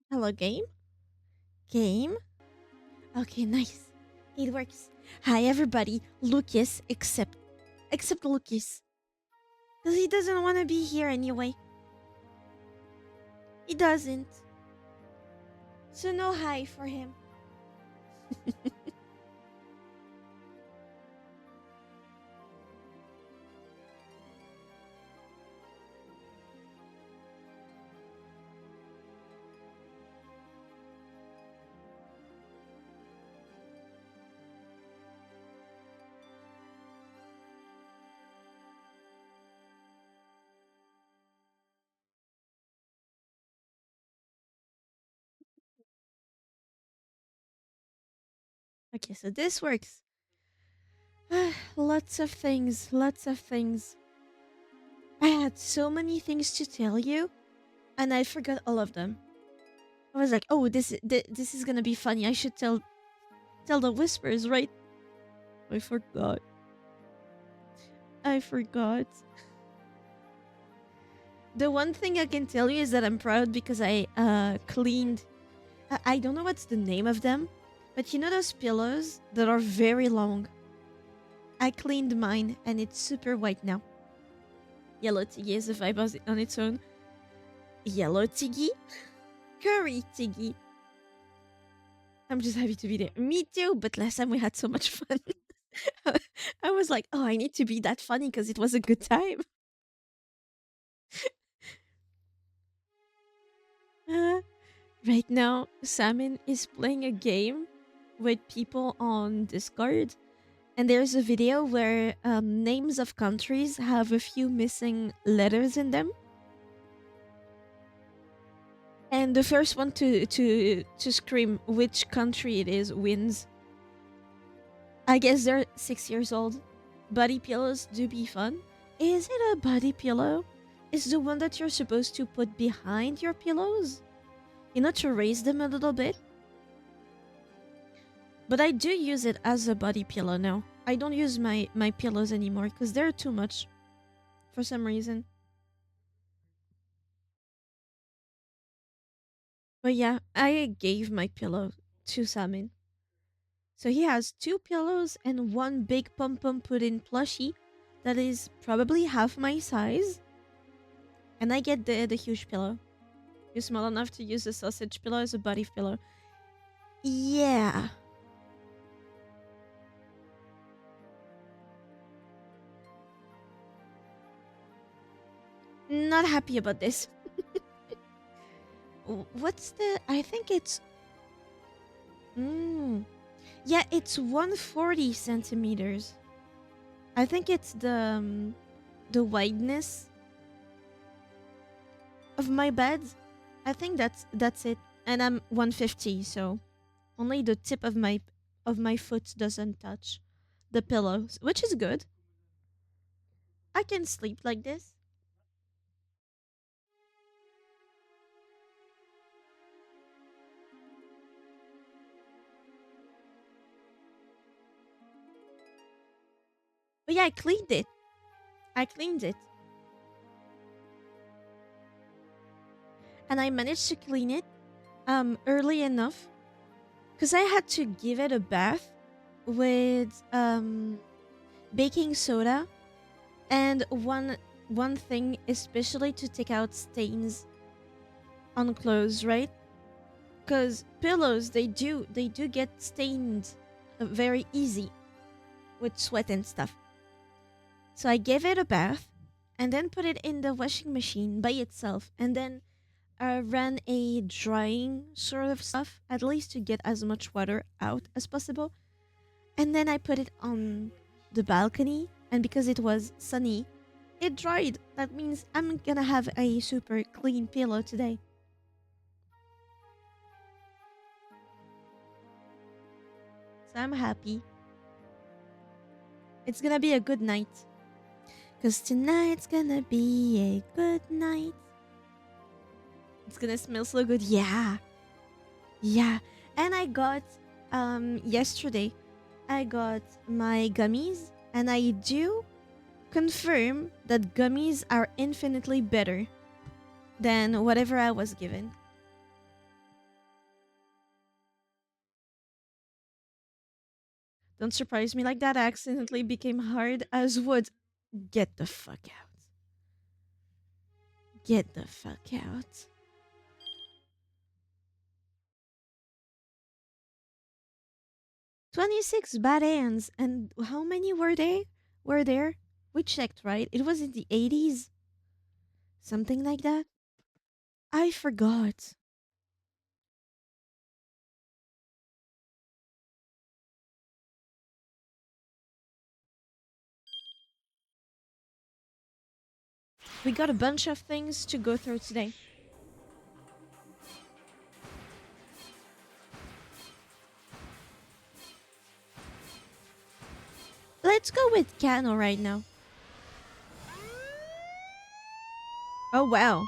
Hello, game? Game? Okay, nice. It works. Hi, everybody. Lucas, except Lucas. Because he doesn't want to be here anyway. He doesn't. So no hi for him. Okay, so this works. Lots of things, lots of things. I had so many things to tell you, and I forgot all of them. I was like, "Oh, this is gonna be funny. I should tell the whispers, right?" I forgot. I forgot. The one thing I can tell you is that I'm proud because I cleaned. I don't know what's the name of them, but you know those pillows that are very long. I cleaned mine, and it's super white now. Yellow Tiggy is a vibe on its own. Yellow Tiggy? Curry Tiggy. I'm just happy to be there. Me too, but last time we had so much fun. I was like, oh, I need to be that funny because it was a good time. Uh, right now, Salmon is playing a game with people on Discord. And there's a video where names of countries have a few missing letters in them. And the first one to scream which country it is wins. I guess they're 6 years old. Body pillows do be fun. Is it a body pillow? Is the one that you're supposed to put behind your pillows? You know, to raise them a little bit? But I do use it as a body pillow now. I don't use my pillows anymore because they're too much for some reason. But yeah, I gave my pillow to Samin. So he has two pillows and one big pom pom pudding plushie that is probably half my size. And I get the huge pillow. You're small enough to use the sausage pillow as a body pillow. Yeah. Not happy about this. What's the... I think it's... Yeah, it's 140 centimeters. I think it's the wideness of my bed. I think that's it. And I'm 150, so only the tip of my foot doesn't touch the pillows, which is good. I can sleep like this. But yeah, I cleaned it. I cleaned it. And I managed to clean it early enough because I had to give it a bath with baking soda and one thing especially to take out stains on clothes, right? Because pillows they do get stained very easy with sweat and stuff. So I gave it a bath and then put it in the washing machine by itself and then ran a drying sort of stuff, at least to get as much water out as possible. And then I put it on the balcony, and because it was sunny, it dried. That means I'm gonna have a super clean pillow today. So I'm happy. It's gonna be a good night. Because tonight's gonna be a good night. It's gonna smell so good. Yeah. Yeah. And I got, yesterday, I got my gummies. And I do confirm that gummies are infinitely better than whatever I was given. Don't surprise me like that. I accidentally became hard as wood. Get the fuck out. Get the fuck out. 26 bad ends. And how many were they? Were there? We checked, right? It was in the 80s. Something like that. I forgot. We got a bunch of things to go through today. Let's go with Kano right now. Oh wow.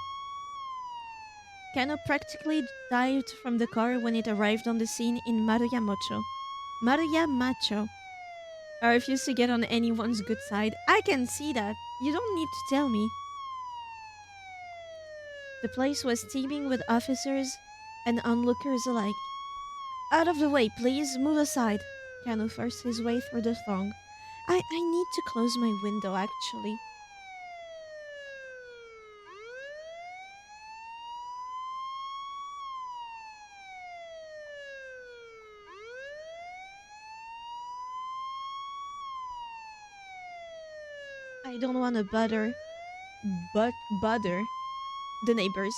Kano practically dived from the car when it arrived on the scene in Maruyamacho. I refuse to get on anyone's good side. I can see that. You don't need to tell me. The place was teeming with officers and onlookers alike. Out of the way, please. Move aside. Kano forced his way through the throng. I need to close my window, actually. I don't want to bother the neighbors.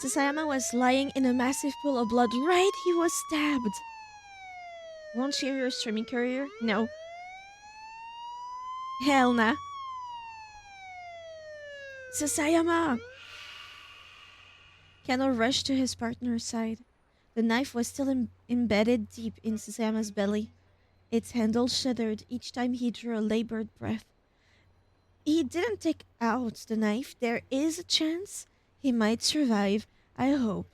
Sasayama was lying in a massive pool of blood. Right, he was stabbed. Won't share your streaming career? No. Hell nah. Sasayama! Kano rushed to his partner's side. The knife was still embedded deep in Sasayama's belly. Its handle shuddered each time he drew a labored breath. He didn't take out the knife. There is a chance he might survive. I hope.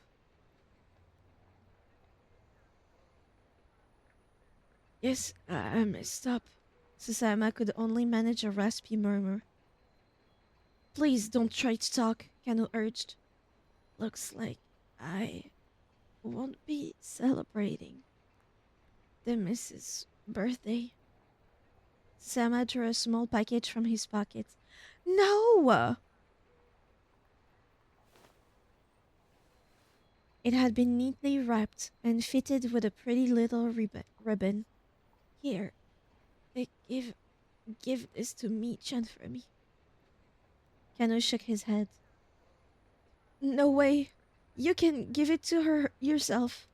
Yes, I messed up. Sasayama could only manage a raspy murmur. Please don't try to talk, Kano urged. Looks like I won't be celebrating the Mrs. birthday. Sasayama drew a small package from his pocket. No! It had been neatly wrapped and fitted with a pretty little ribbon. Here, give this to Michan for me. Kano shook his head. No way. You can give it to her yourself.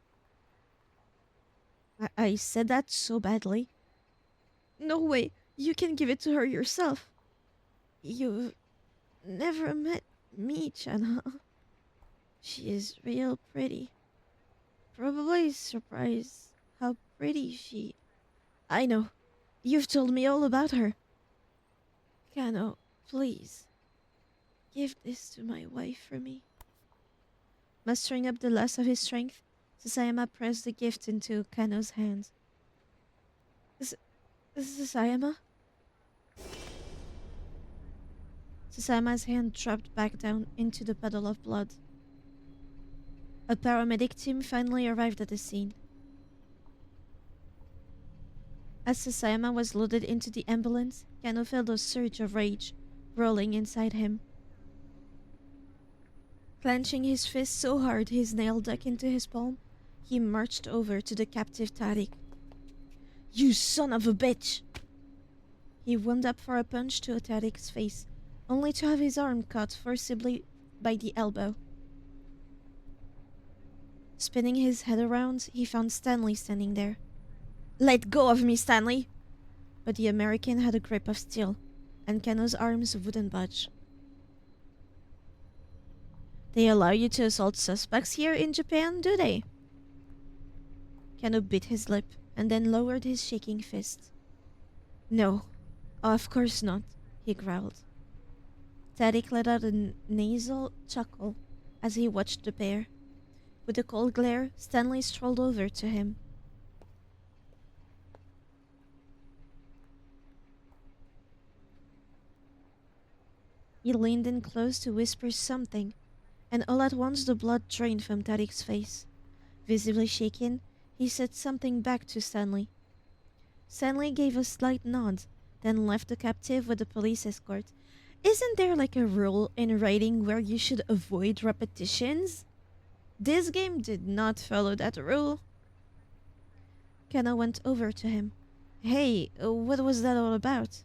I said that so badly. No way. You can give it to her yourself. You've never met Michan, huh? She is real pretty. Probably surprised how pretty she... I know. You've told me all about her. Kano, please. Give this to my wife for me. Mustering up the last of his strength, Sasayama pressed the gift into Kano's hand. Sasayama? Sasayama's hand dropped back down into the puddle of blood. A paramedic team finally arrived at the scene. As Sasayama was loaded into the ambulance, Kano felt a surge of rage rolling inside him. Clenching his fist so hard his nail dug into his palm, he marched over to the captive Tariq. You son of a bitch! He wound up for a punch to Tariq's face, only to have his arm caught forcibly by the elbow. Spinning his head around, he found Stanley standing there. Let go of me, Stanley! But the American had a grip of steel, and Kano's arms wouldn't budge. They allow you to assault suspects here in Japan, do they? Kano bit his lip and then lowered his shaking fist. No, of course not, he growled. Tariq let out a nasal chuckle as he watched the pair. With a cold glare, Stanley strolled over to him. He leaned in close to whisper something, and all at once the blood drained from Tariq's face. Visibly shaken, he said something back to Stanley. Stanley gave a slight nod, then left the captive with the police escort. Isn't there like a rule in writing where you should avoid repetitions? This game did not follow that rule. Kano went over to him. Hey, what was that all about?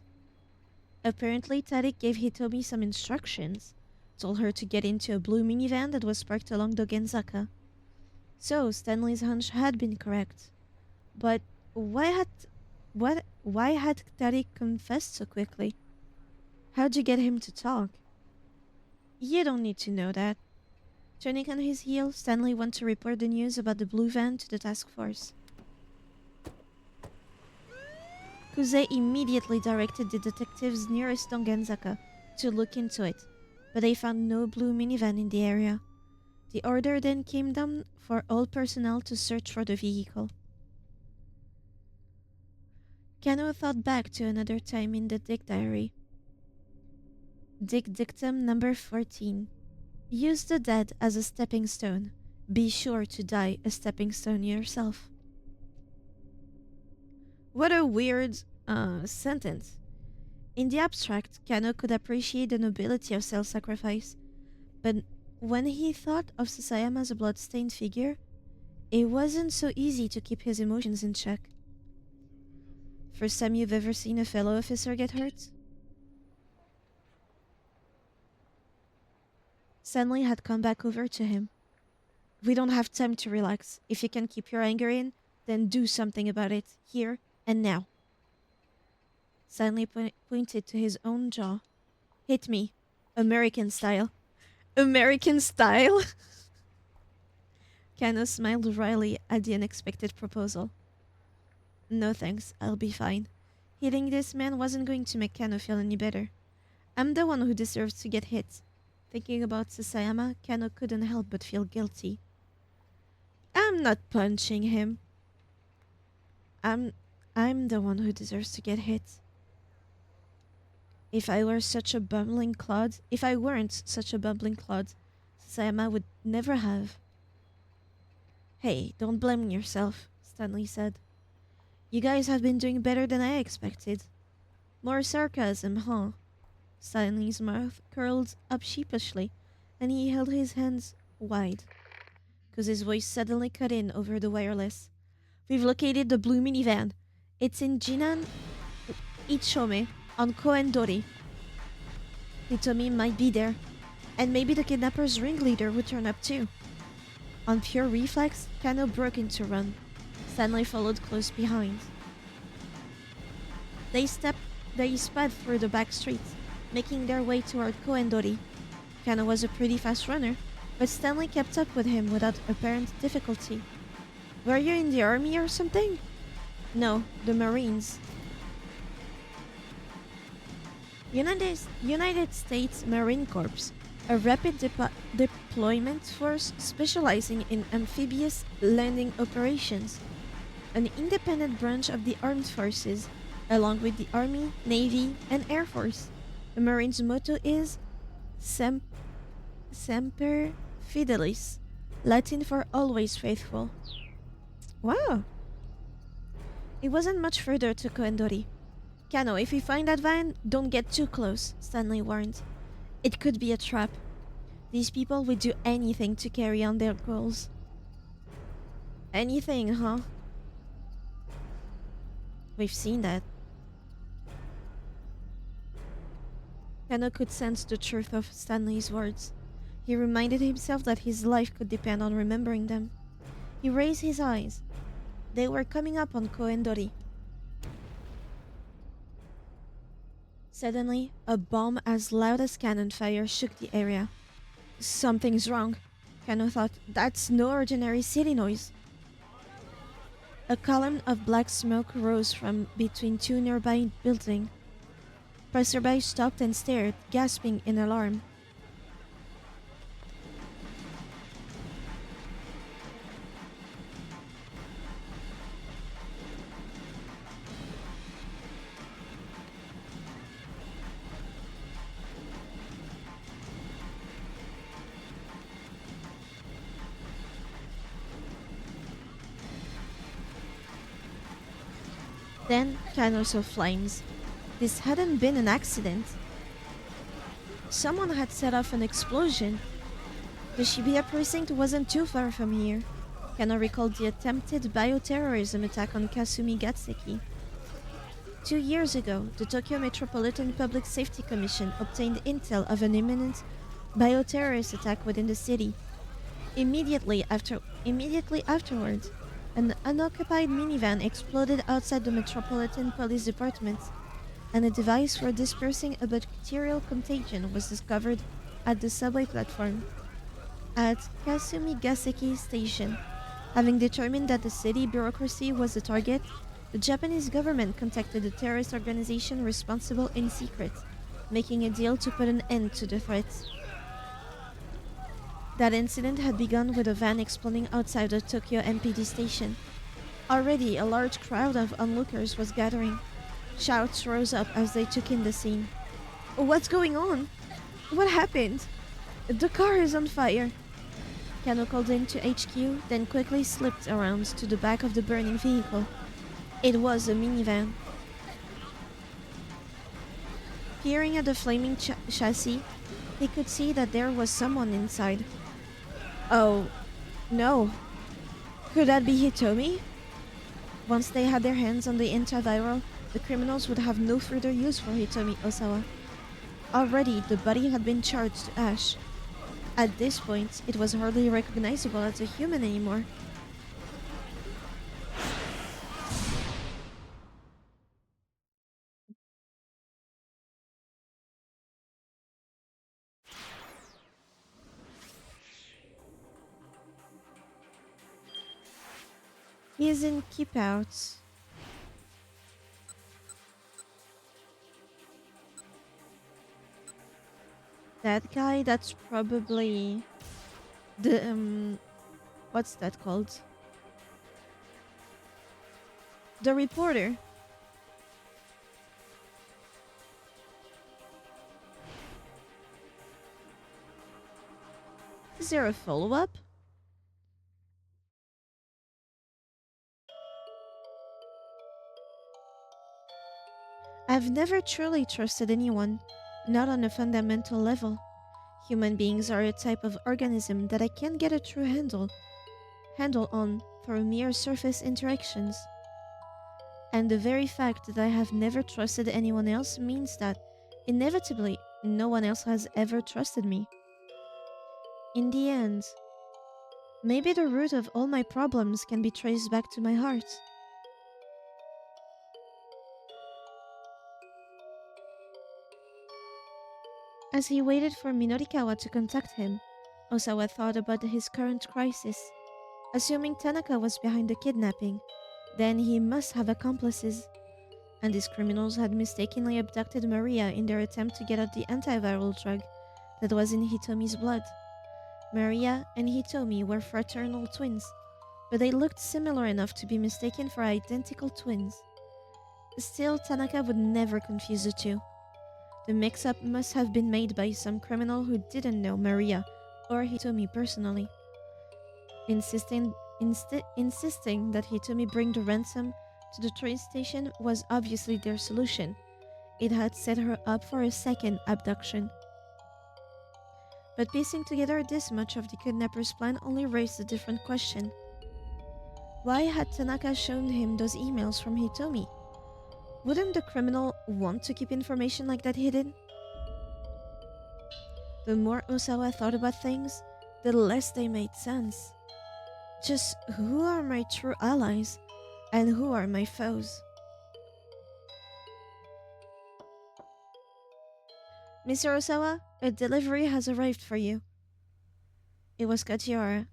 Apparently, Tariq gave Hitomi some instructions. Told her to get into a blue minivan that was parked along the Genzaka. So, Stanley's hunch had been correct. But why had Tariq confessed so quickly? How'd you get him to talk? You don't need to know that. Turning on his heel, Stanley went to report the news about the blue van to the task force. Kuze immediately directed the detectives nearest Dongenzaka to look into it, but they found no blue minivan in the area. The order then came down for all personnel to search for the vehicle. Kano thought back to another time in the Dick diary. Dick dictum number 14. Use the dead as a stepping stone. Be sure to die a stepping stone yourself. What a weird sentence. In the abstract, Kano could appreciate the nobility of self-sacrifice, but when he thought of Sasayama as a blood-stained figure, it wasn't so easy to keep his emotions in check. First time you've ever seen a fellow officer get hurt? Stanley had come back over to him. We don't have time to relax. If you can keep your anger in, then do something about it, here and now. Stanley pointed to his own jaw. Hit me. American style. American style? Kano smiled wryly at the unexpected proposal. No thanks, I'll be fine. Hitting this man wasn't going to make Kano feel any better. I'm the one who deserves to get hit. Thinking about Sasayama, Kano couldn't help but feel guilty. I'm not punching him. I'm the one who deserves to get hit. If I weren't such a bumbling clod, Sasayama would never have. Hey, don't blame yourself, Stanley said. You guys have been doing better than I expected. More sarcasm, huh? Stanley's mouth curled up sheepishly, and he held his hands wide. Kuze's voice suddenly cut in over the wireless. We've located the blue minivan. It's in Jinan Ichome on Koendori. Hitomi might be there, and maybe the kidnapper's ringleader would turn up too. On pure reflex, Kano broke into run. Stanley followed close behind. They sped through the back streets, making their way toward Koendori. Kano was a pretty fast runner, but Stanley kept up with him without apparent difficulty. Were you in the army or something? No, the Marines. United States Marine Corps, a rapid deployment force specializing in amphibious landing operations, an independent branch of the armed forces, along with the Army, Navy, and Air Force. The Marines' motto is Semper Fidelis, Latin for always faithful. Wow! It wasn't much further to Koendori. Kano, if we find that van, don't get too close, Stanley warned. It could be a trap. These people would do anything to carry on their goals. Anything, huh? We've seen that. Kano could sense the truth of Stanley's words. He reminded himself that his life could depend on remembering them. He raised his eyes. They were coming up on Koendori. Suddenly, a bomb as loud as cannon fire shook the area. Something's wrong, Kano thought. That's no ordinary city noise. A column of black smoke rose from between two nearby buildings. Passersby stopped and stared, gasping in alarm. Then Kano saw flames. This hadn't been an accident. Someone had set off an explosion. The Shibuya precinct wasn't too far from here. Kano recalled the attempted bioterrorism attack on Kasumi Gatseki. 2 years ago, the Tokyo Metropolitan Public Safety Commission obtained intel of an imminent bioterrorist attack within the city. Immediately afterwards, an unoccupied minivan exploded outside the Metropolitan Police Department, and a device for dispersing a bacterial contagion was discovered at the subway platform. At Kasumi Gaseki Station, having determined that the city bureaucracy was the target, The Japanese government contacted the terrorist organization responsible in secret, making a deal to put an end to the threats. That incident had begun with a van exploding outside the Tokyo MPD station. Already, a large crowd of onlookers was gathering. Shouts rose up as they took in the scene. What's going on? What happened? The car is on fire. Kano called into HQ, then quickly slipped around to the back of the burning vehicle. It was a minivan. Peering at the flaming chassis, he could see that there was someone inside. Oh, no. Could that be Hitomi? Once they had their hands on the antiviral, the criminals would have no further use for Hitomi Osawa. Already, the body had been charged to ash. At this point, it was hardly recognizable as a human anymore. He is in keep out. That guy, that's probably the what's that called? The reporter. Is there a follow-up? I've never truly trusted anyone, not on a fundamental level. Human beings are a type of organism that I can't get a true handle on through mere surface interactions. And the very fact that I have never trusted anyone else means that, inevitably, no one else has ever trusted me. In the end, maybe the root of all my problems can be traced back to my heart. As he waited for Minorikawa to contact him, Osawa thought about his current crisis. Assuming Tanaka was behind the kidnapping, then he must have accomplices. And these criminals had mistakenly abducted Maria in their attempt to get at the antiviral drug that was in Hitomi's blood. Maria and Hitomi were fraternal twins, but they looked similar enough to be mistaken for identical twins. Still, Tanaka would never confuse the two. The mix-up must have been made by some criminal who didn't know Maria or Hitomi personally. Insisting that Hitomi bring the ransom to the train station was obviously their solution. It had set her up for a second abduction. But piecing together this much of the kidnapper's plan only raised a different question. Why had Tanaka shown him those emails from Hitomi? Wouldn't the criminal want to keep information like that hidden? The more Osawa thought about things, the less they made sense. Just who are my true allies and who are my foes? Mr. Osawa, a delivery has arrived for you. It was Kajiwara,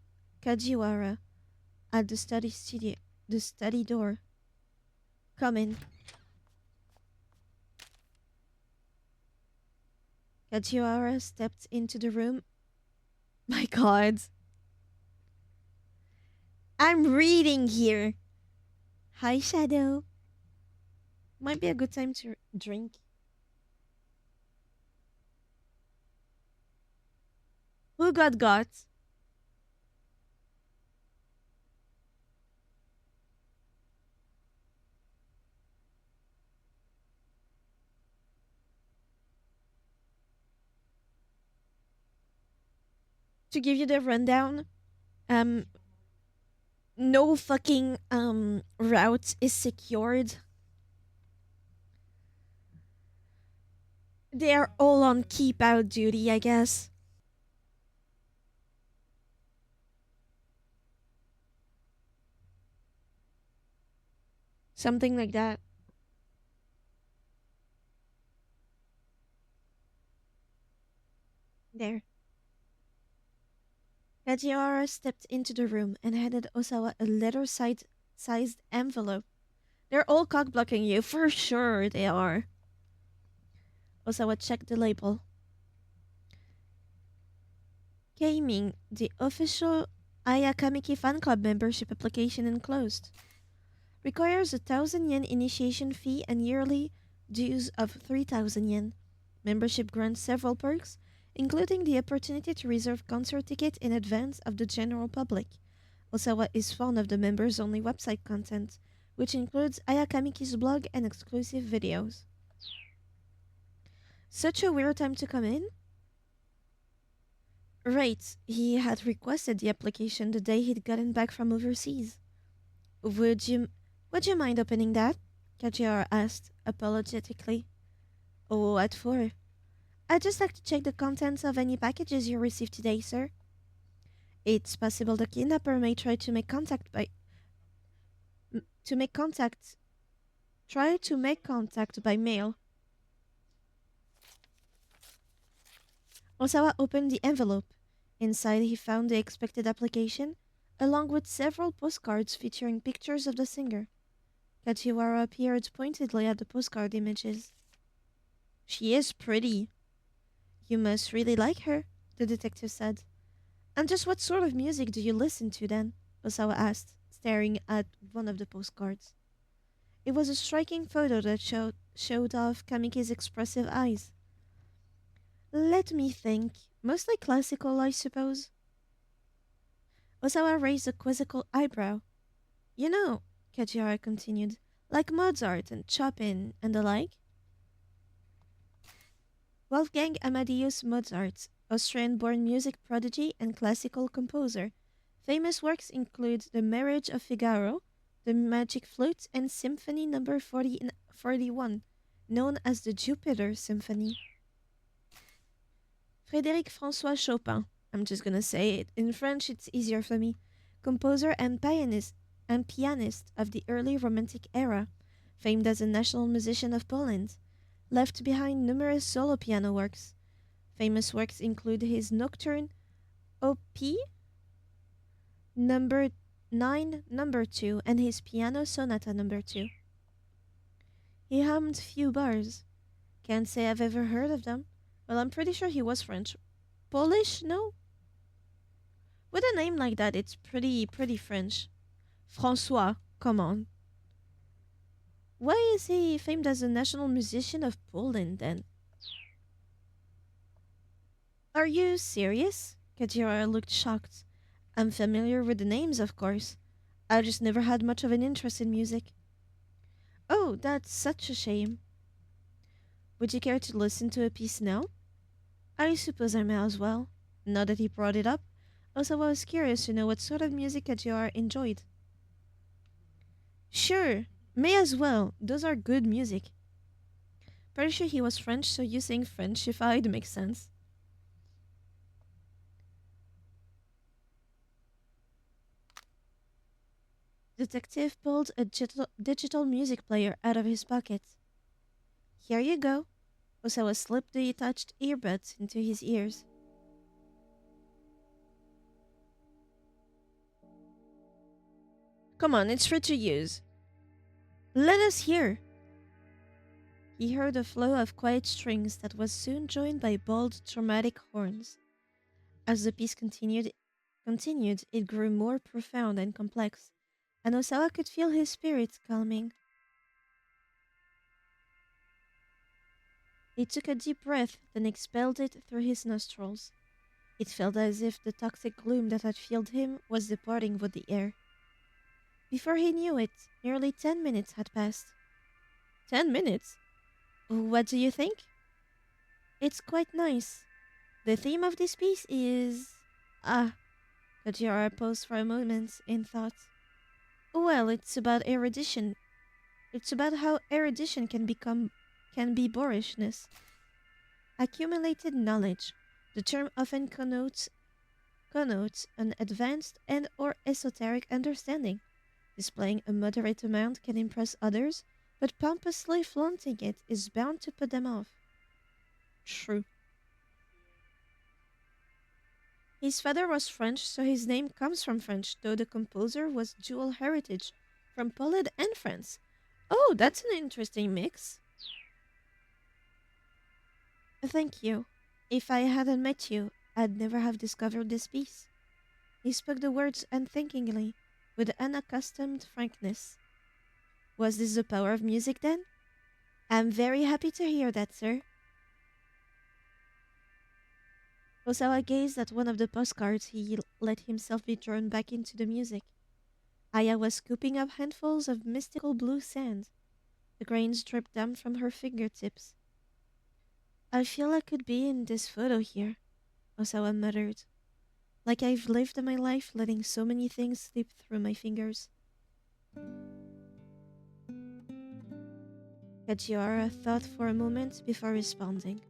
at the study door. Come in. Kajiwara stepped into the room. My god. I'm reading here. Hi, Shadow. Might be a good time to drink. Who got? To give you the rundown, um, no fucking route is secured. They are all on keep out duty, I guess. Something like that. There. Kajiwara stepped into the room and handed Osawa a letter-sized envelope. They're all cock blocking you, for sure they are. Osawa checked the label. Gaming, the official Ayakamiki fan club membership application enclosed. Requires a 1,000 yen initiation fee and yearly dues of 3,000 yen. Membership grants several perks, including the opportunity to reserve concert tickets in advance of the general public. Osawa is fond of the members only website content, which includes Ayakamiki's blog and exclusive videos. Such a weird time to come in? Right, he had requested the application the day he'd gotten back from overseas. Would you would you mind opening that? Kajiara asked, apologetically. Oh, at four. I'd just like to check the contents of any packages you received today, sir. It's possible the kidnapper may try to make contact by to make contact try to make contact by mail. Osawa opened the envelope. Inside he found the expected application, along with several postcards featuring pictures of the singer. Kajiwara peered pointedly at the postcard images. She is pretty. You must really like her, the detective said. And just what sort of music do you listen to then? Osawa asked, staring at one of the postcards. It was a striking photo that showed off Kamiki's expressive eyes. Let me think. Mostly classical, I suppose. Osawa raised a quizzical eyebrow. You know, Kajiara continued, like Mozart and Chopin and the like. Wolfgang Amadeus Mozart, Austrian-born music prodigy and classical composer. Famous works include The Marriage of Figaro, The Magic Flute, and Symphony No. 41, known as the Jupiter Symphony. Frédéric François Chopin. I'm just gonna say it. In French, it's easier for me. Composer and pianist of the early Romantic era, famed as a national musician of Poland. Left behind numerous solo piano works. Famous works include his Nocturne Op. number 9, number 2, and his Piano Sonata number 2. He hummed few bars. Can't say I've ever heard of them. Well, I'm pretty sure he was French. Polish? No? With a name like that, it's pretty French. François, come on. Why is he famed as a national musician of Poland then? Are you serious? Kajira looked shocked. I'm familiar with the names, of course. I just never had much of an interest in music. Oh, that's such a shame. Would you care to listen to a piece now? I suppose I may as well. Now that he brought it up, also I was curious to know what sort of music Kajira enjoyed. Sure, may as well. Those are good music. Pretty sure he was French, so you saying Frenchified makes sense. Detective pulled a digital music player out of his pocket. Here you go. Osawa slipped the attached earbuds into his ears. Come on, it's free to use. Let us hear. He heard a flow of quiet strings that was soon joined by bold, dramatic horns. As the piece continued, it grew more profound and complex, and Osawa could feel his spirit calming. He took a deep breath, then expelled it through his nostrils. It felt as if the toxic gloom that had filled him was departing with the air. Before he knew it, nearly 10 minutes had passed. 10 minutes? What do you think? It's quite nice. The theme of this piece is... Ah, Kajira paused for a moment in thought. Well, it's about erudition. It's about how erudition can be boorishness. Accumulated knowledge. The term often connotes an advanced and or esoteric understanding. Displaying a moderate amount can impress others, but pompously flaunting it is bound to put them off. True. His father was French, so his name comes from French, though the composer was dual heritage, from Poland and France. Oh, that's an interesting mix. Thank you. If I hadn't met you, I'd never have discovered this piece. He spoke the words unthinkingly, with unaccustomed frankness. Was this the power of music then? I'm very happy to hear that, sir. Osawa gazed at one of the postcards. He let himself be drawn back into the music. Aya was scooping up handfuls of mystical blue sand. The grains dripped down from her fingertips. I feel I could be in this photo here, Osawa muttered. Like I've lived my life letting so many things slip through my fingers. Kajiara thought for a moment before responding.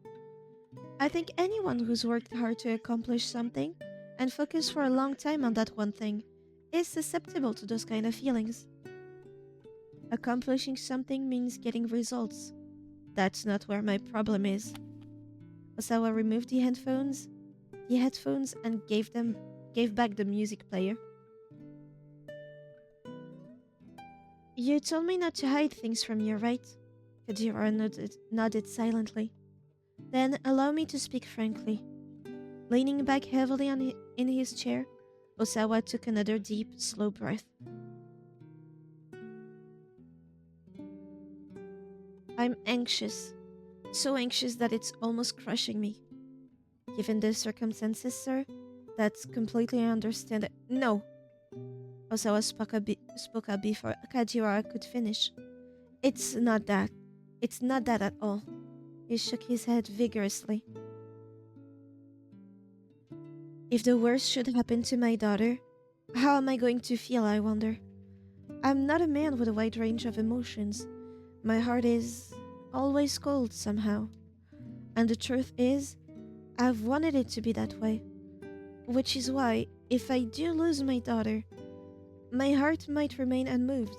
I think anyone who's worked hard to accomplish something and focused for a long time on that one thing is susceptible to those kind of feelings. Accomplishing something means getting results. That's not where my problem is. Osawa removed the headphones and gave back the music player. You told me not to hide things from you, right? Kajira nodded silently. Then allow me to speak frankly. Leaning back heavily in his chair, Osawa took another deep, slow breath. I'm anxious. So anxious that it's almost crushing me. Given the circumstances, sir, that's completely understandable. No! Osawa spoke up before Kajiwara could finish. It's not that. It's not that at all. He shook his head vigorously. If the worst should happen to my daughter, how am I going to feel, I wonder? I'm not a man with a wide range of emotions. My heart is always cold somehow. And the truth is, I've wanted it to be that way. Which is why, if I do lose my daughter, my heart might remain unmoved.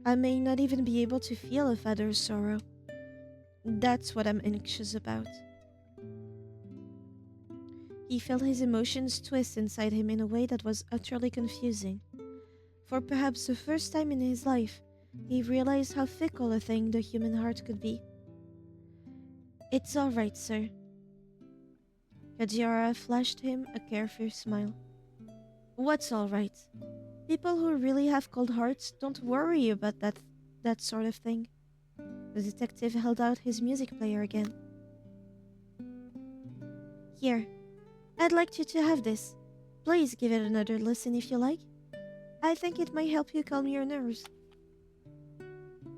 I may not even be able to feel a father's sorrow. That's what I'm anxious about. He felt his emotions twist inside him in a way that was utterly confusing. For perhaps the first time in his life, he realized how fickle a thing the human heart could be. It's all right, sir. Kajiara flashed him a carefree smile. What's all right? People who really have cold hearts don't worry about that sort of thing. The detective held out his music player again. Here, I'd like you to have this. Please give it another listen if you like. I think it might help you calm your nerves.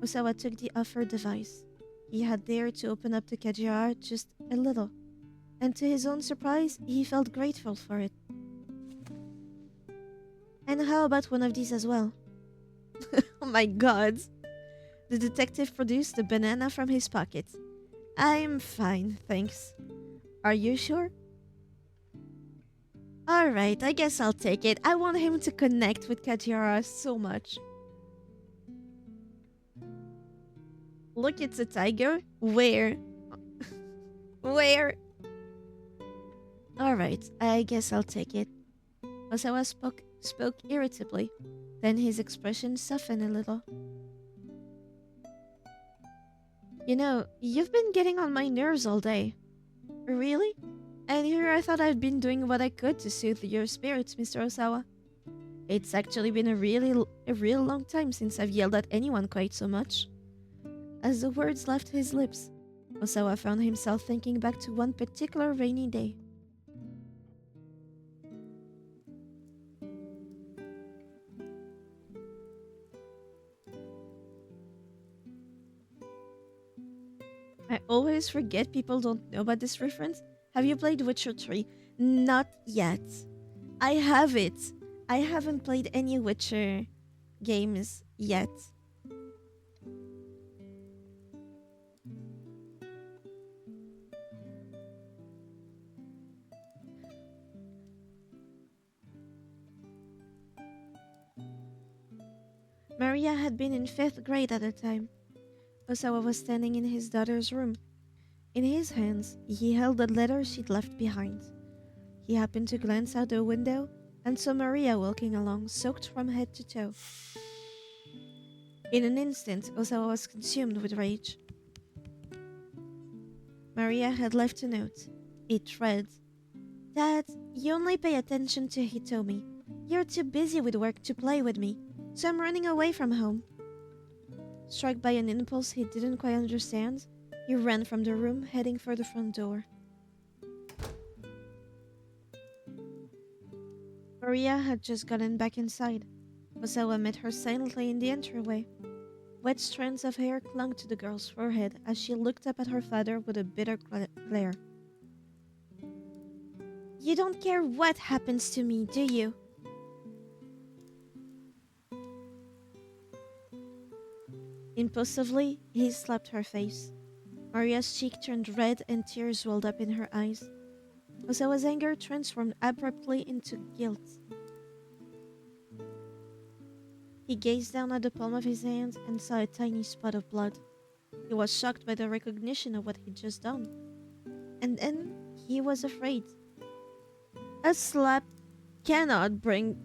Osawa took the offered device. He had dared to open up to Kajiara just a little, and to his own surprise, he felt grateful for it. And how about one of these as well? Oh my god! The detective produced a banana from his pocket. I'm fine, thanks. Are you sure? Alright, I guess I'll take it. I want him to connect with Kajiara so much. Look, it's a tiger. Where? Where? Alright, I guess I'll take it. Osawa spoke irritably. Then his expression softened a little. You know, you've been getting on my nerves all day. Really? And here I thought I'd been doing what I could to soothe your spirits, Mr. Osawa. It's actually been a real long time since I've yelled at anyone quite so much. As the words left his lips, Osawa found himself thinking back to one particular rainy day. I always forget people don't know about this reference. Have you played Witcher 3? Not yet. I have it. I haven't played any Witcher games yet. Maria had been in 5th grade at the time. Osawa was standing in his daughter's room. In his hands, he held the letter she'd left behind. He happened to glance out the window and saw Maria walking along, soaked from head to toe. In an instant, Osawa was consumed with rage. Maria had left a note. It read, Dad, you only pay attention to Hitomi. You're too busy with work to play with me, so I'm running away from home. Struck by an impulse he didn't quite understand, he ran from the room, heading for the front door. Maria had just gotten back inside. Osawa met her silently in the entryway. Wet strands of hair clung to the girl's forehead as she looked up at her father with a bitter glare. You don't care what happens to me, do you? Impulsively, he slapped her face. Maria's cheek turned red and tears welled up in her eyes. Osawa's anger transformed abruptly into guilt. He gazed down at the palm of his hand and saw a tiny spot of blood. He was shocked by the recognition of what he'd just done. And then he was afraid. A slap cannot bring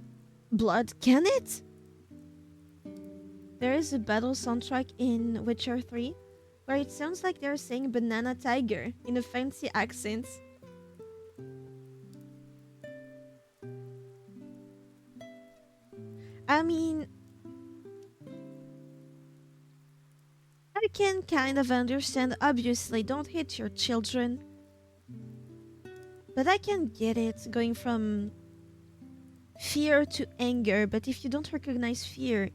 blood, can it? There is a battle soundtrack in Witcher 3 where it sounds like they're saying banana tiger in a fancy accent. I mean, I can kind of understand, obviously, don't hit your children. But I can get it, going from fear to anger, but if you don't recognize fear,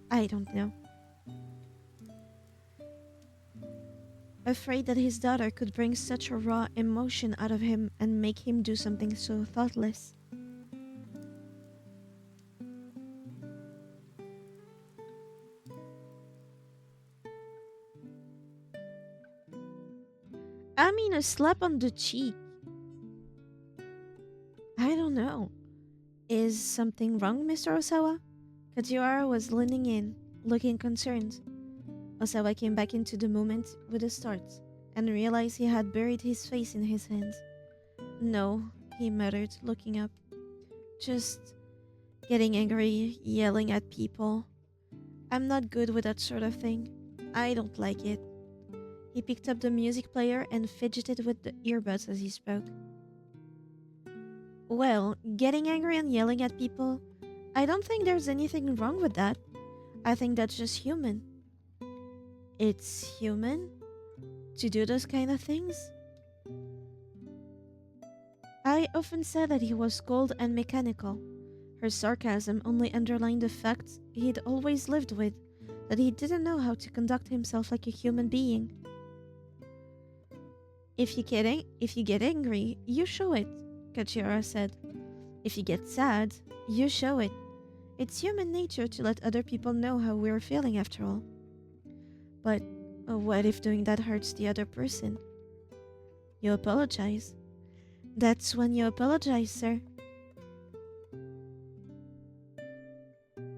I don't know. Afraid that his daughter could bring such a raw emotion out of him and make him do something so thoughtless. I mean, a slap on the cheek. I don't know. Is something wrong, Mr. Osawa? Kajiwara was leaning in, looking concerned. Osawa came back into the moment with a start and realized he had buried his face in his hands. No, he muttered, looking up. Just getting angry, yelling at people. I'm not good with that sort of thing. I don't like it. He picked up the music player and fidgeted with the earbuds as he spoke. Well, getting angry and yelling at people, I don't think there's anything wrong with that. I think that's just human. It's human to do those kind of things? I often said that he was cold and mechanical. Her sarcasm only underlined the fact he'd always lived with, that he didn't know how to conduct himself like a human being. If you get angry, you show it, Kachiara said. If you get sad, you show it. It's human nature to let other people know how we're feeling after all. But what if doing that hurts the other person? You apologize. That's when you apologize, sir.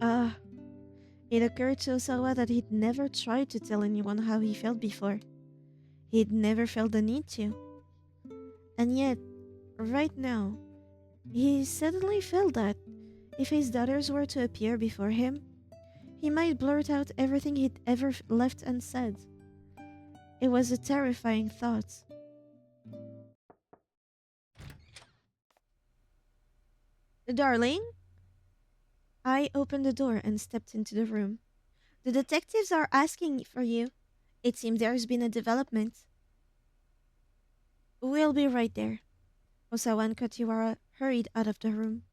Ah, it occurred to Osawa that he'd never tried to tell anyone how he felt before. He'd never felt the need to. And yet, right now, he suddenly felt that if his daughters were to appear before him, he might blurt out everything he'd ever left unsaid. It was a terrifying thought. Darling? I opened the door and stepped into the room. The detectives are asking for you. It seems there's been a development. We'll be right there. Osawa and Kajiwara hurried out of the room.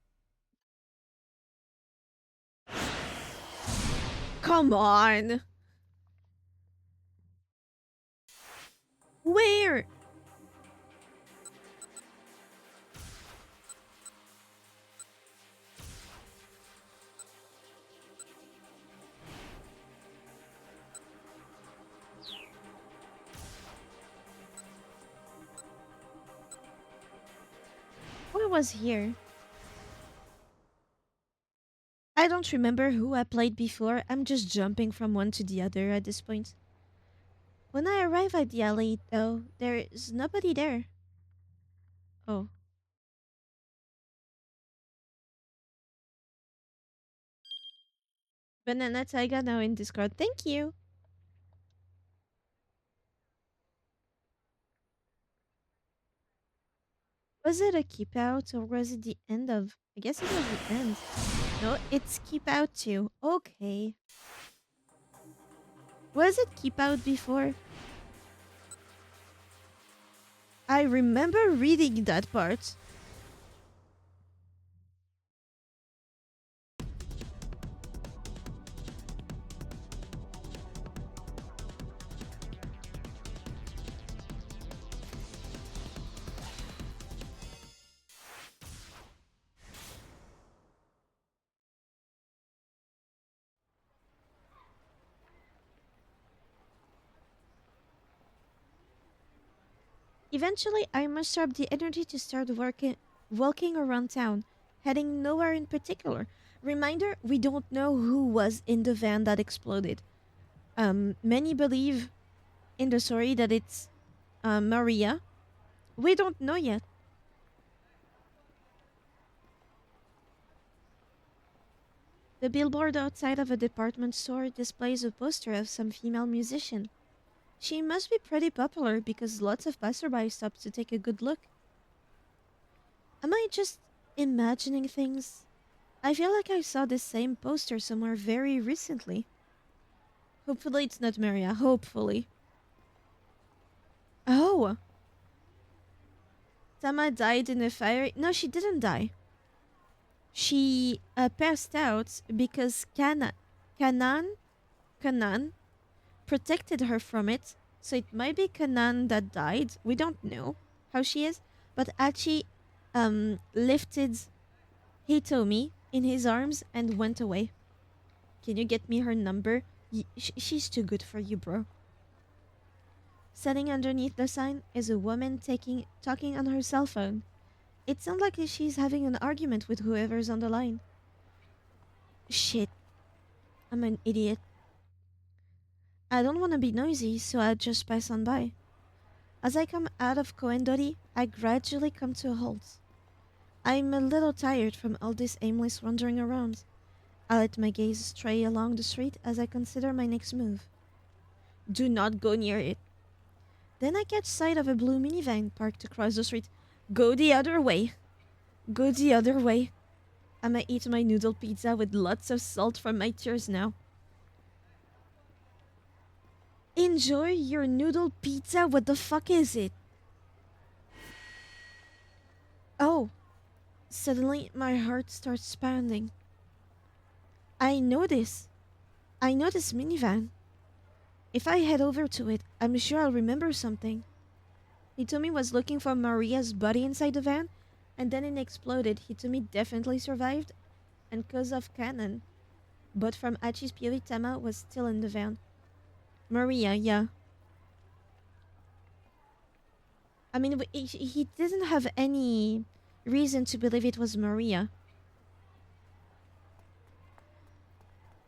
Come on! Where? Who was here? I don't remember who I played before. I'm just jumping from one to the other at this point. When I arrive at the alley, though, there is nobody there. Oh. Banana Taiga now in Discord. Thank you. Was it a keep out or was it the end of? I guess it was the end. No, it's keep out too. Okay. Was it keep out before? I remember reading that part. Eventually, I muster up the energy to start walking around town, heading nowhere in particular. Reminder, we don't know who was in the van that exploded. Many believe in the story that it's Maria. We don't know yet. The billboard outside of a department store displays a poster of some female musician. She must be pretty popular because lots of passersby stop to take a good look. Am I just imagining things? I feel like I saw this same poster somewhere very recently. Hopefully it's not Maria. Hopefully. Oh! Tama died in a fire. No, she didn't die. She passed out because Kanan protected her from it. So it might be Kanan that died. We don't know how she is. But Achi lifted Hitomi in his arms and went away. Can you get me her number? She's too good for you, bro. Sitting underneath the sign is a woman talking on her cell phone. It sounds like she's having an argument with whoever's on the line. Shit, I'm an idiot. I don't want to be noisy, so I just pass on by. As I come out of Koendori, I gradually come to a halt. I'm a little tired from all this aimless wandering around. I let my gaze stray along the street as I consider my next move. Do not go near it. Then I catch sight of a blue minivan parked across the street. Go the other way. Go the other way. I'ma eat my noodle pizza with lots of salt from my tears now. Enjoy your noodle pizza? What the fuck is it? Oh, suddenly my heart starts pounding. I know this. I know this minivan. If I head over to it, I'm sure I'll remember something. Hitomi was looking for Maria's body inside the van, and then it exploded. Hitomi definitely survived, and cause of Cannon. But from Achi's POV, Tama was still in the van. Maria, yeah. I mean, he didn't have any reason to believe it was Maria.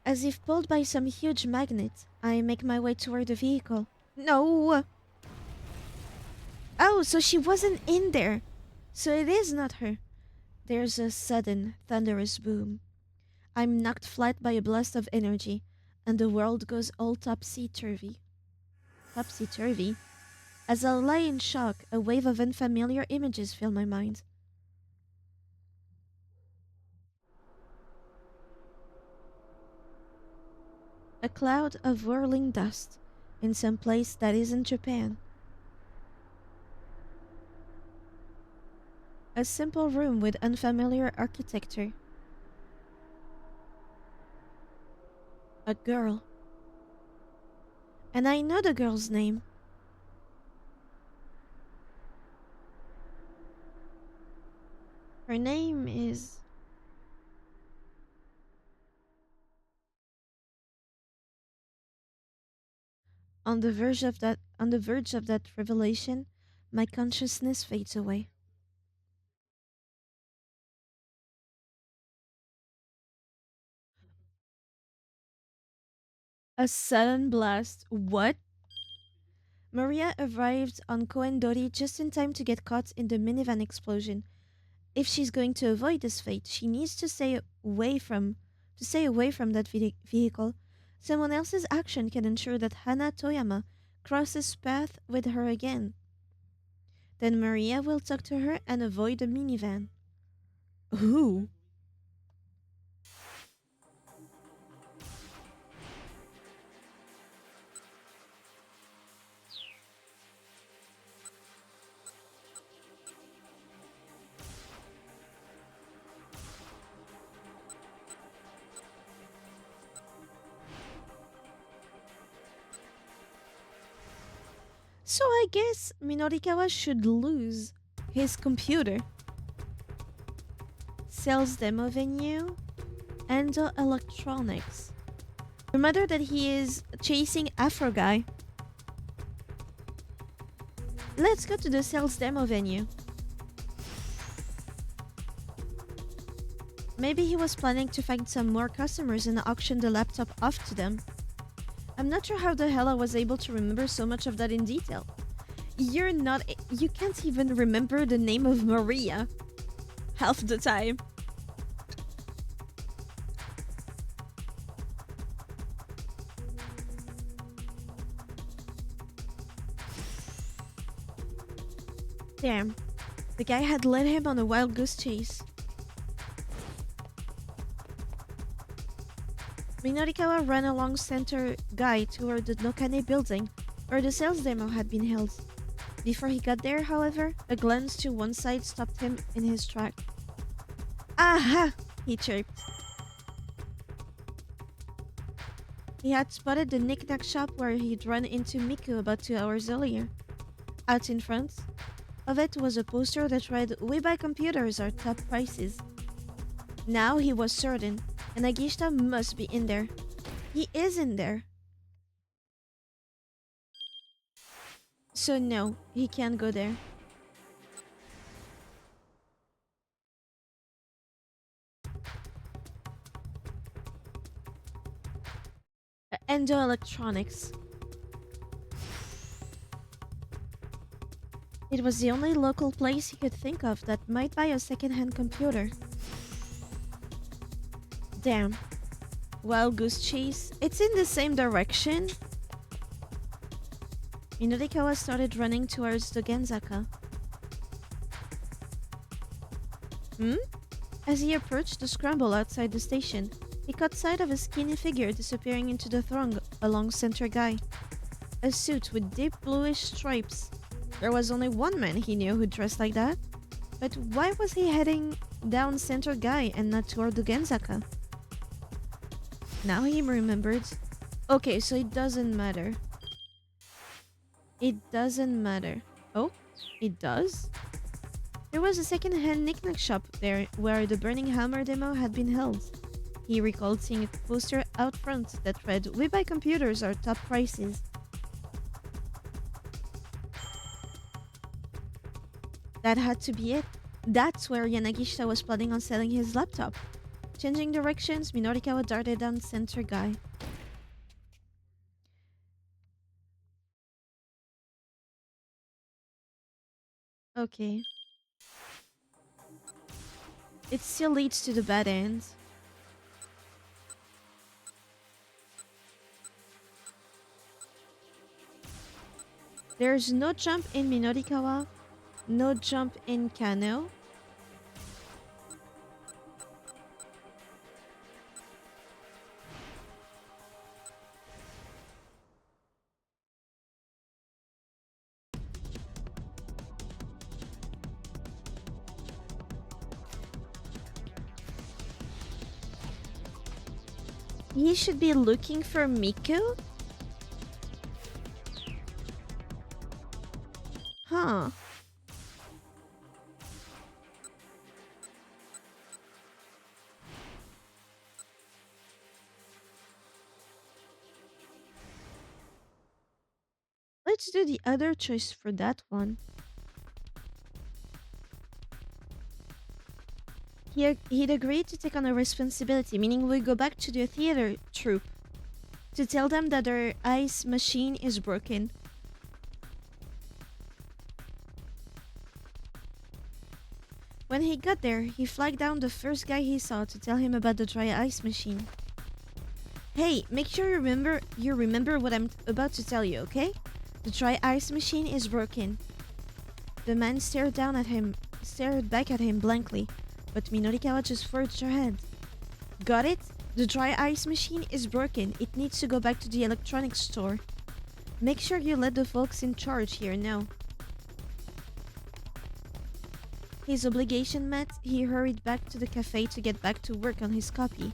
As if pulled by some huge magnet, I make my way toward the vehicle. No! Oh, so she wasn't in there. So it is not her. There's a sudden, thunderous boom. I'm knocked flat by a blast of energy, and the world goes all topsy-turvy. Topsy-turvy? As I lie in shock, a wave of unfamiliar images fill my mind. A cloud of whirling dust in some place that isn't Japan. A simple room with unfamiliar architecture. A girl. And I know the girl's name. Her name is... On the verge of that revelation, my consciousness fades away. A sudden blast. What? Maria arrived on Koendori just in time to get caught in the minivan explosion. If she's going to avoid this fate, she needs to stay to stay away from that vehicle. Someone else's action can ensure that Hana Toyama crosses path with her again. Then Maria will talk to her and avoid the minivan. Who? So I guess Minorikawa should lose his computer. Sales demo venue, Endo Electronics. Remember that he is chasing Afro guy. Let's go to the sales demo venue. Maybe he was planning to find some more customers and auction the laptop off to them. I'm not sure how the hell I was able to remember so much of that in detail. You can't even remember the name of Maria. Half the time. Damn. The guy had led him on a wild goose chase. Minorikawa ran along Center Guy toward the Nokane building, where the sales demo had been held. Before he got there, however, a glance to one side stopped him in his track. Aha! He chirped. He had spotted the knick-knack shop where he'd run into Miku about 2 hours earlier. Out in front of it was a poster that read, "We buy computers, our top prices." Now he was certain, and Nagishita must be in there. He is in there. So no, he can't go there. Endo Electronics. It was the only local place he could think of that might buy a second-hand computer. Damn. Wild goose chase. It's in the same direction. Minorikawa started running towards the Genzaka. As he approached the scramble outside the station, he caught sight of a skinny figure disappearing into the throng along Center Guy. A suit with deep bluish stripes. There was only one man he knew who dressed like that. But why was he heading down Center Guy and not toward the Genzaka? Now he remembered. Okay, so it doesn't matter. It doesn't matter. Oh, it does? There was a second-hand knick-knack shop there where the Burning Hammer demo had been held. He recalled seeing a poster out front that read, "We buy computers, our top prices." That had to be it. That's where Yanagishita was planning on selling his laptop. Changing directions, Minorikawa darted down Center Guy. Okay. It still leads to the bad end. There's no jump in Minorikawa, no jump in Kano. He should be looking for Miku? Huh. Let's do the other choice for that one. He'd agreed to take on a responsibility, meaning we go back to the theater troupe to tell them that their ice machine is broken. When he got there, he flagged down the first guy he saw to tell him about the dry ice machine. Hey, make sure you remember what I'm about to tell you, okay? The dry ice machine is broken. The man stared back at him blankly, but Minorikawa just forged her head. Got it? The dry ice machine is broken. It needs to go back to the electronics store. Make sure you let the folks in charge here know. His obligation met, he hurried back to the cafe to get back to work on his copy.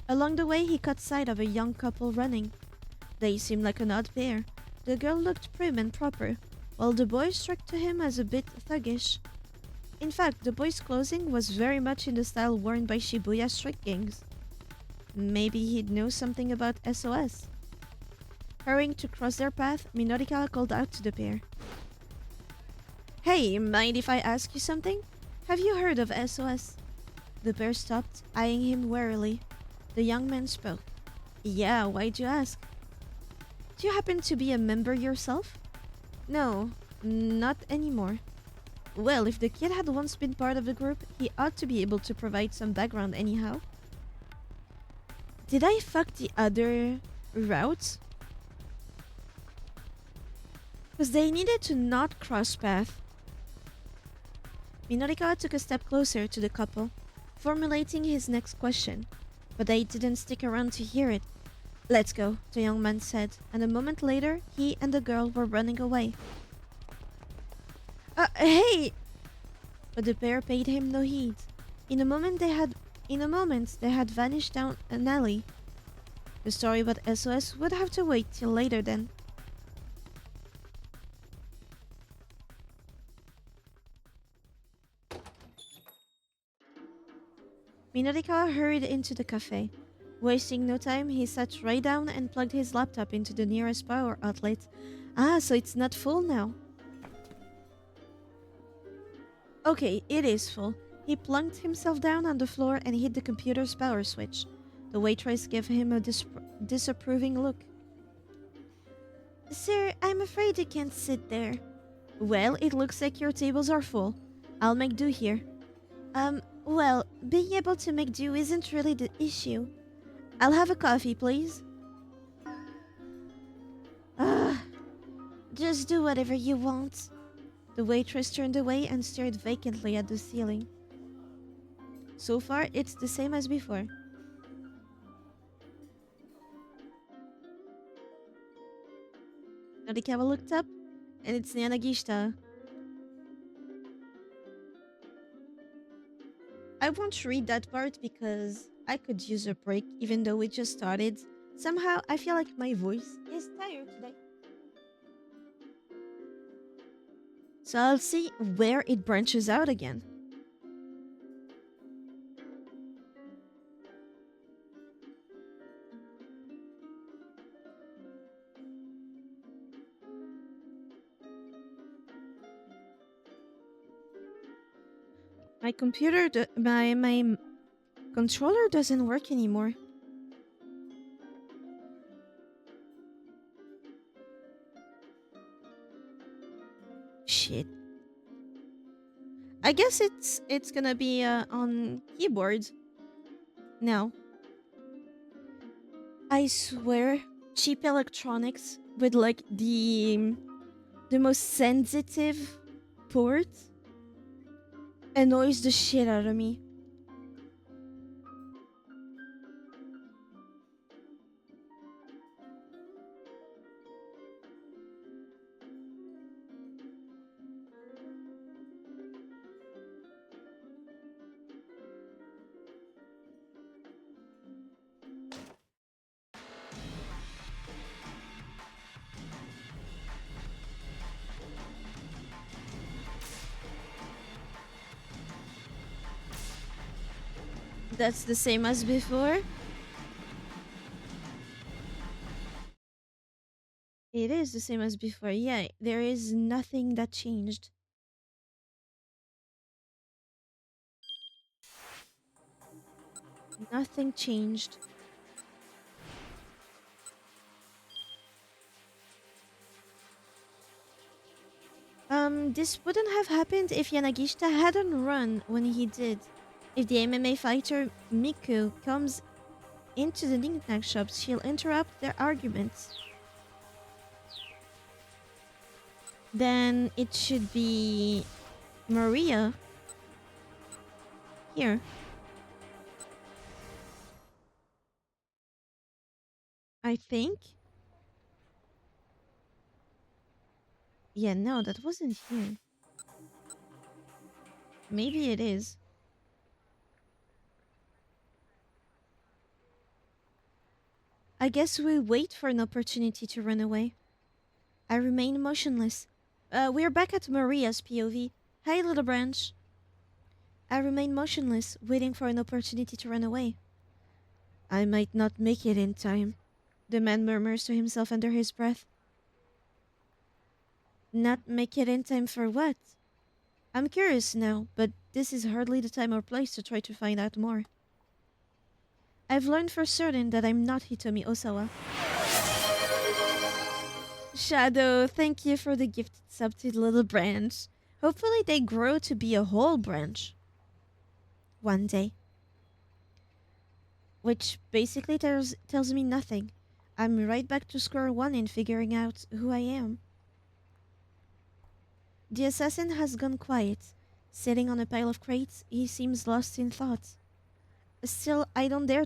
Along the way, he caught sight of a young couple running. They seemed like an odd pair. The girl looked prim and proper, while the boy struck to him as a bit thuggish. In fact, the boy's clothing was very much in the style worn by Shibuya street gangs. Maybe he'd know something about SOS. Hurrying to cross their path, Minorikawa called out to the pair. Hey, mind if I ask you something? Have you heard of SOS? The pair stopped, eyeing him warily. The young man spoke. Yeah, why'd you ask? Do you happen to be a member yourself? No, not anymore. Well, if the kid had once been part of the group, he ought to be able to provide some background anyhow. Did I fuck the other routes? Because they needed to not cross path. Minorikawa took a step closer to the couple, formulating his next question, but they didn't stick around to hear it. Let's go, the young man said, and a moment later, he and the girl were running away. Hey! But the pair paid him no heed. In a moment, they had vanished down an alley. The story about SOS would have to wait till later then. Minorikawa hurried into the cafe. Wasting no time, he sat right down and plugged his laptop into the nearest power outlet. Ah, so it's not full now. Okay, it is full. He plunked himself down on the floor and hit the computer's power switch. The waitress gave him a disapproving look. Sir, I'm afraid you can't sit there. Well, it looks like your tables are full. I'll make do here. Well, being able to make do isn't really the issue. I'll have a coffee, please. Ugh. Just do whatever you want. The waitress turned away and stared vacantly at the ceiling. So far, it's the same as before. Norikawa looked up, and it's Nyanagishita. I won't read that part because I could use a break even though we just started. Somehow, I feel like my voice is tired today. So I'll see where it branches out again. My my controller doesn't work anymore. Shit. I guess it's gonna be on keyboard now. I swear, cheap electronics with like the most sensitive port annoys the shit out of me. That's the same as before. It is the same as before. Yeah, there is nothing that changed. Nothing changed. This wouldn't have happened if Yanagishita hadn't run when he did. If the MMA fighter Miku comes into the knickknack shops, she'll interrupt their arguments. Then it should be Maria here. I think. Yeah, no, that wasn't here. Maybe it is. I guess we wait for an opportunity to run away. I remain motionless. We're back at Maria's POV. Hi, little branch. I remain motionless, waiting for an opportunity to run away. I might not make it in time, the man murmurs to himself under his breath. Not make it in time for what? I'm curious now, but this is hardly the time or place to try to find out more. I've learned for certain that I'm not Hitomi Osawa. Shadow, thank you for the gifted sub to the little branch. Hopefully they grow to be a whole branch. One day. Which basically tells me nothing. I'm right back to square one in figuring out who I am. The assassin has gone quiet. Sitting on a pile of crates, he seems lost in thought. Still, I don't dare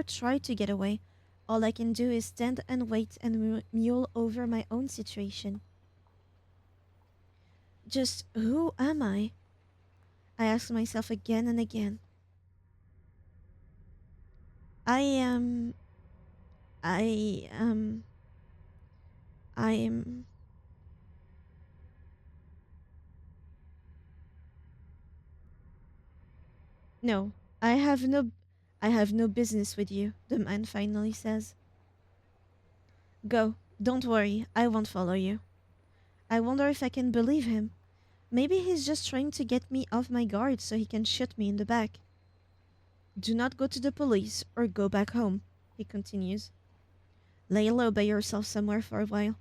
try to get away. All I can do is stand and wait and mule over my own situation. Just who am I? I ask myself again and again. I am... No, I have no business with you, the man finally says. Go, don't worry, I won't follow you. I wonder if I can believe him. Maybe he's just trying to get me off my guard so he can shoot me in the back. Do not go to the police or go back home, he continues. Lay low by yourself somewhere for a while.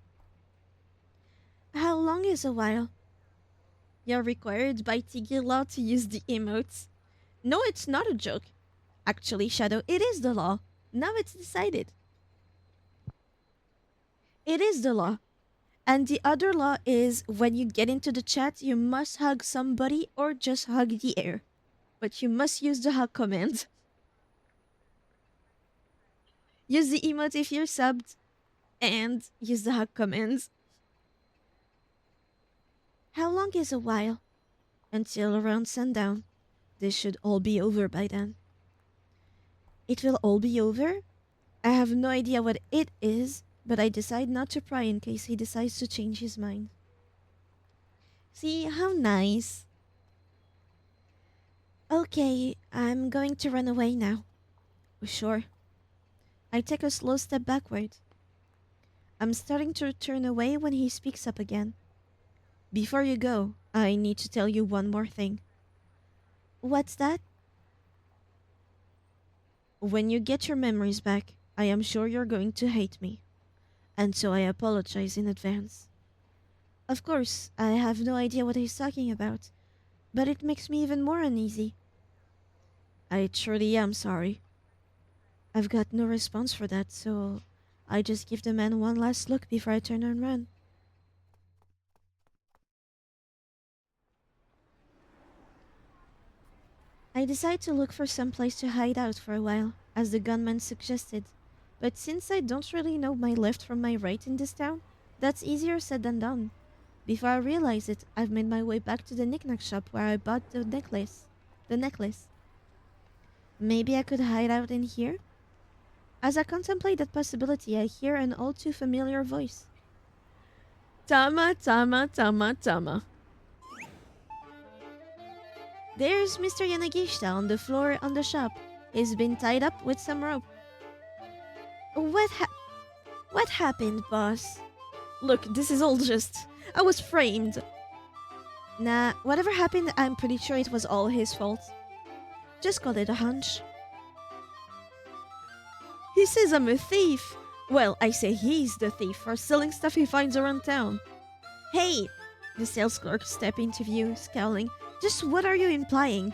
How long is a while? You're required by Tigi law to use the emotes. No, it's not a joke. Actually, Shadow, it is the law. Now it's decided. It is the law. And the other law is when you get into the chat, you must hug somebody or just hug the air. But you must use the hug command. Use the emote if you're subbed, and use the hug commands. How long is a while? Until around sundown. This should all be over by then. It will all be over? I have no idea what it is, but I decide not to pry in case he decides to change his mind. See, how nice. Okay, I'm going to run away now. Sure. I take a slow step backward. I'm starting to turn away when he speaks up again. Before you go, I need to tell you one more thing. What's that? When you get your memories back, I am sure you're going to hate me. And so I apologize in advance. Of course, I have no idea what he's talking about, but it makes me even more uneasy. I truly am sorry. I've got no response for that, so I just give the man one last look before I turn and run. I decide to look for some place to hide out for a while, as the gunman suggested. But since I don't really know my left from my right in this town, that's easier said than done. Before I realize it, I've made my way back to the knickknack shop where I bought the necklace. Maybe I could hide out in here? As I contemplate that possibility, I hear an all too familiar voice. Tama, Tama, Tama, Tama. There's Mr. Yanagishita on the floor on the shop. He's been tied up with some rope. What happened, boss? Look, this is all just... I was framed. Nah, whatever happened, I'm pretty sure it was all his fault. Just call it a hunch. He says I'm a thief. Well, I say he's the thief for selling stuff he finds around town. Hey, The sales clerk stepped into view, scowling. Just what are you implying?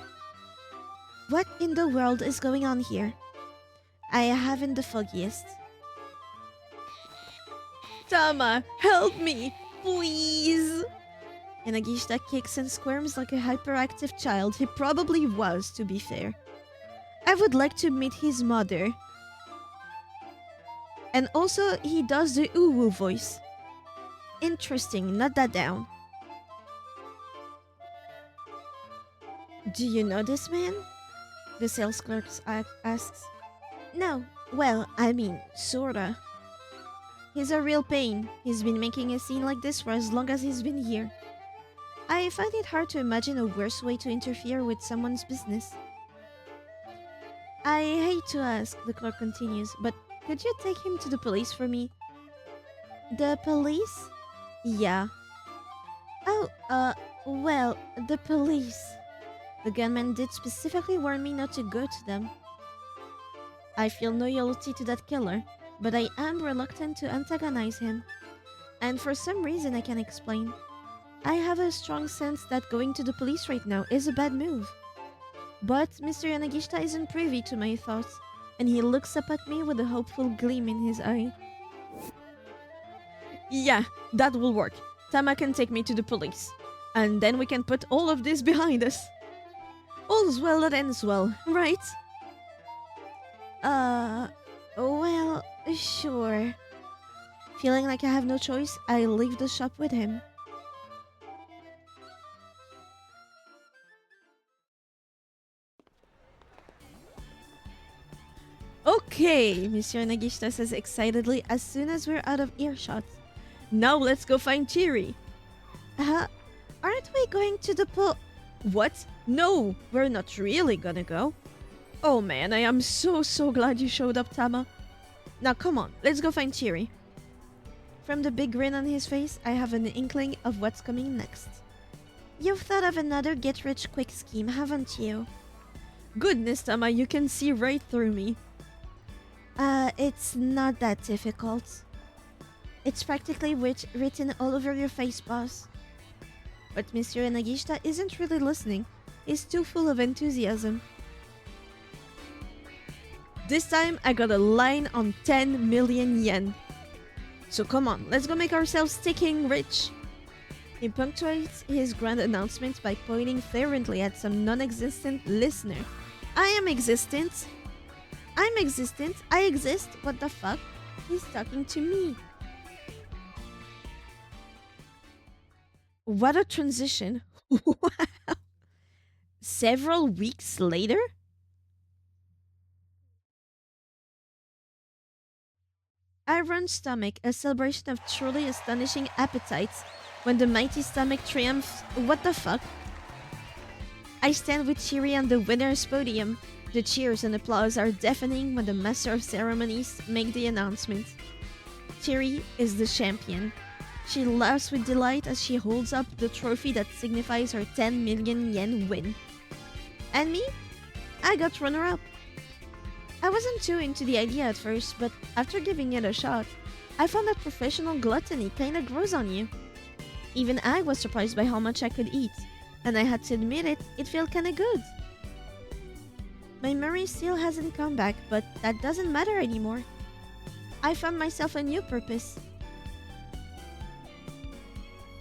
What in the world is going on here? I haven't the foggiest. Tama, help me, please! Yanagishita kicks and squirms like a hyperactive child. He probably was, to be fair. I would like to meet his mother. And also, he does the ooh-woo voice. Interesting, not that down. Do you know this man? The sales clerk asks. No, well, I mean, sorta. He's a real pain. He's been making a scene like this for as long as he's been here. I find it hard to imagine a worse way to interfere with someone's business. I hate to ask, the clerk continues, but could you take him to the police for me? The police? Yeah. Oh, well, the police. The gunman did specifically warn me not to go to them. I feel no loyalty to that killer, but I am reluctant to antagonize him. And for some reason I can't explain, I have a strong sense that going to the police right now is a bad move. But Mr. Yanagishita isn't privy to my thoughts, and he looks up at me with a hopeful gleam in his eye. Yeah, that will work. Tama can take me to the police. And then we can put all of this behind us. All's well that ends well, right? Well, sure. Feeling like I have no choice, I leave the shop with him. Okay, Mr. Nagishita says excitedly as soon as we're out of earshot. Now let's go find Chiri. Aren't we going to the What? No, we're not really gonna go. Oh man, I am so glad you showed up, Tama. Now come on, let's go find Chiri. From the big grin on his face, I have an inkling of what's coming next. You've thought of another get-rich-quick scheme, haven't you? Goodness, Tama, you can see right through me. It's not that difficult. It's practically written all over your face, boss. But Mr. Nagishita isn't really listening. He's too full of enthusiasm. This time, I got a line on 10 million yen. So come on, let's go make ourselves sticking rich. He punctuates his grand announcement by pointing fervently at some non-existent listener. I am existent. I'm existent. I exist. What the fuck? He's talking to me. What a transition. Wow. Several weeks later? Iron stomach, a celebration of truly astonishing appetites. When the mighty stomach triumphs, what the fuck? I stand with Chiri on the winner's podium. The cheers and applause are deafening when the master of ceremonies make the announcement. Chiri is the champion. She laughs with delight as she holds up the trophy that signifies her 10 million yen win. And me? I got runner-up. I wasn't too into the idea at first, but after giving it a shot, I found that professional gluttony kinda grows on you. Even I was surprised by how much I could eat, and I had to admit it felt kinda good. My memory still hasn't come back, but that doesn't matter anymore. I found myself a new purpose.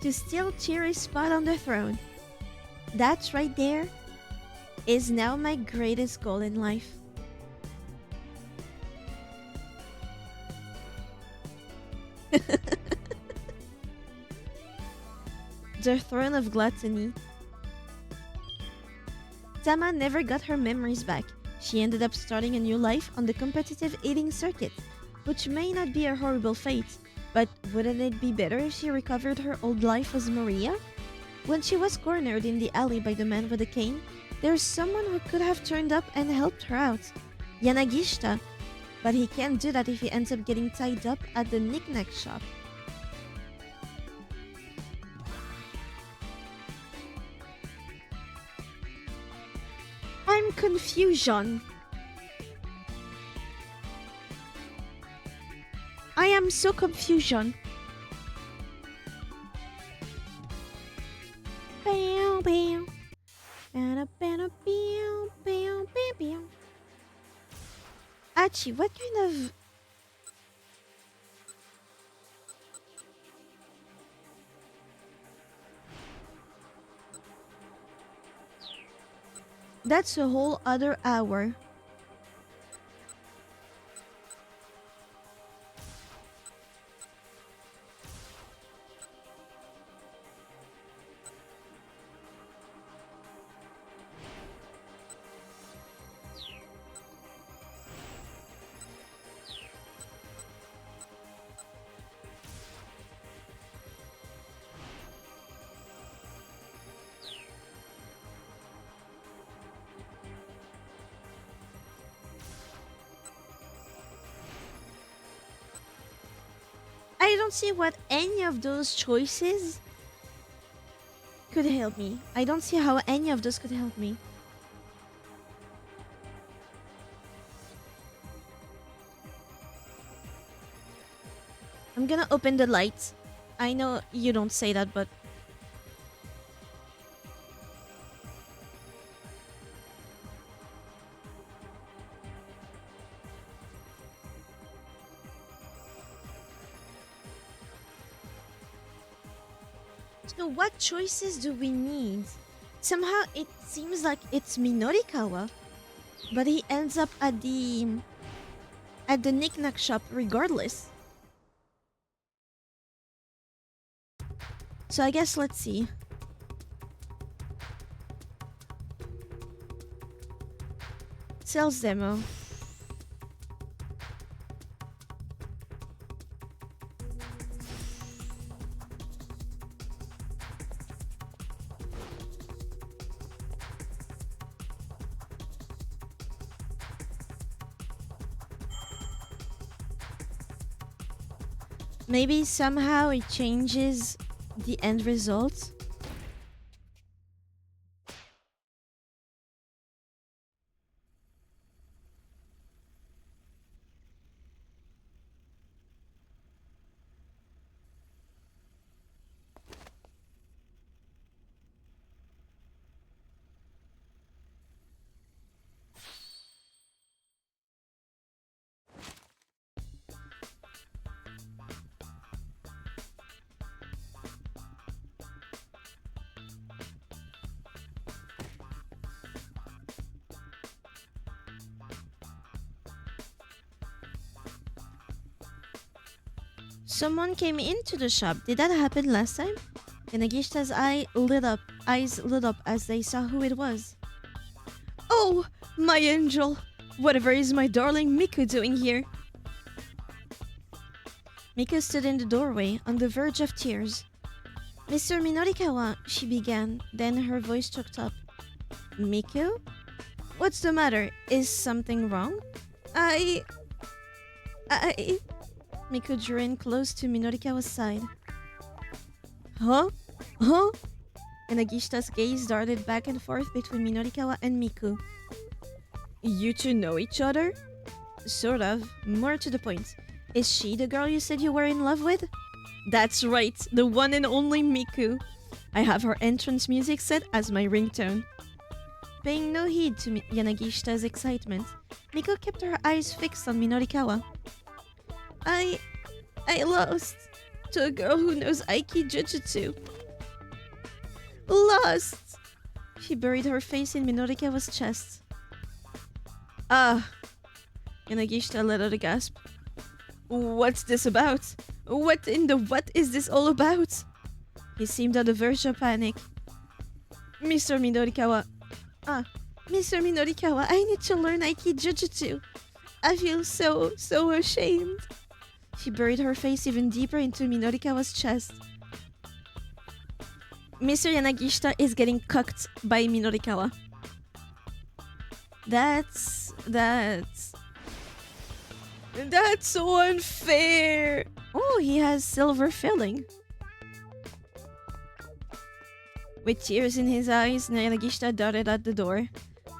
To steal Chiri's spot on the throne. That right there is now my greatest goal in life. The throne of gluttony. Tama never got her memories back. She ended up starting a new life on the competitive eating circuit, which may not be a horrible fate, but wouldn't it be better if she recovered her old life as Maria? When she was cornered in the alley by the man with the cane, there's someone who could have turned up and helped her out. Yanagishita. But he can't do that if he ends up getting tied up at the knick-knack shop. I'm confusion. I am so confusion. Achi, what kind of... That's a whole other hour. I don't see what any of those choices could help me. I don't see how any of those could help me. I'm gonna open the lights. I know you don't say that, but... So what choices do we need? Somehow it seems like it's Minorikawa, but he ends up at the knick-knack shop regardless. So I guess let's see. Sales demo. Maybe somehow it changes the end result. Someone came into the shop. Did that happen last time? Yanagishita's eyes lit up as they saw who it was. Oh, my angel! Whatever is my darling Miku doing here? Miku stood in the doorway, on the verge of tears. Mr. Minorikawa, she began, then her voice choked up. Miku? What's the matter? Is something wrong? Miku drew in close to Minorikawa's side. Huh? Huh? And Nagishita's gaze darted back and forth between Minorikawa and Miku. You two know each other? Sort of. More to the point. Is she the girl you said you were in love with? That's right, the one and only Miku. I have her entrance music set as my ringtone. Paying no heed to Yanagishita's excitement, Miku kept her eyes fixed on Minorikawa. I lost to a girl who knows Aiki Jujutsu. Lost! She buried her face in Minorikawa's chest. Ah! Yanagishita let out a gasp. What's this about? What in the what is this all about? He seemed on the verge of panic. Mr. Minorikawa. Mr. Minorikawa, I need to learn Aiki Jujutsu. I feel so ashamed. She buried her face even deeper into Minorikawa's chest. Mr. Yanagishita is getting cucked by Minorikawa. That's so unfair. Oh, he has silver filling. With tears in his eyes, Yanagishita darted at the door.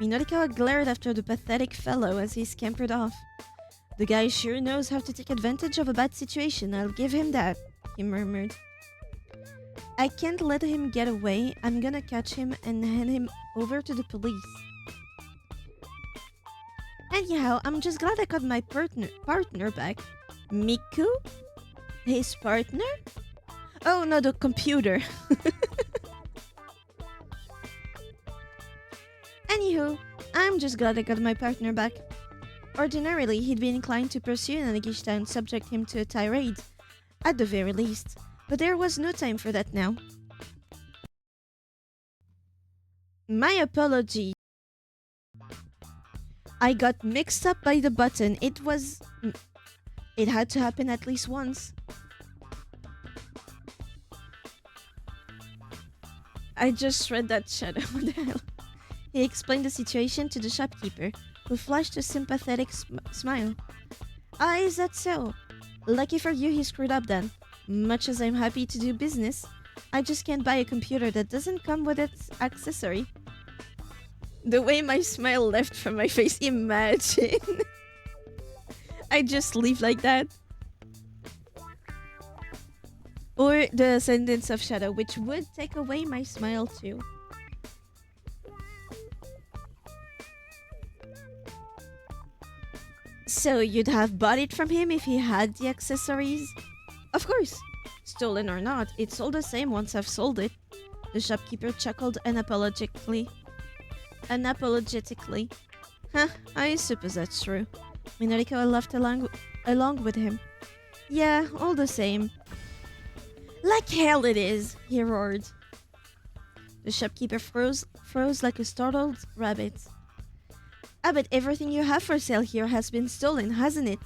Minorikawa glared after the pathetic fellow as he scampered off. The guy sure knows how to take advantage of a bad situation, I'll give him that, he murmured. I can't let him get away. I'm gonna catch him and hand him over to the police. Anyhow, I'm just glad I got my partner back. Miku? His partner? Oh no, the computer. Anywho, I'm just glad I got my partner back. Ordinarily, he'd be inclined to pursue Nagishita and subject him to a tirade, at the very least, but there was no time for that now. My apology. I got mixed up by the button. It had to happen at least once. I just read that shadow. What the hell? He explained the situation to the shopkeeper, who flashed a sympathetic smile. Ah, is that so? Lucky for you he screwed up then. Much as I'm happy to do business, I just can't buy a computer that doesn't come with its accessory. The way my smile left from my face, imagine. I just leave like that. Or the sentence of shadow, which would take away my smile too. So you'd have bought it from him if he had the accessories? Of course. Stolen or not, it's all the same once I've sold it. The shopkeeper chuckled unapologetically. Huh, I suppose that's true. Minorikawa laughed along with him. Yeah, all the same. Like hell it is, he roared. The shopkeeper froze like a startled rabbit. Ah, but everything you have for sale here has been stolen, hasn't it?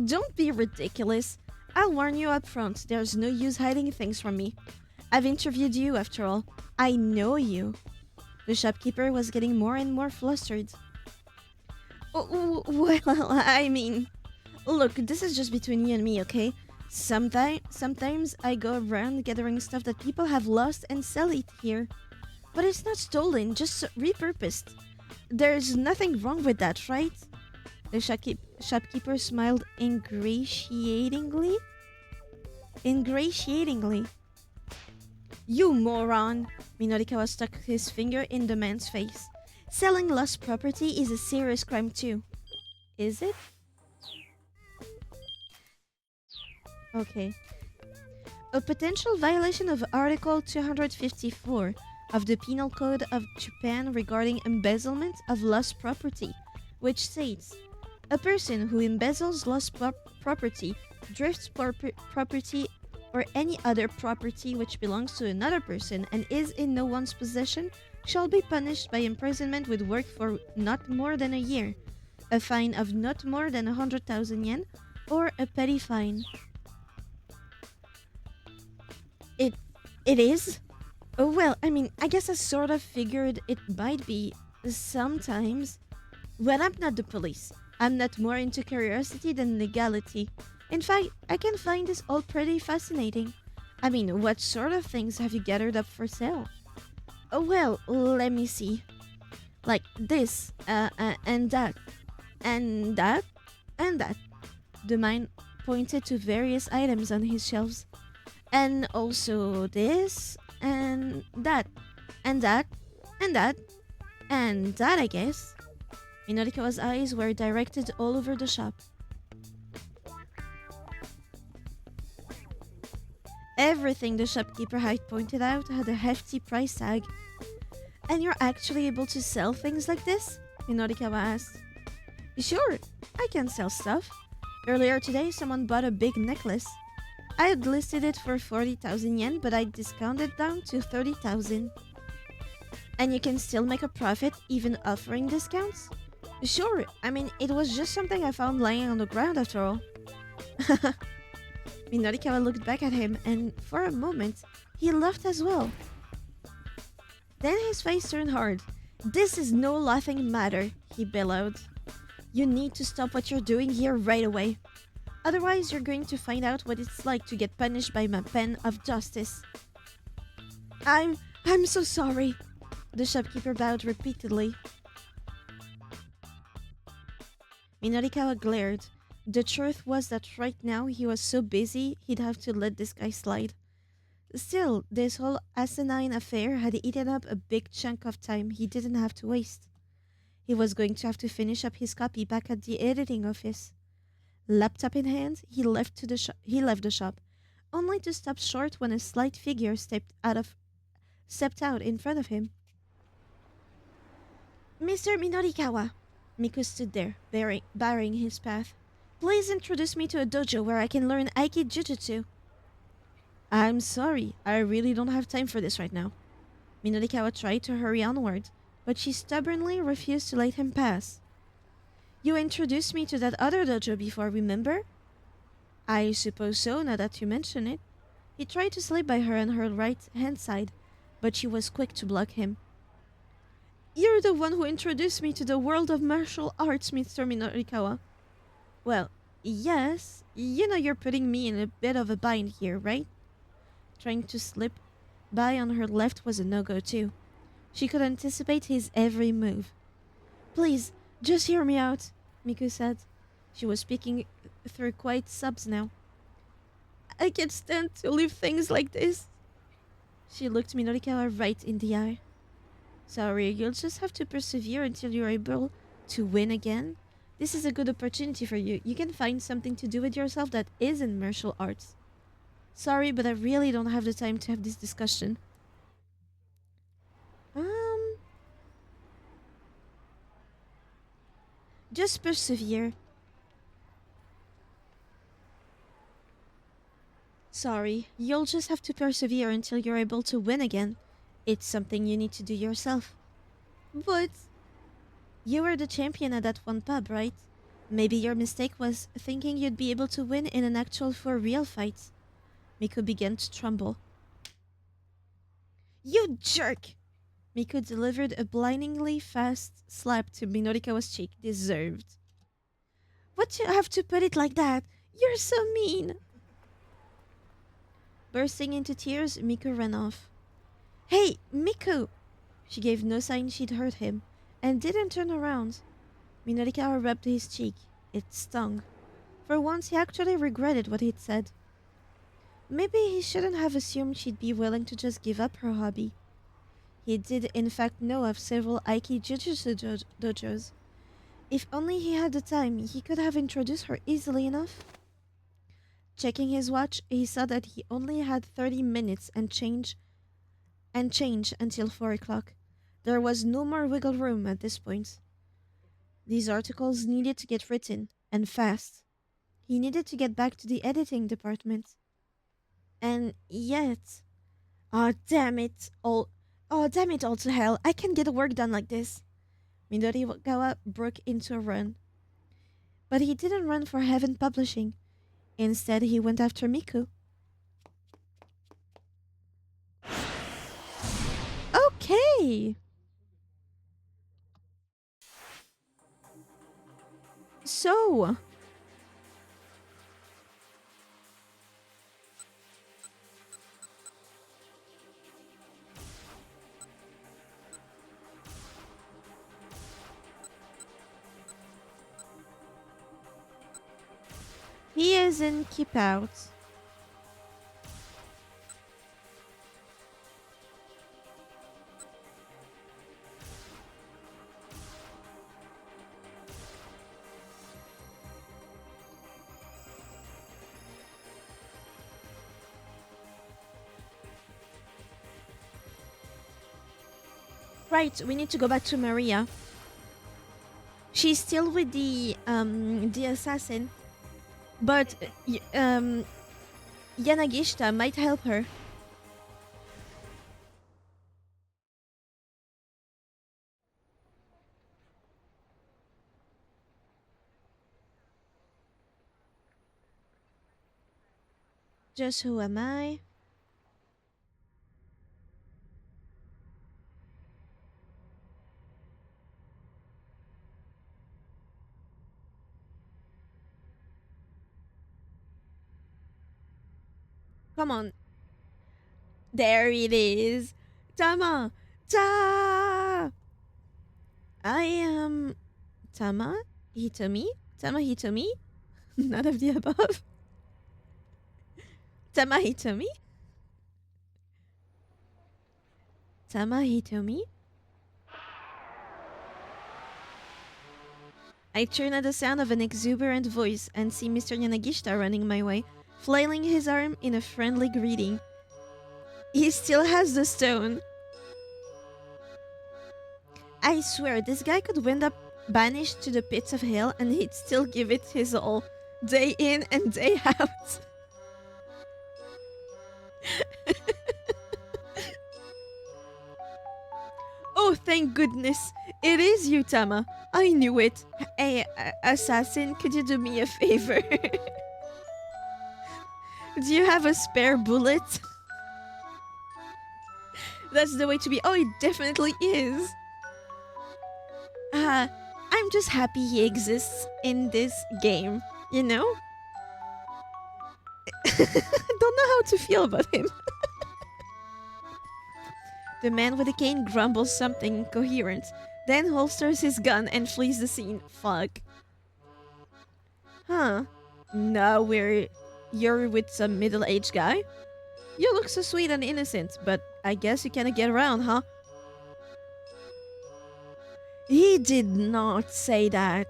Don't be ridiculous. I'll warn you up front, there's no use hiding things from me. I've interviewed you, after all. I know you. The shopkeeper was getting more and more flustered. Oh, well, I mean... Look, this is just between you and me, okay? Sometimes I go around gathering stuff that people have lost and sell it here. But it's not stolen, just repurposed. There's nothing wrong with that, right? The shopkeeper smiled ingratiatingly. You moron! Minorikawa stuck his finger in the man's face. Selling lost property is a serious crime too. Is it? Okay. A potential violation of Article 254 of the Penal Code of Japan regarding embezzlement of lost property, which states, a person who embezzles lost property, drifts property, or any other property which belongs to another person and is in no one's possession shall be punished by imprisonment with work for not more than a year, a fine of not more than 100,000 yen, or a petty fine. It is? Oh, well, I mean, I guess I sort of figured it might be sometimes. Well, I'm not the police. I'm not more into curiosity than legality. In fact, I can find this all pretty fascinating. I mean, what sort of things have you gathered up for sale? Oh, well, let me see. Like this, and that, and that, and that. The man pointed to various items on his shelves. And also this, and that, and that, and that, and that, I guess. Minorikawa's eyes were directed all over the shop. Everything the shopkeeper had pointed out had a hefty price tag. And you're actually able to sell things like this? Minorikawa asked. Sure, I can sell stuff. Earlier today, someone bought a big necklace. I had listed it for 40,000 yen, but I discounted down to 30,000. And you can still make a profit even offering discounts? Sure, I mean, it was just something I found lying on the ground after all. Minorikawa looked back at him, and for a moment, he laughed as well. Then his face turned hard. This is no laughing matter, he bellowed. You need to stop what you're doing here right away. Otherwise, you're going to find out what it's like to get punished by my pen of justice. I'm so sorry. The shopkeeper bowed repeatedly. Minorikawa glared. The truth was that right now he was so busy he'd have to let this guy slide. Still, this whole asinine affair had eaten up a big chunk of time he didn't have to waste. He was going to have to finish up his copy back at the editing office. Laptop in hand, he left the shop, only to stop short when a slight figure stepped out in front of him. Mr. Minorikawa. Miku stood there, barring his path. Please introduce me to a dojo where I can learn Aiki Jutsu. I'm sorry, I really don't have time for this right now. Minorikawa tried to hurry onward, but she stubbornly refused to let him pass. You introduced me to that other dojo before, remember? I suppose so, now that you mention it. He tried to slip by her on her right hand side, but she was quick to block him. You're the one who introduced me to the world of martial arts, Mr. Minorikawa. Well, yes. You know you're putting me in a bit of a bind here, right? Trying to slip by on her left was a no-go too. She could anticipate his every move. Please, just hear me out, Miku said. She was speaking through quiet sobs now. I can't stand to leave things like this. She looked Minorikawa right in the eye. Sorry, you'll just have to persevere until you're able to win again. This is a good opportunity for you. You can find something to do with yourself that isn't martial arts. Sorry, but I really don't have the time to have this discussion. Um, just persevere. Sorry, you'll just have to persevere until you're able to win again. It's something you need to do yourself. But you were the champion at that one pub, right? Maybe your mistake was thinking you'd be able to win in an actual for real fight. Miku began to tremble. You jerk! Miku delivered a blindingly fast slap to Minorikawa's cheek. Deserved. What you have to put it like that? You're so mean! Bursting into tears, Miku ran off. Hey, Miku! She gave no sign she'd hurt him, and didn't turn around. Minorikawa rubbed his cheek. It stung. For once, he actually regretted what he'd said. Maybe he shouldn't have assumed she'd be willing to just give up her hobby. He did in fact know of several Aiki Jujutsu dojos. If only he had the time, he could have introduced her easily enough. Checking his watch, he saw that he only had 30 minutes and change until 4 o'clock. There was no more wiggle room at this point. These articles needed to get written, and fast. He needed to get back to the editing department. And yet... Oh, damn it all. Oh, damn it all to hell. I can't get the work done like this. Minorikawa broke into a run. But he didn't run for Heaven Publishing. Instead, he went after Miku. Okay. So... he is in Keep Out. Right, we need to go back to Maria. She's still with the assassin. But Yanagishita might help her. Just who am I? Come on. There it is. Tama! Ta! I am... Tama? Hitomi? Tama Hitomi? None of the above. Tama Hitomi? Tama Hitomi? I turn at the sound of an exuberant voice and see Mr. Yanagishita running my way, flailing his arm in a friendly greeting. He still has the stone. I swear, this guy could wind up banished to the pits of hell and he'd still give it his all, day in and day out. Oh, thank goodness. It is you, Tama. I knew it. Hey, assassin, could you do me a favor? Do you have a spare bullet? That's the way to be. Oh, it definitely is. I'm just happy he exists in this game, you know? I don't know how to feel about him. The man with the cane grumbles something incoherent, then holsters his gun and flees the scene. Fuck. Huh. Now you're with some middle-aged guy? You look so sweet and innocent, but I guess you cannot get around, huh? He did not say that.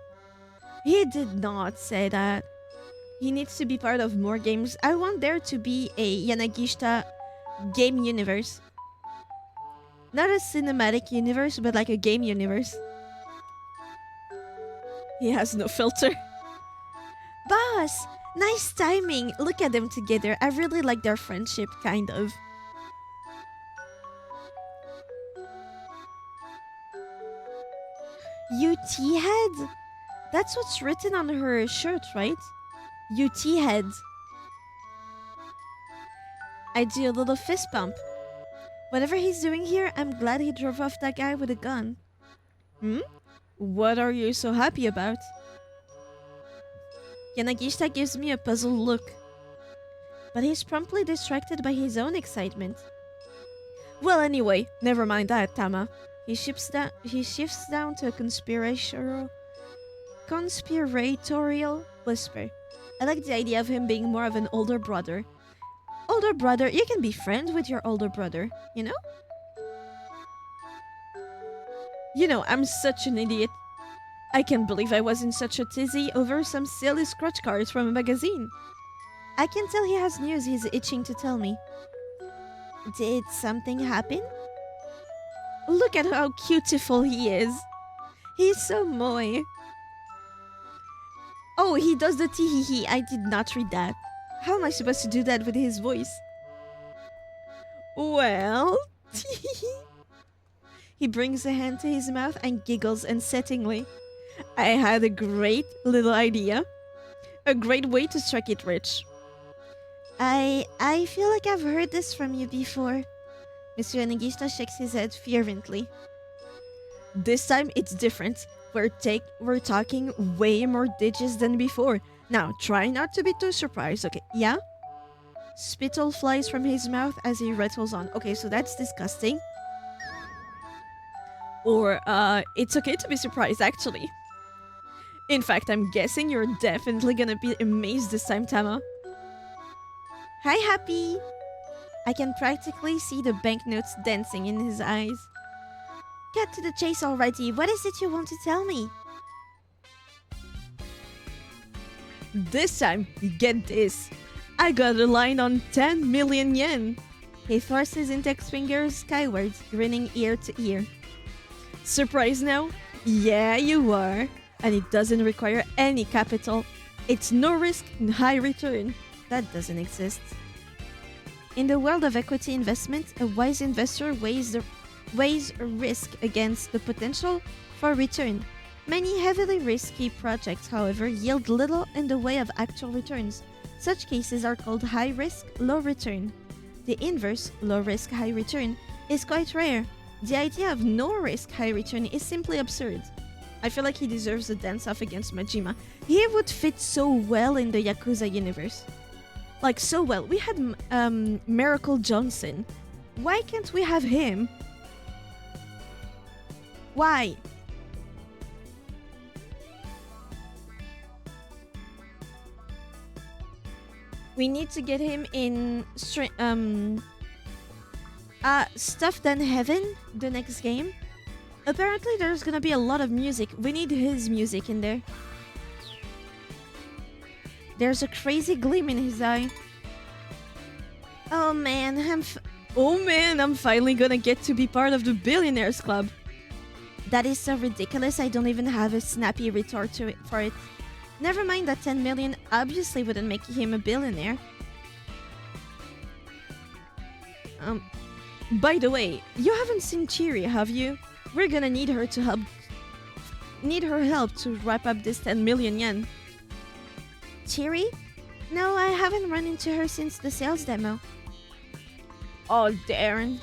He did not say that. He needs to be part of more games. I want there to be a Yanagishita game universe. Not a cinematic universe, but like a game universe. He has no filter. Boss! Nice timing! Look at them together. I really like their friendship, kind of. UT head? That's what's written on her shirt, right? UT head. I do a little fist bump. Whatever he's doing here, I'm glad he drove off that guy with a gun. Hmm? What are you so happy about? Yanagishita gives me a puzzled look. But he's promptly distracted by his own excitement. Well, anyway, never mind that, Tama. He shifts down to a conspiratorial whisper. I like the idea of him being more of an older brother. Older brother, you can be friends with your older brother, you know? You know, I'm such an idiot. I can't believe I was in such a tizzy over some silly scratch cards from a magazine. I can tell he has news he's itching to tell me. Did something happen? Look at how beautiful he is. He's so moe. Oh, he does the tee-hee-hee. I did not read that. How am I supposed to do that with his voice? Well, he brings a hand to his mouth and giggles unsettlingly. I had a great little idea. A great way to strike it rich. I feel like I've heard this from you before. Mr. Yanagishita shakes his head fervently. This time it's different. We're talking way more digits than before. Now, try not to be too surprised, okay? Yeah? Spittle flies from his mouth as he rattles on. Okay, so that's disgusting. Or, it's okay to be surprised, actually. In fact, I'm guessing you're definitely gonna be amazed this time, Tama. Hi, Happy! I can practically see the banknotes dancing in his eyes. Get to the chase already. What is it you want to tell me? This time, get this. I got a line on 10 million yen. He thrusts his index fingers skywards, grinning ear to ear. Surprised now? Yeah, you are. And it doesn't require any capital. It's no risk, high return. That doesn't exist. In the world of equity investment, a wise investor weighs risk against the potential for return. Many heavily risky projects, however, yield little in the way of actual returns. Such cases are called high risk, low return. The inverse, low risk, high return, is quite rare. The idea of no risk, high return is simply absurd. I feel like he deserves a dance-off against Majima. He would fit so well in the Yakuza universe. Like, so well. We had Miracle Johnson. Why can't we have him? Why? We need to get him in Stuff Than Heaven, the next game. Apparently there's gonna be a lot of music. We need his music in there. There's a crazy gleam in his eye. Oh man, I'm finally gonna get to be part of the Billionaires Club. That is so ridiculous, I don't even have a snappy retort for it. Never mind that 10 million obviously wouldn't make him a billionaire. By the way, you haven't seen Chiri, have you? We're gonna need her help to wrap up this 10 million yen. Chiri? No, I haven't run into her since the sales demo. Oh, darn.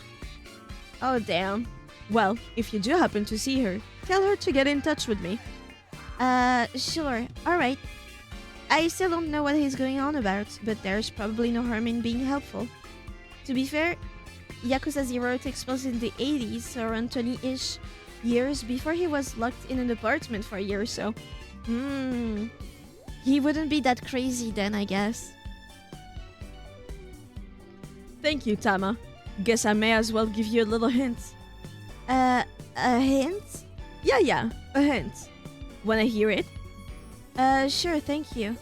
Oh, damn. Well, if you do happen to see her, tell her to get in touch with me. Sure. Alright. I still don't know what he's going on about, but there's probably no harm in being helpful. To be fair, Yakuza 0 takes place in the 80s, so around 20-ish years before he was locked in an apartment for a year or so. He wouldn't be that crazy then, I guess. Thank you, Tama. Guess I may as well give you a little hint. A hint? Yeah, a hint. Wanna hear it? Sure, thank you.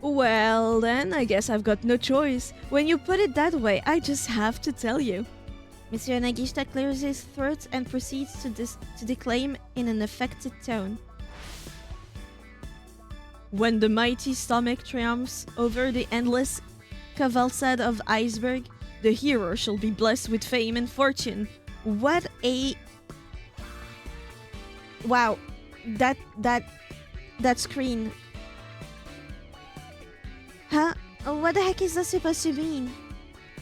Well, then, I guess I've got no choice. When you put it that way, I just have to tell you. Mr. Nagishita clears his throat and proceeds to declaim in an affected tone. When the mighty stomach triumphs over the endless cavalcade of iceberg, the hero shall be blessed with fame and fortune. What a... Wow. That screen. Huh? What the heck is that supposed to mean?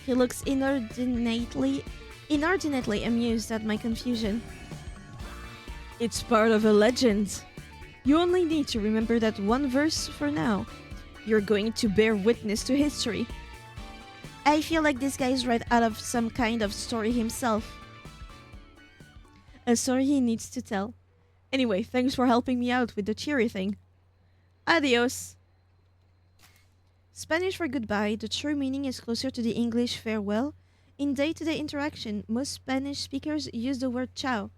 He looks inordinately amused at my confusion. It's part of a legend. You only need to remember that one verse for now. You're going to bear witness to history. I feel like this guy is right out of some kind of story himself. A story he needs to tell. Anyway, thanks for helping me out with the cheery thing. Adios. Spanish for goodbye, the true meaning is closer to the English farewell. In day-to-day interaction, most Spanish speakers use the word ciao.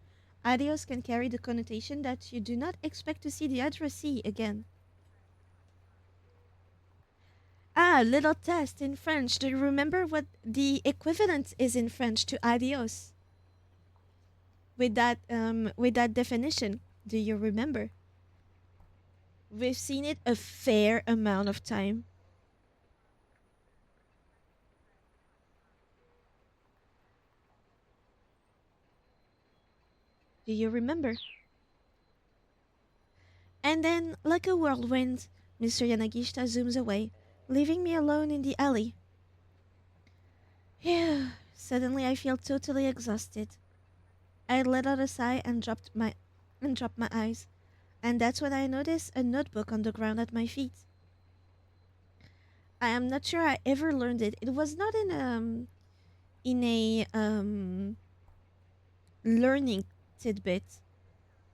Adios can carry the connotation that you do not expect to see the addressee again. Ah, little test in French. Do you remember what the equivalent is in French to adios? With that definition, do you remember? We've seen it a fair amount of time. Do you remember? And then, like a whirlwind, Mr. Yanagishita zooms away, leaving me alone in the alley. Phew. Suddenly I feel totally exhausted. I let out a sigh and dropped my eyes, and that's when I noticed a notebook on the ground at my feet. I am not sure I ever learned it. It was not in a learning tidbit,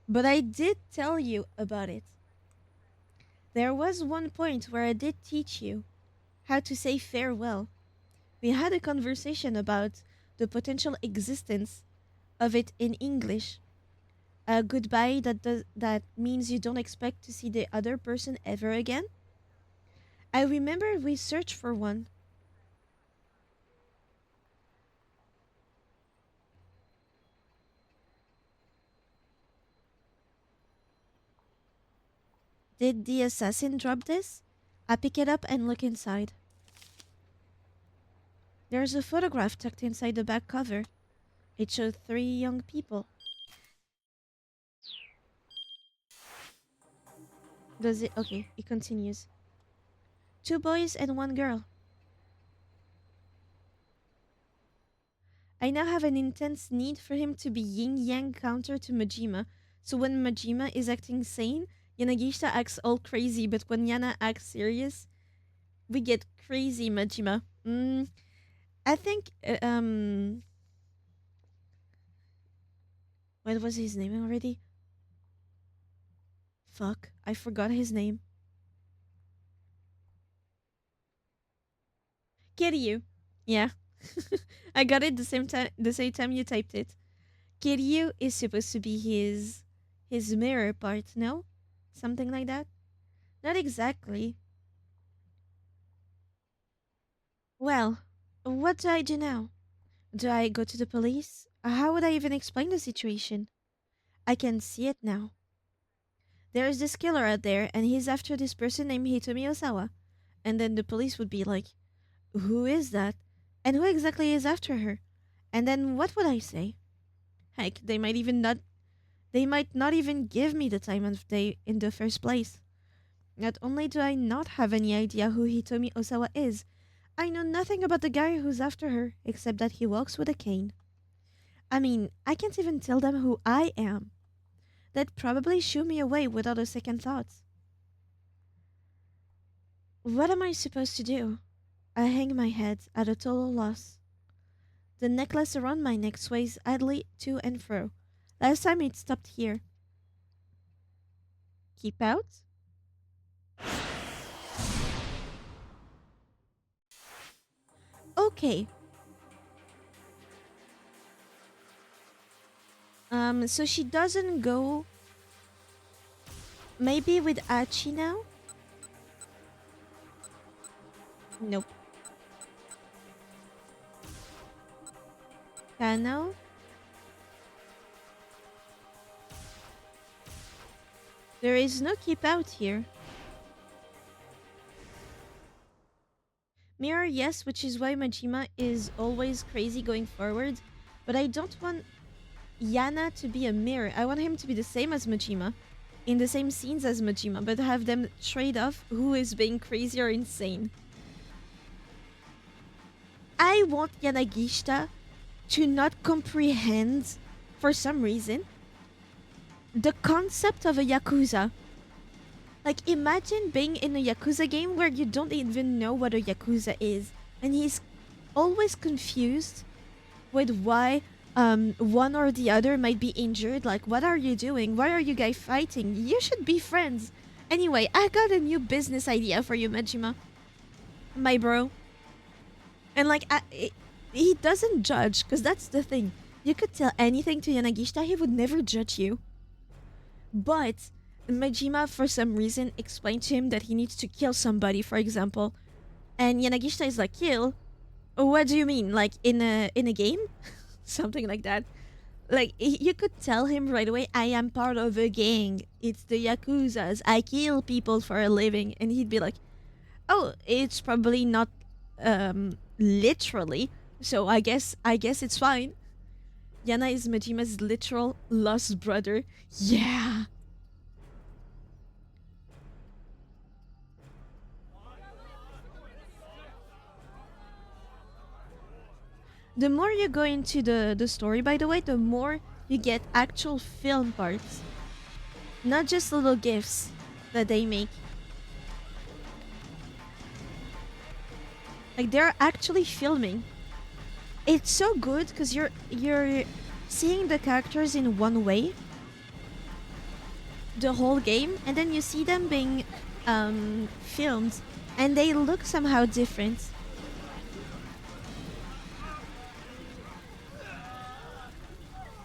but I did tell you about it. There was one point where I did teach you how to say farewell. We had a conversation about the potential existence of it in English. A goodbye that means you don't expect to see the other person ever again. I remember we searched for one. Did the assassin drop this? I pick it up and look inside. There's a photograph tucked inside the back cover. It showed 3 young people. Does it? Okay, it continues. 2 boys and 1 girl. I now have an intense need for him to be yin-yang counter to Majima. So when Majima is acting sane, Yanagishita acts all crazy, but when Yana acts serious, we get crazy Majima. I think, what was his name already? Fuck, I forgot his name. Kiryu. Yeah. I got it the same time you typed it. Kiryu is supposed to be his mirror part, no? Something like that? Not exactly. Well, what do I do now? Do I go to the police? How would I even explain the situation? I can see it now. There is this killer out there, and he's after this person named Hitomi Osawa. And then the police would be like, who is that? And who exactly is after her? And then what would I say? Heck, they might not even give me the time of day in the first place. Not only do I not have any idea who Hitomi Osawa is, I know nothing about the guy who's after her, except that he walks with a cane. I mean, I can't even tell them who I am. They'd probably shoo me away without a second thought. What am I supposed to do? I hang my head at a total loss. The necklace around my neck sways idly to and fro. Last time it stopped here. Keep out? Okay. So she doesn't go maybe with Achi now? Nope. Kano? There is no keep out here. Mirror, yes, which is why Majima is always crazy going forward. But I don't want Yana to be a mirror. I want him to be the same as Majima. In the same scenes as Majima, but have them trade off who is being crazy or insane. I want Yanagishita to not comprehend, for some reason, the concept of a Yakuza. Like, imagine being in a Yakuza game where you don't even know what a Yakuza is. And he's always confused with why one or the other might be injured. Like, what are you doing? Why are you guys fighting? You should be friends. Anyway, I got a new business idea for you, Majima. My bro. And like, he doesn't judge, because that's the thing. You could tell anything to Yanagishita, he would never judge you. But Majima, for some reason, explained to him that he needs to kill somebody, for example. And Yanagishita is like, kill? What do you mean? Like, in a game? Something like that. Like, you could tell him right away, I am part of a gang. It's the Yakuzas. I kill people for a living. And he'd be like, oh, it's probably not literally, so I guess it's fine. Yana is Majima's literal lost brother. Yeah. The more you go into the story, by the way, the more you get actual film parts. Not just little gifs that they make. Like, they're actually filming. It's so good because you're seeing the characters in one way the whole game, and then you see them being filmed, and they look somehow different.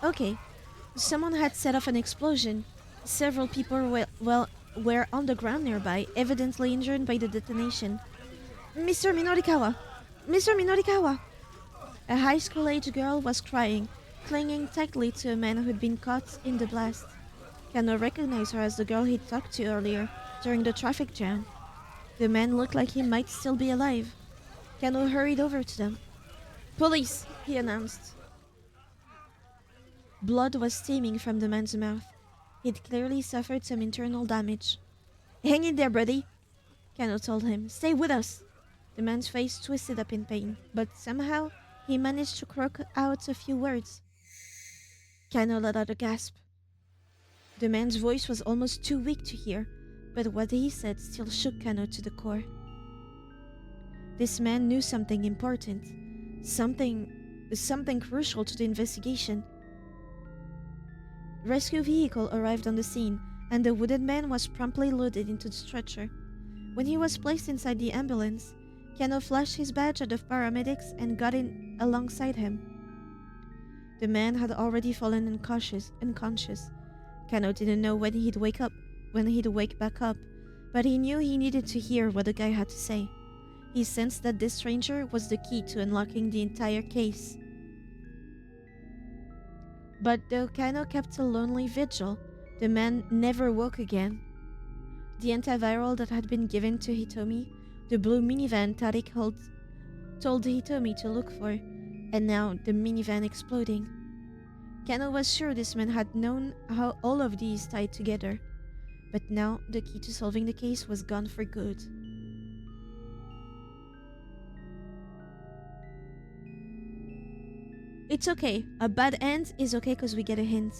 Okay, someone had set off an explosion. Several people were on the ground nearby, evidently injured by the detonation. Mr. Minorikawa! Mr. Minorikawa! A high school-age girl was crying, clinging tightly to a man who'd been caught in the blast. Kano recognized her as the girl he'd talked to earlier, during the traffic jam. The man looked like he might still be alive. Kano hurried over to them. Police! He announced. Blood was steaming from the man's mouth. He'd clearly suffered some internal damage. Hang in there, buddy, Kano told him. Stay with us. The man's face twisted up in pain, but somehow he managed to croak out a few words. Kano let out a gasp. The man's voice was almost too weak to hear, but what he said still shook Kano to the core. This man knew something important, something crucial to the investigation. Rescue vehicle arrived on the scene, and the wounded man was promptly loaded into the stretcher. When he was placed inside the ambulance, Kano flashed his badge at the paramedics and got in alongside him. The man had already fallen unconscious. Kano didn't know when he'd wake back up, but he knew he needed to hear what the guy had to say. He sensed that this stranger was the key to unlocking the entire case. But though Kano kept a lonely vigil, the man never woke again. The antiviral that had been given to Hitomi, the blue minivan Tariq told Hitomi to look for, and now the minivan exploding. Kano was sure this man had known how all of these tied together, but now the key to solving the case was gone for good. It's okay. A bad end is okay because we get a hint.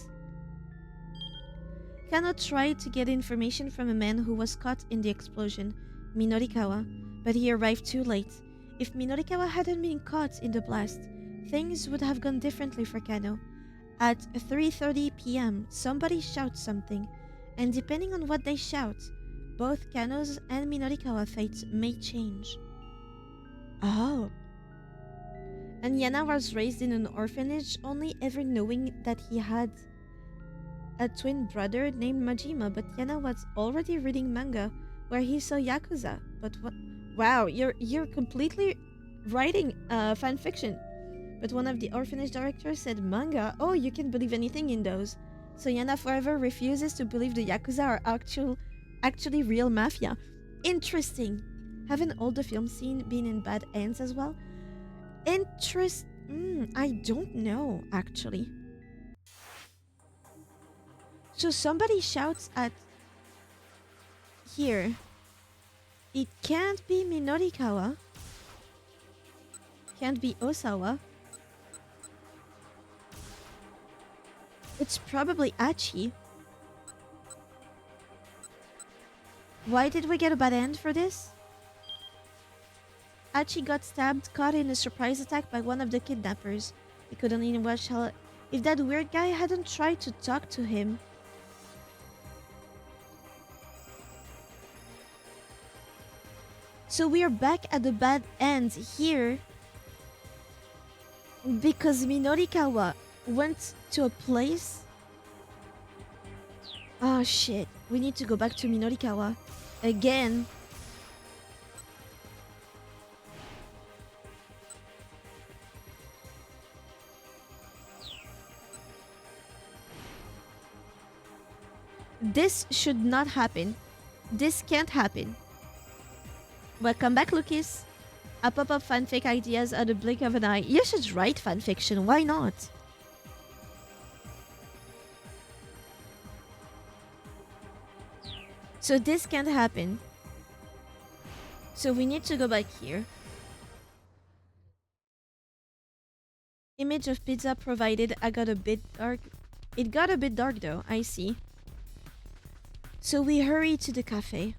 Kano tried to get information from a man who was caught in the explosion, Minorikawa, but he arrived too late. If Minorikawa hadn't been caught in the blast, things would have gone differently for Kano. At 3:30 p.m., somebody shouts something, and depending on what they shout, both Kano's and Minorikawa fates may change. Oh. And Yana was raised in an orphanage, only ever knowing that he had a twin brother named Majima, but Yana was already reading manga where he saw Yakuza. But what? Wow, you're completely writing fan fiction. But one of the orphanage directors said manga. Oh, you can believe anything in those. So Yana forever refuses to believe the Yakuza are actually real mafia. Interesting. Haven't all the film scene been in bad ends as well? I don't know, actually. So somebody shouts at here. It can't be Minorikawa. Can't be Osawa. It's probably Achi. Why did we get a bad end for this? Achi got stabbed, caught in a surprise attack by one of the kidnappers. He could only watch how if that weird guy hadn't tried to talk to him. So we're back at the bad end here because Minorikawa went to a place. Oh shit, we need to go back to Minorikawa again. This should not happen. This can't happen. Welcome back, Lucas. I pop up fanfic ideas at the blink of an eye. You should write fanfiction, why not? So this can't happen. So we need to go back here. Image of pizza provided. I got a bit dark. It got a bit dark though, I see. So we hurry to the cafe.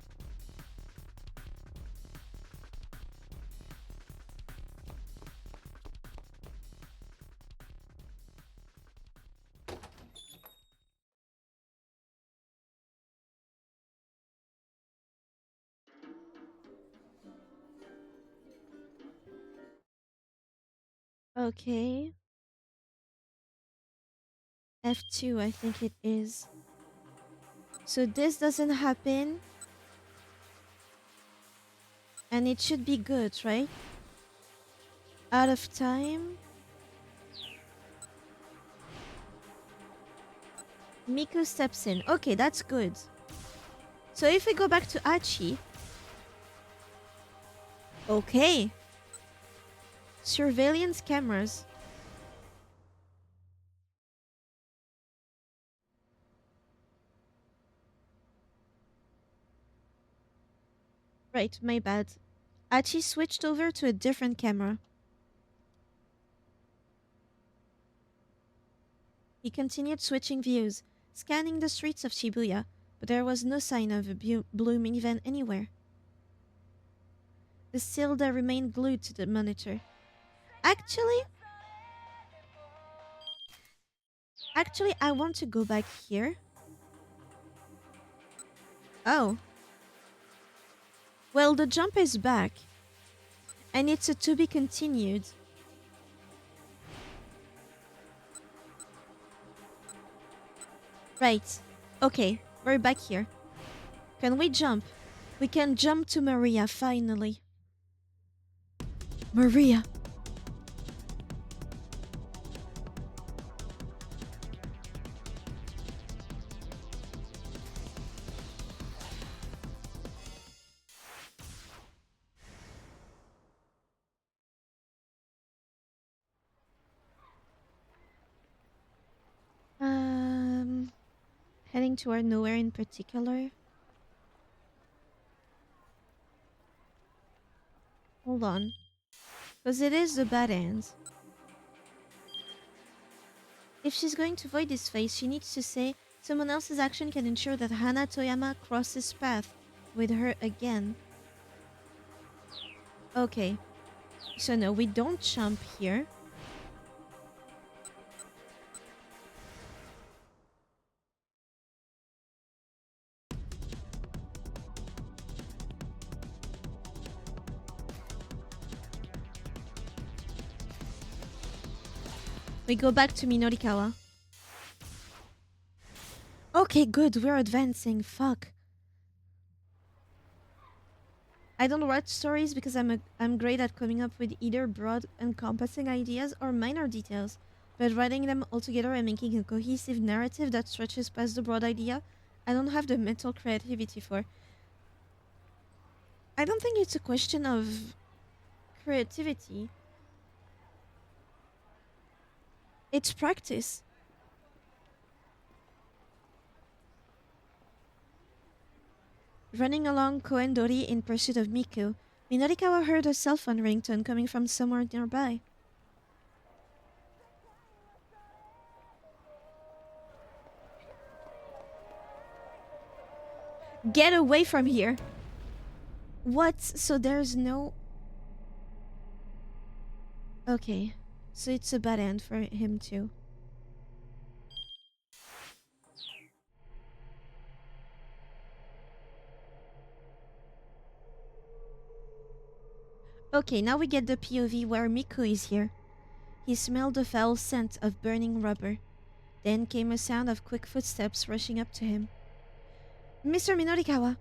Okay. F2, I think it is. So this doesn't happen. And it should be good, right? Out of time. Miku steps in. Okay, that's good. So if we go back to Achi. Okay. Surveillance cameras. Right, my bad. Achi switched over to a different camera. He continued switching views, scanning the streets of Shibuya, but there was no sign of a blue minivan anywhere. The Silda remained glued to the monitor. Actually, I want to go back here. Oh. Well, the jump is back. And it's a to be continued. Right. Okay, we're back here. Can we jump? We can jump to Maria, finally. Maria. Heading toward nowhere in particular. Hold on. Because it is the bad end. If she's going to avoid this phase, she needs to say someone else's action can ensure that Hana Toyama crosses path with her again. Okay. So no, we don't jump here. We go back to Minorikawa. Okay, good. We're advancing. Fuck. I don't write stories because I'm great at coming up with either broad, encompassing ideas or minor details. But writing them all together and making a cohesive narrative that stretches past the broad idea, I don't have the mental creativity for. I don't think it's a question of creativity. It's practice. Running along Koendori in pursuit of Miku, Minorikawa heard a cell phone ringtone coming from somewhere nearby. Get away from here! What? So there's no... Okay. So it's a bad end for him too. Okay, now we get the POV where Miku is here. He smelled the foul scent of burning rubber. Then came a sound of quick footsteps rushing up to him. Mr. Minorikawa!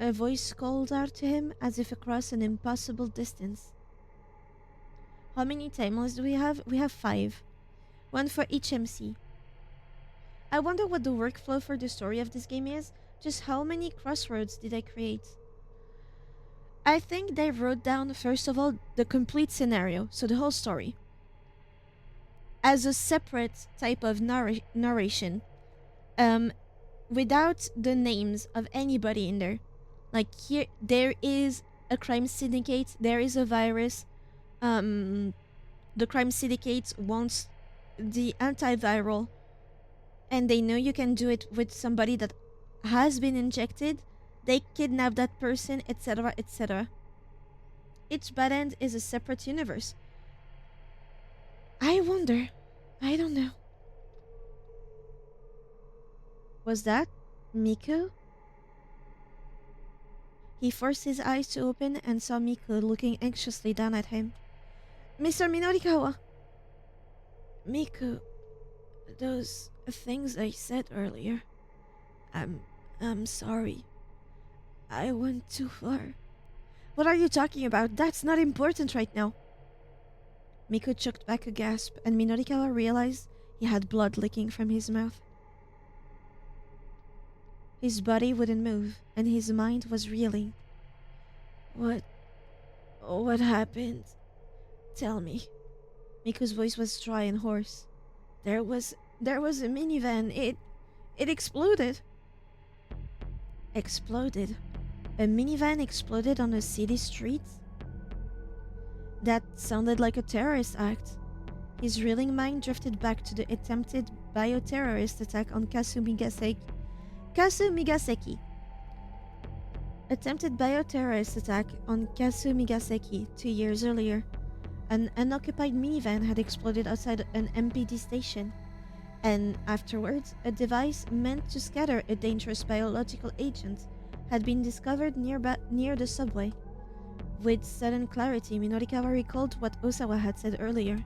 A voice called out to him as if across an impossible distance. How many timeless do we have? We have 5. 1 for each MC. I wonder what the workflow for the story of this game is. Just how many crossroads did I create? I think they wrote down, first of all, the complete scenario, so the whole story, as a separate type of narration, without the names of anybody in there. Like here, there is a crime syndicate, there is a virus. The crime syndicate wants the antiviral, and they know you can do it with somebody that has been injected. They kidnap that person, etc., etc. Each bad end is a separate universe. I wonder. I don't know. Was that Miku? He forced his eyes to open and saw Miku looking anxiously down at him. Mr. Minorikawa! Miku, those things I said earlier. I'm sorry. I went too far. What are you talking about? That's not important right now. Miku choked back a gasp, and Minorikawa realized he had blood leaking from his mouth. His body wouldn't move, and his mind was reeling. What happened? Tell me. Miku's voice was dry and hoarse. There was a minivan. It exploded. Exploded? A minivan exploded on a city street? That sounded like a terrorist act. His reeling mind drifted back to the attempted bioterrorist attack on Kasumigaseki. Attempted bioterrorist attack on Kasumigaseki 2 years earlier. An unoccupied minivan had exploded outside an MPD station, and afterwards, a device meant to scatter a dangerous biological agent had been discovered near the subway. With sudden clarity, Minorikawa recalled what Osawa had said earlier.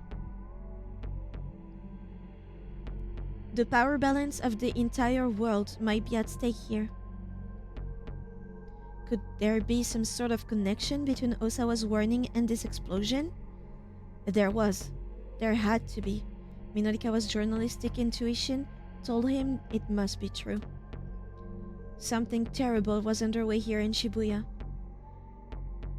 The power balance of the entire world might be at stake here. Could there be some sort of connection between Osawa's warning and this explosion? There was. There had to be. Minorikawa's journalistic intuition told him it must be true. Something terrible was underway here in Shibuya.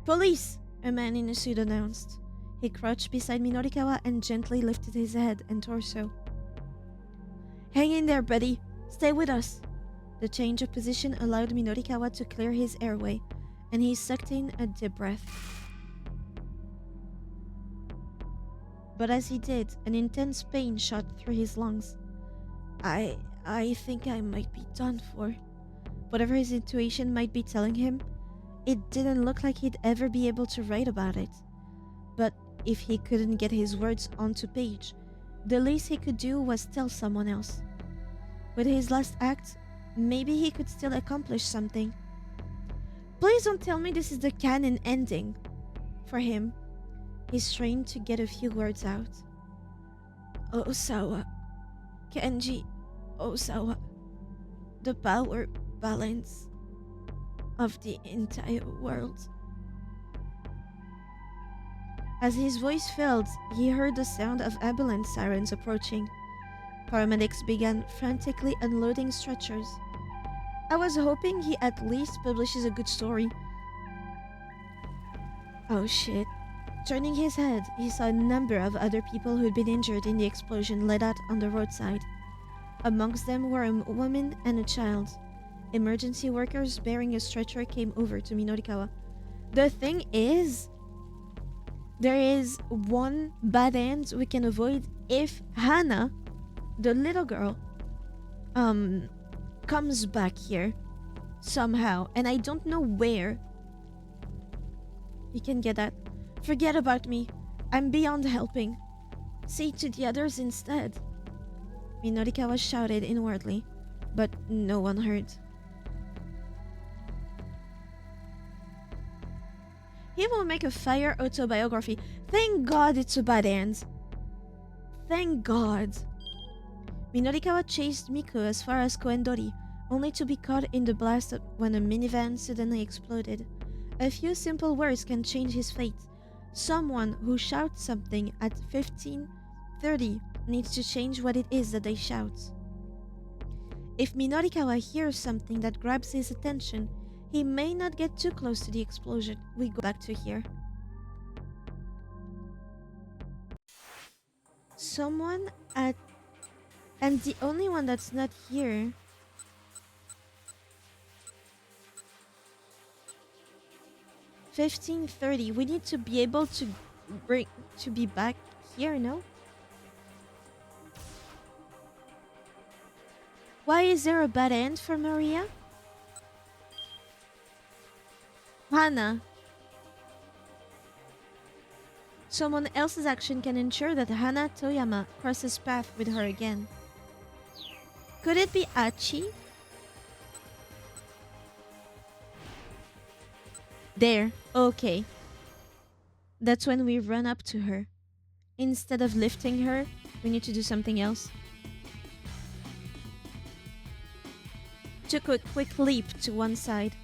"Police!" a man in a suit announced. He crouched beside Minorikawa and gently lifted his head and torso. "Hang in there, buddy. Stay with us." The change of position allowed Minorikawa to clear his airway, and he sucked in a deep breath. But as he did, an intense pain shot through his lungs. I think I might be done for. Whatever his intuition might be telling him, it didn't look like he'd ever be able to write about it. But if he couldn't get his words onto page, the least he could do was tell someone else. With his last act, maybe he could still accomplish something. Please don't tell me this is the canon ending. For him, he strained to get a few words out. Osawa. Kenji Osawa. The power balance of the entire world. As his voice failed, he heard the sound of ambulance sirens approaching. Paramedics began frantically unloading stretchers. I was hoping he at least publishes a good story. Oh shit. Turning his head, he saw a number of other people who'd been injured in the explosion laid out on the roadside. Amongst them were a woman and a child. Emergency workers bearing a stretcher came over to Minorikawa. The thing is, there is one bad end we can avoid if Hana, the little girl, comes back here somehow, and I don't know where. You can get that. Forget about me. I'm beyond helping. See to the others instead. Minorikawa shouted inwardly, but no one heard. He will make a fire autobiography. Thank God it's a bad end. Thank God. Minorikawa chased Miku as far as Koendori, only to be caught in the blast when a minivan suddenly exploded. A few simple words can change his fate. Someone who shouts something at 15:30 needs to change what it is that they shout. If Minorikawa hears something that grabs his attention, he may not get too close to the explosion. We go back to here. Someone at... And the only one that's not here... 15:30. We need to be able to be back here, no? Why is there a bad end for Maria? Hana. Someone else's action can ensure that Hana Toyama crosses path with her again. Could it be Achi? There. Okay. That's when we run up to her. Instead of lifting her, we need to do something else. Took a quick leap to one side.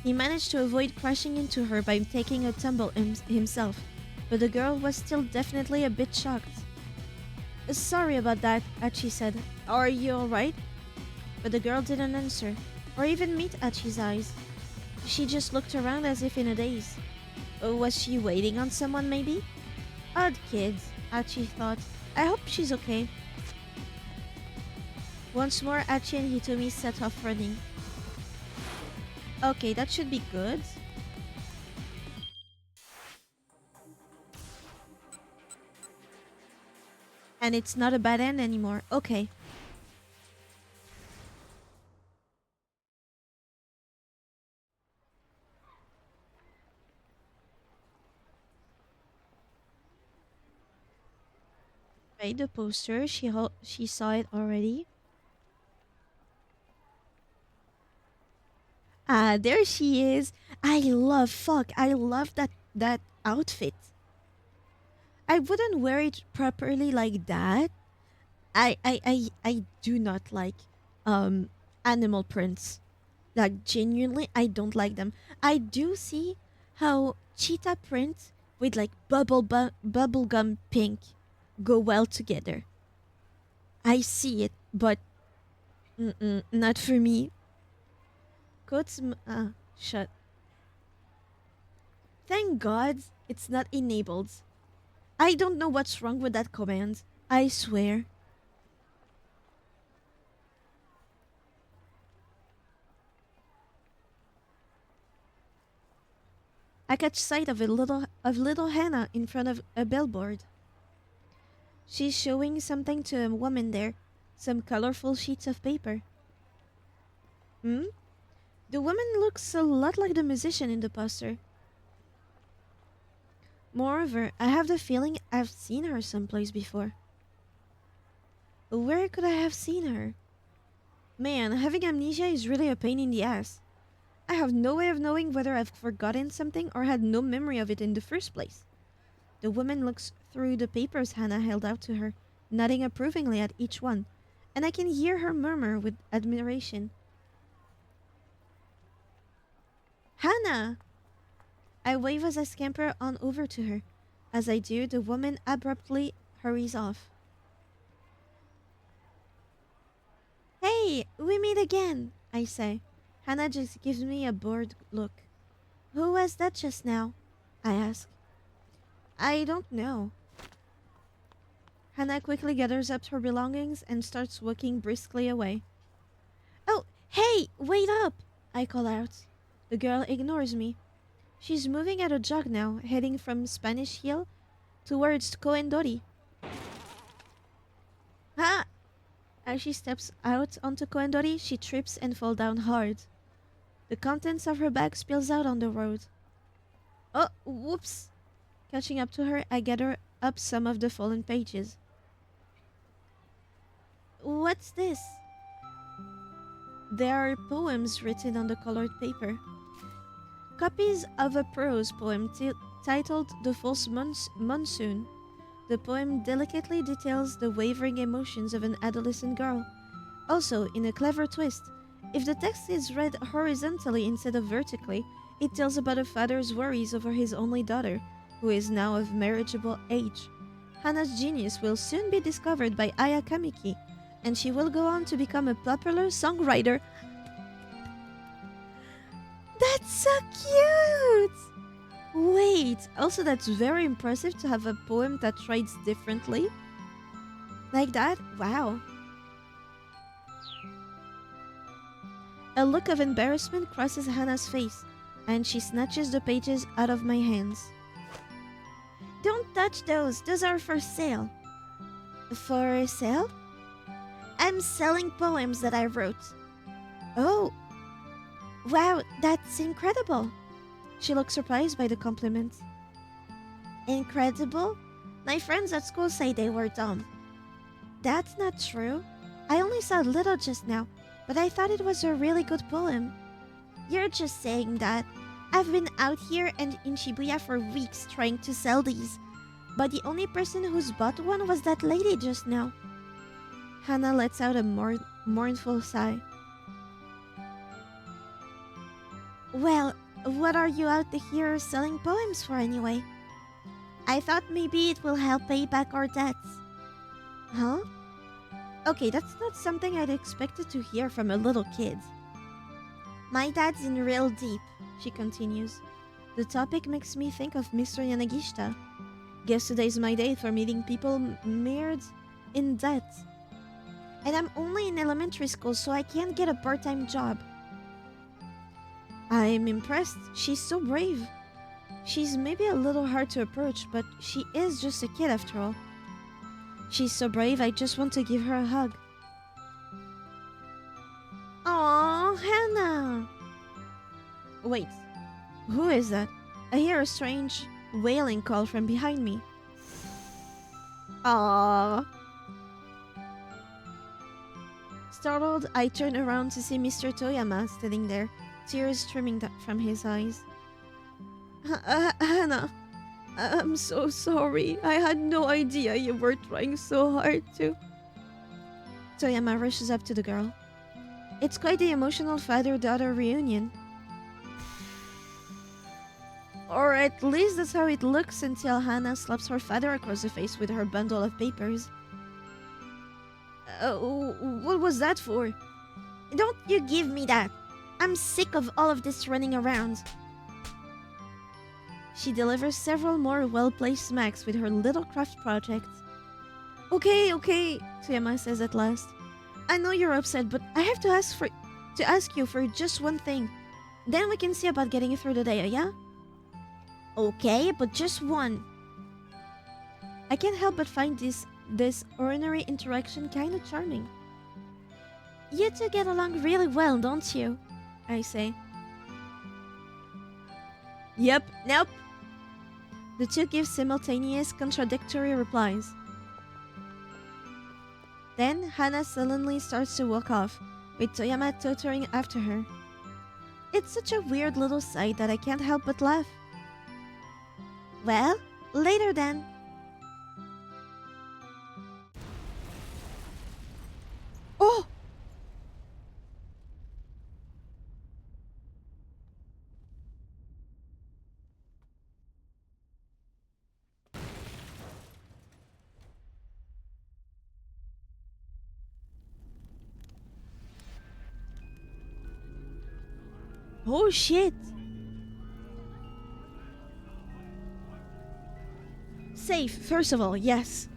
He managed to avoid crashing into her by taking a tumble himself, but the girl was still definitely a bit shocked. Sorry about that, Achi said. Are you alright? But the girl didn't answer, or even meet Achi's eyes. She just looked around as if in a daze. Was she waiting on someone, maybe? Odd kid, Achi thought. I hope she's okay. Once more, Achi and Hitomi set off running. Okay, that should be good. And it's not a bad end anymore. Okay. Right, the poster. She saw it already. Ah, there she is. I love that outfit. I wouldn't wear it properly like that. I do not like um animal prints. Like genuinely I don't like them. I do see how cheetah print with like bubblegum pink go well together. I see it, but not for me. Shut. Thank God it's not enabled. I don't know what's wrong with that command. I swear. I catch sight of little Hannah in front of a billboard. She's showing something to a woman there, some colorful sheets of paper. Hmm? The woman looks a lot like the musician in the poster. Moreover, I have the feeling I've seen her someplace before. Where could I have seen her? Man, having amnesia is really a pain in the ass. I have no way of knowing whether I've forgotten something or had no memory of it in the first place. The woman looks through the papers Hannah held out to her, nodding approvingly at each one, and I can hear her murmur with admiration. Hannah! I wave as I scamper on over to her. As I do, the woman abruptly hurries off. Hey, we meet again, I say. Hannah just gives me a bored look. Who was that just now? I ask. I don't know. Hannah quickly gathers up her belongings and starts walking briskly away. Oh, hey, wait up! I call out. The girl ignores me. She's moving at a jog now, heading from Spanish Hill towards Coendori. Ha! As she steps out onto Coendori, she trips and falls down hard. The contents of her bag spills out on the road. Oh, whoops! Catching up to her, I gather up some of the fallen pages. What's this? There are poems written on the colored paper. Copies of a prose poem titled The False Monsoon. The poem delicately details the wavering emotions of an adolescent girl. Also, in a clever twist, if the text is read horizontally instead of vertically, it tells about a father's worries over his only daughter, who is now of marriageable age. Hannah's genius will soon be discovered by Aya Kamiki, and she will go on to become a popular songwriter. That's so cute! Wait, also that's very impressive to have a poem that writes differently. Like that? Wow. A look of embarrassment crosses Hannah's face, and she snatches the pages out of my hands. Don't touch those, those are for sale. For sale? I'm selling poems that I wrote. Oh, wow, that's incredible. She looks surprised by the compliment. Incredible? My friends at school say they were dumb. That's not true. I only saw a little just now, but I thought it was a really good poem. You're just saying that. I've been out here and in Shibuya for weeks trying to sell these, but the only person who's bought one was that lady just now. Hannah lets out a mournful sigh. Well, what are you out here selling poems for anyway? I thought maybe it will help pay back our debts. Huh? Okay, that's not something I'd expected to hear from a little kid. My dad's in real deep, she continues. The topic makes me think of Mr. Yanagishita. Guess today's my day for meeting people mired in debt. And I'm only in elementary school, so I can't get a part-time job. I'm impressed. She's so brave. She's maybe a little hard to approach, but she is just a kid after all. She's so brave, I just want to give her a hug. Aww, Hannah! Wait, who is that? I hear a strange wailing call from behind me. Aww. Startled, I turn around to see Mr. Toyama standing there, tears streaming from his eyes. Hannah, I'm so sorry. I had no idea you were trying so hard to. Toyama rushes up to the girl. It's quite the emotional father-daughter reunion. Or at least that's how it looks until Hannah slaps her father across the face with her bundle of papers. What was that for? Don't you give me that. I'm sick of all of this running around. She delivers several more well-placed smacks with her little craft project. Okay, Toyama says at last. I know you're upset, but I have to ask you for just one thing. Then we can see about getting through the day, yeah? Okay, but just one. I can't help but find this ordinary interaction kind of charming. You two get along really well, don't you? I say. Yep, nope. The two give simultaneous contradictory replies. Then Hannah suddenly starts to walk off, with Toyama tottering after her. It's such a weird little sight that I can't help but laugh. Well, later then. Oh! Oh shit! Safe, first of all, yes.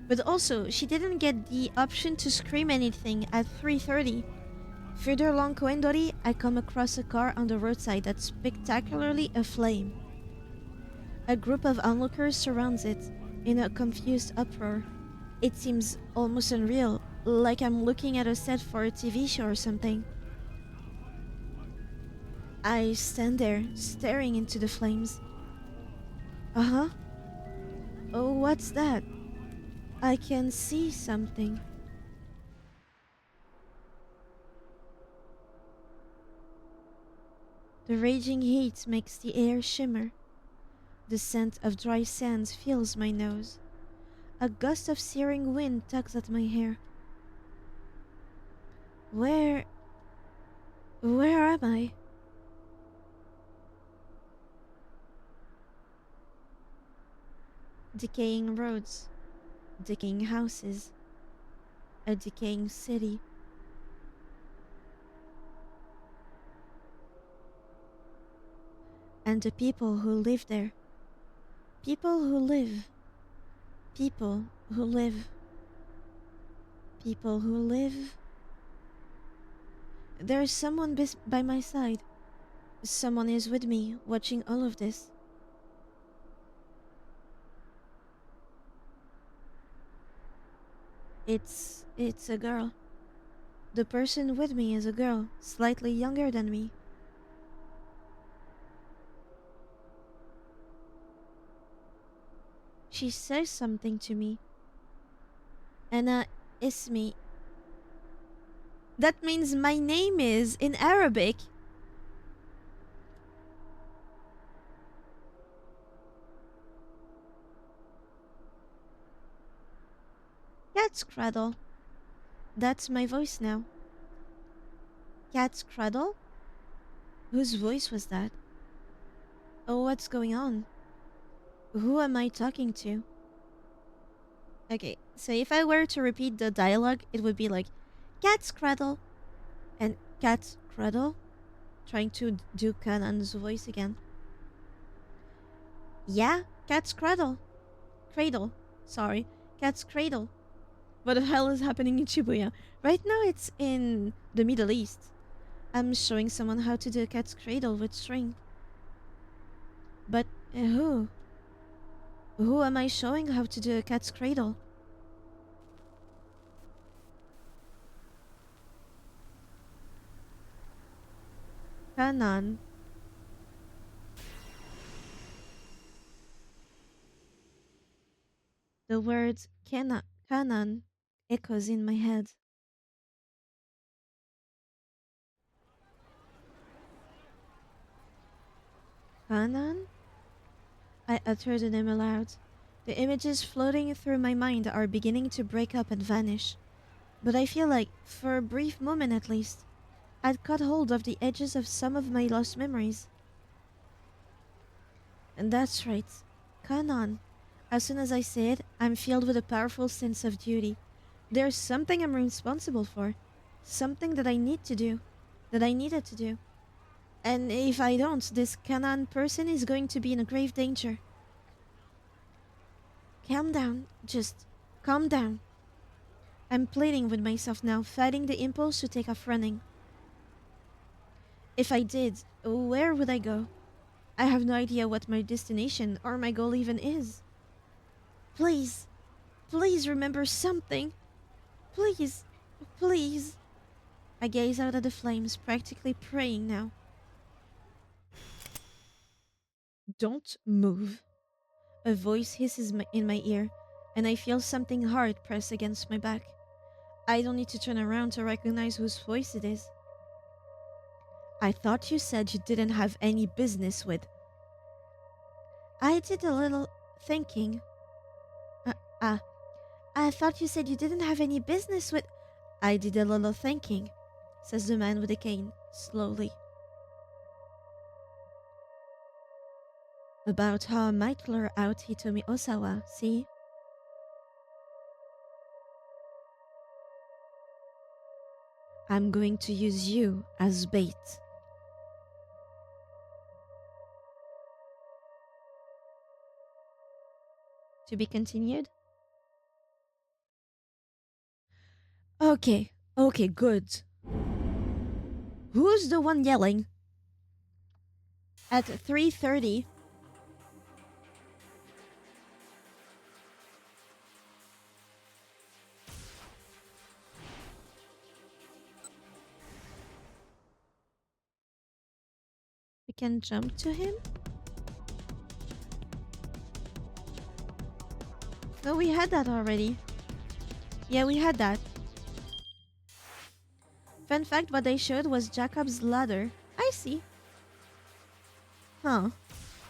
But also, she didn't get the option to scream anything at 3:30. Further along Koendori, I come across a car on the roadside that's spectacularly aflame. A group of onlookers surrounds it, in a confused uproar. It seems almost unreal, like I'm looking at a set for a TV show or something. I stand there, staring into the flames. Uh-huh. Oh, what's that? I can see something. The raging heat makes the air shimmer. The scent of dry sand fills my nose. A gust of searing wind tugs at my hair. Where... where am I? Decaying roads, decaying houses, a decaying city. And the people who live there. People who live. People who live. People who live. There's someone by my side. Someone is with me, watching all of this. It's a girl. The person with me is a girl, slightly younger than me. She says something to me. Ana ismi. That means my name is in Arabic. Cat's cradle. That's my voice now. Cat's cradle? Whose voice was that? Oh, what's going on? Who am I talking to? Okay, so if I were to repeat the dialogue, it would be like Cat's cradle and Cat's cradle. Trying to do Kanan's voice again. Yeah, Cat's cradle. Cradle. Sorry, Cat's cradle. What the hell is happening in Shibuya? Right now it's in the Middle East. I'm showing someone how to do a cat's cradle with string. But who? Who am I showing how to do a cat's cradle? Kanan. The words Kanan echoes in my head. Kanan? I utter the name aloud. The images floating through my mind are beginning to break up and vanish. But I feel like, for a brief moment at least, I'd caught hold of the edges of some of my lost memories. And that's right. Kanan. As soon as I say it, I'm filled with a powerful sense of duty. There's something I'm responsible for. Something that I need to do. That I needed to do. And if I don't, this Kanan person is going to be in a grave danger. Calm down. Just calm down. I'm pleading with myself now, fighting the impulse to take off running. If I did, where would I go? I have no idea what my destination or my goal even is. Please, please remember something. Please, please. I gaze out at the flames, practically praying now. Don't move. A voice hisses in my ear, and I feel something hard press against my back. I don't need to turn around to recognize whose voice it is. I thought you said you didn't have any business with. I did a little thinking. I thought you said you didn't have any business with. I did a little thinking, says the man with the cane, slowly. About how I might lure out Hitomi Osawa, see? I'm going to use you as bait. To be continued? Okay, good. Who's the one yelling? At 3:30. We can jump to him? No, we had that already. Yeah, we had that. Fun fact, what they showed was Jacob's ladder. I see. Huh.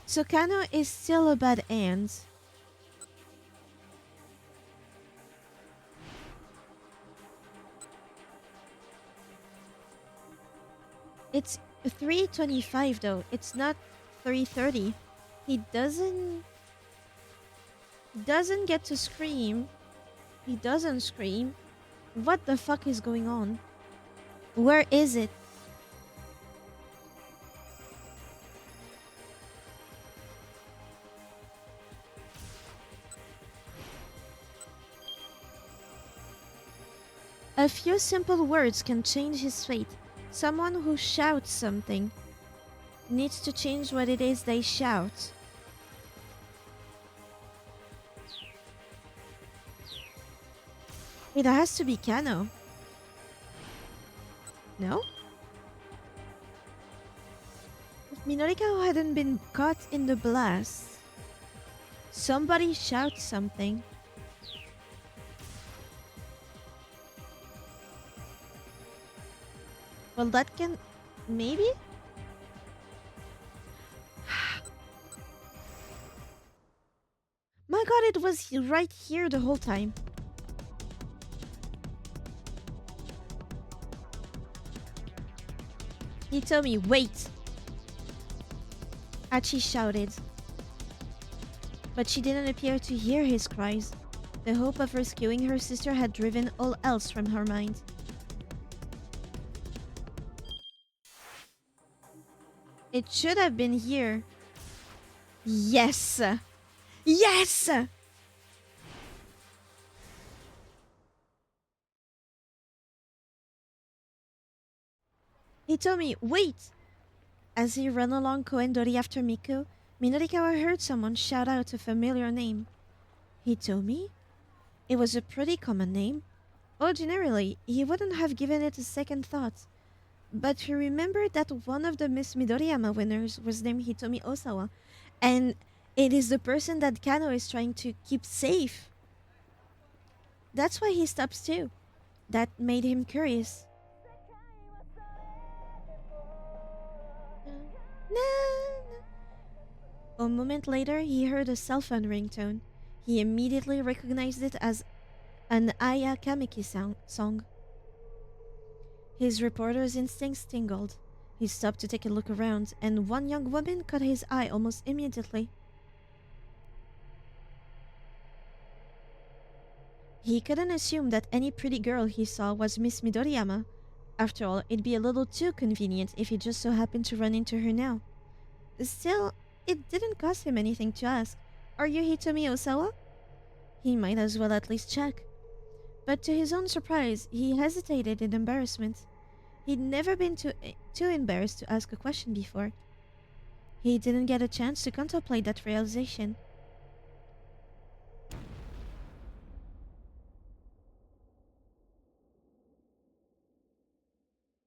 So Kano is still a bad ant. It's 3:25 though. It's not 3:30. He doesn't get to scream. He doesn't scream. What the fuck is going on? Where is it? A few simple words can change his fate. Someone who shouts something needs to change what it is they shout. It has to be Kano. No? If Minorikawa hadn't been caught in the blast, somebody shouts something. Well, that can... maybe? My god, it was right here the whole time. Hitomi, wait! Achi shouted. But she didn't appear to hear his cries. The hope of rescuing her sister had driven all else from her mind. It should have been here. Yes! Yes! Hitomi, wait! As he ran along Koendori after Miku, Minorikawa heard someone shout out a familiar name. Hitomi? It was a pretty common name. Ordinarily, he wouldn't have given it a second thought. But he remembered that one of the Miss Midoriyama winners was named Hitomi Osawa, and it is the person that Kano is trying to keep safe. That's why he stops too. That made him curious. A moment later, he heard a cell phone ringtone. He immediately recognized it as an Aya Kamiki song. His reporter's instincts tingled. He stopped to take a look around, and one young woman caught his eye almost immediately. He couldn't assume that any pretty girl he saw was Miss Midoriyama. After all, it'd be a little too convenient if he just so happened to run into her now. Still, it didn't cost him anything to ask, "Are you Hitomi Osawa?" He might as well at least check. But to his own surprise, he hesitated in embarrassment. He'd never been too embarrassed to ask a question before. He didn't get a chance to contemplate that realization.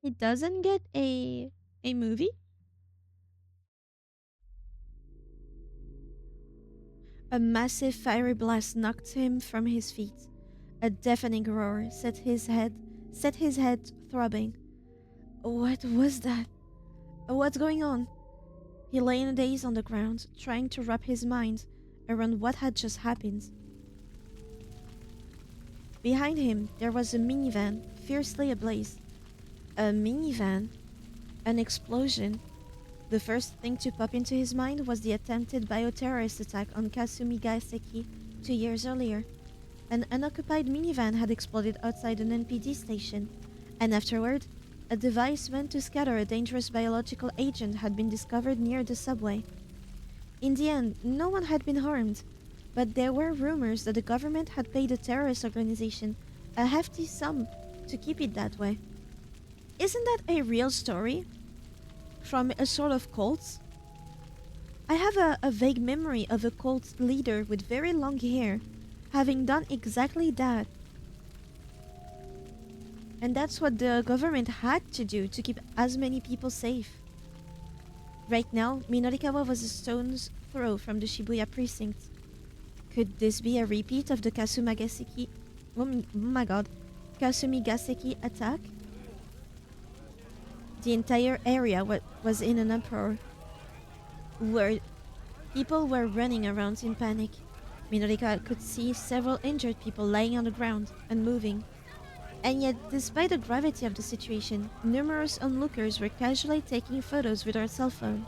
He doesn't get a movie? A massive fiery blast knocked him from his feet. A deafening roar set his head throbbing. What was that? What's going on? He lay in a daze on the ground, trying to wrap his mind around what had just happened. Behind him, there was a minivan, fiercely ablaze. A minivan? An explosion? The first thing to pop into his mind was the attempted bioterrorist attack on Kasumi Gaseki 2 years earlier. An unoccupied minivan had exploded outside an NPD station, and afterward, a device meant to scatter a dangerous biological agent had been discovered near the subway. In the end, no one had been harmed, but there were rumors that the government had paid a terrorist organization a hefty sum to keep it that way. Isn't that a real story? From a sort of cult? I have a vague memory of a cult leader with very long hair having done exactly that. And that's what the government had to do to keep as many people safe. Right now, Minorikawa was a stone's throw from the Shibuya precinct. Could this be a repeat of the Kasumigaseki... Oh my god. Kasumigaseki attack? The entire area was in an uproar, where people were running around in panic. Minorikawa could see several injured people lying on the ground, unmoving. And yet, despite the gravity of the situation, numerous onlookers were casually taking photos with their cell phones.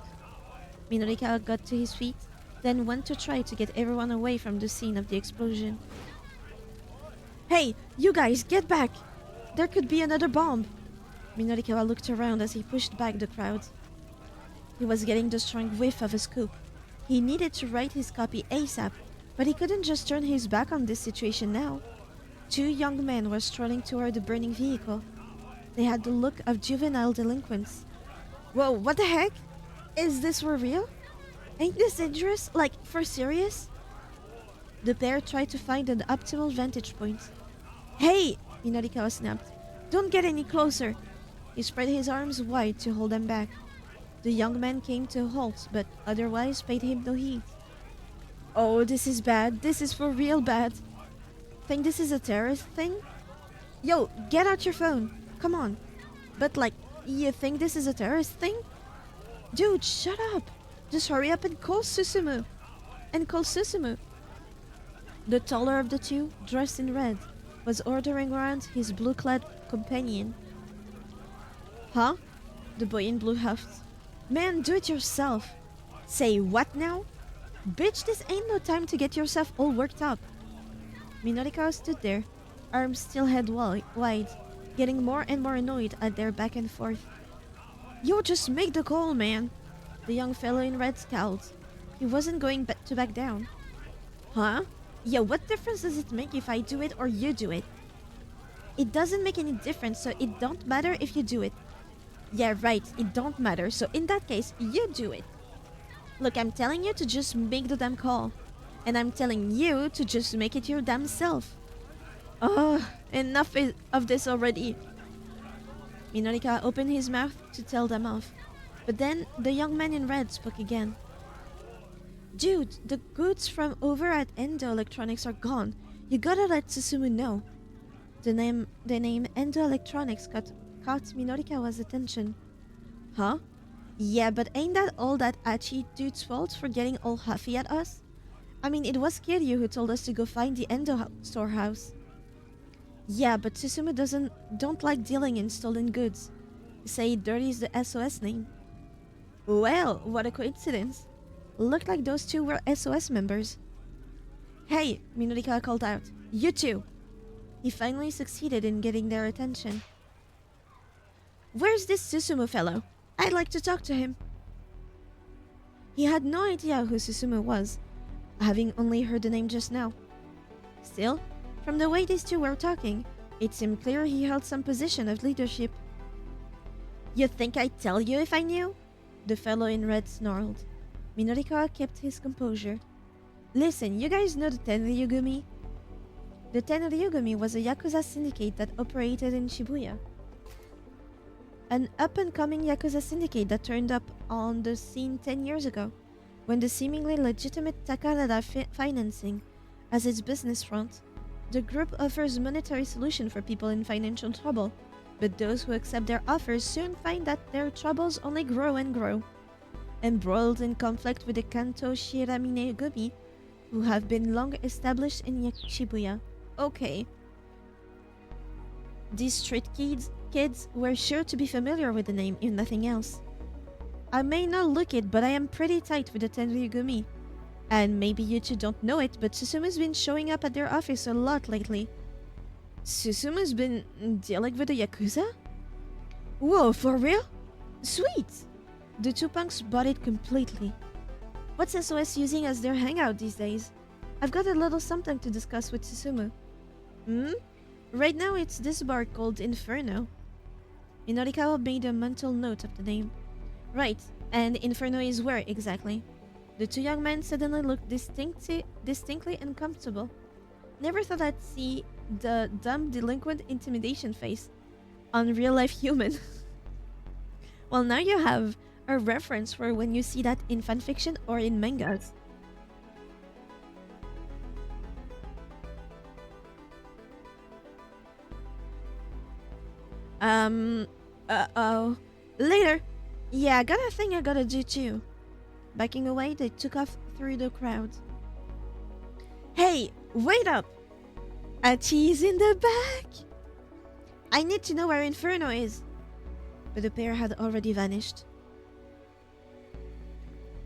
Minorikawa got to his feet, then went to try to get everyone away from the scene of the explosion. "Hey, you guys, get back! There could be another bomb!" Minorikawa looked around as he pushed back the crowd. He was getting the strong whiff of a scoop. He needed to write his copy ASAP, but he couldn't just turn his back on this situation now. 2 young men were strolling toward the burning vehicle. They had the look of juvenile delinquents. Whoa, what the heck? Is this for real? Ain't this dangerous? Like, for serious? The pair tried to find an optimal vantage point. "Hey!" Minorikawa snapped. "Don't get any closer!" He spread his arms wide to hold them back. The young man came to a halt, but otherwise paid him no heed. "Oh, this is bad. This is for real bad. Think this is a terrorist thing? Yo, get out your phone. Come on. But like, you think this is a terrorist thing? Dude, shut up. Just hurry up and call Susumu. The taller of the two, dressed in red, was ordering around his blue-clad companion. "Huh?" The boy in blue huffed. "Man, do it yourself." "Say what now?" "Bitch, this ain't no time to get yourself all worked up." Minorikawa stood there, arms still held wide, getting more and more annoyed at their back and forth. "Yo, just make the call, man." The young fellow in red scowled. He wasn't going to back down. "Huh? Yo, what difference does it make if I do it or you do it?" "It doesn't make any difference, so it don't matter if you do it." "Yeah, right, it don't matter, so in that case, you do it." "Look, I'm telling you to just make the damn call. And I'm telling you to just make it your damn self." "Oh, enough of this already." Minorikawa opened his mouth to tell them off. But then, the young man in red spoke again. "Dude, the goods from over at Endo Electronics are gone. You gotta let Susumu know." The name Endo Electronics caught Minorikawa's attention. "Huh? Yeah, but ain't that all that Achi dude's fault for getting all huffy at us? I mean, it was Kiryu who told us to go find the storehouse. Yeah, but Susumu don't like dealing in stolen goods. Say it dirties the SOS name. Well, what a coincidence. Looked like those two were SOS members. Hey, Minorikawa called out. You two! He finally succeeded in getting their attention. Where's this Susumu fellow? I'd like to talk to him. He had no idea who Susumu was, having only heard the name just now. Still, from the way these two were talking, it seemed clear he held some position of leadership. You think I'd tell you if I knew? The fellow in red snarled. Minorikawa kept his composure. Listen, you guys know the Tenryugumi? The Tenryugumi was a Yakuza syndicate that operated in Shibuya. An up-and-coming Yakuza syndicate that turned up on the scene 10 years ago, when the seemingly legitimate Takarada financing as its business front. The group offers monetary solution for people in financial trouble, but those who accept their offers soon find that their troubles only grow and grow. Embroiled in conflict with the Kanto Shiraminegumi, who have been long established in Shibuya. Okay. These street kids were sure to be familiar with the name, if nothing else. I may not look it, but I am pretty tight with the Tenryugumi. And maybe you two don't know it, but Susumu's been showing up at their office a lot lately. Susumu's been dealing with the Yakuza? Whoa, for real? Sweet! The two punks bought it completely. What's SOS using as their hangout these days? I've got a little something to discuss with Susumu. Right now it's this bar called Inferno. Minorikawa made a mental note of the name. Right, and Inferno is where exactly? The two young men suddenly looked distinctly uncomfortable. Never thought I'd see the dumb delinquent intimidation face on real-life human. Well, now you have a reference for when you see that in fanfiction or in mangas. Uh-oh. Later. Yeah, I got a thing I gotta do too. Backing away, they took off through the crowd. Hey, wait up! Achi's in the back! I need to know where Inferno is. But the pair had already vanished.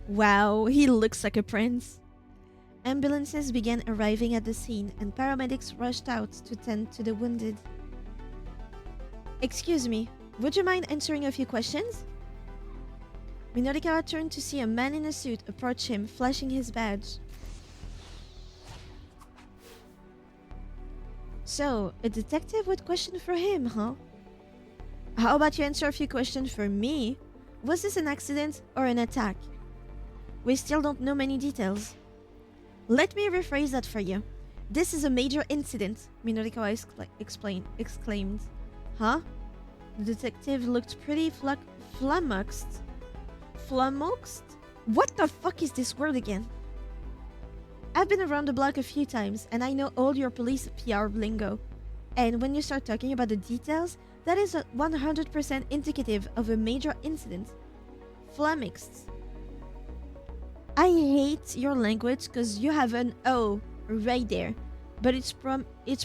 Wow, he looks like a prince. Ambulances began arriving at the scene and paramedics rushed out to tend to the wounded. Excuse me, would you mind answering a few questions? Minorikawa turned to see a man in a suit approach him, flashing his badge. So, a detective would question for him, huh? How about you answer a few questions for me? Was this an accident or an attack? We still don't know many details. Let me rephrase that for you. This is a major incident, Minorikawa exclaimed. Huh? The detective looked pretty flummoxed. Flummoxed? What the fuck is this word again? I've been around the block a few times and I know all your police PR lingo. And when you start talking about the details, that is 100% indicative of a major incident. Flummoxed. I hate your language because you have an O right there, but it's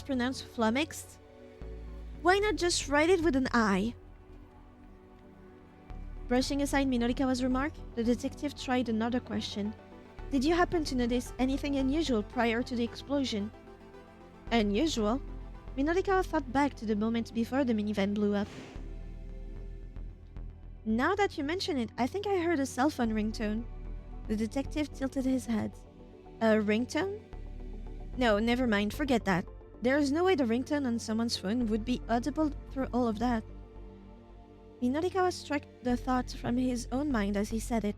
pronounced flummoxed. Why not just write it with an I? Brushing aside Minorikawa's remark, the detective tried another question. Did you happen to notice anything unusual prior to the explosion? Unusual? Minorikawa thought back to the moment before the minivan blew up. Now that you mention it, I think I heard a cell phone ringtone. The detective tilted his head. A ringtone? No, never mind, forget that. There is no way the ringtone on someone's phone would be audible through all of that. Minorikawa struck the thought from his own mind as he said it.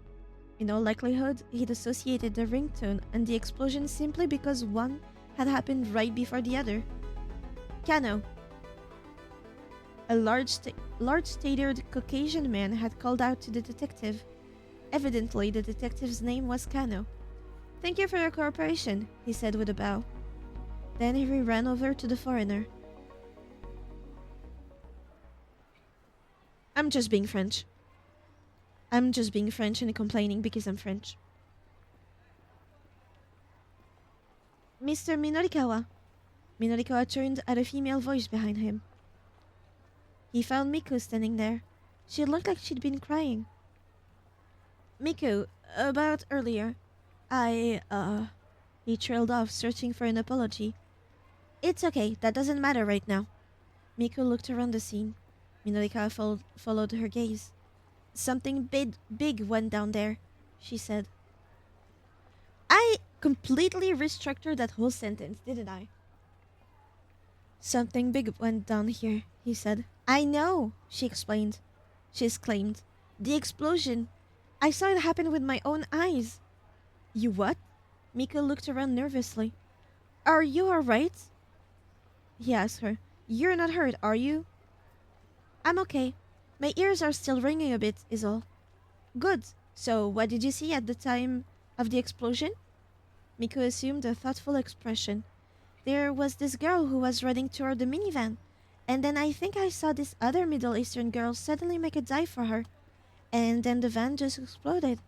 In all likelihood, he'd associated the ringtone and the explosion simply because one had happened right before the other. Kano. A large-statured Caucasian man had called out to the detective. Evidently, the detective's name was Kano. Thank you for your cooperation, he said with a bow. Then he ran over to the foreigner. I'm just being French. I'm just being French and complaining because I'm French. Mr. Minorikawa. Minorikawa turned at a female voice behind him. He found Miko standing there. She looked like she'd been crying. Miko, about earlier. He trailed off, searching for an apology. It's okay, that doesn't matter right now. Miko looked around the scene. Minorikawa followed her gaze. Something big went down there, she said. I completely restructured that whole sentence, didn't I? Something big went down here, he said. I know, she explained. She exclaimed. The explosion. I saw it happen with my own eyes. You what? Miko looked around nervously. Are you alright? He asked her. You're not hurt, are you? I'm okay. My ears are still ringing a bit, is all. Good. So, what did you see at the time of the explosion? Miko assumed a thoughtful expression. There was this girl who was running toward the minivan, and then I think I saw this other Middle Eastern girl suddenly make a dive for her, and then the van just exploded.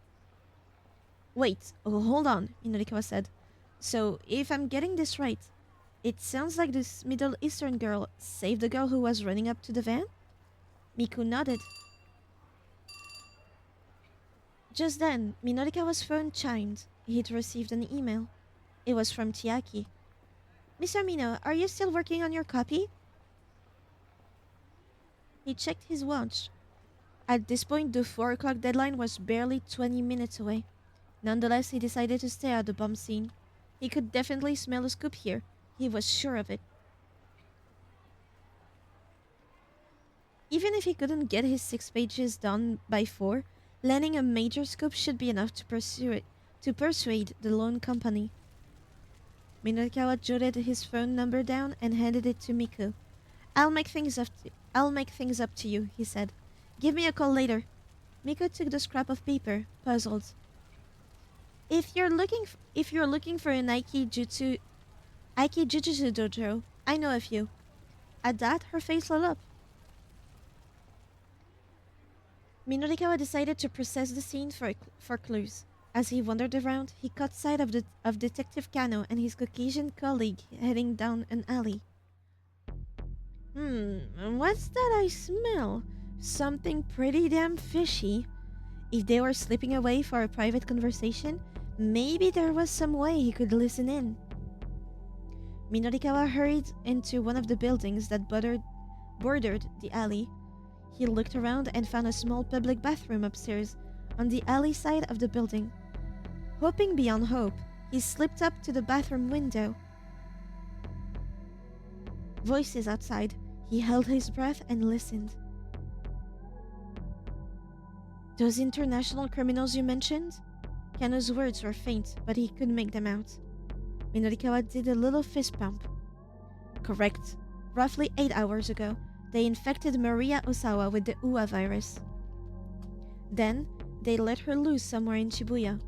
Wait, hold on, Minorikawa said. So, if I'm getting this right, it sounds like this Middle Eastern girl saved the girl who was running up to the van? Miku nodded. Just then, Minorikawa's phone chimed. He'd received an email. It was from Chiaki. Mr. Mino, are you still working on your copy? He checked his watch. At this point, the 4 o'clock deadline was barely 20 minutes away. Nonetheless, he decided to stay at the bomb scene. He could definitely smell a scoop here. He was sure of it. Even if he couldn't get his 6 pages done by 4, landing a major scoop should be enough to persuade the loan company. Minorikawa jotted his phone number down and handed it to Miku. I'll make things up to you, he said. Give me a call later. Miku took the scrap of paper, puzzled. If you're looking for an Aiki Jujutsu dojo, I know a few. At that, her face lit up. Minorikawa decided to process the scene for clues. As he wandered around, he caught sight of Detective Kano and his Caucasian colleague heading down an alley. What's that I smell? Something pretty damn fishy. If they were slipping away for a private conversation, maybe there was some way he could listen in. Minorikawa hurried into one of the buildings that bordered the alley. He looked around and found a small public bathroom upstairs on the alley side of the building. Hoping beyond hope, he slipped up to the bathroom window. Voices outside. He held his breath and listened. Those international criminals you mentioned? Kano's words were faint, but he could make them out. Minorikawa did a little fist bump. Correct. Roughly 8 hours ago, they infected Maria Osawa with the UA virus. Then, they let her loose somewhere in Shibuya.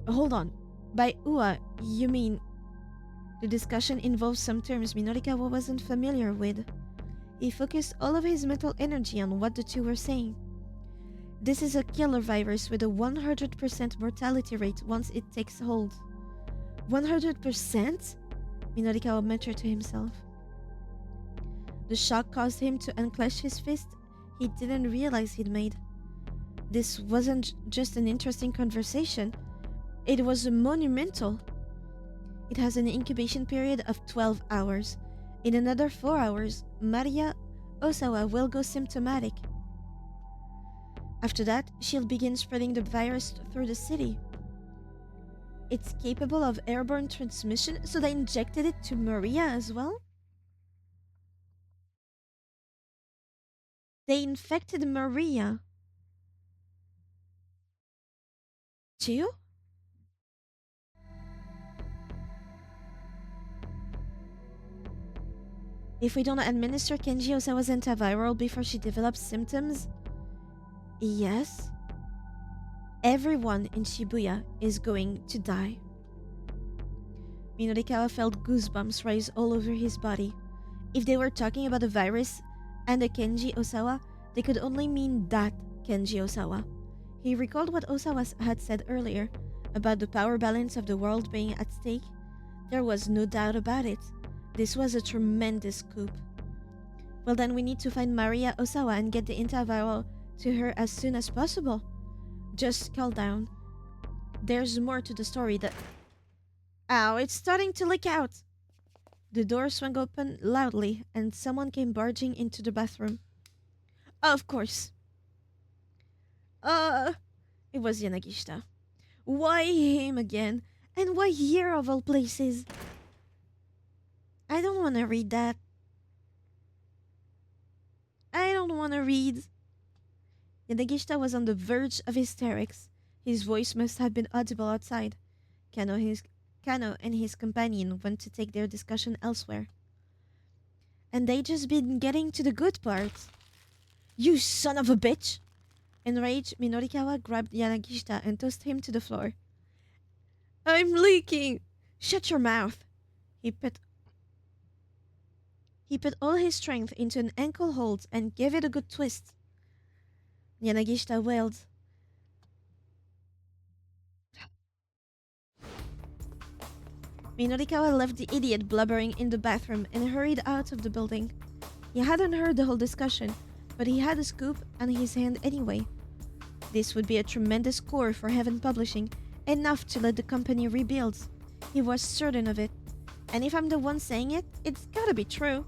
Hold on. By UA, you mean... The discussion involved some terms Minorikawa wasn't familiar with. He focused all of his mental energy on what the two were saying. This is a killer virus with a 100% mortality rate once it takes hold. 100%? Minorikawa muttered to himself. The shock caused him to unclench his fist he didn't realize he'd made. This wasn't just an interesting conversation. It was monumental. It has an incubation period of 12 hours. In another 4 hours, Maria Osawa will go symptomatic. After that, she'll begin spreading the virus through the city. It's capable of airborne transmission, so they injected it to Maria as well? They infected Maria. Too? If we don't administer Kenji Osawa's antiviral before she develops symptoms... Yes? Everyone in Shibuya is going to die. Minorikawa felt goosebumps rise all over his body. If they were talking about a virus and a Kenji Osawa, they could only mean that Kenji Osawa. He recalled what Osawa had said earlier about the power balance of the world being at stake. There was no doubt about it. This was a tremendous coup. Well, then we need to find Maria Osawa and get the interview to her as soon as possible. Just calm down. There's more to the story that... Ow, it's starting to leak out! The door swung open loudly and someone came barging into the bathroom. Of course. It was Yanagishita. Why him again? And why here of all places? I don't want to read that. I don't want to read. Yanagishita was on the verge of hysterics. His voice must have been audible outside. Kano and his companion went to take their discussion elsewhere. And they just been getting to the good part. You son of a bitch! Enraged, Minorikawa grabbed Yanagishita and tossed him to the floor. I'm leaking! Shut your mouth! He put all his strength into an ankle hold and gave it a good twist. Yanagishita wailed. Minorikawa left the idiot blubbering in the bathroom and hurried out of the building. He hadn't heard the whole discussion, but he had a scoop on his hand anyway. This would be a tremendous score for Heaven Publishing, enough to let the company rebuild. He was certain of it. And if I'm the one saying it, it's gotta be true.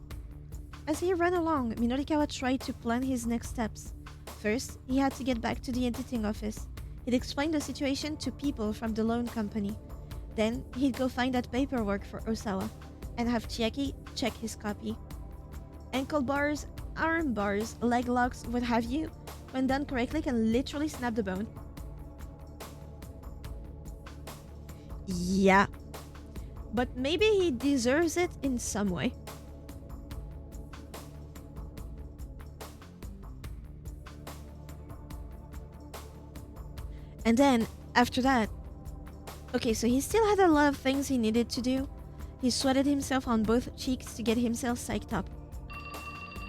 As he ran along, Minorikawa tried to plan his next steps. First, he had to get back to the editing office. He'd explain the situation to people from the loan company. Then, he'd go find that paperwork for Osawa, and have Chiaki check his copy. Ankle bars, arm bars, leg locks, what have you, when done correctly can literally snap the bone. Yeah. But maybe he deserves it in some way. And then, after that... Okay, so he still had a lot of things he needed to do. He sweated himself on both cheeks to get himself psyched up.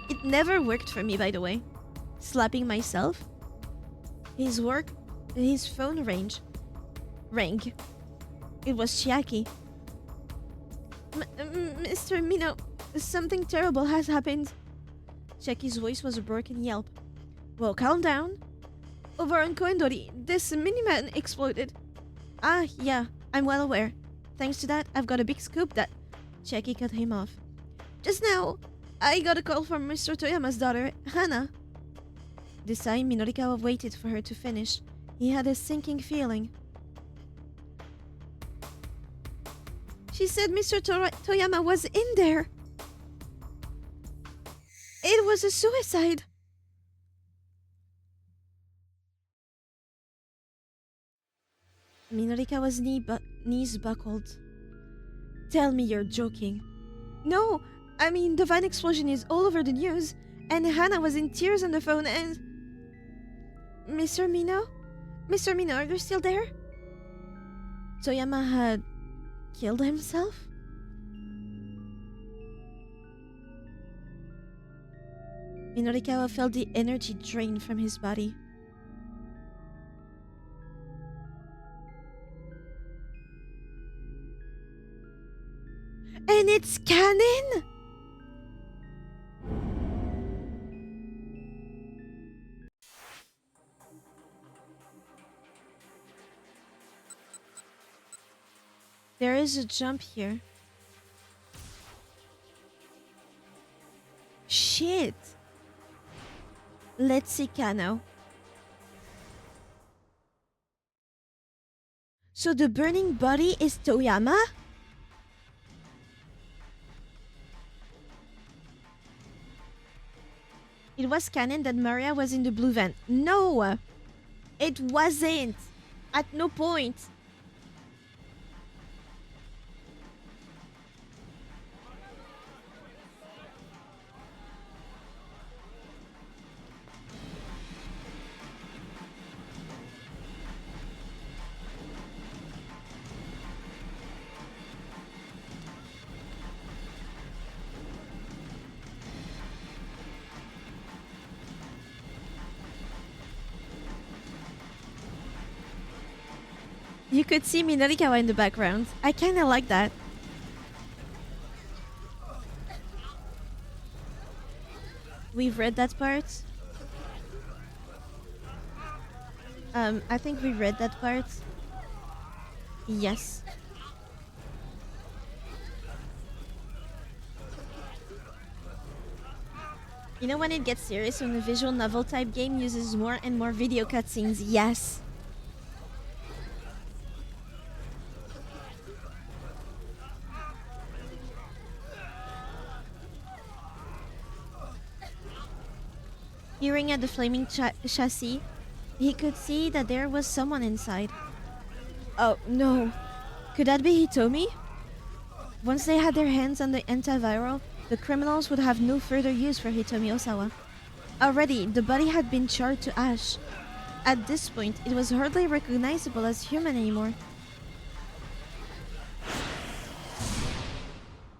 It never worked for me, by the way. Slapping myself. His phone rang. It was Chiaki. Mr. Mino, something terrible has happened. Chiaki's voice was a broken yelp. Well, calm down. Over on Koendori, this miniman exploded. Ah, yeah, I'm well aware. Thanks to that, I've got a big scoop that... Chiaki cut him off. Just now, I got a call from Mr. Toyama's daughter, Hana. This time, Minorikawa waited for her to finish. He had a sinking feeling. She said Mr. Toyama was in there. It was a suicide. Minorikawa's knees buckled. Tell me you're joking. No, I mean the van explosion is all over the news, and Hana was in tears on the phone and... Mr. Mino? Mr. Mino, are you still there? Toyama had killed himself? Minorikawa felt the energy drain from his body. And it's canon? There is a jump here. Shit. Let's see Kano. So the burning body is Toyama? It was canon that Maria was in the blue van. No! It wasn't! At no point! You could see Minorikawa in the background. I kinda like that. We've read that part. I think we read that part. Yes. You know when it gets serious when the visual novel type game uses more and more video cutscenes? Yes. Peering at the flaming chassis, he could see that there was someone inside. Oh no. Could that be Hitomi? Once they had their hands on the antiviral, the criminals would have no further use for Hitomi Osawa. Already, the body had been charred to ash. At this point, it was hardly recognizable as human anymore.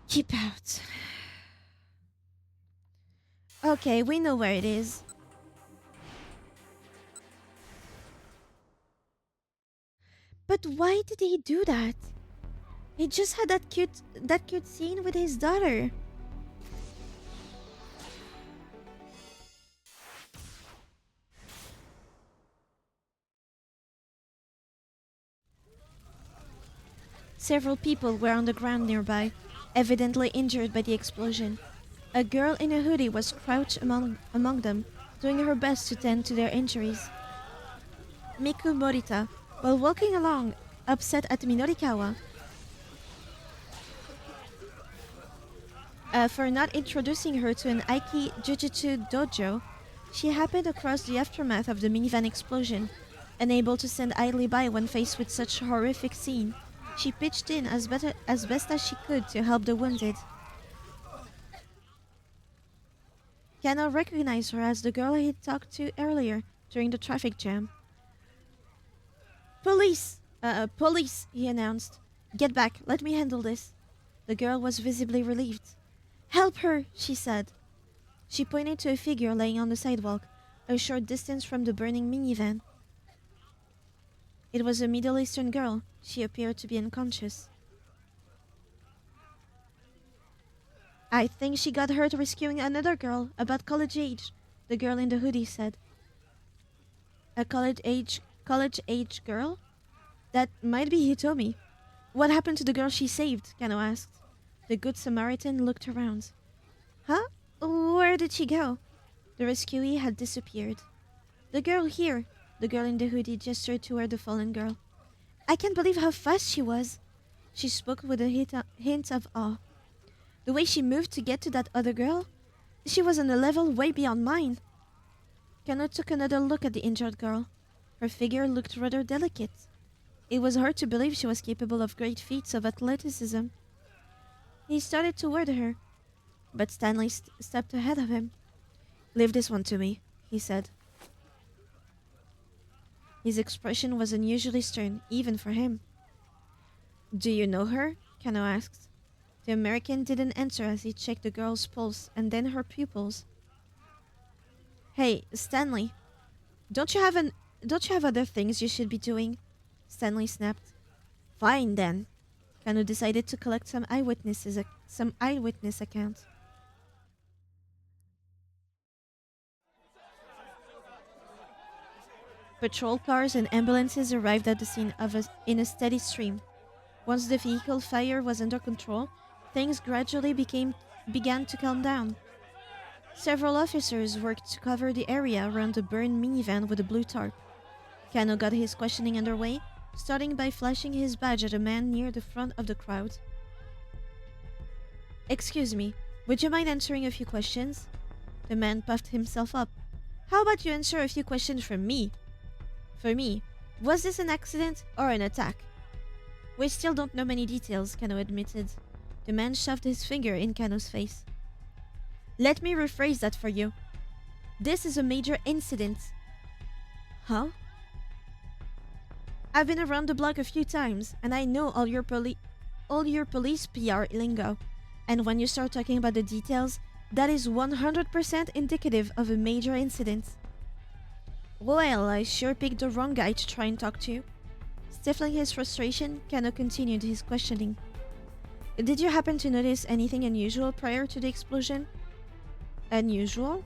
Keep out. Okay, we know where it is. But why did he do that? He just had that cute scene with his daughter. Several people were on the ground nearby, evidently injured by the explosion. A girl in a hoodie was crouched among them, doing her best to tend to their injuries. Miku Morita, while walking along, upset at Minorikawa for not introducing her to an Aiki Jujutsu dojo, she happened across the aftermath of the minivan explosion. Unable to stand idly by when faced with such a horrific scene, she pitched in as best as she could to help the wounded. Kano recognized her as the girl he'd talked to earlier during the traffic jam. Police! Police, he announced. Get back, let me handle this. The girl was visibly relieved. Help her, she said. She pointed to a figure laying on the sidewalk, a short distance from the burning minivan. It was a Middle Eastern girl. She appeared to be unconscious. I think she got hurt rescuing another girl, about college age, the girl in the hoodie said. A college age girl? That might be Hitomi. What happened to the girl she saved? Kano asked. The Good Samaritan looked around. Huh? Where did she go? The rescuee had disappeared. The girl here. The girl in the hoodie gestured toward the fallen girl. I can't believe how fast she was. She spoke with a hint of awe. The way she moved to get to that other girl, she was on a level way beyond mine. Kano took another look at the injured girl. Her figure looked rather delicate. It was hard to believe she was capable of great feats of athleticism. He started toward her, but Stanley stepped ahead of him. Leave this one to me, he said. His expression was unusually stern, even for him. Do you know her? Kano asked. The American didn't answer as he checked the girl's pulse and then her pupils. Hey, Stanley, don't you have other things you should be doing? Stanley snapped. Fine then. Kano decided to collect some eyewitness accounts. Patrol cars and ambulances arrived at the scene in a steady stream. Once the vehicle fire was under control, things gradually began to calm down. Several officers worked to cover the area around the burned minivan with a blue tarp. Kano got his questioning underway, starting by flashing his badge at a man near the front of the crowd. Excuse me, would you mind answering a few questions? The man puffed himself up. How about you answer a few questions from me? For me, was this an accident or an attack? We still don't know many details, Kano admitted. The man shoved his finger in Kano's face. Let me rephrase that for you. This is a major incident. Huh? I've been around the block a few times, and I know all your police PR lingo. And when you start talking about the details, that is 100% indicative of a major incident. Well, I sure picked the wrong guy to try and talk to. Stifling his frustration, Kano continued his questioning. Did you happen to notice anything unusual prior to the explosion? Unusual?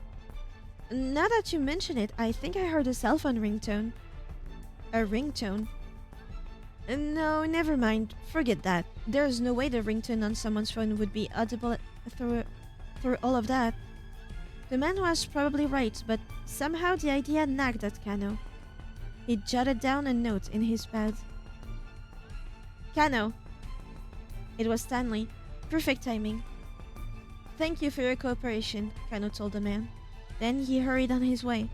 Now that you mention it, I think I heard a cell phone ringtone. A ringtone? No, never mind. Forget that. There's no way the ringtone on someone's phone would be audible through all of that. The man was probably right, but somehow the idea nagged at Kano. He jotted down a note in his pad. Kano. It was Stanley. Perfect timing. Thank you for your cooperation, Kano told the man. Then he hurried on his way.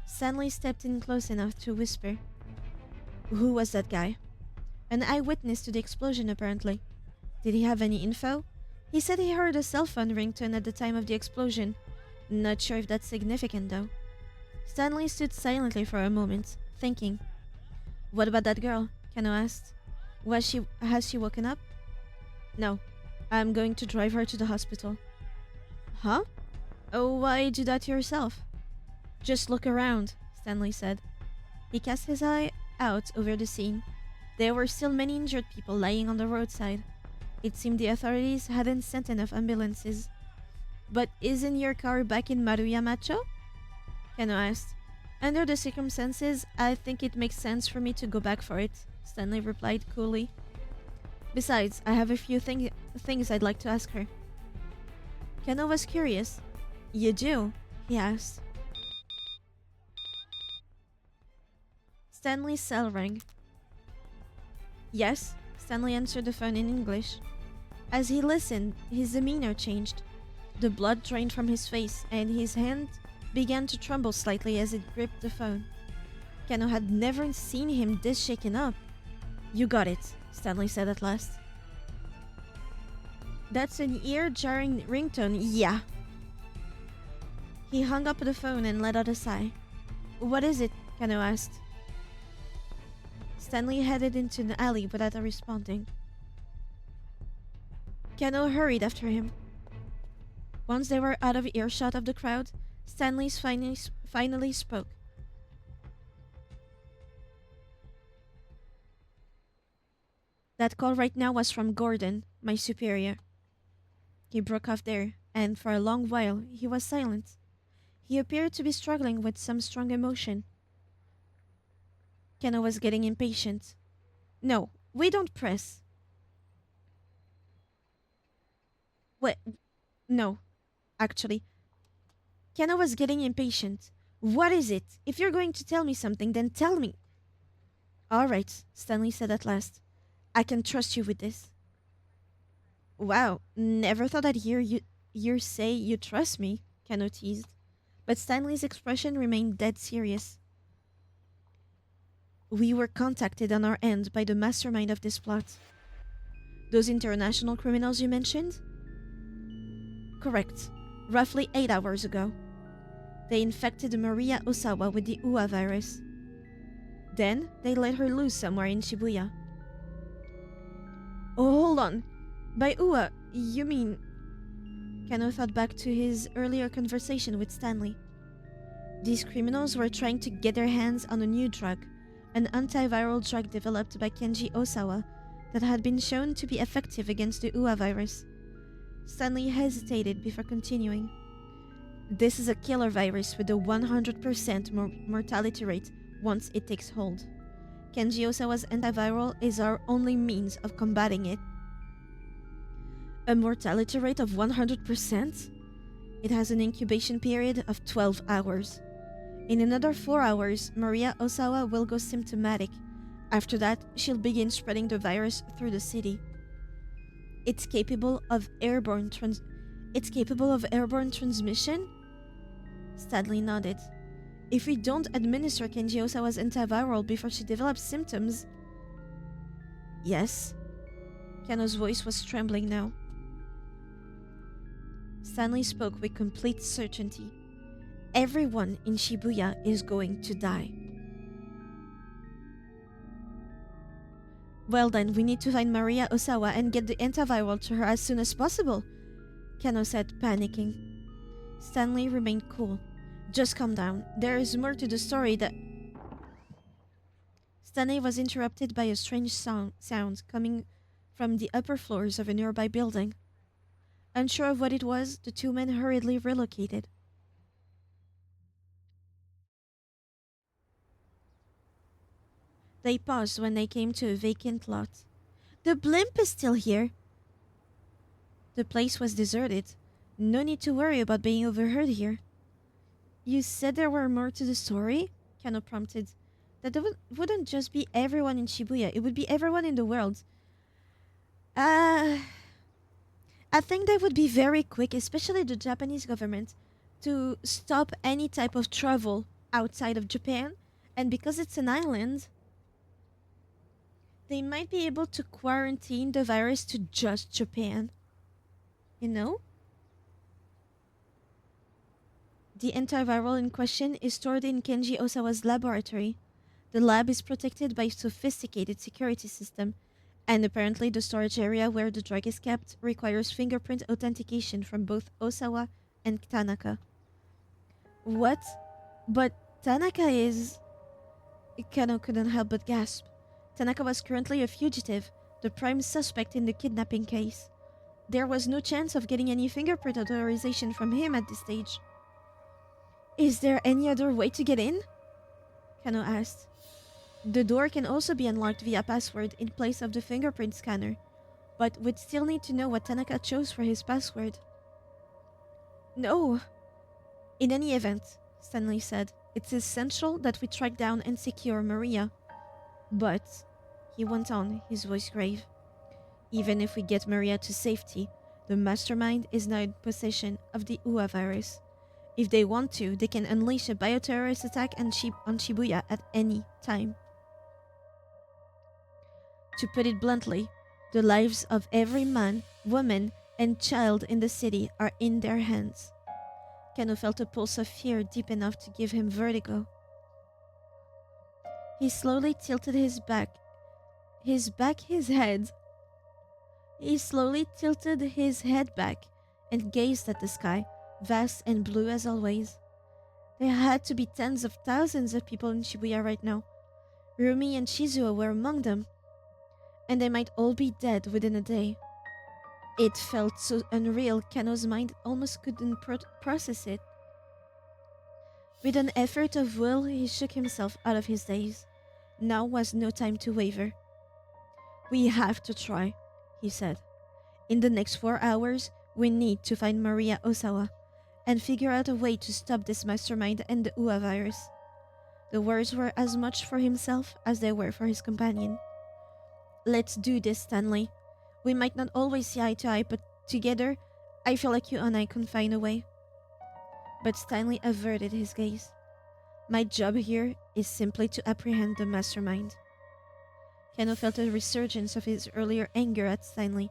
Stanley stepped in close enough to whisper. Who was that guy? An eyewitness to the explosion, apparently. Did he have any info? He said he heard a cell phone ringtone at the time of the explosion. Not sure if that's significant, though. Stanley stood silently for a moment, thinking. What about that girl? Kano asked. Has she woken up? No. I'm going to drive her to the hospital. Huh? Oh, why do that to yourself? Just look around, Stanley said. He cast his eye out over the scene. There were still many injured people lying on the roadside. It seemed the authorities hadn't sent enough ambulances. But isn't your car back in Maruyamacho? Kano asked. Under the circumstances, I think it makes sense for me to go back for it, Stanley replied coolly. Besides, I have a few things I'd like to ask her. Kano was curious. You do? He asked. Stanley's cell rang. Yes, Stanley answered the phone in English. As he listened, his demeanor changed. The blood drained from his face, and his hand began to tremble slightly as it gripped the phone. Kano had never seen him this shaken up. You got it, Stanley said at last. That's an ear-jarring ringtone, yeah. He hung up the phone and let out a sigh. What is it? Kano asked. Stanley headed into an alley without responding. Kano hurried after him. Once they were out of earshot of the crowd, Stanley finally spoke. That call right now was from Gordon, my superior. He broke off there, and for a long while he was silent. He appeared to be struggling with some strong emotion. Kano was getting impatient. No, we don't press. What? No, actually. Kano was getting impatient. What is it? If you're going to tell me something, then tell me. All right, Stanley said at last. I can trust you with this. Wow, never thought I'd hear you say you trust me, Kano teased. But Stanley's expression remained dead serious. We were contacted on our end by the mastermind of this plot. Those international criminals you mentioned? Correct. Roughly 8 hours ago. They infected Maria Osawa with the UA virus. Then, they let her loose somewhere in Shibuya. Oh, hold on. By UA, you mean... Kano thought back to his earlier conversation with Stanley. These criminals were trying to get their hands on a new drug, an antiviral drug developed by Kenji Osawa that had been shown to be effective against the UA virus. Stanley hesitated before continuing. This is a killer virus with a 100% mortality rate once it takes hold. Kenji Osawa's antiviral is our only means of combating it. A mortality rate of 100%? It has an incubation period of 12 hours. In another 4 hours, Maria Osawa will go symptomatic. After that, she'll begin spreading the virus through the city. It's capable of airborne transmission? Stanley nodded. If we don't administer Kenji Osawa's antiviral before she develops symptoms... Yes? Kano's voice was trembling now. Stanley spoke with complete certainty. Everyone in Shibuya is going to die. Well then, we need to find Maria Osawa and get the antiviral to her as soon as possible, Kano said, panicking. Stanley remained cool. Just calm down. There is more to the story that... Stanley was interrupted by a strange sound coming from the upper floors of a nearby building. Unsure of what it was, the two men hurriedly relocated. They paused when they came to a vacant lot. The blimp is still here. The place was deserted. No need to worry about being overheard here. You said there were more to the story? Kano prompted. That wouldn't just be everyone in Shibuya, it would be everyone in the world. Uh, I think they would be very quick, especially the Japanese government, to stop any type of travel outside of Japan. And because it's an island, they might be able to quarantine the virus to just Japan. You know? The antiviral in question is stored in Kenji Osawa's laboratory. The lab is protected by a sophisticated security system, and apparently the storage area where the drug is kept requires fingerprint authentication from both Osawa and Tanaka. What? But Tanaka is... Kano couldn't help but gasp. Tanaka was currently a fugitive, the prime suspect in the kidnapping case. There was no chance of getting any fingerprint authorization from him at this stage. Is there any other way to get in? Kano asked. The door can also be unlocked via password in place of the fingerprint scanner, but we'd still need to know what Tanaka chose for his password. No. In any event, Stanley said, it's essential that we track down and secure Maria. But, he went on, his voice grave, even if we get Maria to safety, the mastermind is now in possession of the UA virus. If they want to, they can unleash a bioterrorist attack on Shibuya at any time. To put it bluntly, the lives of every man, woman, and child in the city are in their hands. Kano felt a pulse of fear deep enough to give him vertigo. He slowly tilted his head. He slowly tilted his head back and gazed at the sky, vast and blue as always. There had to be tens of thousands of people in Shibuya right now. Rumi and Shizuo were among them, and they might all be dead within a day. It felt so unreal, Kano's mind almost couldn't process it. With an effort of will, he shook himself out of his daze. Now was no time to waver. We have to try, he said. In the next 4 hours, we need to find Maria Osawa and figure out a way to stop this mastermind and the UA virus. The words were as much for himself as they were for his companion. Let's do this, Stanley. We might not always see eye to eye, but together, I feel like you and I can find a way. But Stanley averted his gaze. My job here is simply to apprehend the mastermind. Kano felt a resurgence of his earlier anger at Stanley.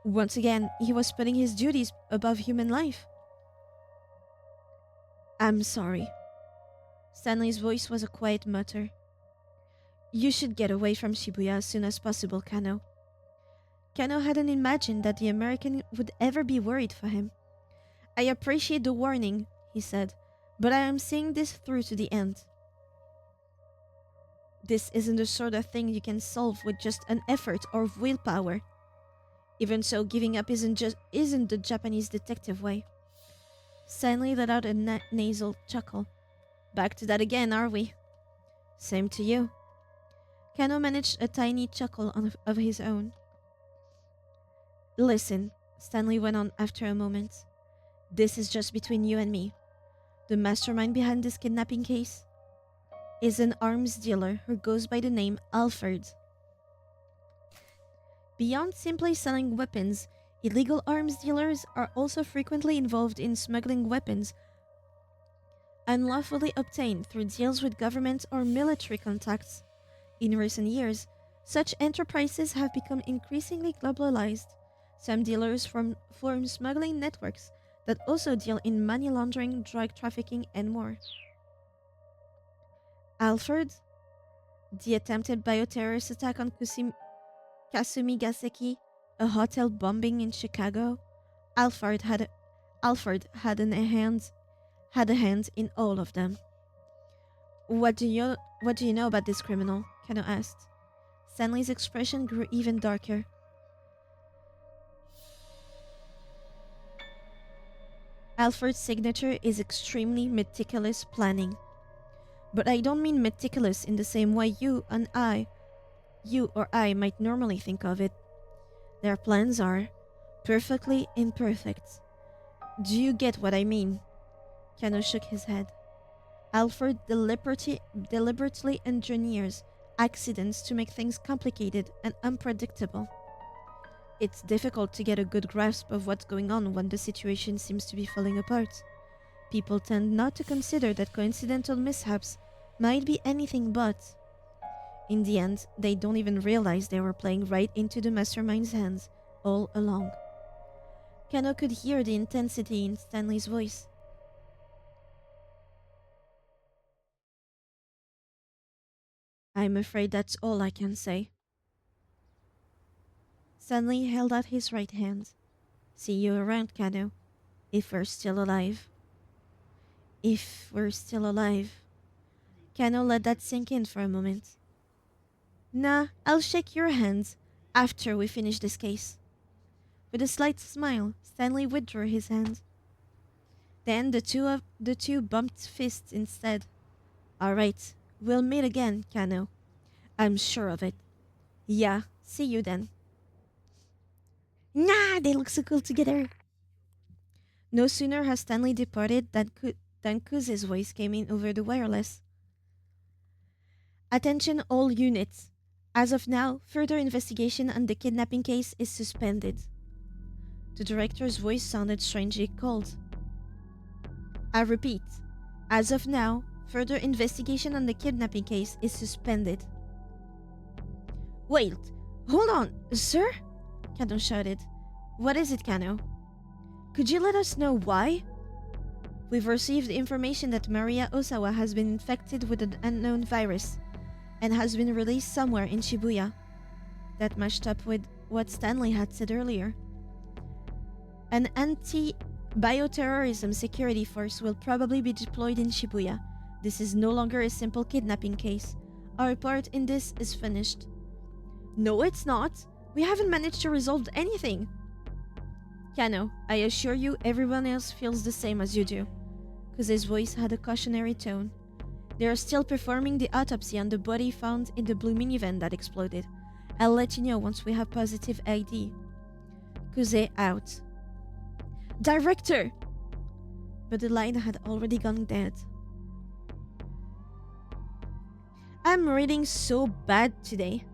Once again, he was putting his duties above human life. I'm sorry. Stanley's voice was a quiet mutter. You should get away from Shibuya as soon as possible, Kano. Kano hadn't imagined that the American would ever be worried for him. I appreciate the warning, he said, but I am seeing this through to the end. This isn't the sort of thing you can solve with just an effort or willpower. Even so, giving up isn't the Japanese detective way. Stanley let out a nasal chuckle. Back to that again, are we? Same to you. Kano managed a tiny chuckle of his own. Listen, Stanley went on after a moment. This is just between you and me. The mastermind behind this kidnapping case is an arms dealer who goes by the name Alfred. Beyond simply selling weapons, illegal arms dealers are also frequently involved in smuggling weapons unlawfully obtained through deals with government or military contacts. In recent years, such enterprises have become increasingly globalized. Some dealers form smuggling networks that also deal in money laundering, drug trafficking, and more. Alfred? The attempted bioterrorist attack on Kasumi Gaseki, a hotel bombing in Chicago? Alfred had a hand in all of them. What do What do you know about this criminal? Kano asked. Stanley's expression grew even darker. Alfred's signature is extremely meticulous planning. But I don't mean meticulous in the same way you or I might normally think of it. Their plans are perfectly imperfect. Do you get what I mean? Kano shook his head. Alfred deliberately engineers accidents to make things complicated and unpredictable. It's difficult to get a good grasp of what's going on when the situation seems to be falling apart. People tend not to consider that coincidental mishaps might be anything but. In the end, they don't even realize they were playing right into the mastermind's hands all along. Kano could hear the intensity in Stanley's voice. I'm afraid that's all I can say. Stanley held out his right hand. See you around, Kano. If we're still alive. If we're still alive. Kano let that sink in for a moment. Nah, I'll shake your hand after we finish this case. With a slight smile, Stanley withdrew his hand. Then the two bumped fists instead. All right, we'll meet again, Kano. I'm sure of it. Yeah, see you then. Nah, they look so cool together. No sooner has Stanley departed than Kuze's voice came in over the wireless. Attention all units. As of now, further investigation on the kidnapping case is suspended. The director's voice sounded strangely cold. I repeat, as of now, further investigation on the kidnapping case is suspended. Wait, hold on, sir? Kano shouted. What is it, Kano? Could you let us know why? We've received information that Maria Osawa has been infected with an unknown virus and has been released somewhere in Shibuya. That matched up with what Stanley had said earlier. An anti-bioterrorism security force will probably be deployed in Shibuya. This is no longer a simple kidnapping case. Our part in this is finished. No, it's not. We haven't managed to resolve anything. Kano, I assure you everyone else feels the same as you do. Kuze's voice had a cautionary tone. They are still performing the autopsy on the body found in the blue minivan that exploded. I'll let you know once we have positive ID. Kuze out. Director! But the line had already gone dead. I'm reading so bad today.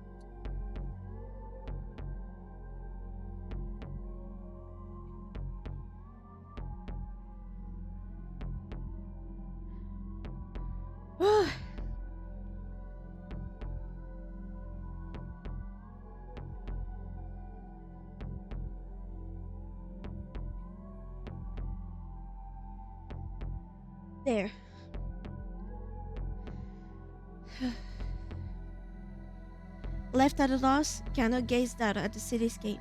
There. Left at a loss, Kano gazed out at the cityscape.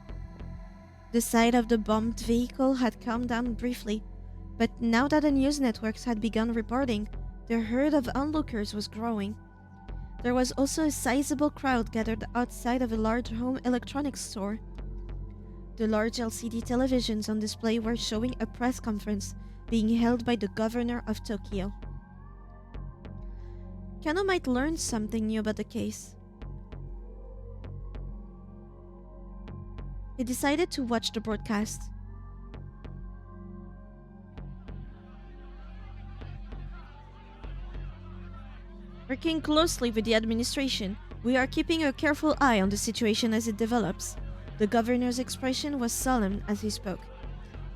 The sight of the bombed vehicle had calmed down briefly, but now that the news networks had begun reporting, the herd of onlookers was growing. There was also a sizable crowd gathered outside of a large home electronics store. The large LCD televisions on display were showing a press conference being held by the governor of Tokyo. Kano might learn something new about the case. He decided to watch the broadcast. Working closely with the administration, we are keeping a careful eye on the situation as it develops. The governor's expression was solemn as he spoke.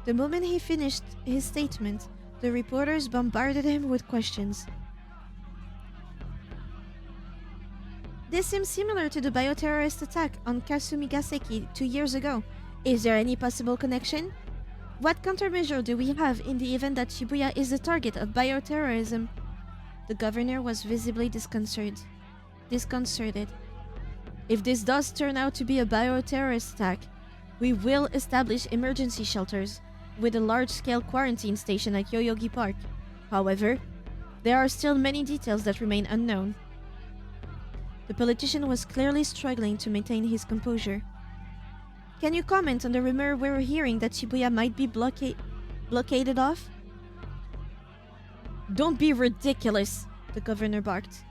The moment he finished his statement, the reporters bombarded him with questions. This seems similar to the bioterrorist attack on Kasumigaseki 2 years ago. Is there any possible connection? What countermeasure do we have in the event that Shibuya is the target of bioterrorism? The governor was visibly disconcerted. If this does turn out to be a bioterrorist attack, we will establish emergency shelters with a large-scale quarantine station at Yoyogi Park. However, there are still many details that remain unknown. The politician was clearly struggling to maintain his composure. Can you comment on the rumor we're hearing that Shibuya might be blockaded off? Don't be ridiculous, the governor barked.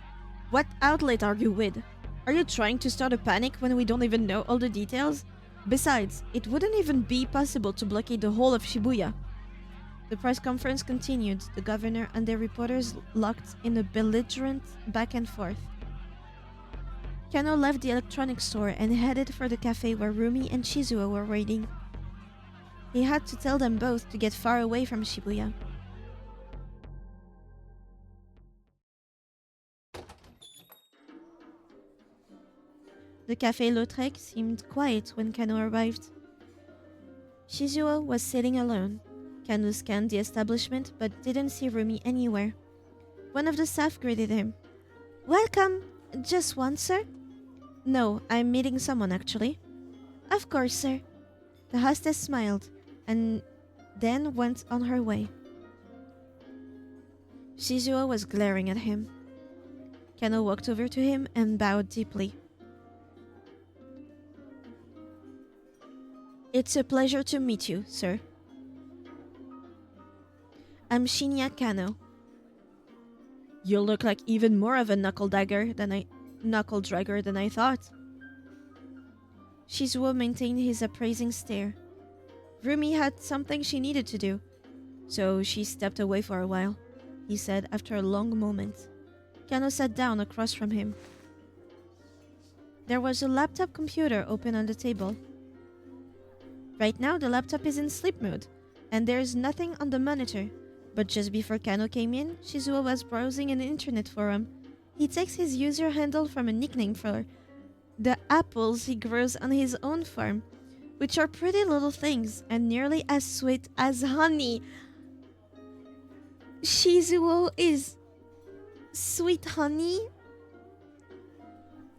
What outlet are you with? Are you trying to start a panic when we don't even know all the details? Besides, it wouldn't even be possible to blockade the whole of Shibuya. The press conference continued, the governor and the reporters locked in a belligerent back and forth. Kano left the electronics store and headed for the cafe where Rumi and Shizuo were waiting. He had to tell them both to get far away from Shibuya. The Café Lautrec seemed quiet when Kano arrived. Shizuo was sitting alone. Kano scanned the establishment but didn't see Rumi anywhere. One of the staff greeted him. Welcome! Just one, sir? No, I'm meeting someone actually. Of course, sir. The hostess smiled and then went on her way. Shizuo was glaring at him. Kano walked over to him and bowed deeply. It's a pleasure to meet you, sir. I'm Shinya Kano. You look like even more of a knuckle dragger than I thought. Shizuo maintained his appraising stare. Rumi had something she needed to do, so she stepped away for a while, he said after a long moment. Kano sat down across from him. There was a laptop computer open on the table. Right now the laptop is in sleep mode, and there's nothing on the monitor. But just before Kano came in, Shizuo was browsing an internet forum. He takes his user handle from a nickname for the apples he grows on his own farm, which are pretty little things and nearly as sweet as honey. Shizuo is sweet honey?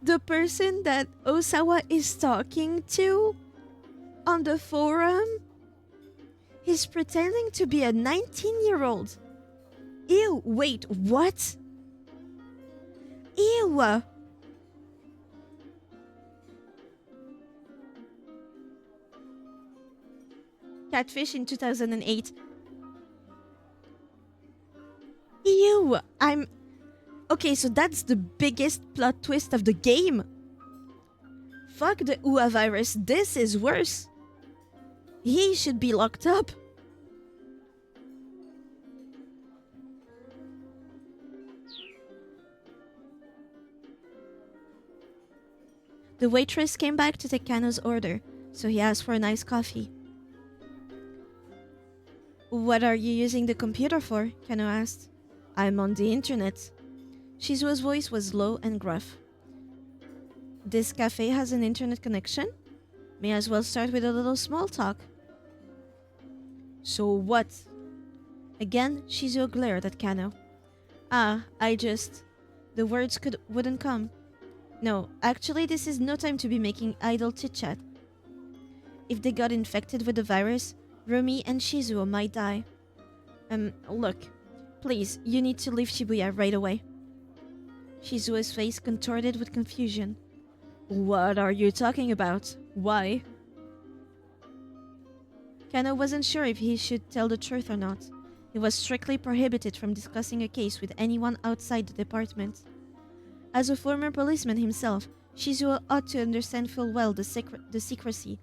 The person that Osawa is talking to on the forum? He's pretending to be a 19-year-old. Ew, wait, what? Ew! Catfish in 2008. Ew, Okay, so that's the biggest plot twist of the game. Fuck the UA virus, this is worse. He should be locked up. The waitress came back to take Kano's order, so he asked for an iced coffee. What are you using the computer for? Kano asked. I'm on the internet. Shizuo's voice was low and gruff. This cafe has an internet connection? May as well start with a little small talk. So what? Again, Shizuo glared at Kano. The words wouldn't come. No, actually this is no time to be making idle chit-chat. If they got infected with the virus, Rumi and Shizuo might die. Look, please, you need to leave Shibuya right away. Shizuo's face contorted with confusion. What are you talking about? Why? Kano wasn't sure if he should tell the truth or not. He was strictly prohibited from discussing a case with anyone outside the department. As a former policeman himself, Shizuo ought to understand full well the secrecy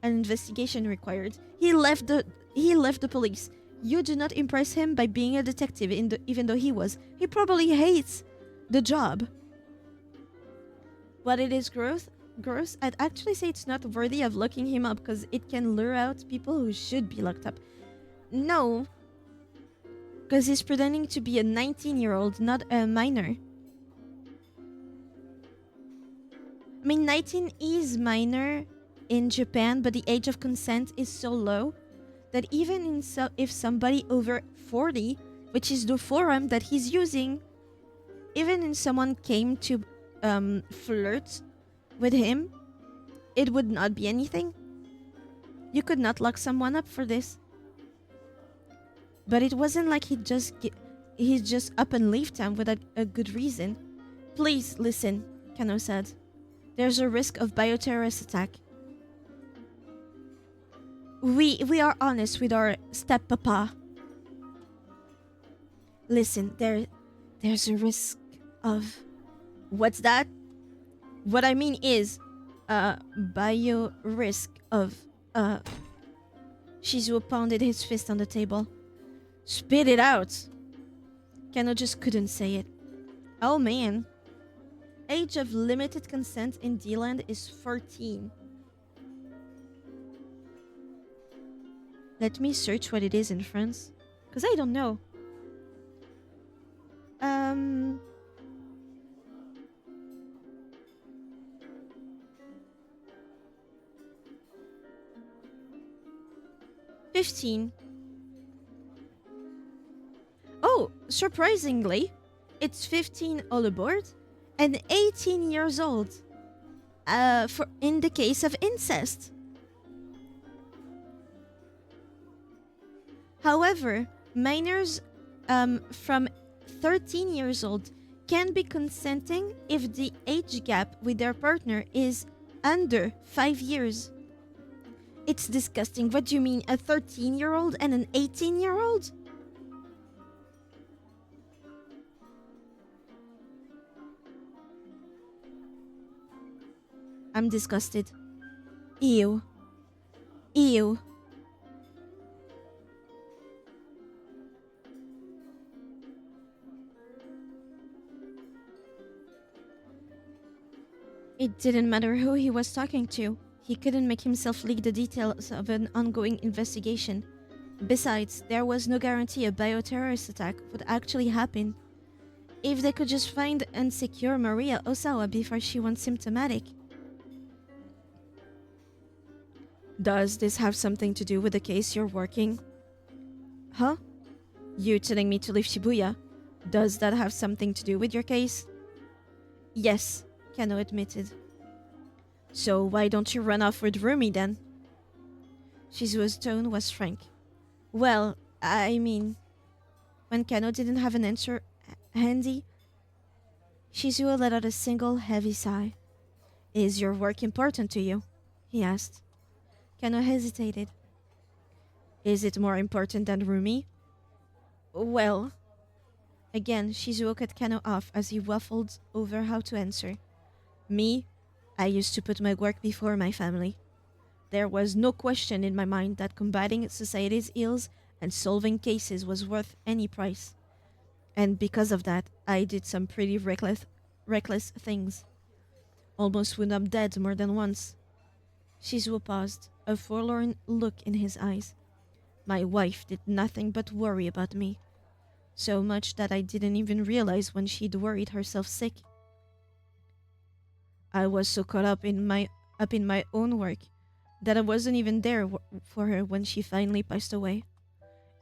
an investigation required. He left the police. You do not impress him by being a detective, even though he was. He probably hates the job. But it is gross. I'd actually say it's not worthy of locking him up because it can lure out people who should be locked up. No. Because he's pretending to be a 19-year-old, not a minor. I mean, 19 is minor in Japan, but the age of consent is so low that even if somebody over 40, which is the forum that he's using, even if someone came to flirt with him, it would not be anything. You could not lock someone up for this. But it wasn't like he just up and left town without a good reason. Please listen. Kano said. There's a risk of bioterrorist attack. We are honest with our steppapa. Listen, there's a risk of... What's that? What I mean is, bio risk of, Shizuo pounded his fist on the table. Spit it out! Kano just couldn't say it. Oh man. Age of limited consent in D-Land is 14. Let me search what it is in France. Because I don't know. 15. Oh, surprisingly, it's 15 all aboard and 18 years old. For in the case of incest. However, minors from 13 years old can be consenting if the age gap with their partner is under 5 years. It's disgusting. What do you mean, a 13-year-old and an 18-year-old? I'm disgusted. Ew. Ew. It didn't matter who he was talking to. He couldn't make himself leak the details of an ongoing investigation. Besides, there was no guarantee a bioterrorist attack would actually happen. If they could just find and secure Maria Osawa before she went symptomatic. Does this have something to do with the case you're working? Huh? You telling me to leave Shibuya? Does that have something to do with your case? Yes, Kano admitted. So why don't you run off with Rumi then? Shizuo's tone was frank. Well, I mean... When Kano didn't have an answer handy, Shizuo let out a single heavy sigh. Is your work important to you? He asked. Kano hesitated. Is it more important than Rumi? Well... Again, Shizuo cut Kano off as he waffled over how to answer. Me? I used to put my work before my family. There was no question in my mind that combating society's ills and solving cases was worth any price. And because of that, I did some pretty reckless things. Almost wound up dead more than once. Shizuo paused, a forlorn look in his eyes. My wife did nothing but worry about me. So much that I didn't even realize when she'd worried herself sick. I was so caught up in my own work that I wasn't even there for her when she finally passed away.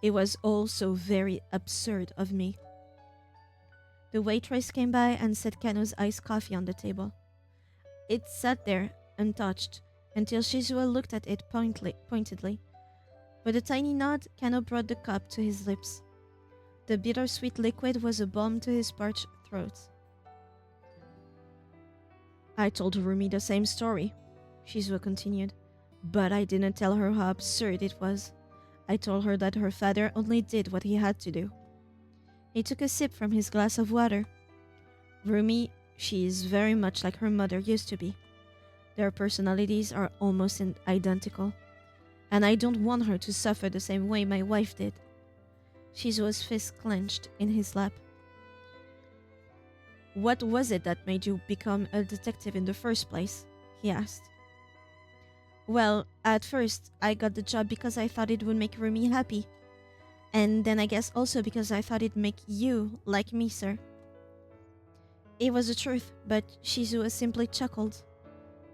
It was all so very absurd of me. The waitress came by and set Kano's iced coffee on the table. It sat there, untouched, until Shizuo looked at it pointedly. With a tiny nod, Kano brought the cup to his lips. The bittersweet liquid was a balm to his parched throat. I told Rumi the same story, Shizuo continued, but I didn't tell her how absurd it was. I told her that her father only did what he had to do. He took a sip from his glass of water. Rumi, she is very much like her mother used to be. Their personalities are almost identical, and I don't want her to suffer the same way my wife did. Shizuo's fist clenched in his lap. What was it that made you become a detective in the first place? He asked. Well, at first, I got the job because I thought it would make Rumi happy. And then I guess also because I thought it'd make you like me, sir. It was the truth, but Shizuo simply chuckled.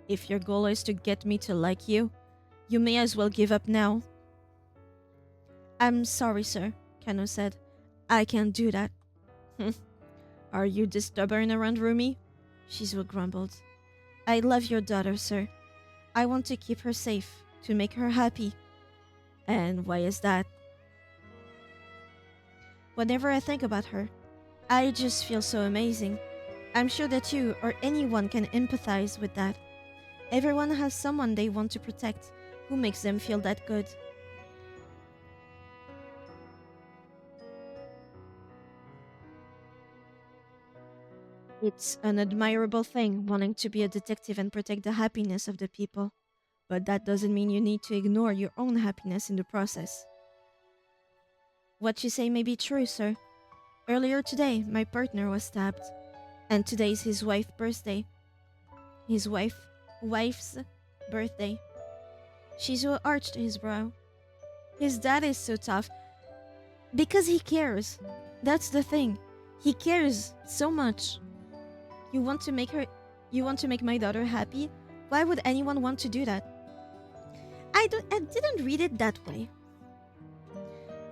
If your goal is to get me to like you, you may as well give up now. I'm sorry, sir, Kano said. I can't do that. Are you this stubborn around Rumi? Shizuo grumbled. I love your daughter, sir. I want to keep her safe, to make her happy. And why is that? Whenever I think about her, I just feel so amazing. I'm sure that you or anyone can empathize with that. Everyone has someone they want to protect who makes them feel that good. It's an admirable thing wanting to be a detective and protect the happiness of the people, but that doesn't mean you need to ignore your own happiness in the process. What you say may be true, sir. Earlier today, my partner was stabbed, and today's his wife's birthday. His wife's birthday. Shizuo arched his brow. His dad is so tough because he cares. That's the thing. He cares so much. You want to make her you want to make my daughter happy? Why would anyone want to do that? I didn't read it that way.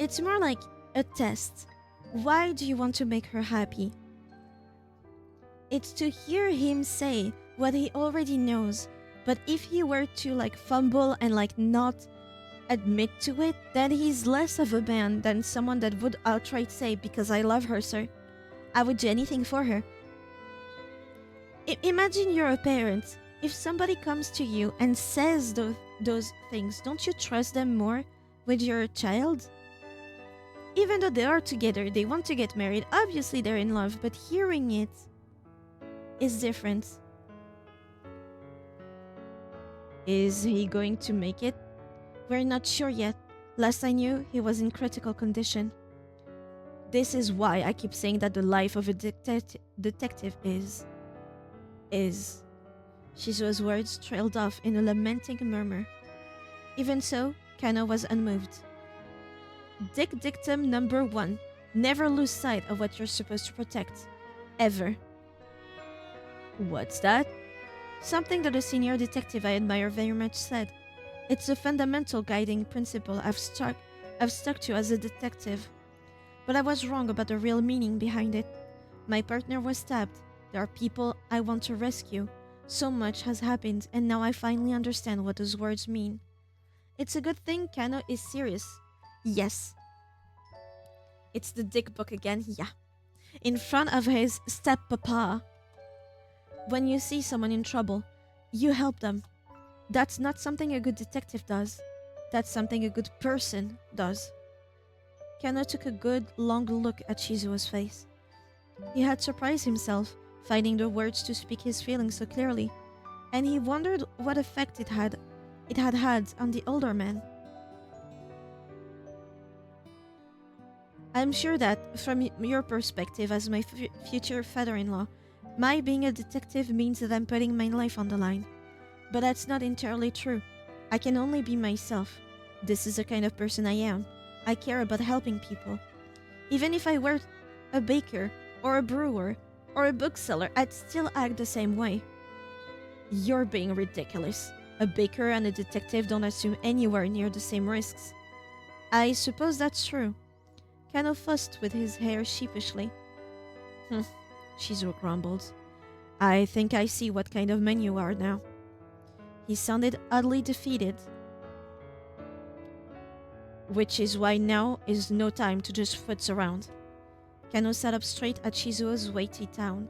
It's more like a test. Why do you want to make her happy? It's to hear him say what he already knows. But if he were to fumble and not admit to it, then he's less of a man than someone that would outright say, because I love her, sir. I would do anything for her. Imagine you're a parent. If somebody comes to you and says those things, don't you trust them more with your child? Even though they are together, they want to get married, obviously they're in love, but hearing it is different. Is he going to make it? We're not sure yet. Last I knew, he was in critical condition. This is why I keep saying that the life of a detective is. Shizuo's words trailed off in a lamenting murmur. Even so, Kano was unmoved. Dictum number 1. Never lose sight of what you're supposed to protect. Ever. What's that? Something that a senior detective I admire very much said. It's a fundamental guiding principle I've stuck to as a detective. But I was wrong about the real meaning behind it. My partner was stabbed. There are people I want to rescue. So much has happened, and now I finally understand what those words mean. It's a good thing Kano is serious. Yes. It's the dick book again, yeah. In front of his steppapa. When you see someone in trouble, you help them. That's not something a good detective does. That's something a good person does. Kano took a good, long look at Shizuo's face. He had surprised himself, finding the words to speak his feelings so clearly, and he wondered what effect it had had on the older man. I'm sure that, from your perspective as my future father-in-law, my being a detective means that I'm putting my life on the line. But that's not entirely true. I can only be myself. This is the kind of person I am. I care about helping people. Even if I were a baker, or a brewer, or a bookseller, I'd still act the same way. You're being ridiculous. A baker and a detective don't assume anywhere near the same risks. I suppose that's true. Kano fussed with his hair sheepishly. Shizuo grumbled. I think I see what kind of man you are now. He sounded oddly defeated. Which is why now is no time to just futz around. Kano sat up straight at Shizuo's weighty tone.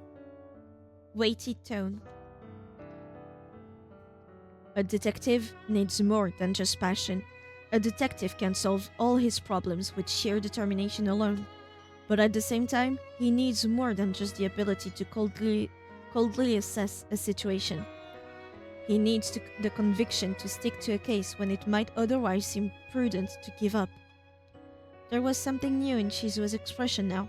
A detective needs more than just passion. A detective can solve all his problems with sheer determination alone. But at the same time, he needs more than just the ability to coldly assess a situation. He needs the conviction to stick to a case when it might otherwise seem prudent to give up. There was something new in Shizuo's expression now,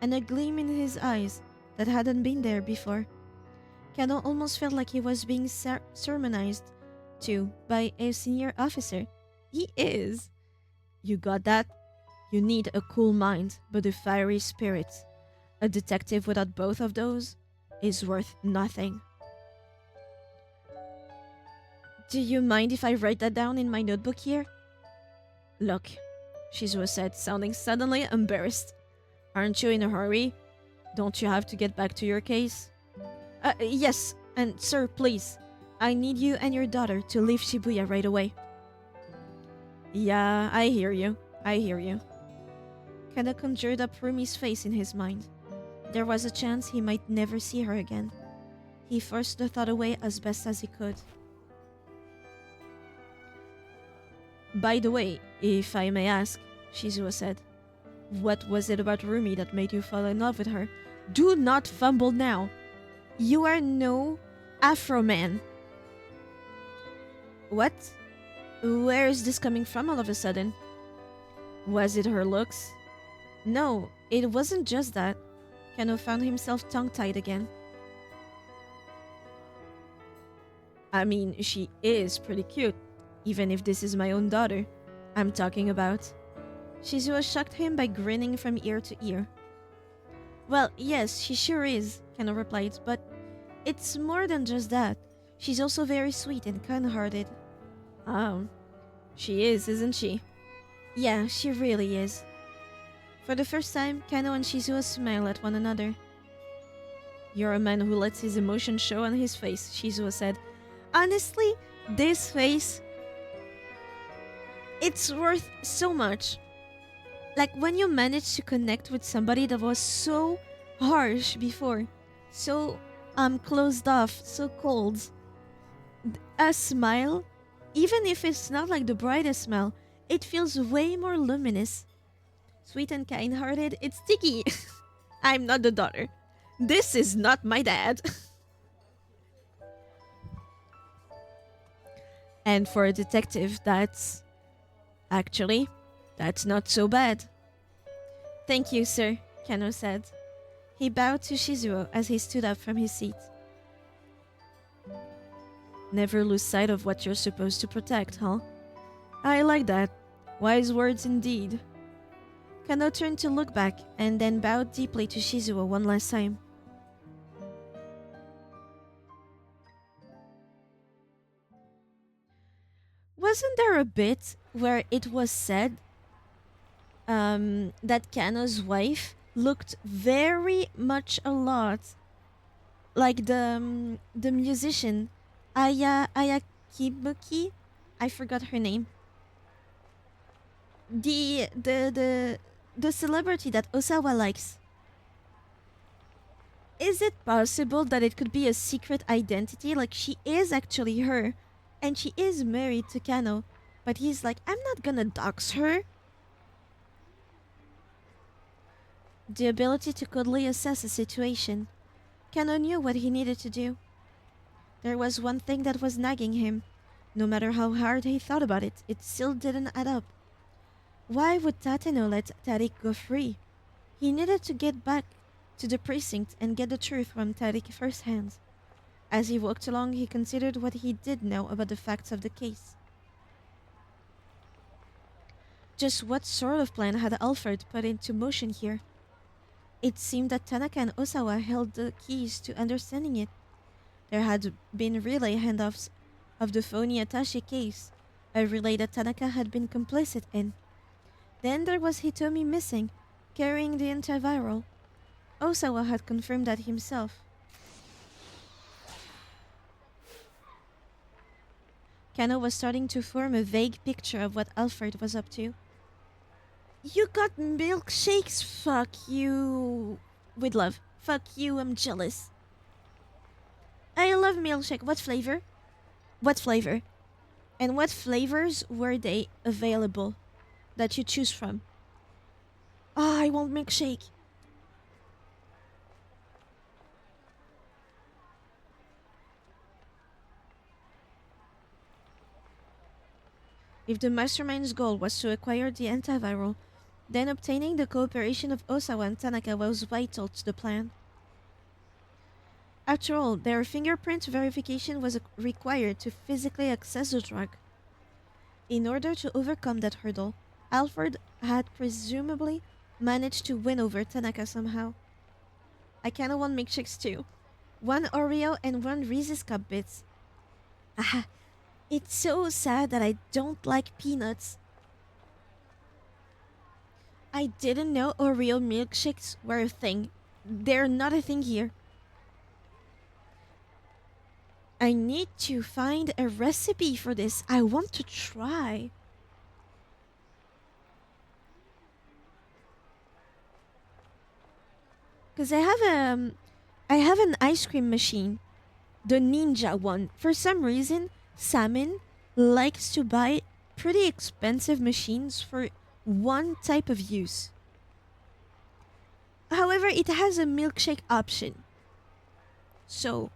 and a gleam in his eyes that hadn't been there before. Kano almost felt like he was being sermonized to by a senior officer. He is. You got that? You need a cool mind, but a fiery spirit. A detective without both of those is worth nothing. Do you mind if I write that down in my notebook here? Look, Shizuo said, sounding suddenly embarrassed. Aren't you in a hurry? Don't you have to get back to your case? Yes, and sir, please. I need you and your daughter to leave Shibuya right away. Yeah, I hear you. Kano conjured up Rumi's face in his mind. There was a chance he might never see her again. He forced the thought away as best as he could. By the way, if I may ask, Shizuo said, what was it about Rumi that made you fall in love with her? Do not fumble now. You are no Afro man. What? Where is this coming from all of a sudden? Was it her looks? No, it wasn't just that. Kano found himself tongue-tied again. I mean, she is pretty cute, even if this is my own daughter I'm talking about. Shizuo shocked him by grinning from ear to ear. Well, yes, she sure is, Kano replied, but it's more than just that. She's also very sweet and kind-hearted. Oh, she is, isn't she? Yeah, she really is. For the first time, Kano and Shizuo smiled at one another. You're a man who lets his emotions show on his face, Shizuo said. Honestly, this face, it's worth so much. Like when you manage to connect with somebody that was so harsh before, so closed off, so cold. A smile, even if it's not like the brightest smile, it feels way more luminous. Sweet and kind-hearted, it's sticky. I'm not the daughter. This is not my dad. And for a detective, that's not so bad. Thank you, sir, Kano said. He bowed to Shizuo as he stood up from his seat. Never lose sight of what you're supposed to protect, huh? I like that. Wise words indeed. Kano turned to look back and then bowed deeply to Shizuo one last time. Wasn't there a bit where it was said that Kano's wife looked very much a lot like the musician Ayakibuki? I forgot her name. The celebrity that Osawa likes. Is it possible that it could be a secret identity? Like she is actually her, and she is married to Kano, but he's like, I'm not gonna dox her. The ability to coldly assess a situation. Kano knew what he needed to do. There was one thing that was nagging him. No matter how hard he thought about it, it still didn't add up. Why would Tateno let Tarik go free? He needed to get back to the precinct and get the truth from Tarik firsthand. As he walked along, he considered what he did know about the facts of the case. Just what sort of plan had Alfred put into motion here? It seemed that Tanaka and Osawa held the keys to understanding it. There had been relay handoffs of the phony attaché case, a relay that Tanaka had been complicit in. Then there was Hitomi missing, carrying the antiviral. Osawa had confirmed that himself. Kano was starting to form a vague picture of what Alfred was up to. You got milkshakes? Fuck you. With love. Fuck you, I'm jealous. I love milkshake. What flavor? What flavor? And what flavors were they available that you choose from? Ah, I want milkshake. If the mastermind's goal was to acquire the antiviral, then obtaining the cooperation of Osawa and Tanaka was vital to the plan. After all, their fingerprint verification was required to physically access the drug. In order to overcome that hurdle, Alfred had presumably managed to win over Tanaka somehow. I kinda want milkshakes too. One Oreo and one Reese's Cup Bits. Ah, it's so sad that I don't like peanuts. I didn't know Oreo milkshakes were a thing. They're not a thing here. I need to find a recipe for this. I want to try. Because I have an ice cream machine, the Ninja one. For some reason, Salmon likes to buy pretty expensive machines for one type of use. However, it has a milkshake option. So,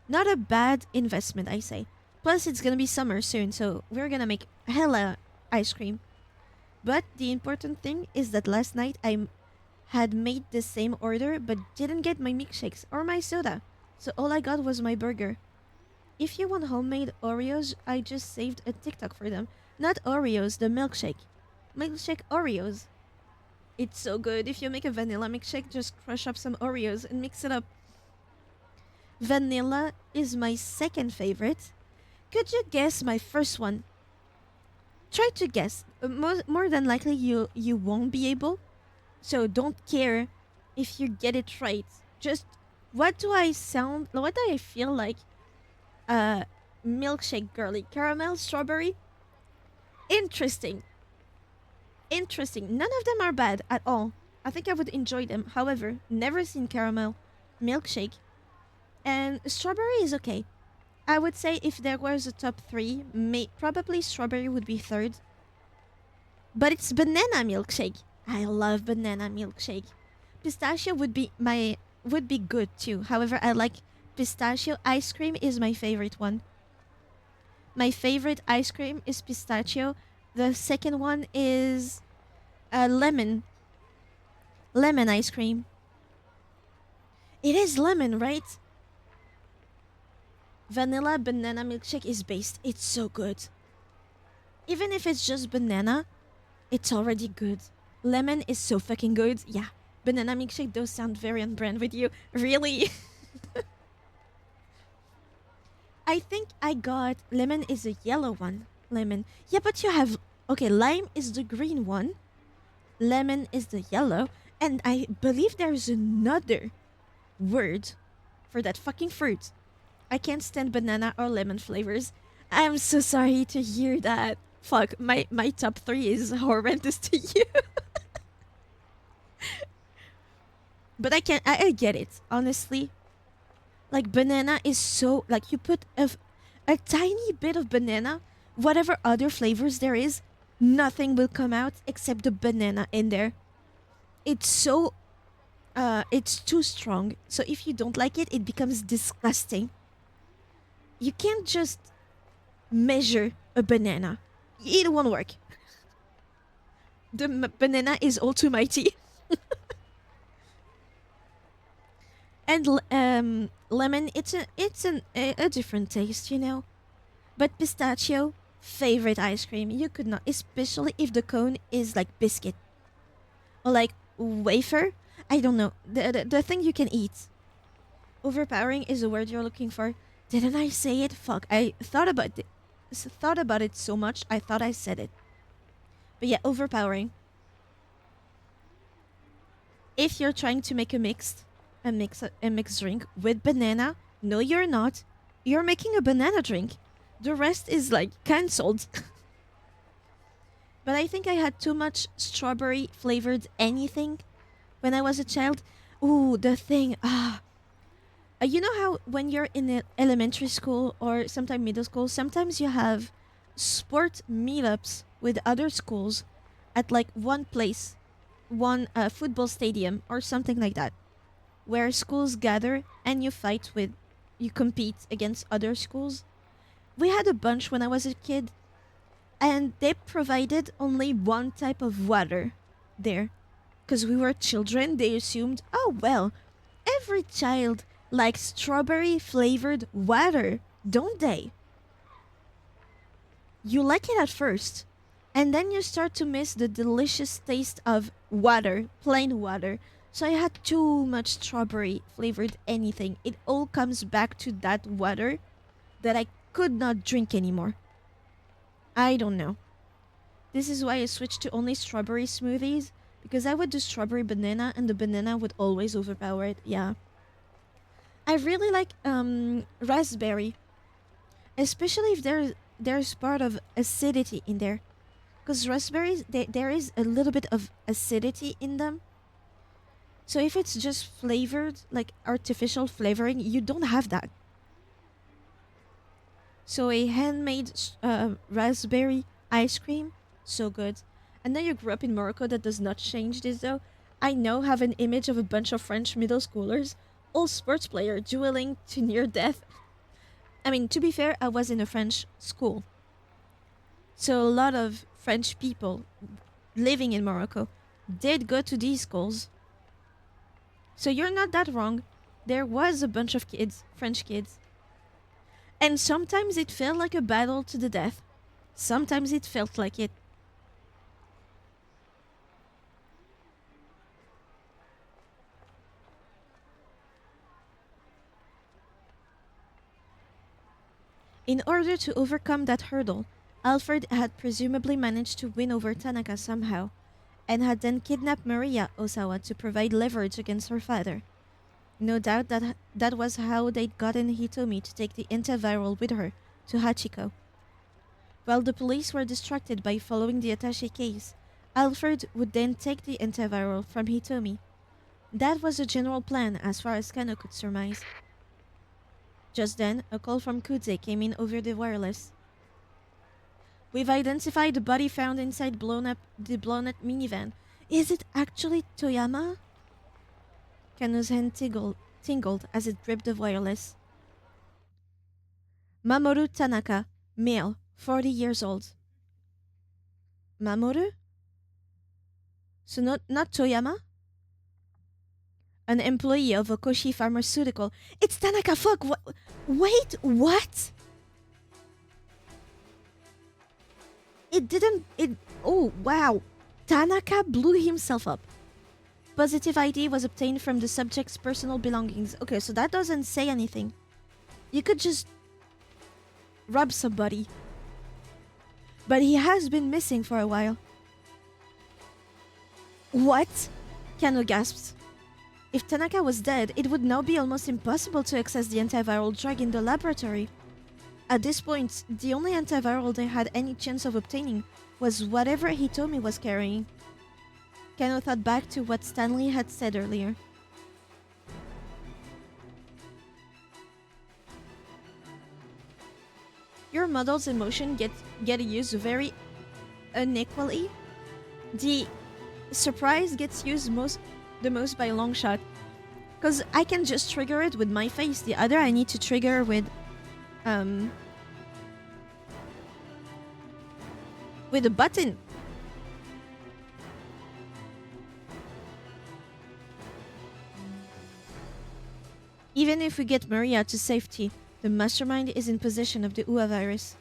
not a bad investment, I say. Plus, it's gonna be summer soon, so we're gonna make hella ice cream. But the important thing is that last night had made the same order but didn't get my milkshakes or my soda. So all I got was my burger. If you want homemade Oreos, I just saved a TikTok for them. Not Oreos, the milkshake. Milkshake Oreos. It's so good. If you make a vanilla milkshake, just crush up some Oreos and mix it up. Vanilla is my second favorite. Could you guess my first one? Try to guess. More than likely, you won't be able. So don't care if you get it right. Just what do I sound? What do I feel like? Milkshake girly, caramel, strawberry. Interesting. Interesting. None of them are bad at all. I think I would enjoy them. However, never seen caramel milkshake. And strawberry is okay. I would say if there was a top three, probably strawberry would be third. But it's banana milkshake. I love banana milkshake. Pistachio would be good too. However, I like pistachio ice cream is my favorite one. My favorite ice cream is pistachio. The second one is lemon. Lemon ice cream. It is lemon, right? Vanilla banana milkshake is based. It's so good. Even if it's just banana, it's already good. Lemon is so fucking good. Yeah. Banana milkshake does sound very on brand with you. Really? I think I got lemon is a yellow one. Lemon. Yeah, but you have okay, lime is the green one. Lemon is the yellow. And I believe there's another word for that fucking fruit. I can't stand banana or lemon flavors. I'm so sorry to hear that. Fuck, my top three is horrendous to you. But I get it, honestly. Like, banana is so, like, you put a tiny bit of banana, whatever other flavors there is, nothing will come out except the banana in there. It's so, it's too strong. So if you don't like it, it becomes disgusting. You can't just measure a banana. It won't work. The banana is all too mighty. And lemon, it's a different taste, you know. But pistachio, favorite ice cream. You could not, especially if the cone is like biscuit or like wafer. I don't know the thing you can eat. Overpowering is the word you're looking for. Didn't I say it? Fuck, I thought about it so much. I thought I said it. But yeah, overpowering. If you're trying to make a mixed drink with banana, no, you're not. You're making a banana drink. The rest is like cancelled. But I think I had too much strawberry flavored anything when I was a child. Ooh, the thing. You know how when you're in elementary school or sometime middle school, sometimes you have sport meetups with other schools at like one place, one football stadium or something like that, where schools gather and you compete against other schools. We had a bunch when I was a kid, and they provided only one type of water there. Because we were children, they assumed, oh, well, every child likes strawberry flavored water, don't they? You like it at first, and then you start to miss the delicious taste of water, plain water. So I had too much strawberry flavored anything. It all comes back to that water that I could not drink anymore. I don't know. This is why I switched to only strawberry smoothies, because I would do strawberry banana and the banana would always overpower it. Yeah. I really like raspberry, especially if there's part of acidity in there, because raspberries there is a little bit of acidity in them. So if it's just flavored, like artificial flavoring, you don't have that. So a handmade raspberry ice cream, so good. I know you grew up in Morocco. That does not change this though. I now have an image of a bunch of French middle schoolers, all sports player, dueling to near death. I mean, to be fair, I was in a French school, so a lot of French people living in Morocco did go to these schools. So you're not that wrong. There was a bunch of kids, French kids, and sometimes it felt like a battle to the death. Sometimes it felt like it. In order to overcome that hurdle, Alfred had presumably managed to win over Tanaka somehow, and had then kidnapped Maria Osawa to provide leverage against her father. No doubt that was how they'd gotten Hitomi to take the antiviral with her to Hachiko. While the police were distracted by following the attaché case, Alfred would then take the antiviral from Hitomi. That was the general plan as far as Kano could surmise. Just then, a call from Kudze came in over the wireless. We've identified the body found inside the blown up minivan. Is it actually Toyama? Kano's hand tingled as it gripped the wireless. Mamoru Tanaka, male, 40 years old. Mamoru? So not Toyama? An employee of Okoshi Pharmaceutical. It's Tanaka, fuck! Wait, what? It didn't. It. Oh, wow. Tanaka blew himself up. Positive ID was obtained from the subject's personal belongings. Okay, so that doesn't say anything. You could just rob somebody. But he has been missing for a while. What? Kano gasps. If Tanaka was dead, it would now be almost impossible to access the antiviral drug in the laboratory. At this point, the only antiviral they had any chance of obtaining was whatever Hitomi was carrying. Kano thought back to what Stanley had said earlier. Your models in motion get used very unequally. The surprise gets used the most by a long shot. Because I can just trigger it with my face. The other I need to trigger with a button. Even if we get Maria to safety, the mastermind is in possession of the UA virus.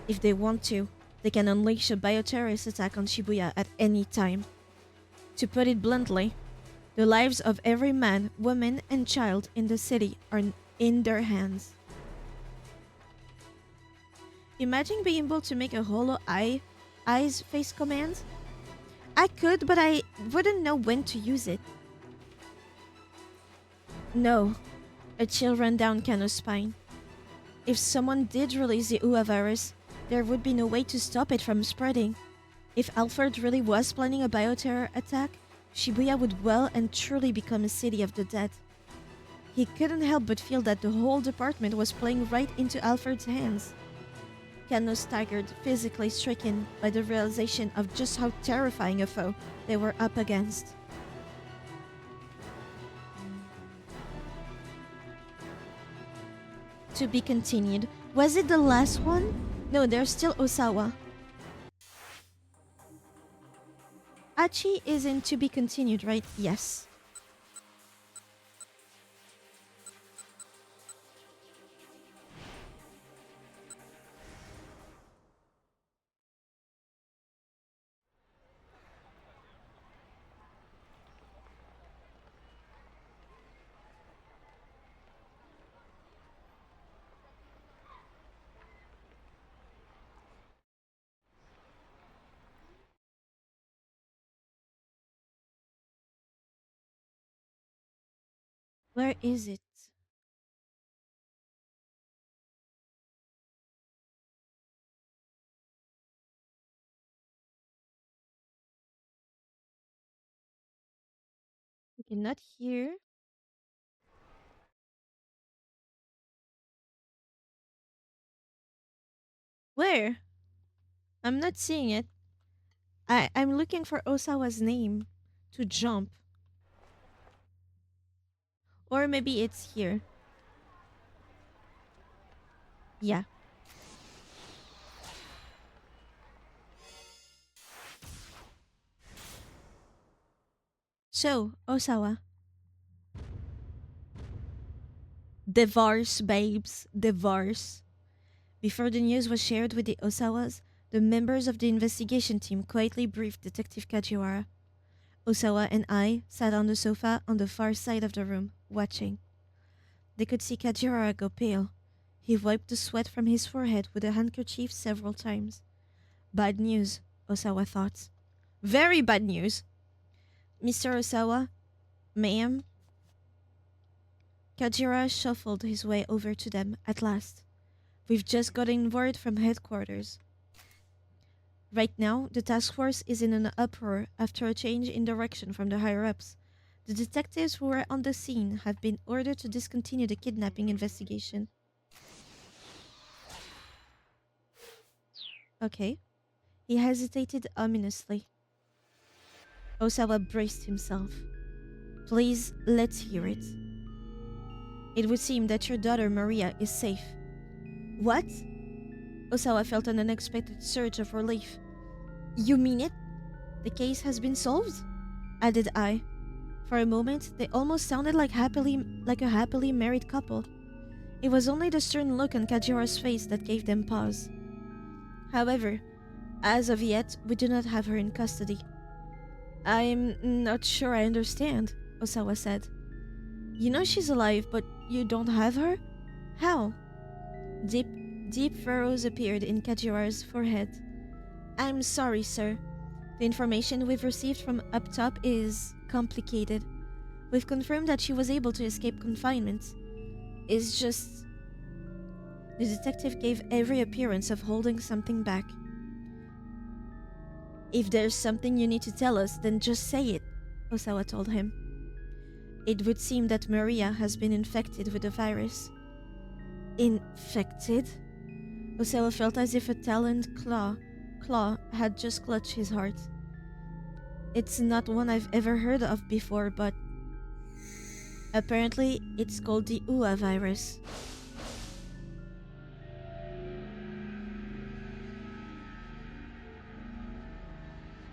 If they want to, they can unleash a bioterrorist attack on Shibuya at any time. To put it bluntly, the lives of every man, woman, and child in the city are in their hands. Imagine being able to make a hollow eyes face command. I could, but I wouldn't know when to use it. No, a chill ran down Kano's spine. If someone did release the UA virus, there would be no way to stop it from spreading. If Alfred really was planning a bioterror attack, Shibuya would well and truly become a city of the dead. He couldn't help but feel that the whole department was playing right into Alfred's hands. Kano staggered, physically stricken by the realization of just how terrifying a foe they were up against. To be continued. Was it the last one? No, there's still Osawa. Achi is in to be continued, right? Yes. Where is it? Okay, not here. Where? I'm not seeing it. I'm looking for Osawa's name to jump. Or maybe it's here. Yeah. So, Osawa. Divorce, babes. Divorce. Before the news was shared with the Osawas, the members of the investigation team quietly briefed Detective Kajiwara. Osawa and I sat on the sofa on the far side of the room, watching. They could see Kajiwara go pale. He wiped the sweat from his forehead with a handkerchief several times. Bad news, Osawa thought. Very bad news. Mr. Osawa, ma'am. Kajiwara shuffled his way over to them at last. We've just gotten word from headquarters. Right now, the task force is in an uproar after a change in direction from the higher-ups. The detectives who were on the scene have been ordered to discontinue the kidnapping investigation. Okay. He hesitated ominously. Osawa braced himself. Please, let's hear it. It would seem that your daughter Maria is safe. What? Osawa felt an unexpected surge of relief. You mean it? The case has been solved? Added I. For a moment, they almost sounded like a happily married couple. It was only the stern look on Kajiwara's face that gave them pause. However, as of yet, we do not have her in custody. I'm not sure I understand, Osawa said. You know she's alive, but you don't have her? How? Deep, deep furrows appeared in Kajiwara's forehead. I'm sorry, sir. The information we've received from up top is complicated. We've confirmed that she was able to escape confinement. It's just... The detective gave every appearance of holding something back. If there's something you need to tell us, then just say it, Osawa told him. It would seem that Maria has been infected with the virus. Infected? Osawa felt as if a taloned claw had just clutched his heart. It's not one I've ever heard of before, but apparently it's called the UA virus.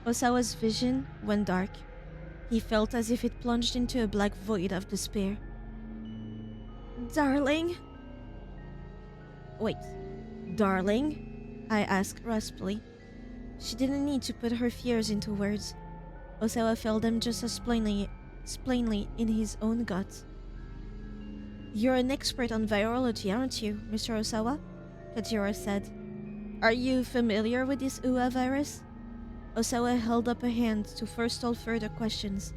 Osawa's vision went dark. He felt as if it plunged into a black void of despair. Darling? Wait, darling? I asked raspily. She didn't need to put her fears into words. Osawa felt them just as plainly in his own gut. You're an expert on virology, aren't you, Mr. Osawa? Kajiura said. Are you familiar with this UA virus? Osawa held up a hand to forestall further questions.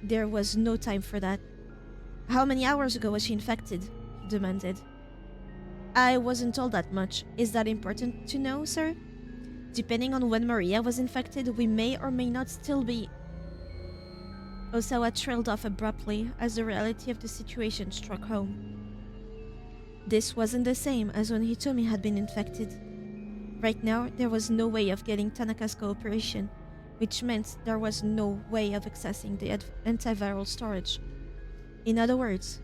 There was no time for that. How many hours ago was she infected? He demanded. I wasn't told that much. Is that important to know, sir? Depending on when Maria was infected, we may or may not still be... Osawa trailed off abruptly as the reality of the situation struck home. This wasn't the same as when Hitomi had been infected. Right now, there was no way of getting Tanaka's cooperation, which meant there was no way of accessing the antiviral storage. In other words,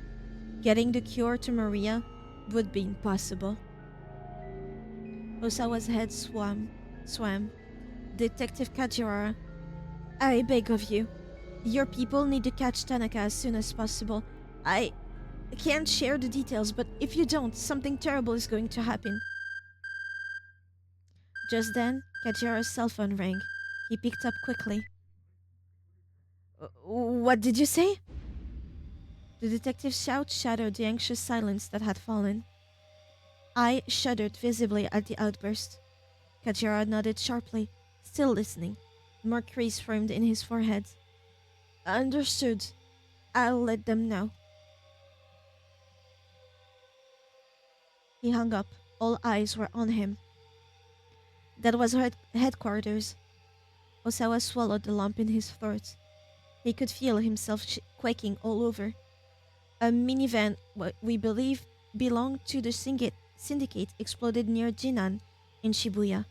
getting the cure to Maria would be impossible. Osawa's head swam. Detective Kajiwara, I beg of you. Your people need to catch Tanaka as soon as possible. I can't share the details, but if you don't, something terrible is going to happen. Just then, Kajiwara's cell phone rang. He picked up quickly. What did you say? The detective's shout shattered the anxious silence that had fallen. I shuddered visibly at the outburst. Kajiwara nodded sharply, still listening. More crease formed in his forehead. Understood. I'll let them know. He hung up. All eyes were on him. That was headquarters. Osawa swallowed the lump in his throat. He could feel himself quaking all over. A minivan, what we believe belonged to the syndicate, exploded near Jinan in Shibuya.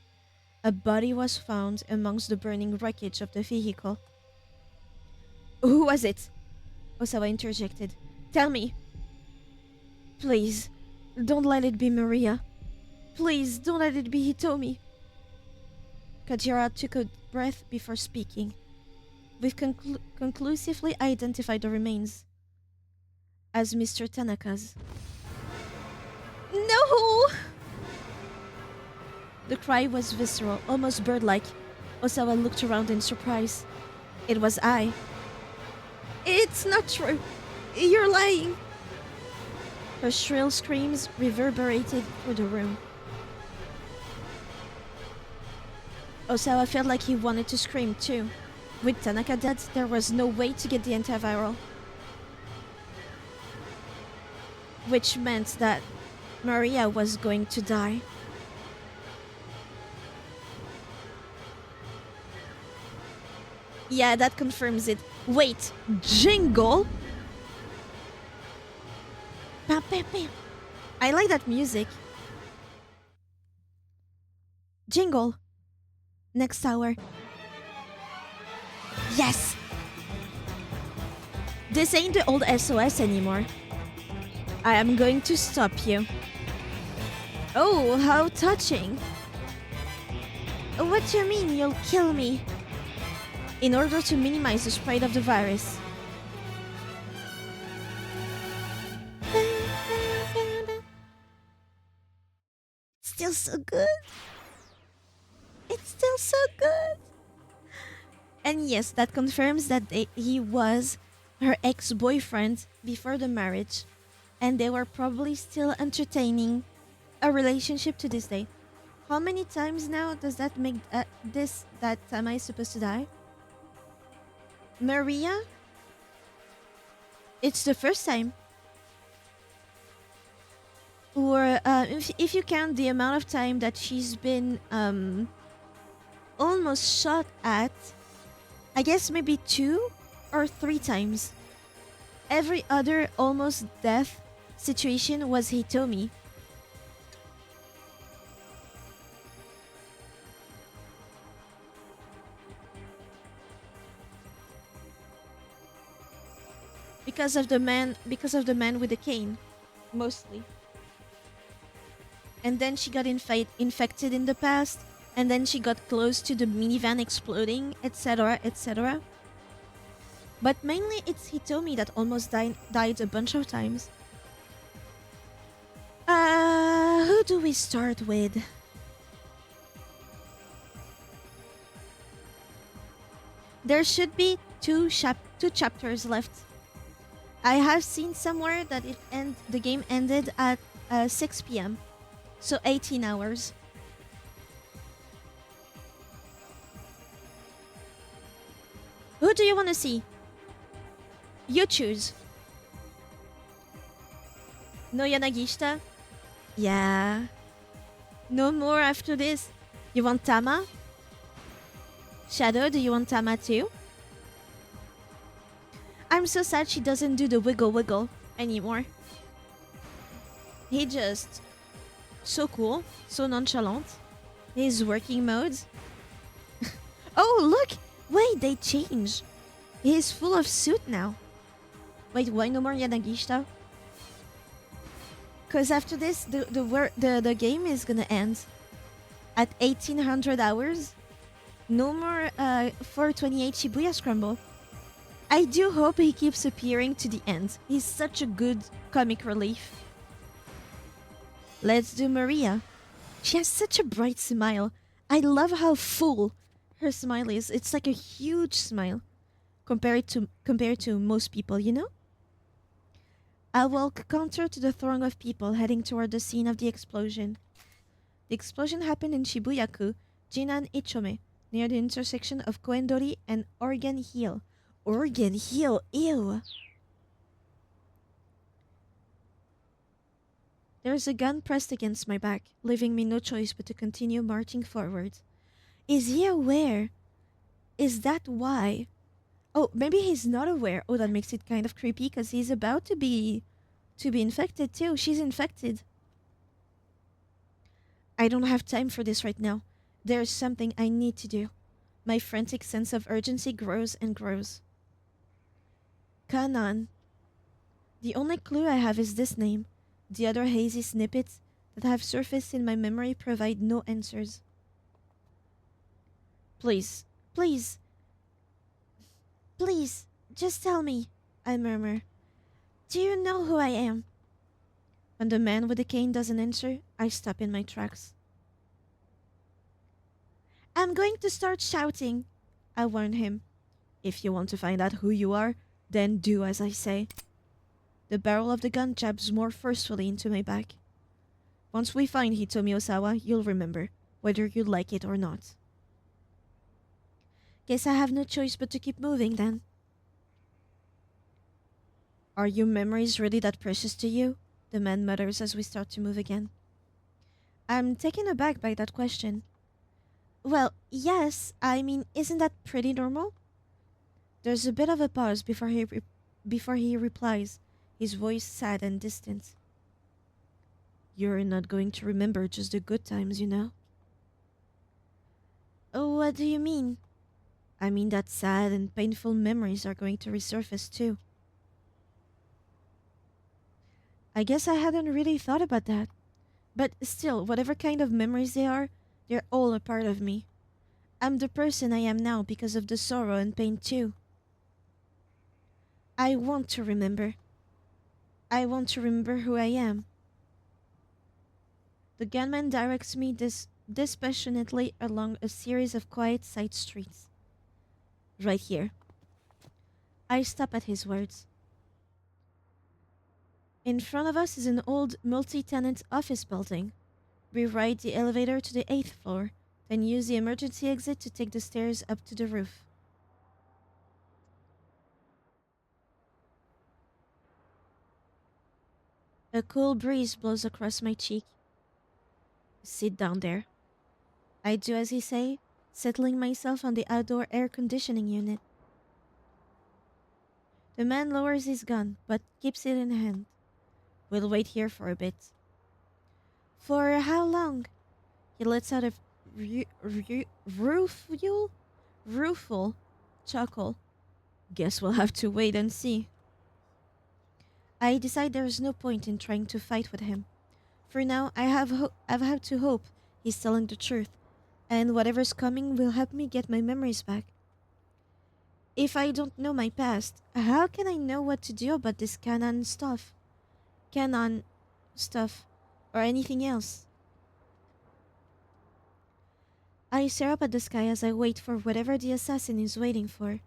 A body was found amongst the burning wreckage of the vehicle. Who was it? Osawa interjected. Tell me. Please, don't let it be Maria. Please, don't let it be Hitomi. Kajira took a breath before speaking. We've conclusively identified the remains as Mr. Tanaka's. No! The cry was visceral, almost bird-like. Osawa looked around in surprise. It was I. It's not true. You're lying. Her shrill screams reverberated through the room. Osawa felt like he wanted to scream too. With Tanaka dead, there was no way to get the antiviral. Which meant that Maria was going to die. Yeah, that confirms it. Wait, jingle? Bam, bam, bam. I like that music. Jingle. Next hour. Yes! This ain't the old SOS anymore. I am going to stop you. Oh, how touching. What do you mean you'll kill me? In order to minimize the spread of the virus. Still so good. It's still so good. And yes, that confirms that he was her ex-boyfriend before the marriage. And they were probably still entertaining a relationship to this day. How many times now does that make that Tama is supposed to die? Maria? It's the first time. Or if you count the amount of time that she's been almost shot at, I guess maybe 2 or 3 times. Every other almost death situation was Hitomi. Because of the man with the cane, mostly. And then she got infected in the past, and then she got close to the minivan exploding, etc., etc. But mainly it's Hitomi that almost died a bunch of times. Who do we start with? There should be two chapters left. I have seen somewhere that the game ended at 6 p.m. So 18 hours. Who do you want to see? You choose. No Yanagishita? Yeah. No more after this. You want Tama? Shadow, do you want Tama too? I'm so sad she doesn't do the wiggle anymore. He just... so cool, so nonchalant. His working mode. Oh, look! Wait, they changed. He's full of suit now. Wait, why no more Yanagishita? Because after this, the game is gonna end at 1800 hours. No more 428 Shibuya Scramble. I do hope he keeps appearing to the end. He's such a good comic relief. Let's do Maria. She has such a bright smile. I love how full her smile is. It's like a huge smile compared to most people, you know? I'll walk counter to the throng of people heading toward the scene of the explosion. The explosion happened in Shibuya-ku, Jinan Ichome, near the intersection of Koendori and Organ Hill. Organ Hill, ew! There's a gun pressed against my back, leaving me no choice but to continue marching forward. Is he aware? Is that why? Oh, maybe he's not aware. Oh, that makes it kind of creepy because he's about to be infected too. She's infected. I don't have time for this right now. There's something I need to do. My frantic sense of urgency grows and grows. Kanan. The only clue I have is this name. The other hazy snippets that have surfaced in my memory provide no answers. Please, please, please, just tell me, I murmur. Do you know who I am? When the man with the cane doesn't answer, I stop in my tracks. I'm going to start shouting, I warn him. If you want to find out who you are, then do as I say. The barrel of the gun jabs more forcefully into my back. Once we find Hitomi Osawa, you'll remember, whether you like it or not. Guess I have no choice but to keep moving then. Are your memories really that precious to you? The man mutters as we start to move again. I'm taken aback by that question. Well, yes, I mean, isn't that pretty normal? There's a bit of a pause before he replies, his voice sad and distant. You're not going to remember just the good times, you know? Oh, what do you mean? I mean that sad and painful memories are going to resurface too. I guess I hadn't really thought about that. But still, whatever kind of memories they are, they're all a part of me. I'm the person I am now because of the sorrow and pain too. I want to remember. I want to remember who I am. The gunman directs me dispassionately along a series of quiet side streets. Right here. I stop at his words. In front of us is an old multi-tenant office building. We ride the elevator to the 8th floor, then use the emergency exit to take the stairs up to the roof. A cool breeze blows across my cheek. Sit down there. I do as he say, settling myself on the outdoor air conditioning unit. The man lowers his gun, but keeps it in hand. We'll wait here for a bit. For how long? He lets out a rueful chuckle. Guess we'll have to wait and see. I decide there's no point in trying to fight with him. For now, I've had to hope he's telling the truth, and whatever's coming will help me get my memories back. If I don't know my past, how can I know what to do about this Canon stuff? Canon stuff, or anything else? I stare up at the sky as I wait for whatever the assassin is waiting for.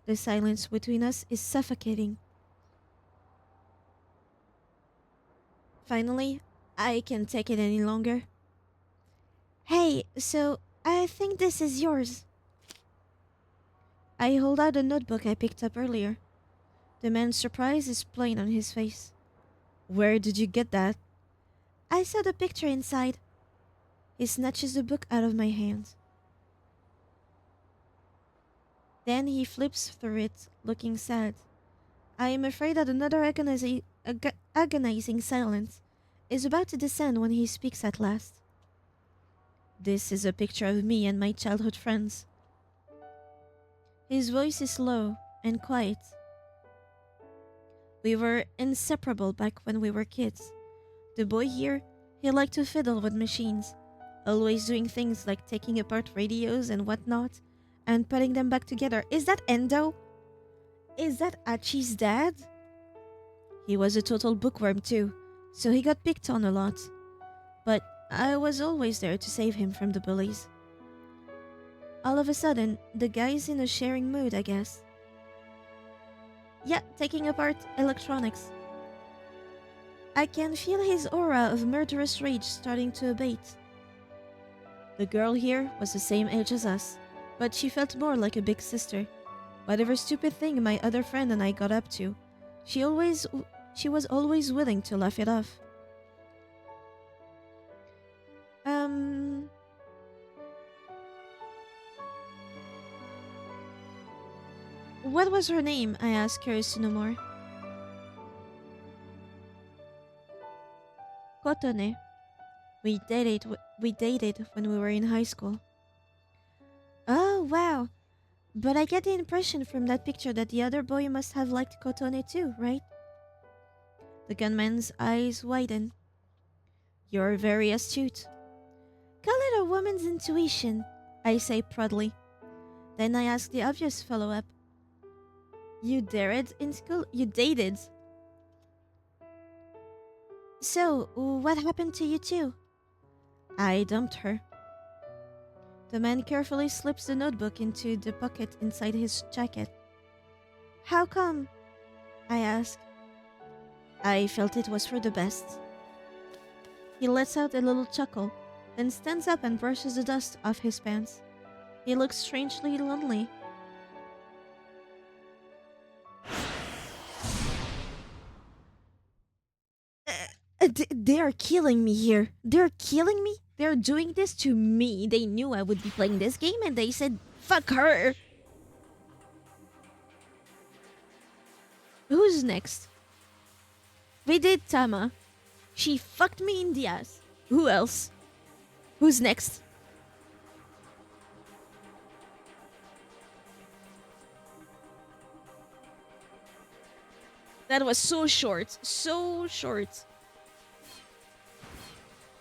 The silence between us is suffocating. Finally, I can't take it any longer. Hey, so I think this is yours. I hold out a notebook I picked up earlier. The man's surprise is plain on his face. Where did you get that? I saw the picture inside. He snatches the book out of my hand. Then he flips through it, looking sad. I am afraid that another agonizing silence is about to descend when he speaks at last. This is a picture of me and my childhood friends. His voice is low and quiet. We were inseparable back when we were kids. The boy here, he liked to fiddle with machines, always doing things like taking apart radios and whatnot, and putting them back together. Is that Endo? Is that Achi's dad? He was a total bookworm too, so he got picked on a lot. But I was always there to save him from the bullies. All of a sudden, the guy's in a sharing mood, I guess. Yeah, taking apart electronics. I can feel his aura of murderous rage starting to abate. The girl here was the same age as us, but she felt more like a big sister. Whatever stupid thing my other friend and I got up to, she was always willing to laugh it off. was her name? I asked, curious to know more. Kotone. We dated when we were in high school. Oh, wow. But I get the impression from that picture that the other boy must have liked Kotone too, right? The gunman's eyes widen. You're very astute. Call it a woman's intuition, I say proudly. Then I ask the obvious follow-up. You dared in school? You dated? So, what happened to you two? I dumped her. The man carefully slips the notebook into the pocket inside his jacket. How come? I ask. I felt it was for the best. He lets out a little chuckle, then stands up and brushes the dust off his pants. He looks strangely lonely. They are killing me here. They're killing me. They're doing this to me. They knew I would be playing this game and they said, fuck her. Who's next? We did Tama. She fucked me in the ass. Who else? Who's next? That was so short. So short.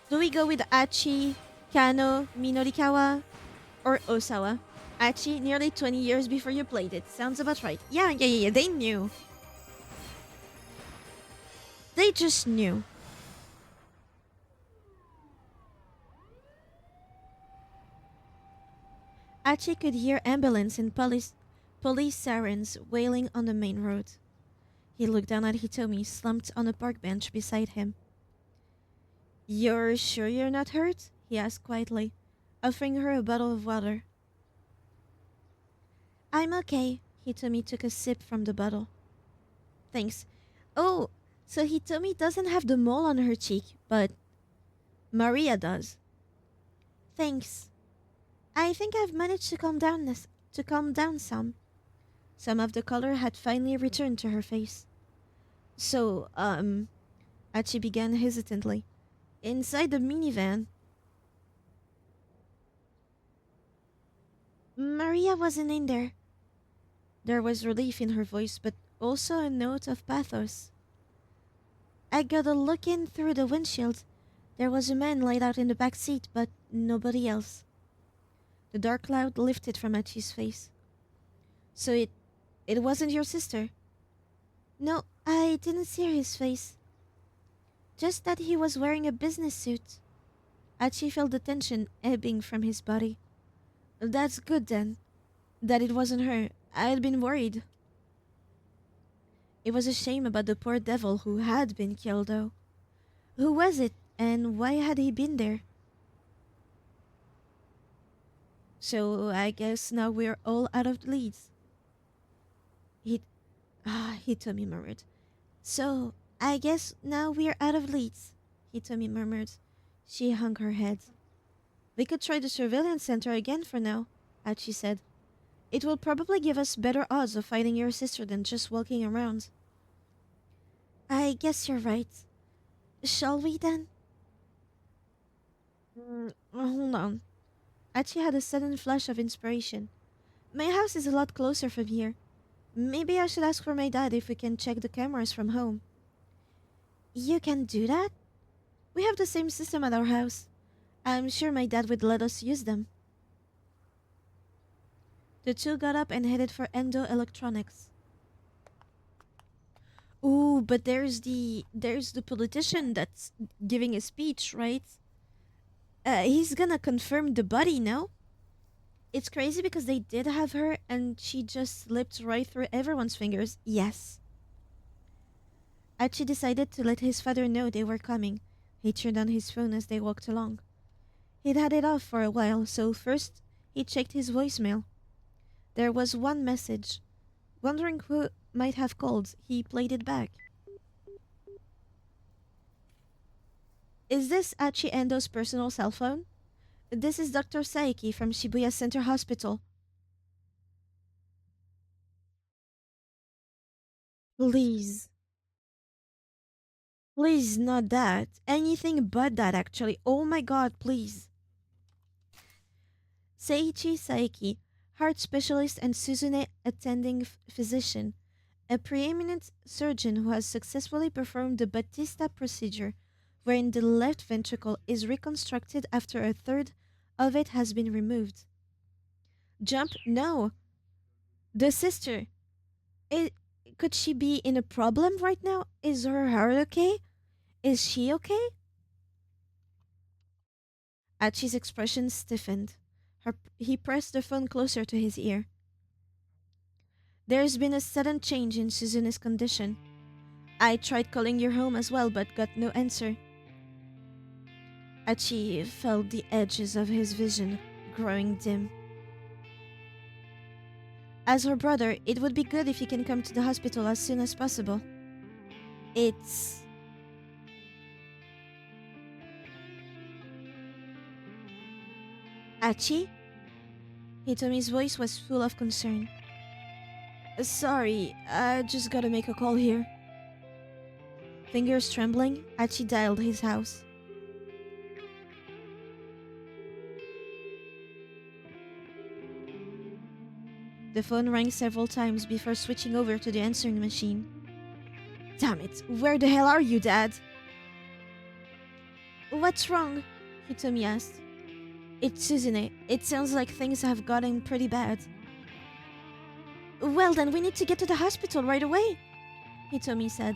Do we go with Achi, Kano, Minorikawa, or Osawa? Achi, nearly 20 years before you played it. Sounds about right. Yeah. They knew. They just knew. Achi could hear ambulance and police sirens wailing on the main road. He looked down at Hitomi, slumped on a park bench beside him. You're sure you're not hurt? He asked quietly, offering her a bottle of water. I'm okay. Hitomi took a sip from the bottle. Thanks. Oh, so Hitomi doesn't have the mole on her cheek, but Maria does. Thanks. I think I've managed to calm down some. Some of the color had finally returned to her face. So, Achi began hesitantly. Inside the minivan, Maria wasn't in there. There was relief in her voice, but also a note of pathos. I got a look in through the windshield. There was a man laid out in the back seat, but nobody else. The dark cloud lifted from Achi's face. So it wasn't your sister? No, I didn't see his face. Just that he was wearing a business suit. Achi felt the tension ebbing from his body. That's good then. That it wasn't her. I'd been worried. It was a shame about the poor devil who had been killed, though. Who was it, and why had he been there? So I guess now we're all out of leads. Hitomi murmured. So I guess now we're out of leads, Hitomi murmured. She hung her head. We could try the surveillance center again for now, Achi said. It will probably give us better odds of finding your sister than just walking around. I guess you're right. Shall we then? Hold on. Achi had a sudden flash of inspiration. My house is a lot closer from here. Maybe I should ask for my dad if we can check the cameras from home. You can do that? We have the same system at our house. I'm sure my dad would let us use them. The two got up and headed for Endo Electronics. Ooh, but there's the politician that's giving a speech, right? He's gonna confirm the body, no? It's crazy because they did have her and she just slipped right through everyone's fingers. Yes. Achi decided to let his father know they were coming. He turned on his phone as they walked along. He'd had it off for a while, so first he checked his voicemail. There was one message. Wondering who might have called, he played it back. Is this Achi Endo's personal cell phone? This is Dr. Saiki from Shibuya Center Hospital. Please. Please, not that. Anything but that, actually. Oh my god, please. Seiichi Saeki, heart specialist and Suzune attending physician, a preeminent surgeon who has successfully performed the Batista procedure, wherein the left ventricle is reconstructed after a third of it has been removed. Jump? No. The sister. It, could she be in a problem right now? Is her heart okay? Is she okay? Achi's expression stiffened. He pressed the phone closer to his ear. There's been a sudden change in Suzune's condition. I tried calling your home as well, but got no answer. Achi felt the edges of his vision growing dim. As her brother, it would be good if he can come to the hospital as soon as possible. It's... Achi? Hitomi's voice was full of concern. Sorry, I just gotta make a call here. Fingers trembling, Achi dialed his house. The phone rang several times before switching over to the answering machine. Damn it, where the hell are you, Dad? What's wrong? Hitomi asked. It's Suzune. It sounds like things have gotten pretty bad. Well, then we need to get to the hospital right away, Hitomi said.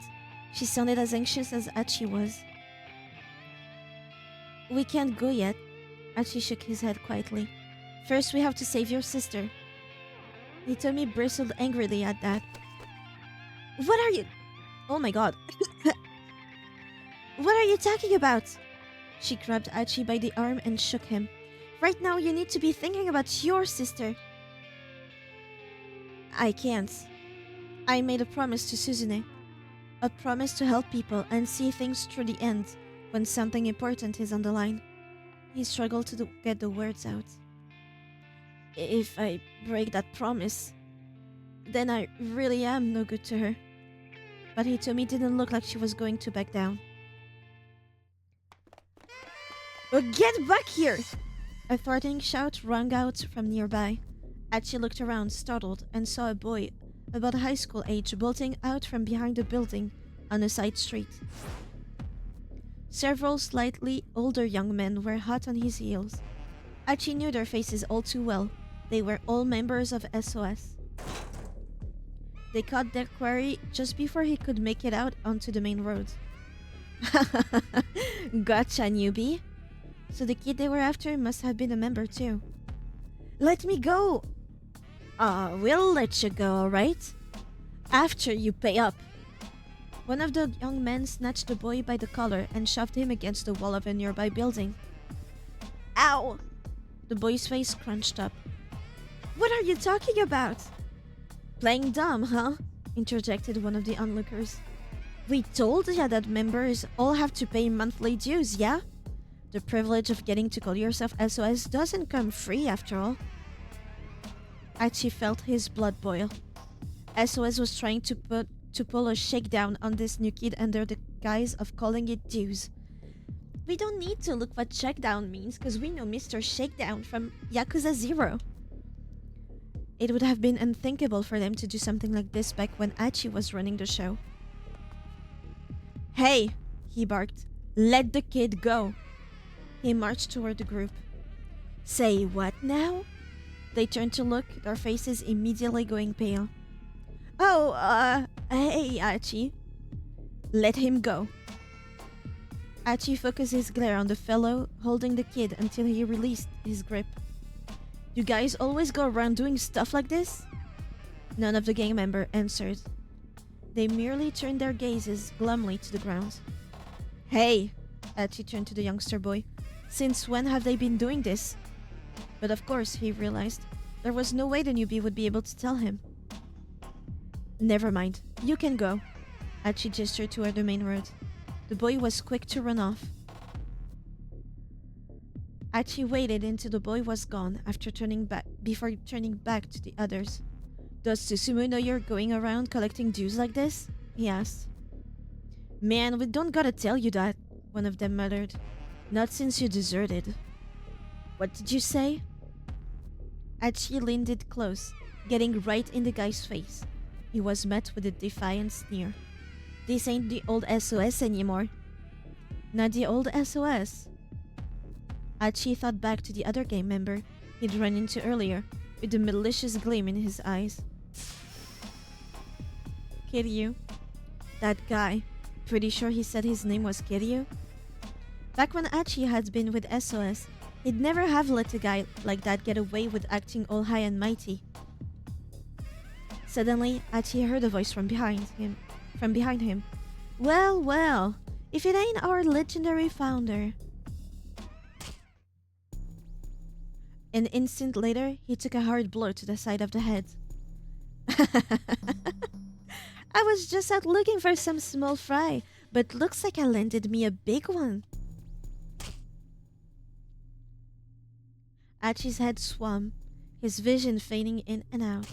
She sounded as anxious as Achi was. We can't go yet. Achi shook his head quietly. First, we have to save your sister. Hitomi bristled angrily at that. What are you... Oh my god. What are you talking about? She grabbed Achi by the arm and shook him. Right now, you need to be thinking about your sister. I can't. I made a promise to Suzune. A promise to help people and see things through the end when something important is on the line. He struggled to get the words out. If I break that promise, then I really am no good to her. But Hitomi didn't look like she was going to back down. Get back here! A threatening shout rang out from nearby. Achi looked around, startled, and saw a boy about high school age bolting out from behind a building on a side street. Several slightly older young men were hot on his heels. Achi knew their faces all too well. They were all members of SOS. They caught their quarry just before he could make it out onto the main road. Gotcha, newbie. So the kid they were after must have been a member too. Let me go! We'll let you go, alright? After you pay up. One of the young men snatched the boy by the collar and shoved him against the wall of a nearby building. Ow! The boy's face crunched up. What are you talking about? Playing dumb, huh? Interjected one of the onlookers. We told ya that members all have to pay monthly dues, yeah? The privilege of getting to call yourself SOS doesn't come free after all. Achi felt his blood boil. SOS was trying to pull a shakedown on this new kid under the guise of calling it dues. We don't need to look what shakedown means because we know Mr. Shakedown from Yakuza 0. It would have been unthinkable for them to do something like this back when Achi was running the show. Hey, he barked. Let the kid go. He marched toward the group. Say what now? They turned to look, their faces immediately going pale. Oh, hey, Achi. Let him go. Achi focused his glare on the fellow holding the kid until he released his grip. You guys always go around doing stuff like this? None of the gang members answered. They merely turned their gazes glumly to the ground. Hey, Achi turned to the youngster boy. Since when have they been doing this? But of course, he realized, there was no way the newbie would be able to tell him. Never mind, you can go. Achi gestured toward the main road. The boy was quick to run off. Achi waited until the boy was gone before turning back to the others. Does Susumu know you're going around collecting dues like this? He asked. Man, we don't gotta tell you that, one of them muttered. Not since you deserted. What did you say? Achi leaned it close, getting right in the guy's face. He was met with a defiant sneer. This ain't the old SOS anymore. Not the old SOS. Achi thought back to the other gang member he'd run into earlier, with a malicious gleam in his eyes. Kiryu. That guy. Pretty sure he said his name was Kiryu? Back when Achi had been with SOS, he'd never have let a guy like that get away with acting all high and mighty. Suddenly, Achi heard a voice from behind him. Well, well, if it ain't our legendary founder. An instant later, he took a hard blow to the side of the head. I was just out looking for some small fry, but looks like I landed me a big one. Achi's head swam, his vision fading in and out.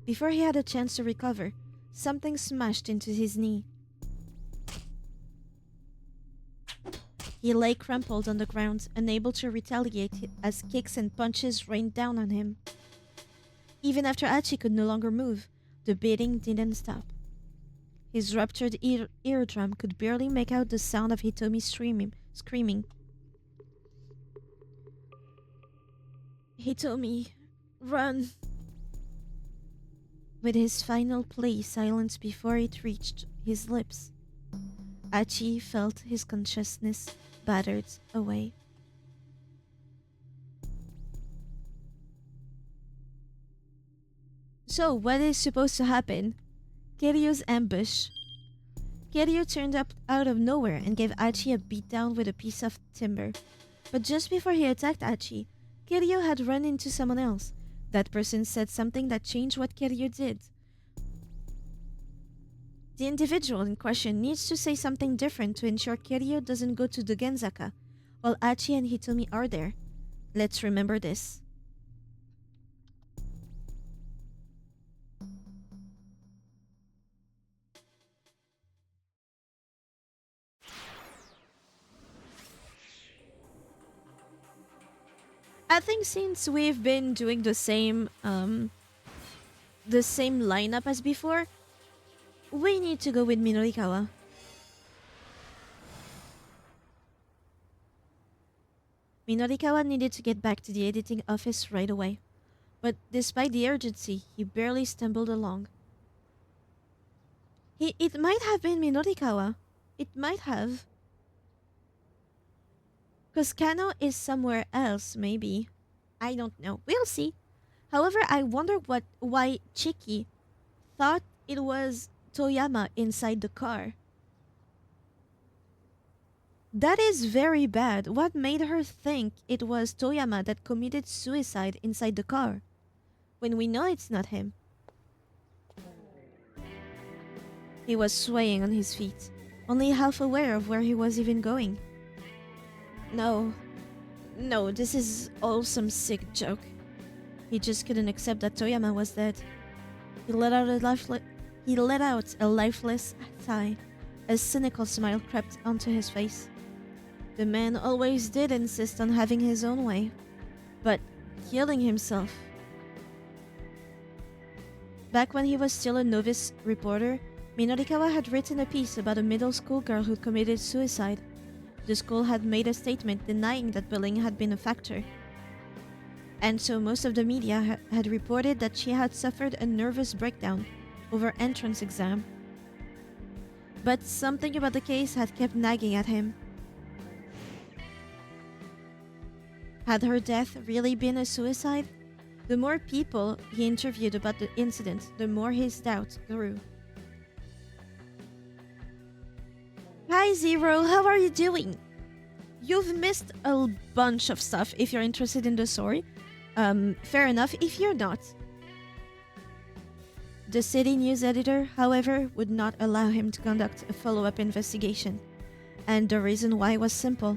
Before he had a chance to recover, something smashed into his knee. He lay crumpled on the ground, unable to retaliate as kicks and punches rained down on him. Even after Achi could no longer move, the beating didn't stop. His ruptured eardrum could barely make out the sound of Hitomi screaming. Hitomi, run! With his final plea silenced before it reached his lips, Achi felt his consciousness battered away. So, what is supposed to happen? Kiryu's ambush. Kiryu turned up out of nowhere and gave Achi a beatdown with a piece of timber. But just before he attacked Achi, Kiryu had run into someone else. That person said something that changed what Kiryu did. The individual in question needs to say something different to ensure Kiryu doesn't go to the Genzaka, while Achi and Hitomi are there. Let's remember this. I think since we've been doing the same lineup as before, we need to go with Minorikawa. Minorikawa needed to get back to the editing office right away, but despite the urgency, he barely stumbled along. It might have been Minorikawa. It might have. Because Kano is somewhere else, maybe. I don't know. We'll see. However, I wonder why Chiki thought it was Toyama inside the car. That is very bad. What made her think it was Toyama that committed suicide inside the car, when we know it's not him? He was swaying on his feet, only half aware of where he was even going. No, this is all some sick joke. He just couldn't accept that Toyama was dead. He let out a lifeless sigh. A cynical smile crept onto his face. The man always did insist on having his own way, but killing himself. Back when he was still a novice reporter, Minorikawa had written a piece about a middle school girl who committed suicide. The school had made a statement denying that bullying had been a factor. And so most of the media had reported that she had suffered a nervous breakdown over entrance exam. But something about the case had kept nagging at him. Had her death really been a suicide? The more people he interviewed about the incident, the more his doubt grew. Hi Zero, how are you doing? You've missed a bunch of stuff if you're interested in the story. Fair enough if you're not. The city news editor, however, would not allow him to conduct a follow-up investigation. And the reason why was simple.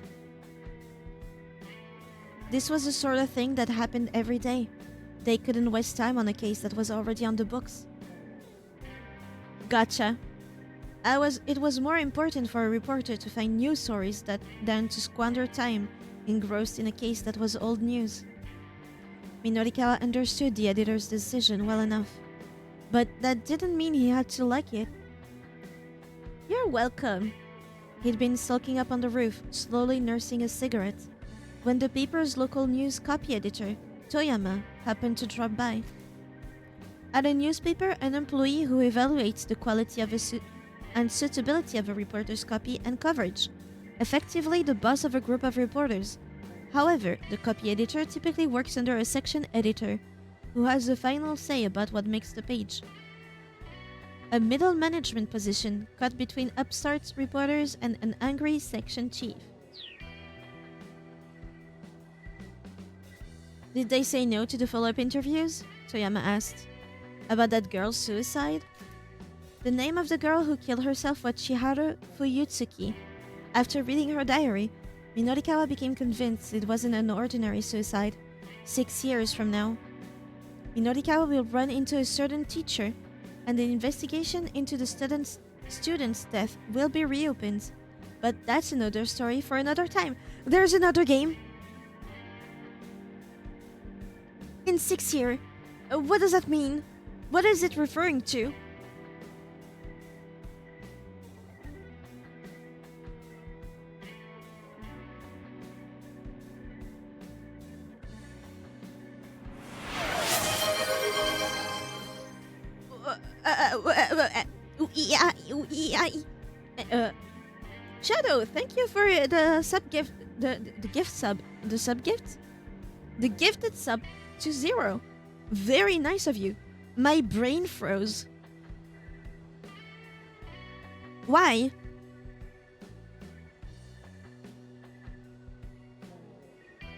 This was the sort of thing that happened every day. They couldn't waste time on a case that was already on the books. Gotcha. It was more important for a reporter to find news stories than to squander time engrossed in a case that was old news. Minorikawa understood the editor's decision well enough, but that didn't mean he had to like it. You're welcome. He'd been sulking up on the roof, slowly nursing a cigarette, when the paper's local news copy editor, Toyama, happened to drop by. At a newspaper, an employee who evaluates the quality of and suitability of a reporter's copy and coverage, effectively the boss of a group of reporters. However, the copy editor typically works under a section editor, who has the final say about what makes the page. A middle management position caught between upstart reporters and an angry section chief. Did they say no to the follow-up interviews? Toyama asked. About that girl's suicide? The name of the girl who killed herself was Chiharu Fuyutsuki. After reading her diary, Minorikawa became convinced it wasn't an ordinary suicide. 6 years from now, Minorikawa will run into a certain teacher, and the investigation into the student's death will be reopened. But that's another story for another time. There's another game. In 6 years. What does that mean? What is it referring to? Shadow, thank you for the sub gift, the gift sub, the sub gift, the gifted sub to 0. Very nice of you. My brain froze. Why?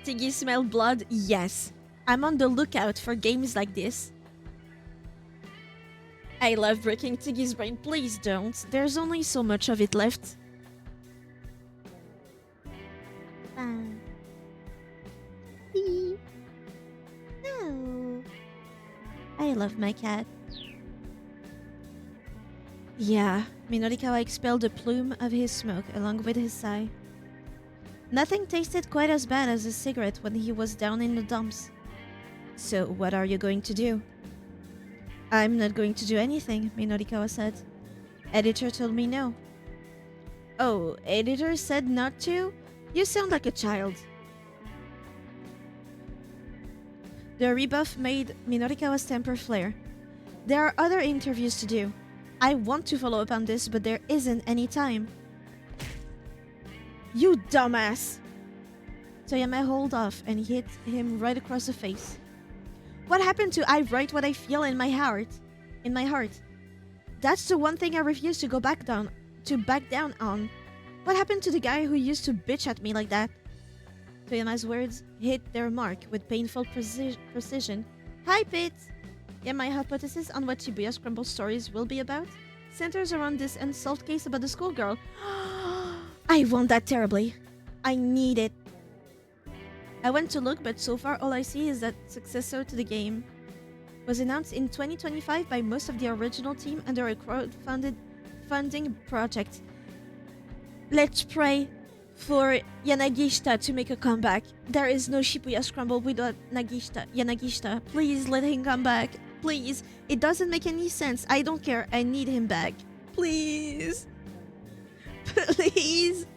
Tiggy smell blood? Yes. I'm on the lookout for games like this. I love breaking Tiggy's brain. Please don't. There's only so much of it left. No. I love my cat. Yeah, Minorikawa expelled a plume of his smoke along with his sigh. Nothing tasted quite as bad as a cigarette when he was down in the dumps. So what are you going to do? I'm not going to do anything, Minorikawa said. Editor told me no. Oh, editor said not to? You sound like a child. The rebuff made Minorikawa's temper flare. There are other interviews to do. I want to follow up on this, but there isn't any time. You dumbass! Toyama hauled off and hit him right across the face. What happened to I write what I feel in my heart? That's the one thing I refuse to back down on. What happened to the guy who used to bitch at me like that? Toyama's words hit their mark with painful precision. Hi, Pete! Yeah, my hypothesis on what Shibuya Scramble stories will be about centers around this unsolved case about the schoolgirl. I want that terribly. I need it. I went to look, but so far all I see is that successor to the game was announced in 2025 by most of the original team under a funding project. Let's pray for Yanagishita to make a comeback. There is no Shibuya Scramble without Yanagishita. Please let him come back. Please. It doesn't make any sense. I don't care. I need him back. Please. Please.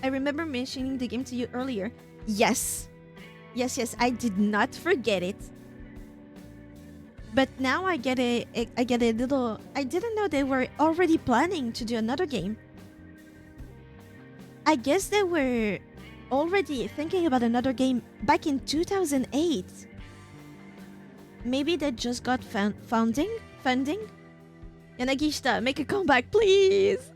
I remember mentioning the game to you earlier. Yes. Yes, I did not forget it. But now I get a little... I didn't know they were already planning to do another game. I guess they were already thinking about another game back in 2008. Maybe they just got funding? Yanagishita, make a comeback, please!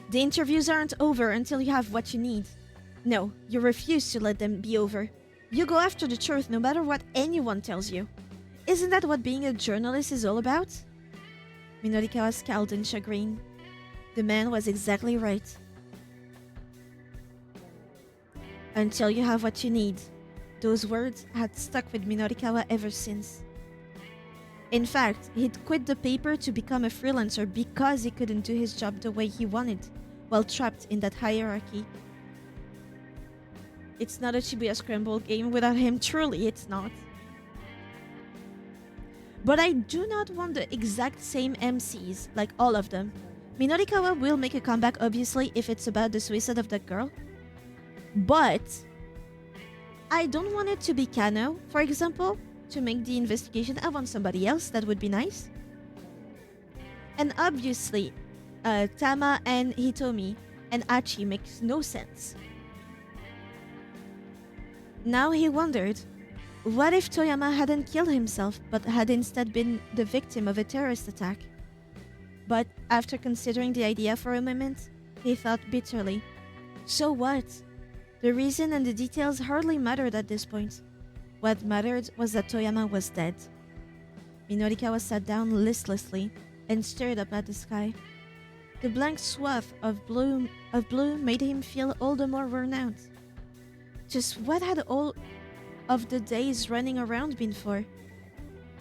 The interviews aren't over until you have what you need. No, you refuse to let them be over. You go after the truth no matter what anyone tells you. Isn't that what being a journalist is all about? Minorikawa scowled in chagrin. The man was exactly right. Until you have what you need, Those words had stuck with Minorikawa ever since. In fact, he'd quit the paper to become a freelancer because he couldn't do his job the way he wanted, while trapped in that hierarchy. It's not a Shibuya Scramble game without him, truly it's not. But I do not want the exact same MCs, like all of them. Minorikawa will make a comeback obviously if it's about the suicide of that girl. But I don't want it to be Kano, for example. To make the investigation, I want somebody else, that would be nice. And obviously, Tama and Hitomi and Achi makes no sense. Now he wondered, what if Toyama hadn't killed himself, but had instead been the victim of a terrorist attack? But after considering the idea for a moment, he thought bitterly, so what? The reason and the details hardly mattered at this point. What mattered was that Toyama was dead. Minorikawa sat down listlessly and stared up at the sky. The blank swath of blue made him feel all the more worn out. Just what had all of the days running around been for?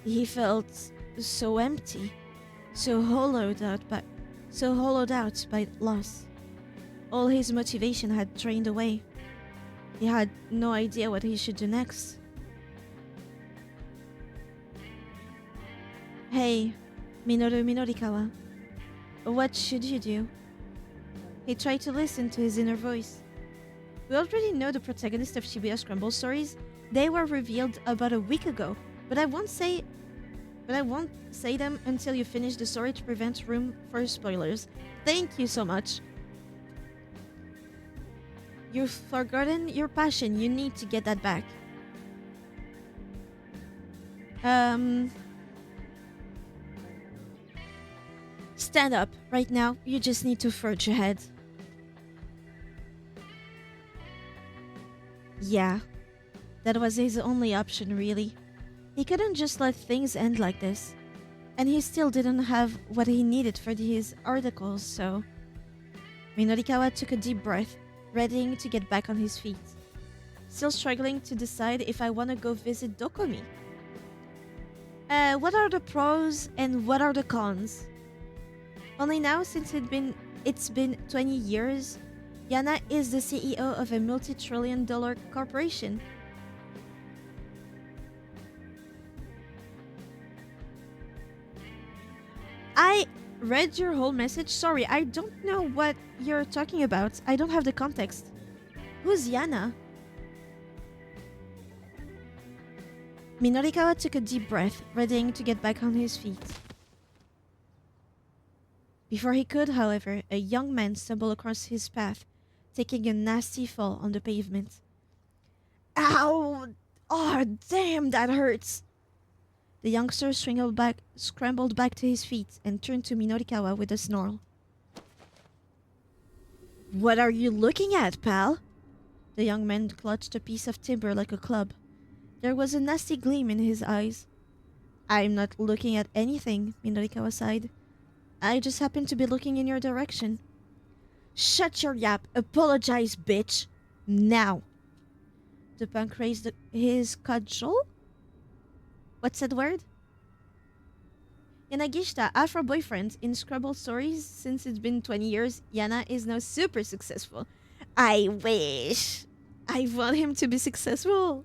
He felt so empty, so hollowed out by loss. All his motivation had drained away. He had no idea what he should do next. Hey, Minoru Minorikawa. What should you do? He tried to listen to his inner voice. We already know the protagonist of Shibuya Scramble stories. They were revealed about a week ago, but I won't say them until you finish the story to prevent room for spoilers. Thank you so much. You've forgotten your passion. You need to get that back. Stand up. Right now, you just need to forge ahead. Yeah, that was his only option, really. He couldn't just let things end like this. And he still didn't have what he needed for his articles, so... Minorikawa took a deep breath, readying to get back on his feet. Still struggling to decide if I want to go visit Dokomi. What are the pros and what are the cons? Only now, since it's been 20 years, Yana is the CEO of a multi-trillion-dollar corporation. I read your whole message. Sorry, I don't know what you're talking about. I don't have the context. Who's Yana? Minorikawa took a deep breath, readying to get back on his feet. Before he could, however, a young man stumbled across his path, taking a nasty fall on the pavement. Ow! Oh, damn, that hurts! The youngster scrambled back to his feet and turned to Minorikawa with a snarl. What are you looking at, pal? The young man clutched a piece of timber like a club. There was a nasty gleam in his eyes. I'm not looking at anything, Minorikawa sighed. I just happened to be looking in your direction. Shut your yap. Apologize, bitch. Now. The punk raised his cudgel? What's that word? Yanagishita, Afro boyfriend. In Scrabble stories, since it's been 20 years, Yana is now super successful. I wish. I want him to be successful.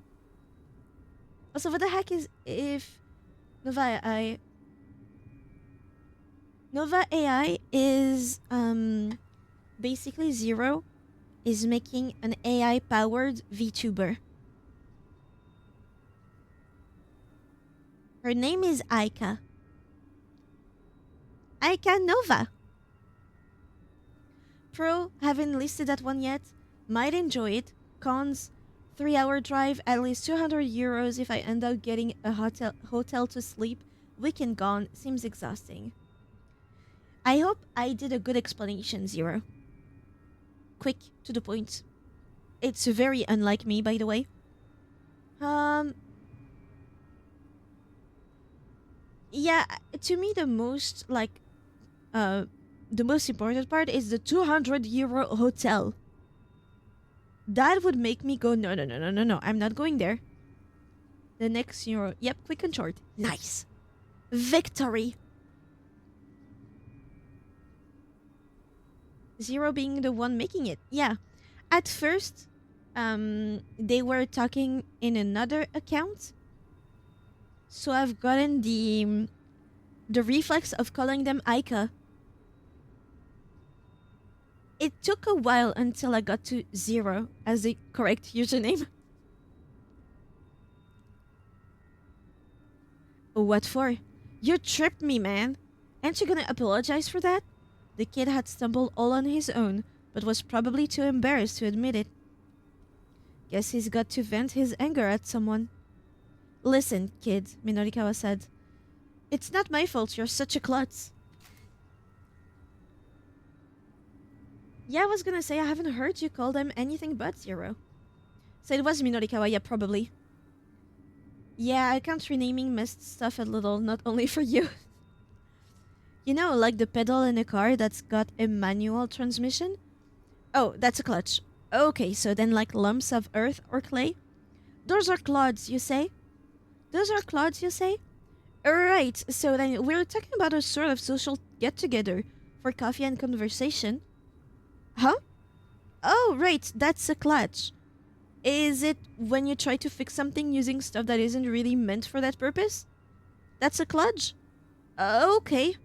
Also, what the heck is if Nova AI is basically Zero is making an AI powered VTuber. Her name is Aika. Aika Nova. Pro, haven't listed that one yet. Might enjoy it. Cons, 3-hour drive, at least 200 euros if I end up getting a hotel to sleep. Weekend gone, seems exhausting. I hope I did a good explanation, Zero. Quick, to the point. It's very unlike me, by the way. Yeah, to me the most, the most important part is the 200 euro hotel. That would make me go, no, no, no, no, no, no. I'm not going there. The next zero. Yep, quick and short. Nice. Victory. Zero being the one making it. Yeah. At first, they were talking in another account. So I've gotten the reflex of calling them Aika. It took a while until I got to zero as the correct username. What for? You tripped me, man. Ain't you gonna apologize for that? The kid had stumbled all on his own, but was probably too embarrassed to admit it. Guess he's got to vent his anger at someone. Listen, kid, Minorikawa said. It's not my fault you're such a klutz. Yeah, I was gonna say I haven't heard you call them anything but zero. So it was Minorikawa, yeah, probably. Yeah, I can't renaming messed stuff a little, not only for you. You know, like the pedal in a car that's got a manual transmission? Oh, that's a clutch. Okay, so then like lumps of earth or clay? Those are clods, you say? Those are clods, you say? Alright, so then we're talking about a sort of social get-together for coffee and conversation. Huh? Oh, right, that's a clutch. Is it when you try to fix something using stuff that isn't really meant for that purpose? That's a kludge? Okay.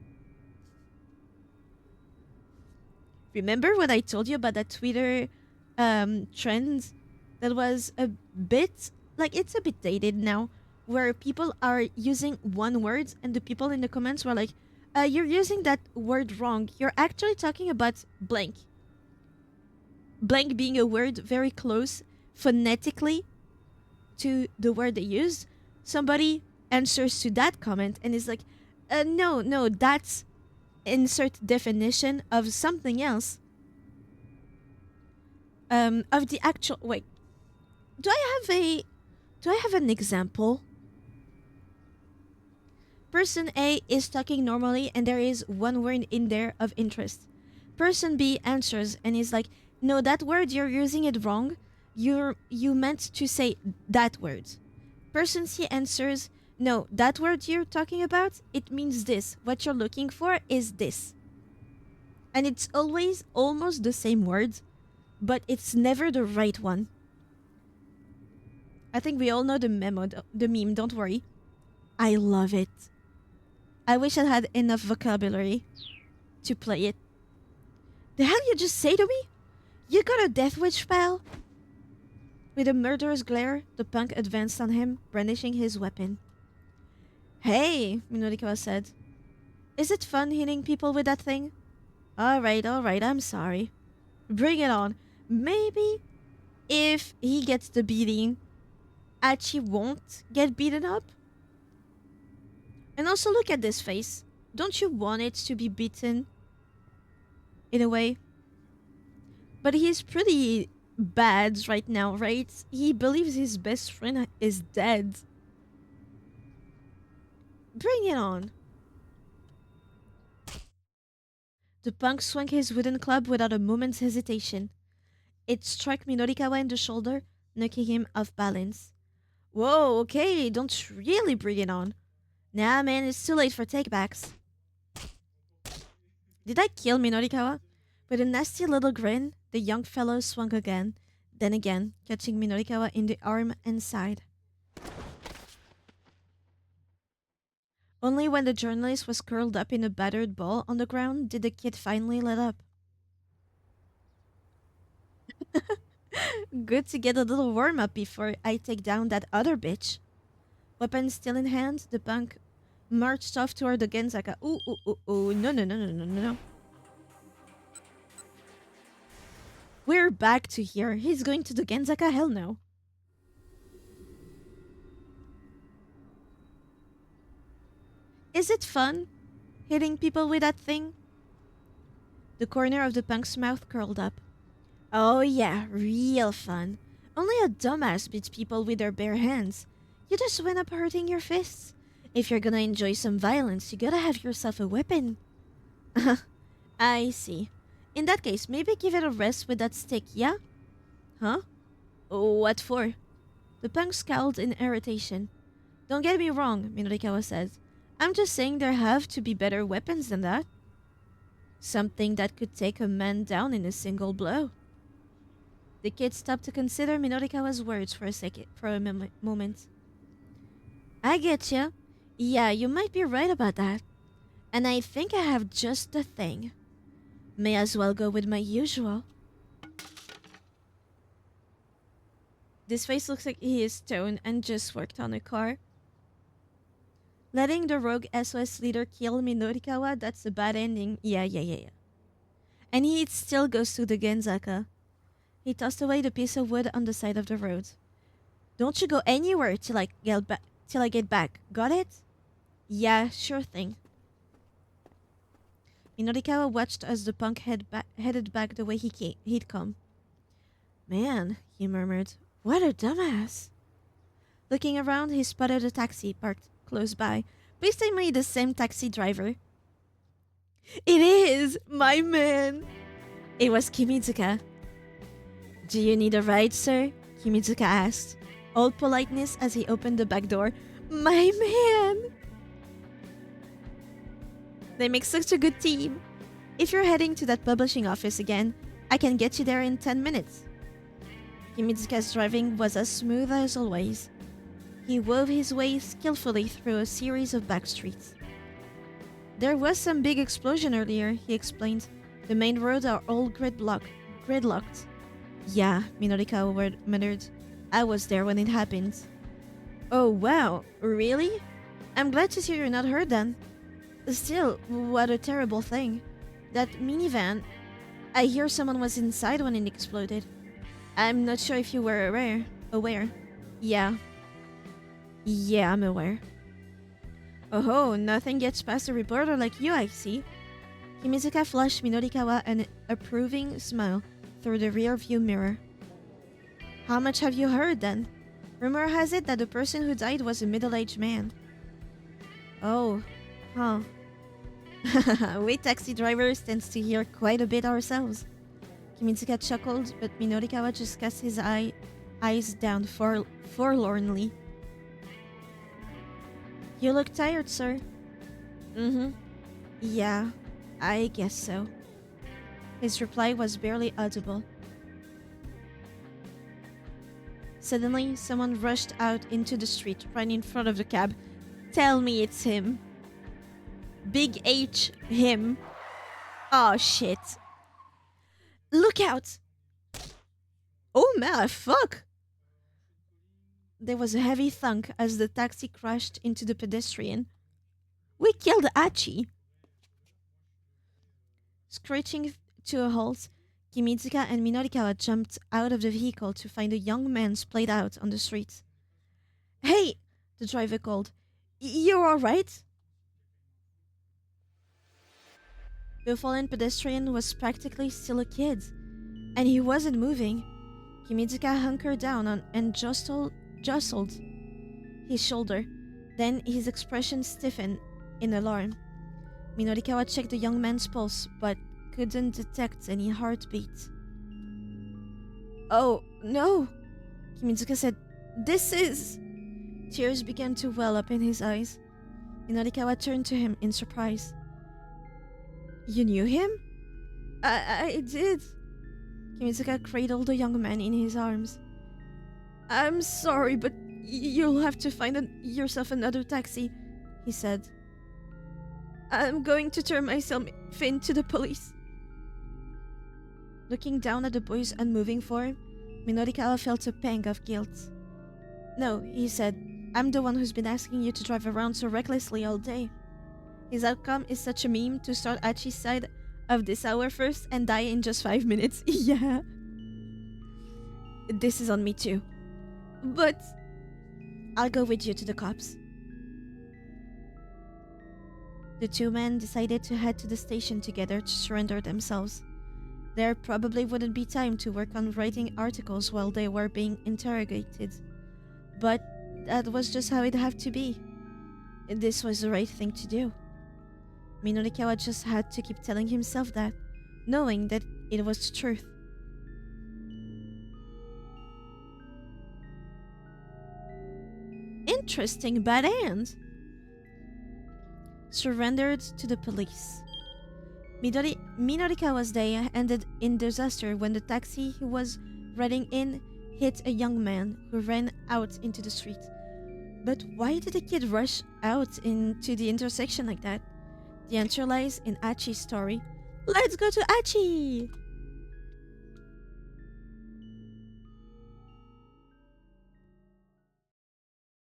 Remember when I told you about that Twitter trend that was a bit, like it's a bit dated now, where people are using one word and the people in the comments were like, you're using that word wrong. You're actually talking about blank. Blank being a word very close phonetically to the word they use. Somebody answers to that comment and is like, no, that's insert definition of something else. Of the actual, wait, do I have an example? Person A is talking normally and there is one word in there of interest. Person B answers and is like, no, that word, you're using it wrong. You meant to say that word. Person C answers, no, that word you're talking about, it means this. What you're looking for is this. And it's always almost the same word, but it's never the right one. I think we all know the meme, don't worry. I love it. I wish I had enough vocabulary to play it. The hell you just say to me? You got a death wish, pal? With a murderous glare, the punk advanced on him, brandishing his weapon. Hey, Minorikawa said. Is it fun hitting people with that thing? Alright, I'm sorry. Bring it on. Maybe if he gets the beating, Achi won't get beaten up? And also look at this face. Don't you want it to be beaten? In a way. But he's pretty bad right now, right? He believes his best friend is dead. Bring it on. The punk swung his wooden club without a moment's hesitation. It struck Minorikawa in the shoulder, knocking him off balance. Whoa, okay, don't really bring it on. Nah, man, it's too late for takebacks. Did I kill Minorikawa? With a nasty little grin, the young fellow swung again, then again, catching Minorikawa in the arm and side. Only when the journalist was curled up in a battered ball on the ground did the kid finally let up. Good to get a little warm-up before I take down that other bitch. Weapon still in hand, the punk marched off toward the Genzaka. Ooh, no. We're back to here. He's going to the Genzaka? Hell no. Is it fun? Hitting people with that thing? The corner of the punk's mouth curled up. Oh yeah, real fun. Only a dumbass beats people with their bare hands. You just went up hurting your fists. If you're gonna enjoy some violence, you gotta have yourself a weapon. I see. In that case, maybe give it a rest with that stick, yeah? Huh? What for? The punk scowled in irritation. Don't get me wrong, Minorikawa says. I'm just saying there have to be better weapons than that. Something that could take a man down in a single blow. The kid stopped to consider Minorikawa's words for a moment. I get you. Yeah, you might be right about that. And I think I have just the thing. May as well go with my usual. This face looks like he is stoned and just worked on a car. Letting the rogue SOS leader kill Minorikawa, that's a bad ending. Yeah. And he still goes to the Genzaka. He tossed away the piece of wood on the side of the road. Don't you go anywhere till I get back. Got it? Yeah, sure thing. Minorikawa watched as the punk headed back the way he'd come. Man, he murmured, what a dumbass. Looking around, he spotted a taxi parked close by. Please tell me the same taxi driver. It is, my man. It was Kimizuka. Do you need a ride, sir? Kimizuka asked, all politeness as he opened the back door. My man! They make such a good team. If you're heading to that publishing office again, I can get you there in 10 minutes. Kimizuka's driving was as smooth as always. He wove his way skillfully through a series of back streets. There was some big explosion earlier, he explained. The main roads are all gridlocked. Yeah, Minorikawa muttered. I was there when it happened. Oh wow, really? I'm glad to see you're not hurt then. Still, what a terrible thing. That minivan, I hear someone was inside when it exploded. I'm not sure if you were aware. Yeah, I'm aware. Oh, nothing gets past a reporter like you, I see. Kimizuka flashed Minorikawa an approving smile through the rear-view mirror. How much have you heard, then? Rumor has it that the person who died was a middle-aged man. Oh, huh. We taxi drivers tend to hear quite a bit ourselves. Kimizuka chuckled, but Minorikawa just cast his eyes down forlornly. You look tired, sir. Mm-hmm. Yeah, I guess so. His reply was barely audible. Suddenly, someone rushed out into the street right in front of the cab. Tell me it's him. Big H, him. Oh, shit. Look out! Oh man, fuck! There was a heavy thunk as the taxi crashed into the pedestrian. We killed Achi! Screeching to a halt, Kimizuka and Minorikawa jumped out of the vehicle to find a young man splayed out on the street. Hey! The driver called. You're alright? The fallen pedestrian was practically still a kid, and he wasn't moving. Kimizuka hunkered down and jostled his shoulder. Then his expression stiffened in alarm. Minorikawa checked the young man's pulse, but couldn't detect any heartbeat. Oh, no! Kimizuka said, This is... Tears began to well up in his eyes. Minorikawa turned to him in surprise. You knew him? I did. Kimizuka cradled the young man in his arms. I'm sorry, but you'll have to find yourself another taxi, he said. I'm going to turn myself in to the police. Looking down at the boy's unmoving form, Minorikawa felt a pang of guilt. No, he said, I'm the one who's been asking you to drive around so recklessly all day. His outcome is such a meme to start Achi's side of this hour first and die in just 5 minutes. Yeah. This is on me too. But I'll go with you to the cops. The two men decided to head to the station together to surrender themselves. There probably wouldn't be time to work on writing articles while they were being interrogated. But that was just how it'd have to be. This was the right thing to do. Minorikawa just had to keep telling himself that, knowing that it was the truth. interesting bad end. Surrendered to the police. Minorikawa's day ended in disaster when the taxi he was riding in hit a young man who ran out into the street. But why did the kid rush out into the intersection like that? The answer lies in Achi's story. Let's go to Achi!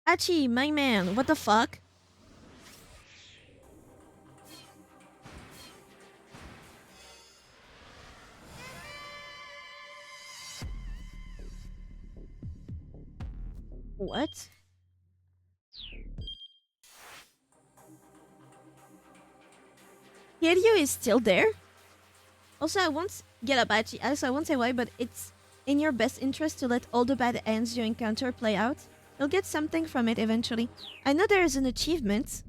Achi, my man, what the fuck? What? Kiryu is still there? Also, I won't get up, Achi. Also, I won't say why, but it's in your best interest to let all the bad ends you encounter play out. You'll get something from it eventually. I know there is an achievement.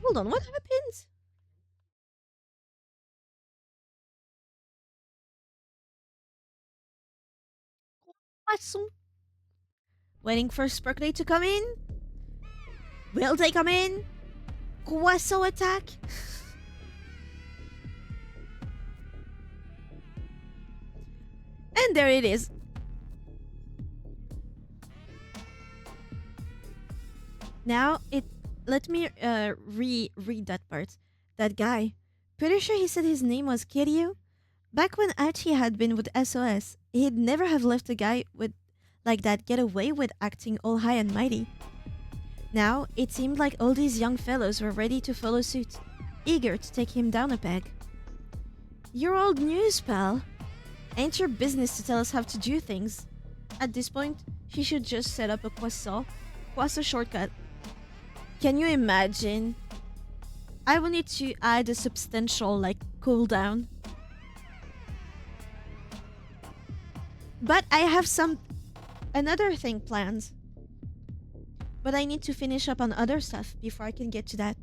Hold on, what happened? Poisson. Waiting for Sparkly to come in? Will they come in? Croissant attack? And there it is. Now, let me read that part. That guy. Pretty sure he said his name was Kiryu. Back when Achi had been with SOS, he'd never have left a guy with like that get away with acting all high and mighty. Now, it seemed like all these young fellows were ready to follow suit, eager to take him down a peg. You're old news, pal. Ain't your business to tell us how to do things. At this point, she should just set up a croissant shortcut. Can you imagine? I will need to add a substantial, cooldown. But I have another thing planned. But I need to finish up on other stuff before I can get to that.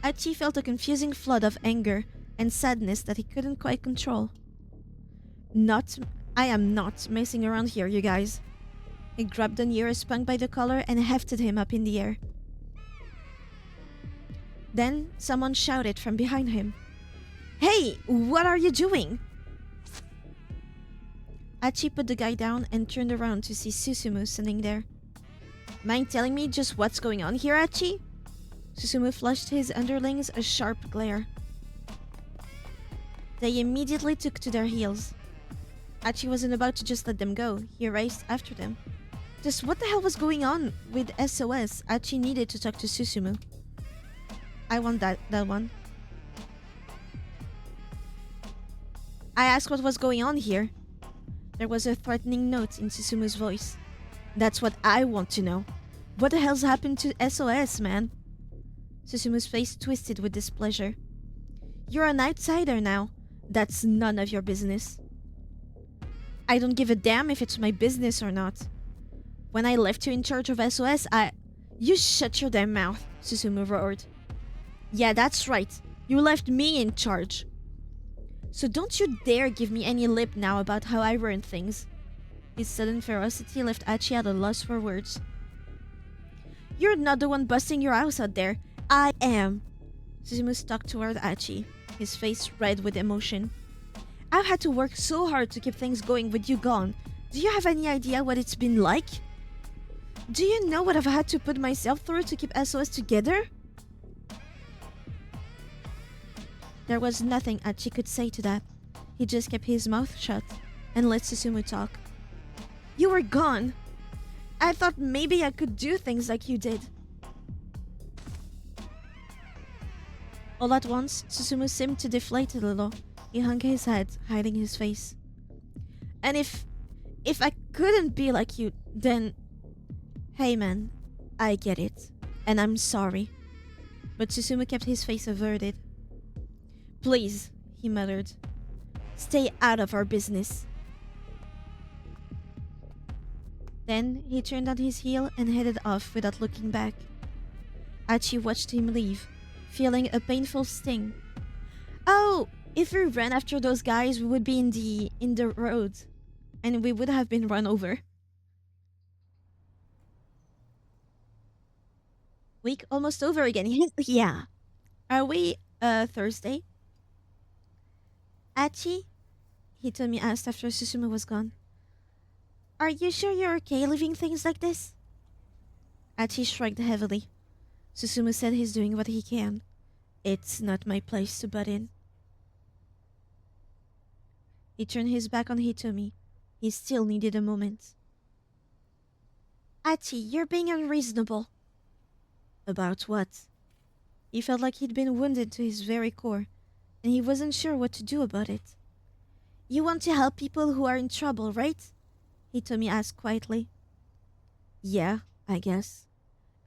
Achi felt a confusing flood of anger and sadness that he couldn't quite control. I am not messing around here, you guys. He grabbed the nearest punk by the collar and hefted him up in the air. Then someone shouted from behind him. Hey, what are you doing? Achi put the guy down and turned around to see Susumu standing there. Mind telling me just what's going on here, Achi? Susumu flushed his underlings a sharp glare. They immediately took to their heels. Achi wasn't about to just let them go. He raced after them. Just what the hell was going on with SOS? Achi needed to talk to Susumu. I want that one. I asked what was going on here. There was a threatening note in Susumu's voice. That's what I want to know. What the hell's happened to SOS, man? Susumu's face twisted with displeasure. You're an outsider now. That's none of your business. I don't give a damn if it's my business or not. When I left you in charge of SOS, You shut your damn mouth, Susumu roared. Yeah, that's right. You left me in charge. So don't you dare give me any lip now about how I run things. His sudden ferocity left Achi at a loss for words. You're not the one busting your ass out there. I am. Susumu stalked toward Achi, his face red with emotion. I've had to work so hard to keep things going with you gone. Do you have any idea what it's been like? Do you know what I've had to put myself through to keep SOS together? There was nothing Achi could say to that. He just kept his mouth shut and let Susumu talk. You were gone. I thought maybe I could do things like you did. All at once, Susumu seemed to deflate a little. He hung his head, hiding his face. And if I couldn't be like you, then... Hey man, I get it. And I'm sorry. But Susumu kept his face averted. Please, he muttered. Stay out of our business. Then he turned on his heel and headed off without looking back. Achi watched him leave, feeling a painful sting. Oh, if we ran after those guys, we would be in the road, and we would have been run over. Week almost over again. Yeah. Are we Thursday? Achi? Hitomi asked after Susumu was gone. Are you sure you're okay leaving things like this? Achi shrugged heavily. Susumu said he's doing what he can. It's not my place to butt in. He turned his back on Hitomi. He still needed a moment. Achi, you're being unreasonable. About what? He felt like he'd been wounded to his very core, and he wasn't sure what to do about it. You want to help people who are in trouble, right? Hitomi asked quietly. Yeah, I guess.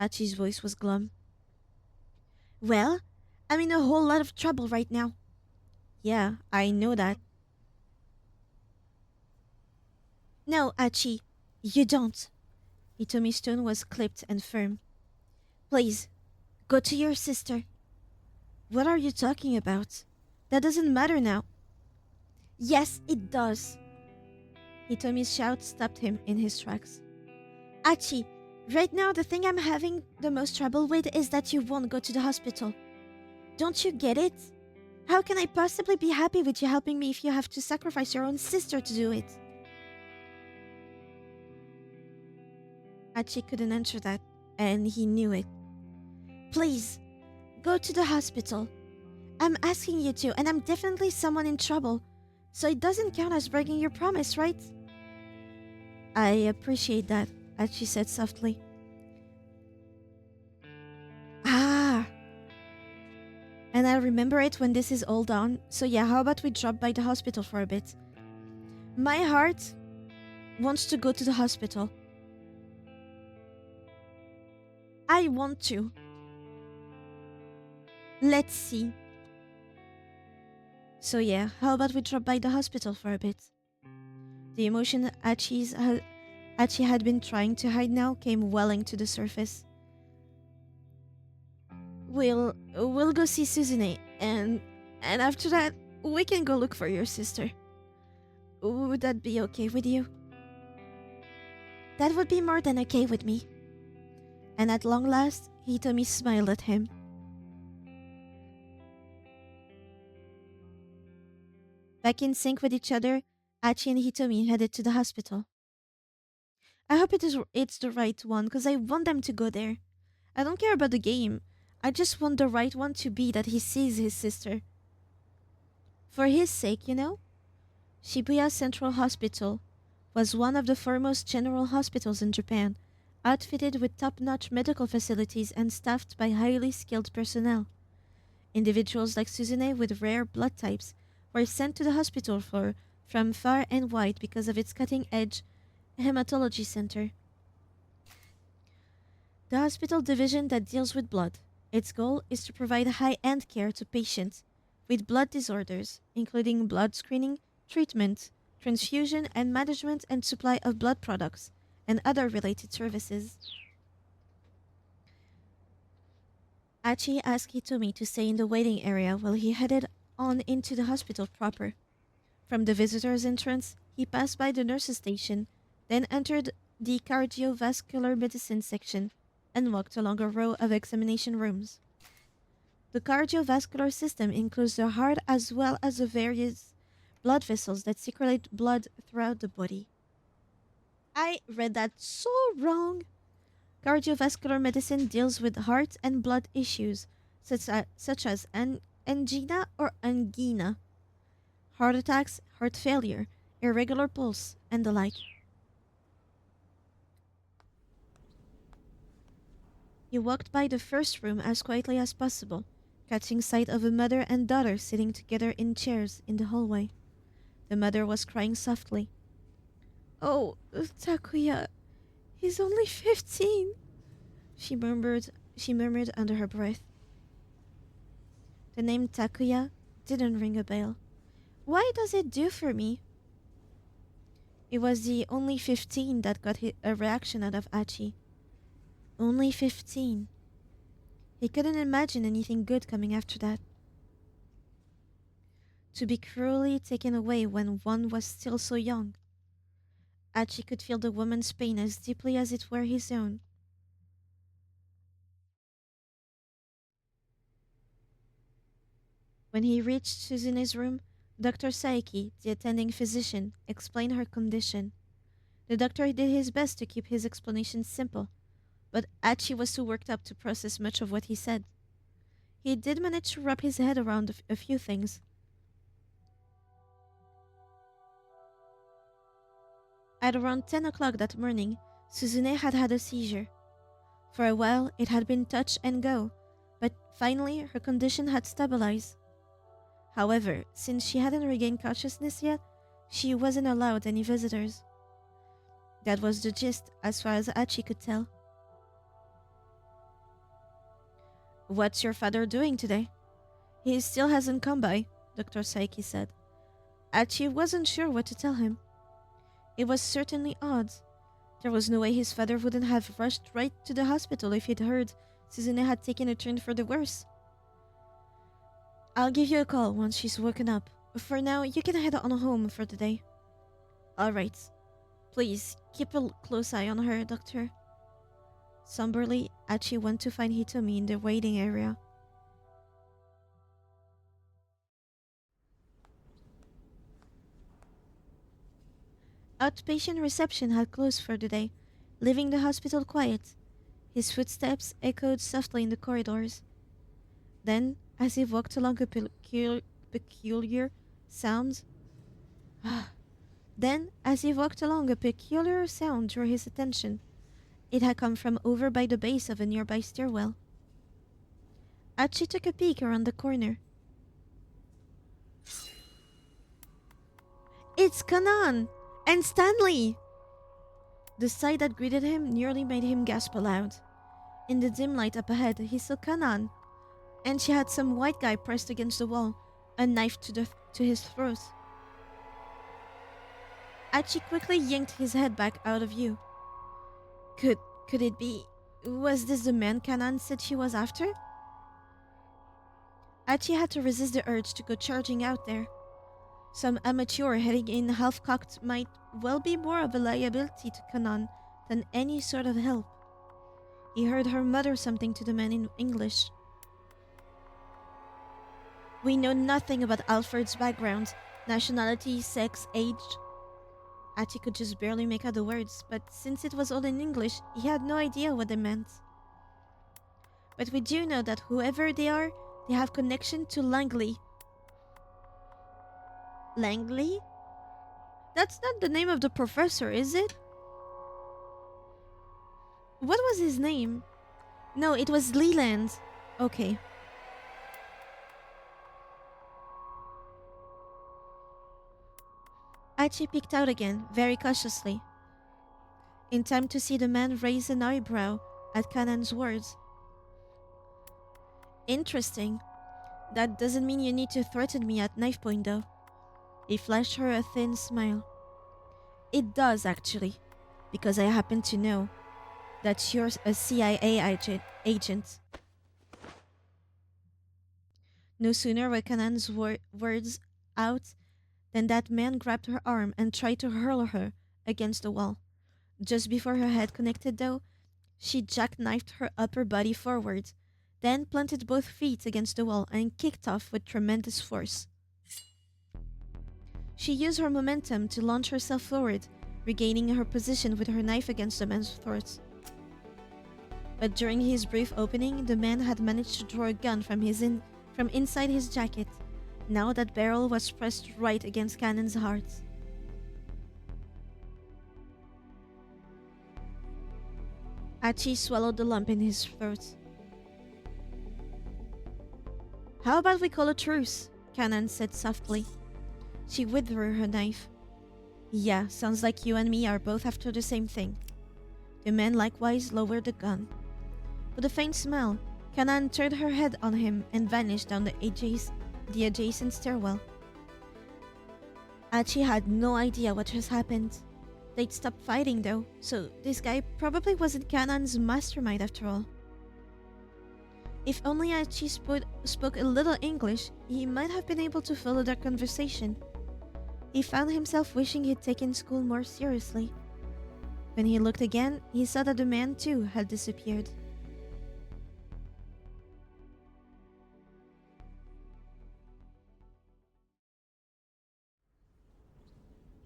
Achi's voice was glum. Well, I'm in a whole lot of trouble right now. Yeah, I know that. No, Achi, you don't. Hitomi's tone was clipped and firm. Please, go to your sister. What are you talking about? That doesn't matter now. Yes, it does. Hitomi's shout stopped him in his tracks. Achi, right now the thing I'm having the most trouble with is that you won't go to the hospital. Don't you get it? How can I possibly be happy with you helping me if you have to sacrifice your own sister to do it? Achi couldn't answer that, and he knew it. Please, go to the hospital. I'm asking you to, and I'm definitely someone in trouble, so it doesn't count as breaking your promise, right? I appreciate that, Achi said softly. Ah! And I'll remember it when this is all done, so yeah, how about we drop by the hospital for a bit? My heart wants to go to the hospital. I want to. Let's see. So yeah, how about we drop by the hospital for a bit? The emotion Achi had been trying to hide now came welling to the surface. We'll go see Suzune, and after that, we can go look for your sister. Would that be okay with you? That would be more than okay with me. And at long last, Hitomi smiled at him. Back in sync with each other, Achi and Hitomi headed to the hospital. I hope it's the right one, because I want them to go there. I don't care about the game. I just want the right one to be that he sees his sister. For his sake, you know? Shibuya Central Hospital was one of the foremost general hospitals in Japan, outfitted with top-notch medical facilities and staffed by highly skilled personnel. Individuals like Suzune with rare blood types were sent to the hospital from far and wide because of its cutting-edge hematology center. The hospital division that deals with blood. Its goal is to provide high-end care to patients with blood disorders, including blood screening, treatment, transfusion, and management and supply of blood products, and other related services. Achi asked Hitomi to stay in the waiting area while he headed on into the hospital proper. From the visitor's entrance, he passed by the nurse's station, then entered the cardiovascular medicine section and walked along a row of examination rooms. The cardiovascular system includes the heart as well as the various blood vessels that circulate blood throughout the body. I read that so wrong. Cardiovascular medicine deals with heart and blood issues such as angina or angina, heart attacks, heart failure, irregular pulse, and the like. He walked by the first room as quietly as possible, catching sight of a mother and daughter sitting together in chairs in the hallway. The mother was crying softly. Oh, Takuya, he's only 15, she murmured under her breath. The name Takuya didn't ring a bell. Why does it do for me? It was the only 15 that got a reaction out of Achi. Only 15. He couldn't imagine anything good coming after that. To be cruelly taken away when one was still so young. Archie could feel the woman's pain as deeply as it were his own. When he reached Suzune's room, Dr. Saiki, the attending physician, explained her condition. The doctor did his best to keep his explanation simple, but Archie was too worked up to process much of what he said. He did manage to wrap his head around a few things. At around 10 o'clock that morning, Suzune had had a seizure. For a while, it had been touch and go, but finally her condition had stabilized. However, since she hadn't regained consciousness yet, she wasn't allowed any visitors. That was the gist, as far as Archie could tell. "What's your father doing today?" "He still hasn't come by," Dr. Saiki said. Archie wasn't sure what to tell him. It was certainly odd. There was no way his father wouldn't have rushed right to the hospital if he'd heard Suzune had taken a turn for the worse. "I'll give you a call once she's woken up. For now, you can head on home for the day." "All right. Please, keep a close eye on her, Doctor." Somberly, Archie went to find Hitomi in the waiting area. Outpatient reception had closed for the day, leaving the hospital quiet. His footsteps echoed softly in the corridors. Then, as he walked along a peculiar sound, drew his attention. It had come from over by the base of a nearby stairwell. Archie took a peek around the corner. "It's Kanan! And Stanley!" The sight that greeted him nearly made him gasp aloud. In the dim light up ahead, he saw Kanan, and she had some white guy pressed against the wall, a knife to his throat. Archie quickly yanked his head back out of view. Could it be? Was this the man Kanan said she was after? Archie had to resist the urge to go charging out there. Some amateur heading in half-cocked might well be more of a liability to Kanan than any sort of help. He heard her mutter something to the man in English. "We know nothing about Alfred's background, nationality, sex, age." Archie could just barely make out the words, but since it was all in English, he had no idea what they meant. "But we do know that whoever they are, they have connection to Langley." "Langley? That's not the name of the professor, is it?" "What was his name?" "No, it was Leland." "Okay." Archie peeked out again, very cautiously, in time to see the man raise an eyebrow at Kanan's words. "Interesting. That doesn't mean you need to threaten me at knife point, though." He flashed her a thin smile. "It does, actually, because I happen to know that you're a CIA agent." No sooner were Kanan's words out than that man grabbed her arm and tried to hurl her against the wall. Just before her head connected, though, she jackknifed her upper body forward, then planted both feet against the wall and kicked off with tremendous force. She used her momentum to launch herself forward, regaining her position with her knife against the man's throat. But during his brief opening, the man had managed to draw a gun from inside his jacket. Now that barrel was pressed right against Kanan's heart. Archie swallowed the lump in his throat. "How about we call a truce?" Kanan said softly. She withdrew her knife. "Yeah, sounds like you and me are both after the same thing." The man likewise lowered the gun. With a faint smile, Kanan turned her head on him and vanished down the adjacent stairwell. Archie had no idea what just happened. They'd stopped fighting though, so this guy probably wasn't Kanan's mastermind after all. If only Aichi spoke a little English, he might have been able to follow their conversation. He found himself wishing he'd taken school more seriously. When he looked again, he saw that the man too had disappeared.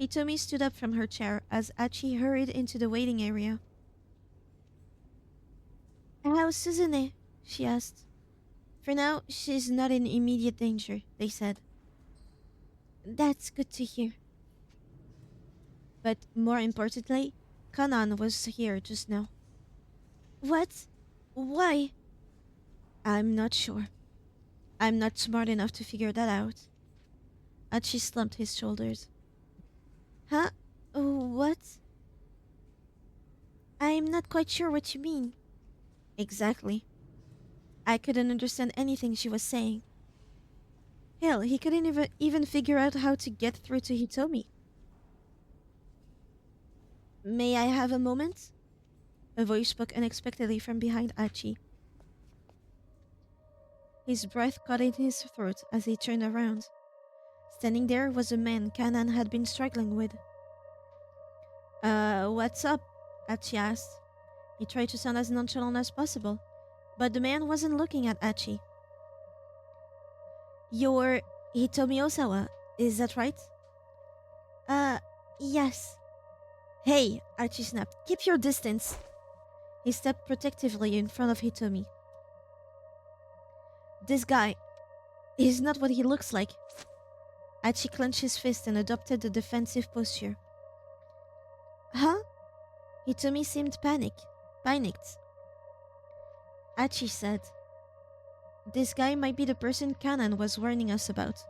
Hitomi stood up from her chair as Achi hurried into the waiting area. "How's Suzune?" she asked. "For now, she's not in immediate danger," they said. "That's good to hear." But more importantly, Kanan was here just now. "What? Why?" "I'm not sure. I'm not smart enough to figure that out." Achi slumped his shoulders. "Huh? What?" "I'm not quite sure what you mean." "Exactly. I couldn't understand anything she was saying. Hell, he couldn't even figure out how to get through to Hitomi." "May I have a moment?" A voice spoke unexpectedly from behind Achi. His breath caught in his throat as he turned around. Standing there was a man Kanan had been struggling with. What's up?" Achi asked. He tried to sound as nonchalant as possible, but the man wasn't looking at Achi. "You're Hitomi Osawa, is that right?" Uh, yes." "Hey," Archie snapped, "keep your distance." He stepped protectively in front of Hitomi. "This guy, he's not what he looks like." Archie clenched his fist and adopted a defensive posture. "Huh?" Hitomi seemed panicked. Archie said, "This guy might be the person Kanan was warning us about.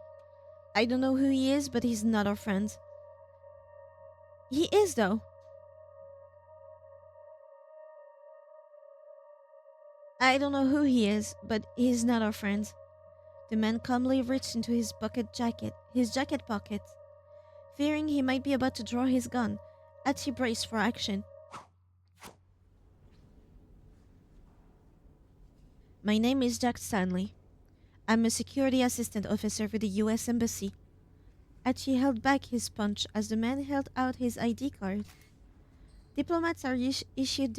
I don't know who he is, but he's not our friend." "He is, though." "I don't know who he is, but he's not our friend." The man calmly reached into his jacket pocket. Fearing he might be about to draw his gun, Achi braced for action. "My name is Jack Stanley. I'm a security assistant officer with the US Embassy." Achi held back his punch as the man held out his ID card. Diplomats are issued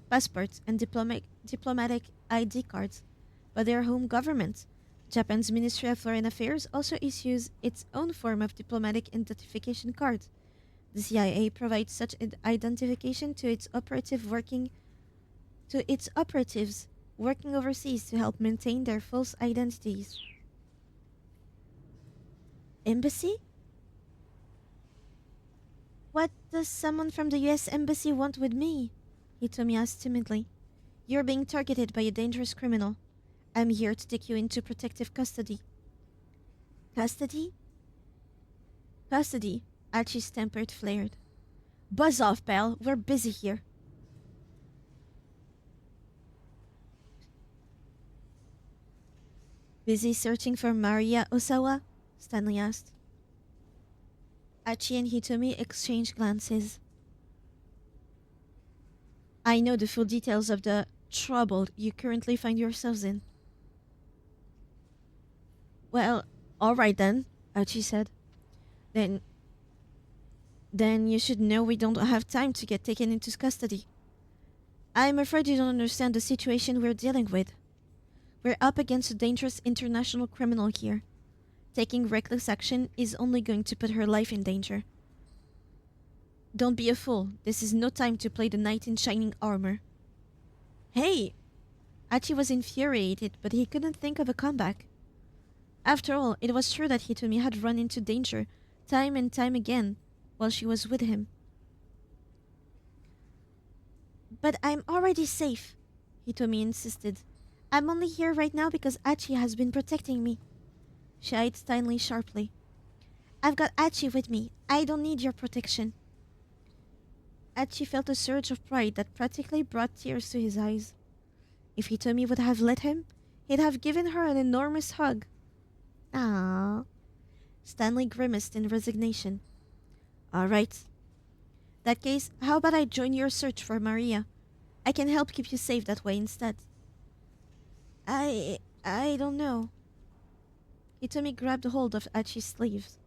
passports and diplomatic ID cards by their home government. Japan's Ministry of Foreign Affairs also issues its own form of diplomatic identification card. The CIA provides such identification to its operatives working overseas to help maintain their false identities. Embassy? "What does someone from the US Embassy want with me?" Hitomi asked timidly. "You're being targeted by a dangerous criminal. I'm here to take you into protective custody." "Custody?" "Custody," Archie's temper flared. "Buzz off, pal. We're busy here." "Busy searching for Maria Osawa?" Stanley asked. Achi and Hitomi exchanged glances. "I know the full details of the trouble you currently find yourselves in." "Well, alright then," Achi said. Then you should know we don't have time to get taken into custody. I'm afraid you don't understand the situation we're dealing with. We're up against a dangerous international criminal here. Taking reckless action is only going to put her life in danger. Don't be a fool. This is no time to play the knight in shining armor." "Hey!" Achi was infuriated, but he couldn't think of a comeback. After all, it was true that Hitomi had run into danger time and time again while she was with him. "But I'm already safe," Hitomi insisted. "I'm only here right now because Achi has been protecting me." She eyed Stanley sharply. "I've got Achi with me. I don't need your protection." Achi felt a surge of pride that practically brought tears to his eyes. If Hitomi would have let him, he'd have given her an enormous hug. "Ah." Stanley grimaced in resignation. "All right. That case, how about I join your search for Maria? I can help keep you safe that way instead." I don't know. Hitomi grabbed hold of Achi's sleeves.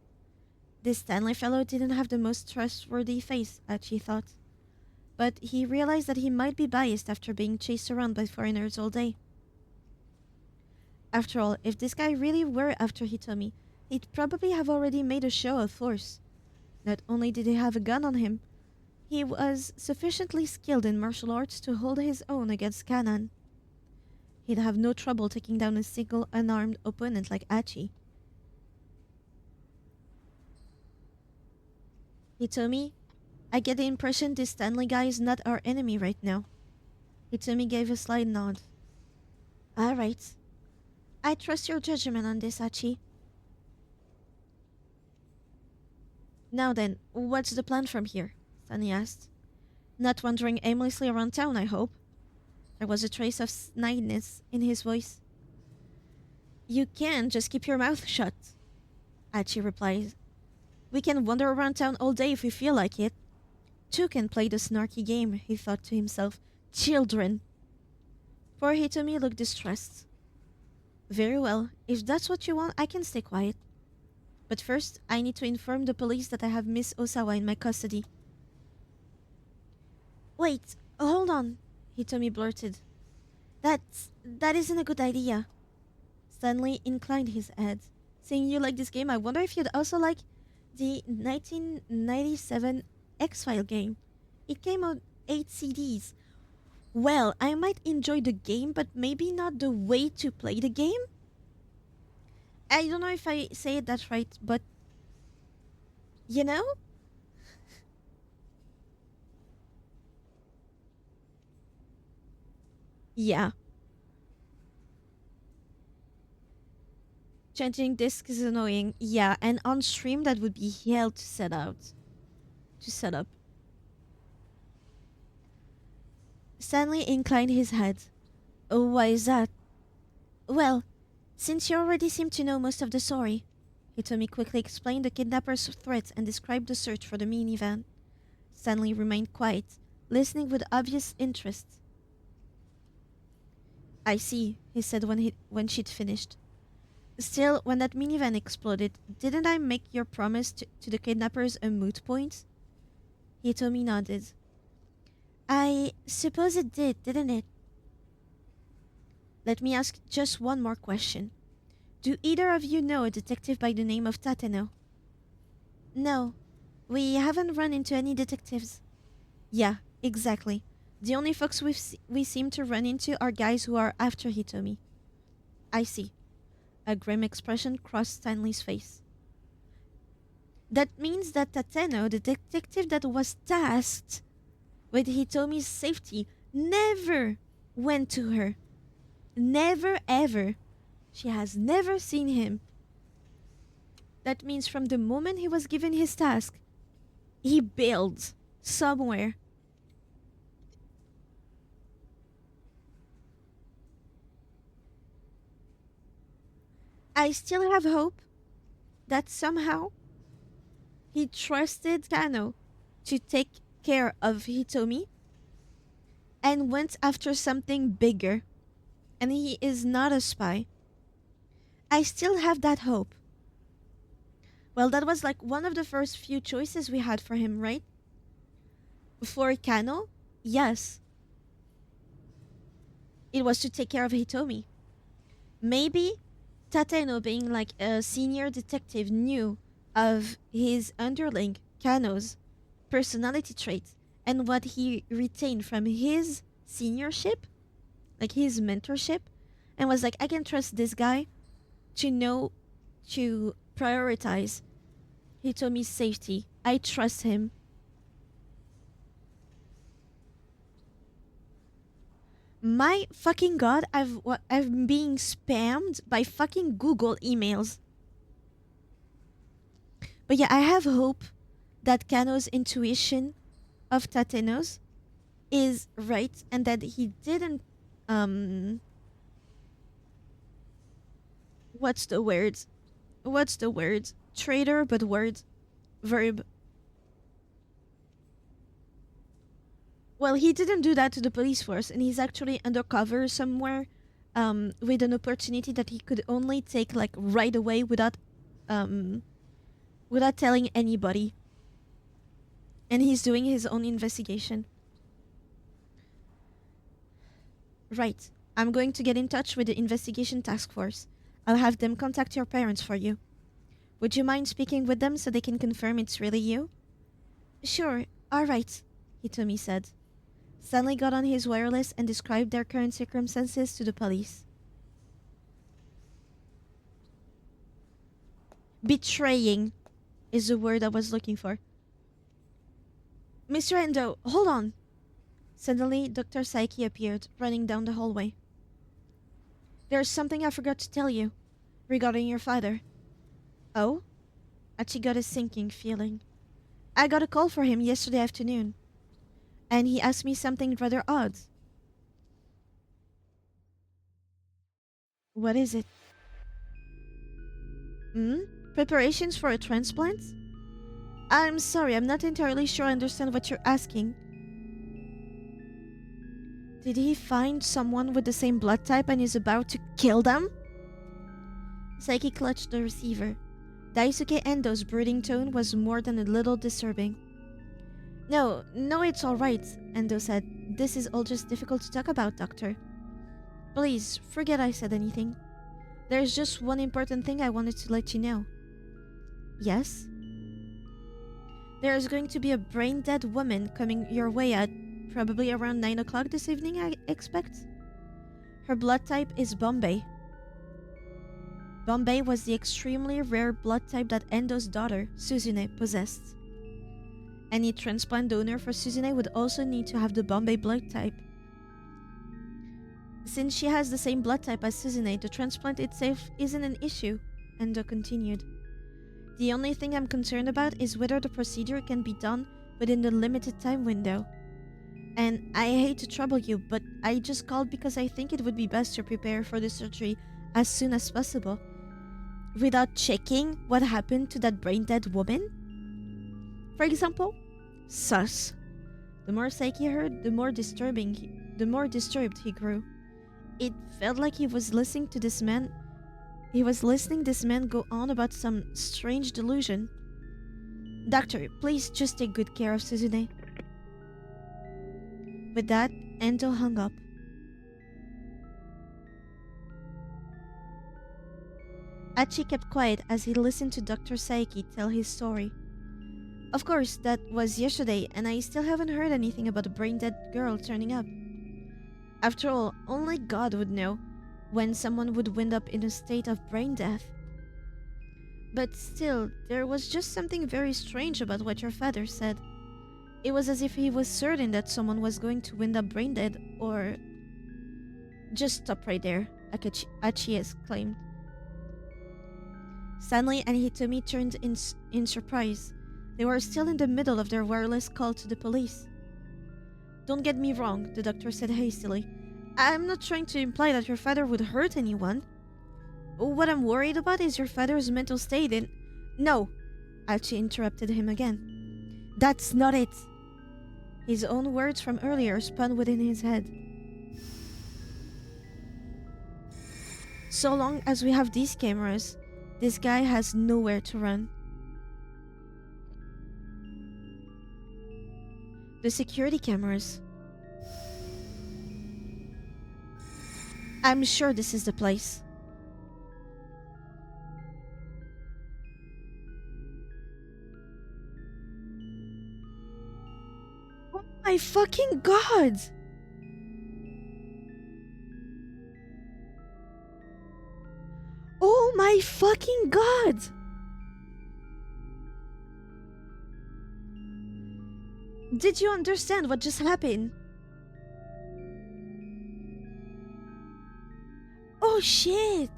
This Stanley fellow didn't have the most trustworthy face, Achi thought. But he realized that he might be biased after being chased around by foreigners all day. After all, if this guy really were after Hitomi, he'd probably have already made a show of force. Not only did he have a gun on him, he was sufficiently skilled in martial arts to hold his own against Kanan. He'd have no trouble taking down a single unarmed opponent like Achi. Hitomi, I get the impression this Stanley guy is not our enemy right now. Hitomi gave a slight nod. Alright. I trust your judgment on this, Achi. Now then, what's the plan from here? Stanley asked. Not wandering aimlessly around town, I hope. There was a trace of snidiness in his voice. You can just keep your mouth shut, Achi replied. We can wander around town all day if we feel like it. Two can play the snarky game, he thought to himself. Children. Poor Hitomi looked distressed. Very well, if that's what you want, I can stay quiet. But first, I need to inform the police that I have Miss Osawa in my custody. Wait, hold on, Hitomi blurted. That isn't a good idea. Stanley inclined his head. Seeing you like this game, I wonder if you'd also like the 1997 X-File game. It came on 8 CDs. Well, I might enjoy the game, but maybe not the way to play the game? I don't know if I say it that right, but... You know? Yeah. Changing discs is annoying. Yeah, and on stream that would be hell to set out. To set up. Stanley inclined his head. Oh, why is that? Well, since you already seem to know most of the story, Hitomi quickly explained the kidnapper's threat and described the search for the minivan. Stanley remained quiet, listening with obvious interest. I see, he said when she'd finished. Still, when that minivan exploded, didn't I make your promise to the kidnappers a moot point? Hitomi nodded. I suppose it did, didn't it? Let me ask just one more question. Do either of you know a detective by the name of Tateno? No, we haven't run into any detectives. Yeah, exactly. The only folks we seem to run into are guys who are after Hitomi. I see. A grim expression crossed Stanley's face. That means that Tateno, the detective that was tasked with Hitomi's safety, never went to her. Never ever. She has never seen him. That means from the moment he was given his task, he bailed somewhere. I still have hope that somehow he trusted Kano to take care of Hitomi and went after something bigger. And he is not a spy. I still have that hope. Well, that was like one of the first few choices we had for him, right? For Kano, yes. It was to take care of Hitomi. Maybe Tateno, being like a senior detective, knew of his underling, Kano's personality traits and what he retained from his seniorship, like his mentorship, and was like, I can trust this guy to know to prioritize Hitomi's safety. I trust him. My fucking god, I'm being spammed by fucking Google emails. But yeah, I have hope that Kano's intuition of Tateno's is right and that he didn't what's the word? What's the word? Traitor, but word. Verb. Well, he didn't do that to the police force, and he's actually undercover somewhere, with an opportunity that he could only take like right away um, without telling anybody. And he's doing his own investigation. Right. I'm going to get in touch with the investigation task force. I'll have them contact your parents for you. Would you mind speaking with them so they can confirm it's really you? Sure. All right, Hitomi said. Stanley got on his wireless and described their current circumstances to the police. Betraying is the word I was looking for. Mr. Endo, hold on. Suddenly, Dr. Saiki appeared, running down the hallway. There's something I forgot to tell you regarding your father. Oh? Achi got a sinking feeling. I got a call for him yesterday afternoon, and he asked me something rather odd. What is it? Hmm? Preparations for a transplant? I'm sorry, I'm not entirely sure I understand what you're asking. Did he find someone with the same blood type and is about to kill them? Saiki clutched the receiver. Daisuke Endo's brooding tone was more than a little disturbing. No, it's alright, Endo said. This is all just difficult to talk about, Doctor. Please, forget I said anything. There's just one important thing I wanted to let you know. Yes? There is going to be a brain-dead woman coming your way at probably around 9 o'clock this evening, I expect. Her blood type is Bombay. Bombay was the extremely rare blood type that Endo's daughter, Suzune, possessed. Any transplant donor for Suzune would also need to have the Bombay blood type. Since she has the same blood type as Suzune, the transplant itself isn't an issue, Endo continued. The only thing I'm concerned about is whether the procedure can be done within the limited time window. And I hate to trouble you, but I just called because I think it would be best to prepare for the surgery as soon as possible. Without checking what happened to that brain-dead woman? For example? Sus. The more Saiki heard, the more disturbed he grew. It felt like he was listening this man go on about some strange delusion. Doctor, please just take good care of Suzune. With that, Endo hung up. Achi kept quiet as he listened to Dr. Saiki tell his story. Of course, that was yesterday, and I still haven't heard anything about a brain-dead girl turning up. After all, only God would know when someone would wind up in a state of brain death. But still, there was just something very strange about what your father said. It was as if he was certain that someone was going to wind up brain dead, or... Just stop right there, Achi exclaimed. Stanley and Hitomi turned in surprise. They were still in the middle of their wireless call to the police. Don't get me wrong, the doctor said hastily. I'm not trying to imply that your father would hurt anyone. What I'm worried about is your father's mental state and... No, Achi interrupted him again. That's not it. His own words from earlier spun within his head. So long as we have these cameras, this guy has nowhere to run. The security cameras. I'm sure this is the place. Oh my fucking god! Oh my fucking god! Did you understand what just happened? Oh shit!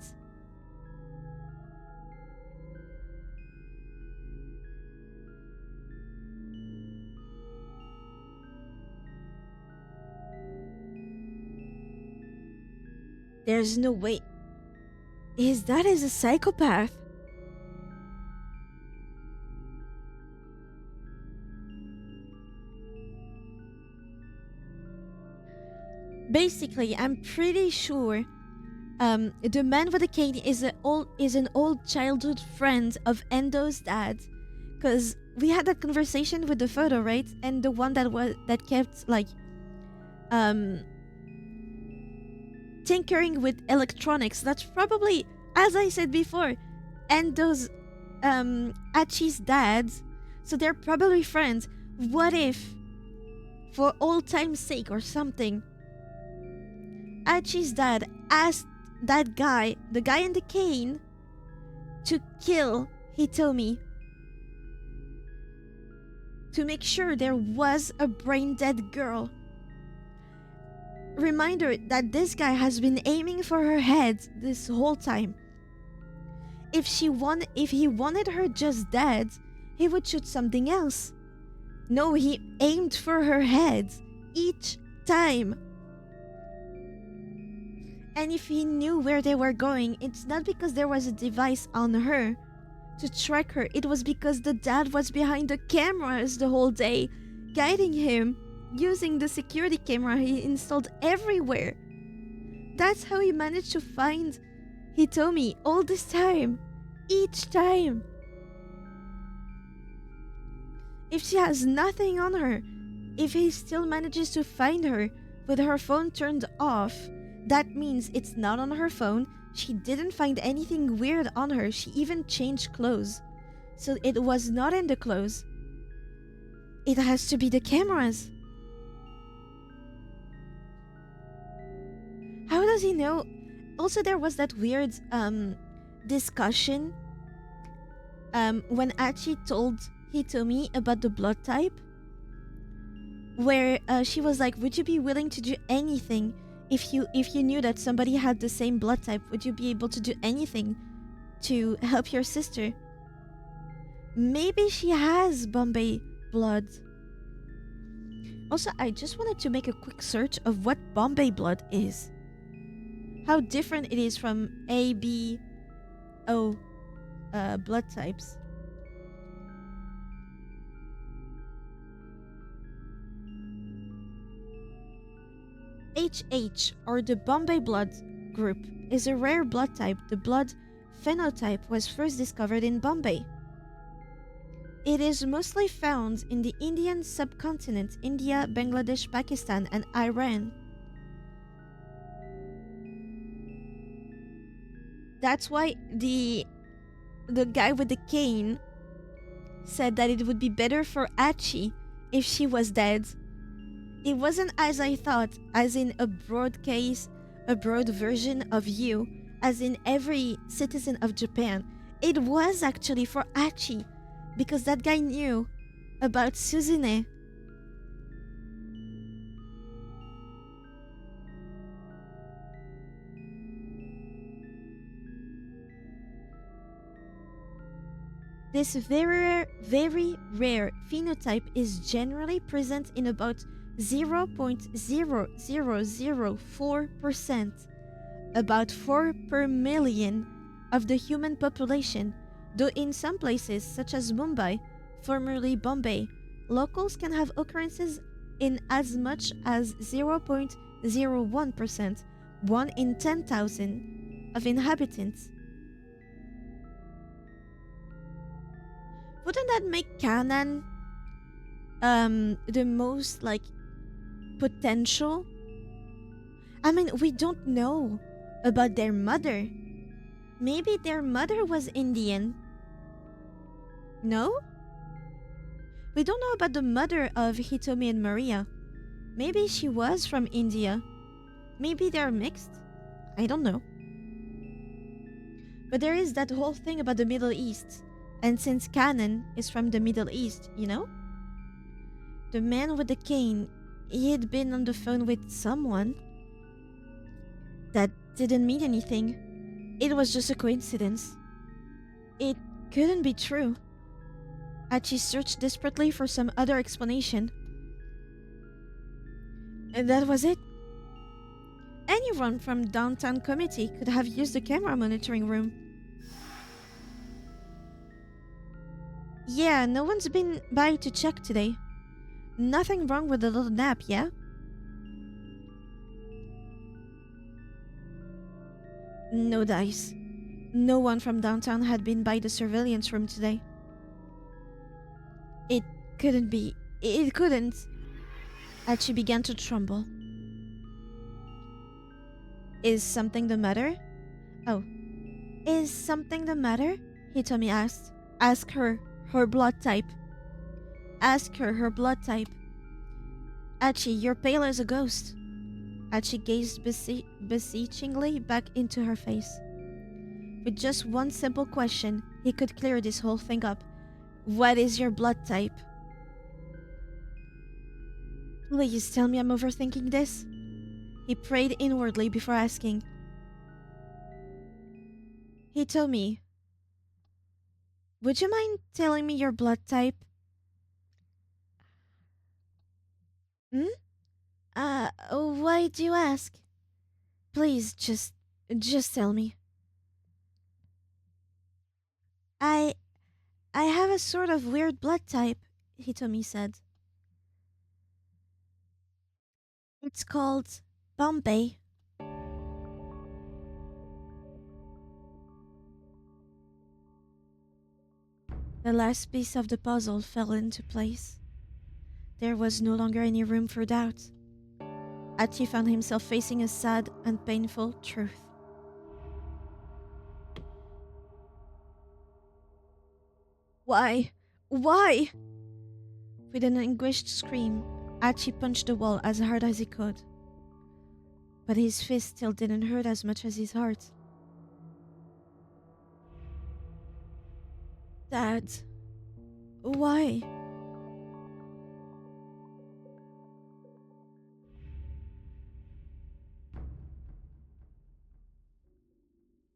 There's no way. That is a psychopath? Basically, I'm pretty sure The man with the cane is an old childhood friend of Endo's dad, because we had that conversation with the photo, right? And the one that kept like tinkering with electronics. That's probably, as I said before, Endo's Achi's dad. So they're probably friends. What if, for old time's sake or something, Achi's dad asked that guy, the guy in the cane, to kill Hitomi, to make sure there was a brain dead girl. Reminder that this guy has been aiming for her head this whole time. If he wanted her just dead, he would shoot something else. No, he aimed for her head each time. And if he knew where they were going, it's not because there was a device on her to track her. It was because the dad was behind the cameras the whole day, guiding him, using the security camera he installed everywhere. That's how he managed to find Hitomi all this time. Each time. If she has nothing on her, if he still manages to find her with her phone turned off, that means it's not on her phone. She didn't find anything weird on her. She even changed clothes. So it was not in the clothes. It has to be the cameras. How does he know? Also, there was that weird discussion when Achi told Hitomi about the blood type, where she was like, would you be willing to do anything if you knew that somebody had the same blood type? Would you be able to do anything to help your sister? Maybe she has Bombay blood. Also, I just wanted to make a quick search of what Bombay blood is. How different it is from A, B, O blood types. HH, or the Bombay blood group, is a rare blood type. The blood phenotype was first discovered in Bombay. It is mostly found in the Indian subcontinent, India, Bangladesh, Pakistan, and Iran. That's why the guy with the cane said that it would be better for Achi if she was dead. It wasn't as I thought, as in a broad case, a broad version of you, as in every citizen of Japan. It was actually for Achi, because that guy knew about Suzune. This very rare phenotype is generally present in about 0.0004%, about 4 per million of the human population, though in some places, such as Mumbai, formerly Bombay, locals can have occurrences in as much as 0.01%, 1 in 10,000 of inhabitants. Wouldn't that make Canaan the most like potential? I mean, we don't know about their mother. Maybe their mother was Indian. No? We don't know about the mother of Hitomi and Maria. Maybe she was from India. Maybe they're mixed. I don't know. But there is that whole thing about the Middle East. And since Canaan is from the Middle East, you know? The man with the cane, he had been on the phone with someone. That didn't mean anything. It was just a coincidence. It couldn't be true. Achi searched desperately for some other explanation. And that was it. Anyone from downtown committee could have used the camera monitoring room. Yeah, no one's been by to check today. Nothing wrong with the little nap, yeah? No dice. No one from downtown had been by the surveillance room today. It couldn't be. It couldn't. Archie began to tremble. Is something the matter? Oh. Is something the matter? Hitomi asked. Ask her blood type. Ask her blood type. Archie, you're pale as a ghost. Archie gazed beseechingly back into her face. With just one simple question, he could clear this whole thing up. What is your blood type? Please tell me I'm overthinking this. He prayed inwardly before asking. Hitomi, would you mind telling me your blood type? Hmm? Why do you ask? Please, just tell me. I have a sort of weird blood type, Hitomi said. It's called Bombay. The last piece of the puzzle fell into place. There was no longer any room for doubt. Archie found himself facing a sad and painful truth. Why? Why? With an anguished scream, Archie punched the wall as hard as he could. But his fist still didn't hurt as much as his heart. Dad, why?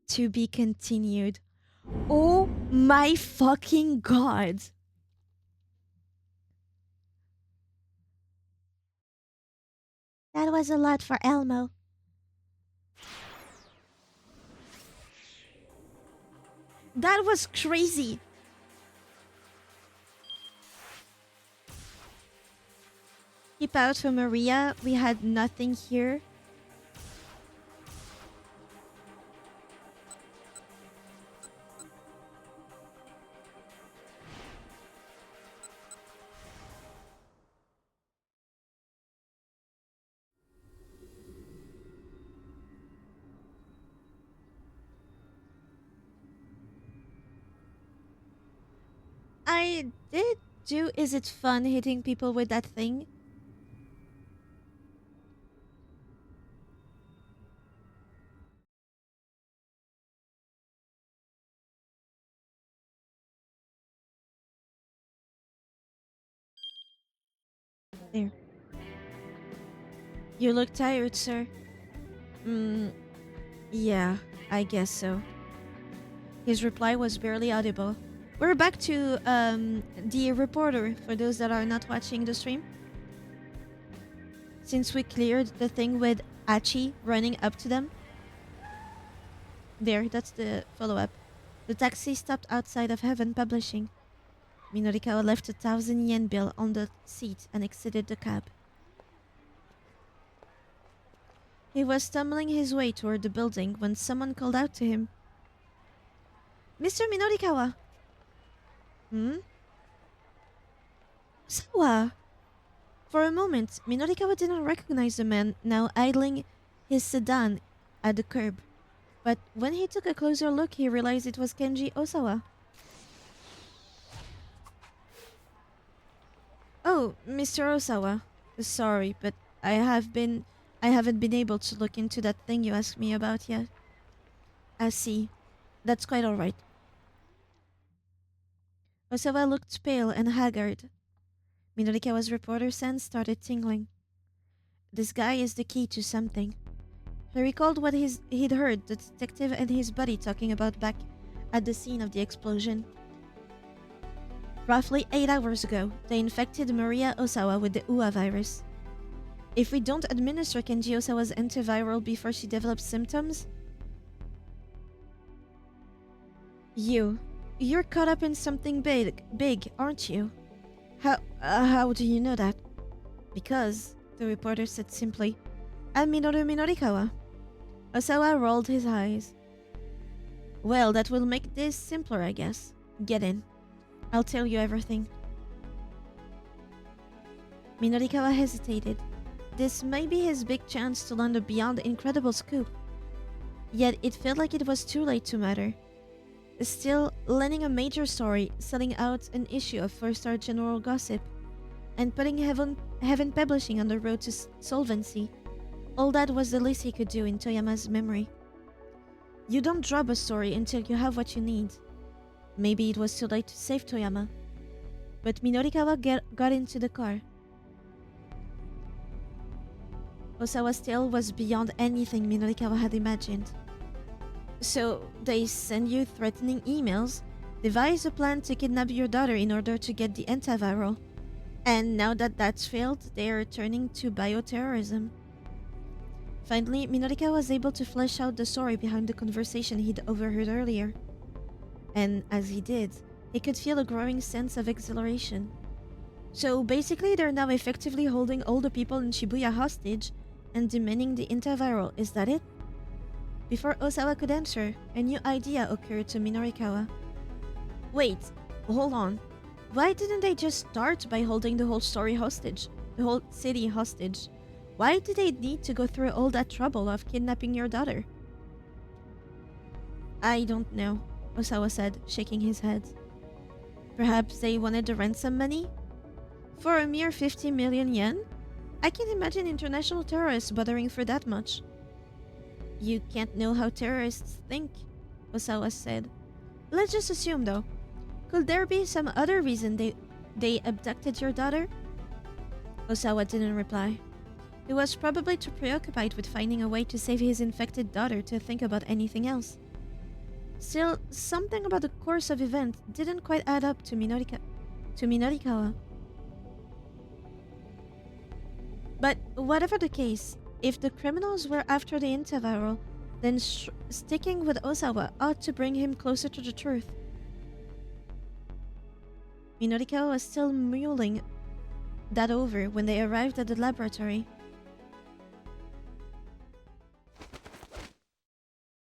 To be continued. Oh my fucking god! That was a lot for Elmo. That was crazy! Keep out for Maria, we had nothing here. I did do. Is it fun hitting people with that thing? There. You look tired, sir. Yeah, I guess so. His reply was barely audible. We're back to the reporter for those that are not watching the stream. Since we cleared the thing with Achi running up to them. There, that's the follow-up. The taxi stopped outside of Heaven Publishing. Minorikawa left a 1,000 yen bill on the seat and exited the cab. He was stumbling his way toward the building when someone called out to him. Mr. Minorikawa! Sawa! For a moment, Minorikawa didn't recognize the man now idling his sedan at the curb. But when he took a closer look, he realized it was Kenji Osawa. Oh, Mr. Osawa. Sorry, but I haven't been able to look into that thing you asked me about yet. I see. That's quite alright. Osawa looked pale and haggard. Minorikawa's reporter sense started tingling. This guy is the key to something. He recalled what he'd heard the detective and his buddy talking about back at the scene of the explosion. Roughly 8 hours ago, they infected Maria Osawa with the UA virus. If we don't administer Kenji Osawa's antiviral before she develops symptoms... You're caught up in something big, aren't you? How do you know that? Because, the reporter said simply, I'm Minoru Minorikawa. Osawa rolled his eyes. Well, that will make this simpler, I guess. Get in. I'll tell you everything. Minorikawa hesitated. This may be his big chance to land a beyond incredible scoop. Yet it felt like it was too late to matter. Still, landing a major story, selling out an issue of 4-star general gossip, and putting Heaven Publishing on the road to solvency, all that was the least he could do in Toyama's memory. You don't drop a story until you have what you need. Maybe it was too late to save Toyama. But Minorikawa got into the car. Osawa's tale was beyond anything Minorikawa had imagined. So, they send you threatening emails, devise a plan to kidnap your daughter in order to get the antiviral, and now that that's failed, they are turning to bioterrorism. Finally, Minorikawa was able to flesh out the story behind the conversation he'd overheard earlier. And as he did, he could feel a growing sense of exhilaration. So basically, they're now effectively holding all the people in Shibuya hostage and demanding the antiviral, is that it? Before Osawa could answer, a new idea occurred to Minorikawa. Wait, hold on. Why didn't they just start by holding the whole story hostage? The whole city hostage? Why did they need to go through all that trouble of kidnapping your daughter? I don't know, Osawa said, shaking his head. Perhaps they wanted the ransom money? For a mere 50 million yen? I can't imagine international terrorists bothering for that much. You can't know how terrorists think, Osawa said. Let's just assume, though. Could there be some other reason they abducted your daughter? Osawa didn't reply. He was probably too preoccupied with finding a way to save his infected daughter to think about anything else. Still, something about the course of events didn't quite add up to Minorikawa. But whatever the case, if the criminals were after the antiviral, then sticking with Osawa ought to bring him closer to the truth. Minorikawa was still mulling that over when they arrived at the laboratory.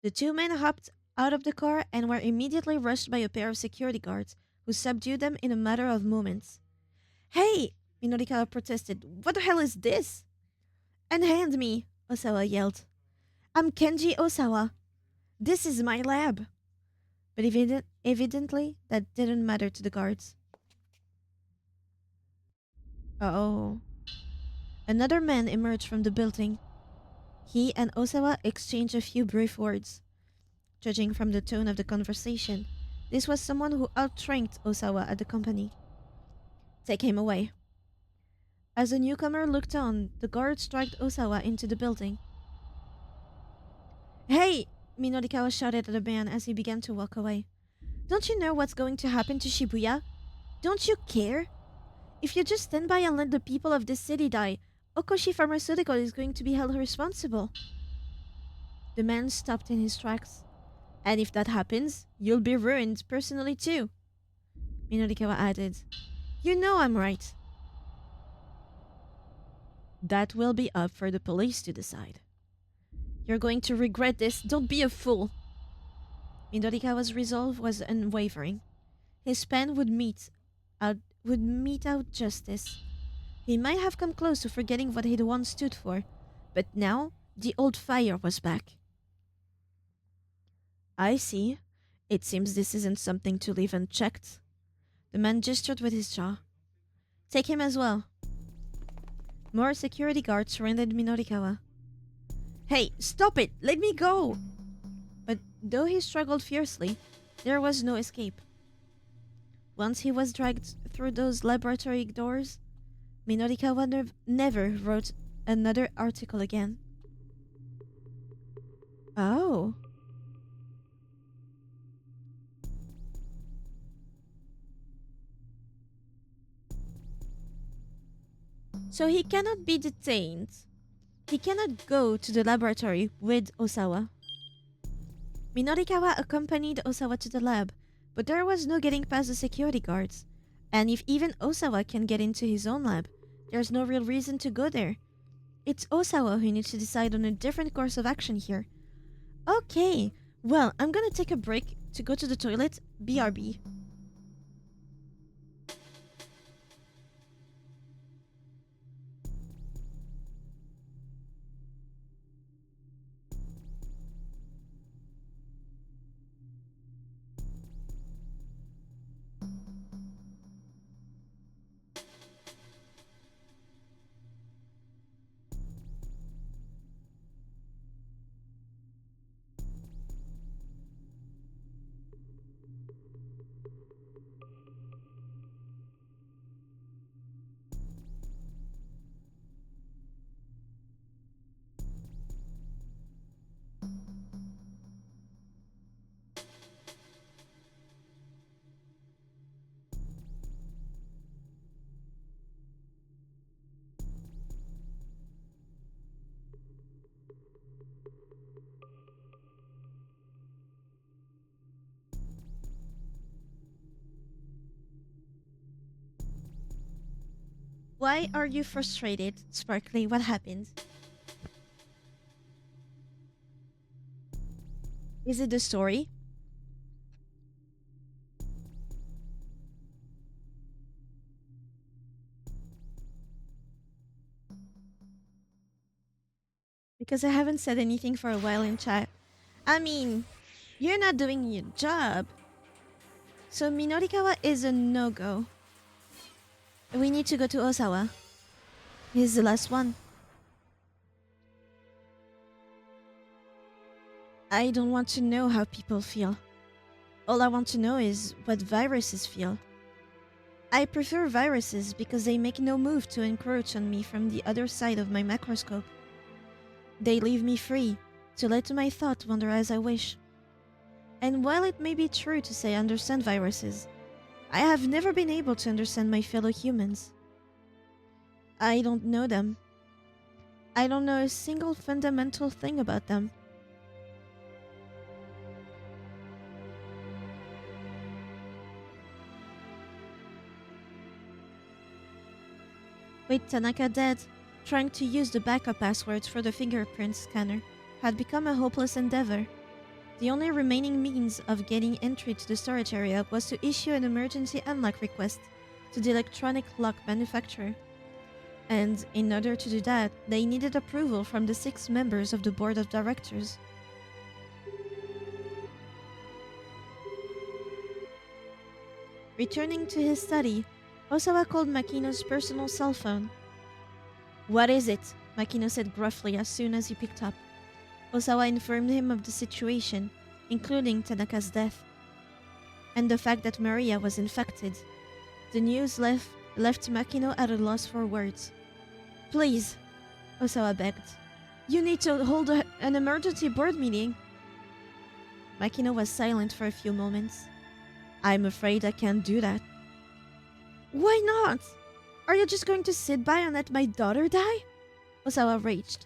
The two men hopped out of the car and were immediately rushed by a pair of security guards, who subdued them in a matter of moments. Hey! Minorikawa protested. What the hell is this? Unhand me! Osawa yelled. I'm Kenji Osawa. This is my lab. But evidently, that didn't matter to the guards. Uh-oh. Another man emerged from the building. He and Osawa exchanged a few brief words. Judging from the tone of the conversation, this was someone who outranked Osawa at the company. Take him away. As the newcomer looked on, the guards dragged Osawa into the building. Hey! Minorikawa shouted at the man as he began to walk away. Don't you know what's going to happen to Shibuya? Don't you care? If you just stand by and let the people of this city die, Okoshi Pharmaceutical is going to be held responsible. The man stopped in his tracks. And if that happens, you'll be ruined personally too. Minorikawa added. You know I'm right. That will be up for the police to decide. You're going to regret this. Don't be a fool. Minorikawa's resolve was unwavering. His pen would mete out justice. He might have come close to forgetting what he'd once stood for, but now the old fire was back. I see. It seems this isn't something to leave unchecked. The man gestured with his jaw. Take him as well. More security guards surrounded Minorikawa. Hey, stop it! Let me go! But though he struggled fiercely, there was no escape. Once he was dragged through those laboratory doors, Minorikawa never wrote another article again. Oh. So he cannot be detained. He cannot go to the laboratory with Osawa. Minorikawa accompanied Osawa to the lab, but there was no getting past the security guards. And if even Osawa can get into his own lab, there's no real reason to go there. It's Osawa who needs to decide on a different course of action here. Okay, Well, I'm gonna take a break to go to the toilet. BRB. Why are you frustrated, Sparkly? What happened? Is it the story? Because I haven't said anything for a while in chat. I mean, you're not doing your job. So Minorikawa is a no-go. We need to go to Osawa. He's the last one. I don't want to know how people feel. All I want to know is what viruses feel. I prefer viruses because they make no move to encroach on me from the other side of my macroscope. They leave me free to let my thought wander as I wish. And while it may be true to say I understand viruses, I have never been able to understand my fellow humans. I don't know them. I don't know a single fundamental thing about them. With Tanaka dead, trying to use the backup passwords for the fingerprint scanner had become a hopeless endeavor. The only remaining means of getting entry to the storage area was to issue an emergency unlock request to the electronic lock manufacturer. And in order to do that, they needed approval from the 6 members of the board of directors. Returning to his study, Osawa called Makino's personal cell phone. "What is it?" Makino said gruffly as soon as he picked up. Osawa informed him of the situation, including Tanaka's death, and the fact that Maria was infected. The news left Makino at a loss for words. "Please," Osawa begged. "You need to hold an emergency board meeting." Makino was silent for a few moments. "I'm afraid I can't do that." "Why not? Are you just going to sit by and let my daughter die?" Osawa raged.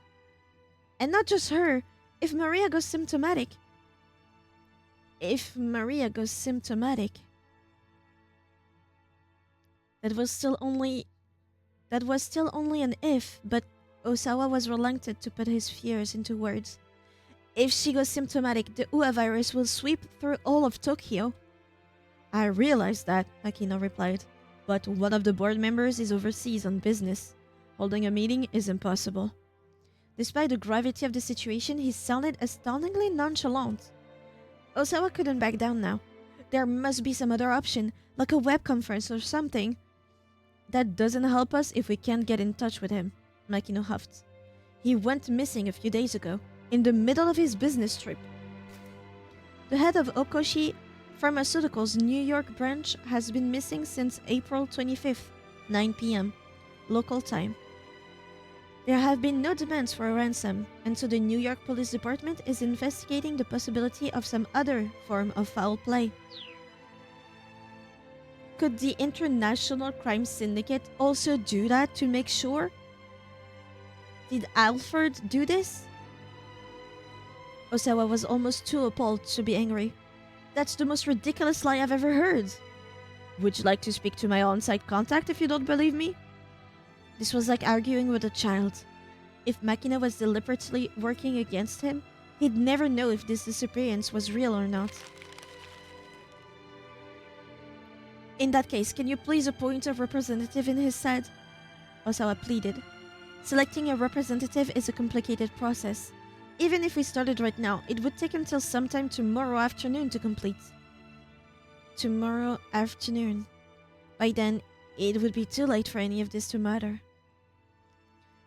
"And not just her, if Maria goes symptomatic." If Maria goes symptomatic. That was still only an if, but Osawa was reluctant to put his fears into words. "If she goes symptomatic, the UA virus will sweep through all of Tokyo." "I realize that," Makino replied, "but one of the board members is overseas on business. Holding a meeting is impossible." Despite the gravity of the situation, he sounded astoundingly nonchalant. Osawa couldn't back down now. There must be some other option, like a web conference or something. "That doesn't help us if we can't get in touch with him," Makino huffed. "He went missing a few days ago, in the middle of his business trip." The head of Okoshi Pharmaceuticals' New York branch has been missing since April 25th, 9 p.m. local time. There have been no demands for a ransom, and so the New York Police Department is investigating the possibility of some other form of foul play. Could the International Crime Syndicate also do that to make sure? Did Alfred do this? Osawa was almost too appalled to be angry. "That's the most ridiculous lie I've ever heard." "Would you like to speak to my on-site contact if you don't believe me?" This was like arguing with a child. If Makino was deliberately working against him, He'd never know if this disappearance was real or not. In that case, can you please appoint a representative in his stead? Osawa pleaded. Selecting a representative is a complicated process. Even if we started right now, it would take until sometime tomorrow afternoon to complete. Tomorrow afternoon. By then, it would be too late for any of this to matter.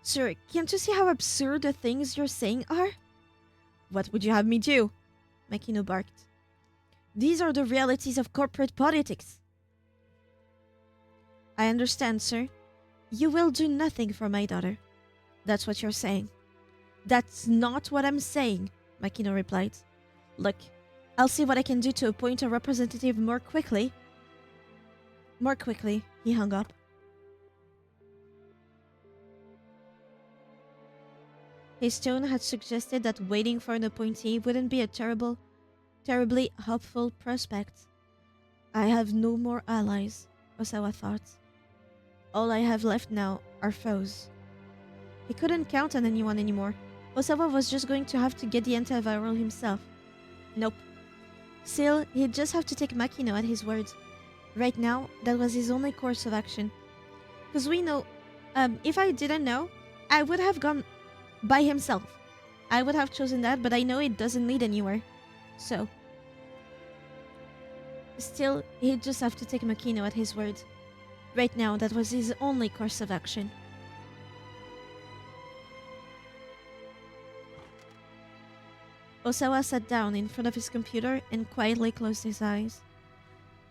Sir, can't you see how absurd the things you're saying are? What would you have me do? Makino barked. These are the realities of corporate politics. I understand, sir. You will do nothing for my daughter. That's what you're saying. That's not what I'm saying, Makino replied. Look, I'll see what I can do to appoint a representative more quickly. More quickly, he hung up. His tone had suggested that waiting for an appointee wouldn't be a terribly hopeful prospect. I have no more allies, Osawa thought. All I have left now are foes. He couldn't count on anyone anymore. Osawa was just going to have to get the antiviral himself. Nope. Still, he'd just have to take Makino at his word. Right now, that was his only course of action. Because we know, if I didn't know, I would have gone by himself. I would have chosen that, but I know it doesn't lead anywhere. So. Still, he'd just have to take Makino at his word. Right now, that was his only course of action. Osawa sat down in front of his computer and quietly closed his eyes.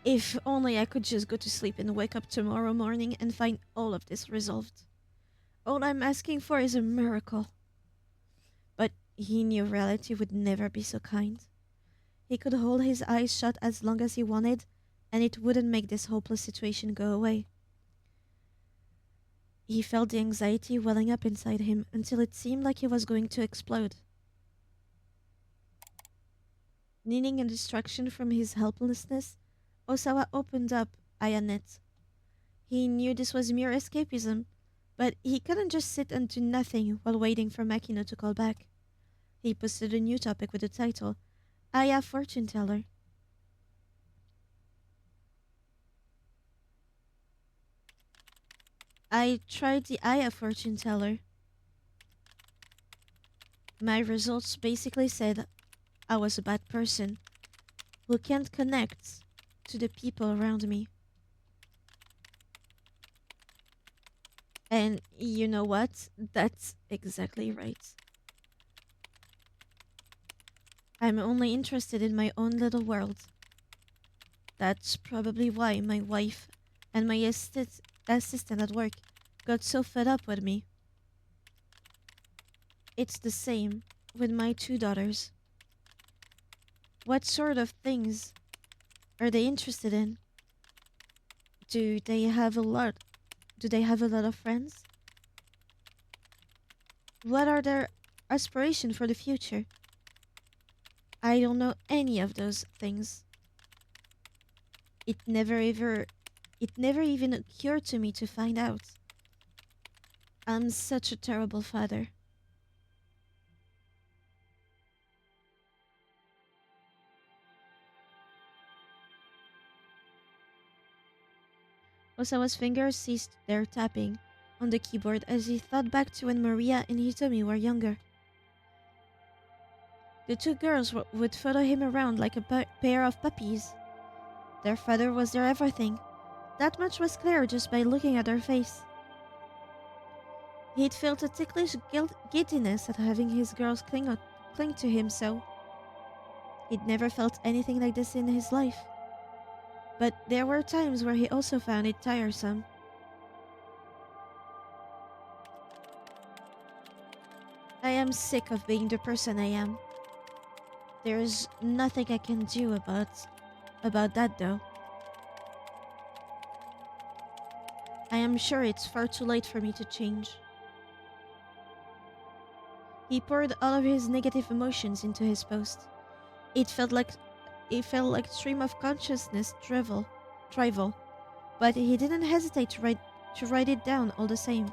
If only I could just go to sleep and wake up tomorrow morning and find all of this resolved. All I'm asking for is a miracle. But he knew reality would never be so kind. He could hold his eyes shut as long as he wanted, and it wouldn't make this hopeless situation go away. He felt the anxiety welling up inside him until it seemed like he was going to explode. Needing a distraction from his helplessness, Osawa opened up Ayanet. He knew this was mere escapism, but he couldn't just sit and do nothing while waiting for Makino to call back. He posted a new topic with the title, Aya Fortune Teller. I tried the Aya Fortune Teller. My results basically said I was a bad person who can't connect to the people around me. And you know what? That's exactly right. I'm only interested in my own little world. That's probably why my wife and my assistant at work got so fed up with me. It's the same with my two daughters. What sort of things are they interested in? Do they have a lot of friends? What are their aspirations for the future? I don't know any of those things. It never even occurred to me to find out. I'm such a terrible father. Osawa's fingers ceased their tapping on the keyboard as he thought back to when Maria and Hitomi were younger. The two girls would follow him around like a pair of puppies. Their father was their everything. That much was clear just by looking at her face. He'd felt a ticklish giddiness at having his girls cling to him so. He'd never felt anything like this in his life. But there were times where he also found it tiresome. I am sick of being the person I am. There's nothing I can do about that though. I am sure it's far too late for me to change. He poured all of his negative emotions into his post. It felt like stream of consciousness travel, but he didn't hesitate to write it down all the same.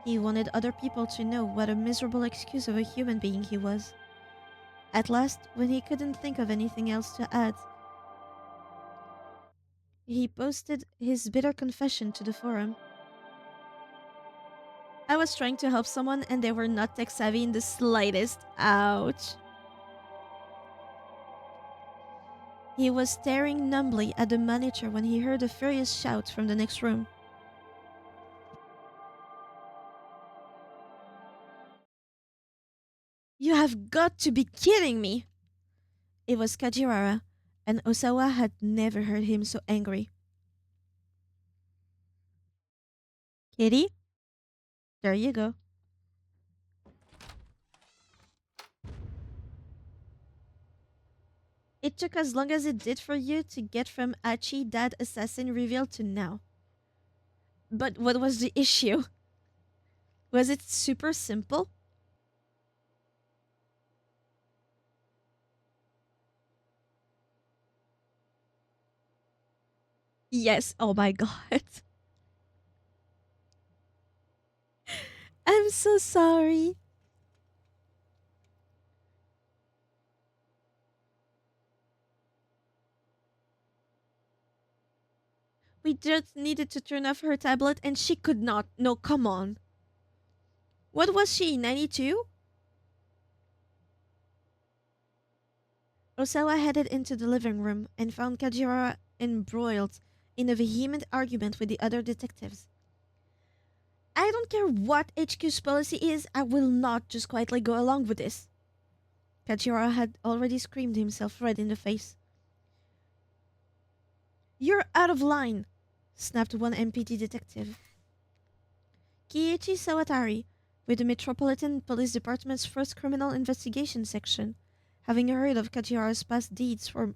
He wanted other people to know what a miserable excuse of a human being he was. At last, when he couldn't think of anything else to add, he posted his bitter confession to the forum. I was trying to help someone and they were not tech savvy in the slightest. Ouch. He was staring numbly at the monitor when he heard a furious shout from the next room. You have got to be kidding me! It was Kajiwara, and Osawa had never heard him so angry. Kitty? There you go. It took as long as it did for you to get from Achi Dad Assassin reveal to now. But what was the issue? Was it super simple? Yes, oh my god. I'm so sorry. We just needed to turn off her tablet and she could not. No, come on. What was she, 92? Osawa headed into the living room and found Kajiwara embroiled in a vehement argument with the other detectives. I don't care what HQ's policy is, I will not just quietly go along with this. Kajiwara had already screamed himself red in the face. You're out of line, snapped one MPD detective. Kiichi Sawatari, with the Metropolitan Police Department's first criminal investigation section, having heard of Kajiwara's past deeds from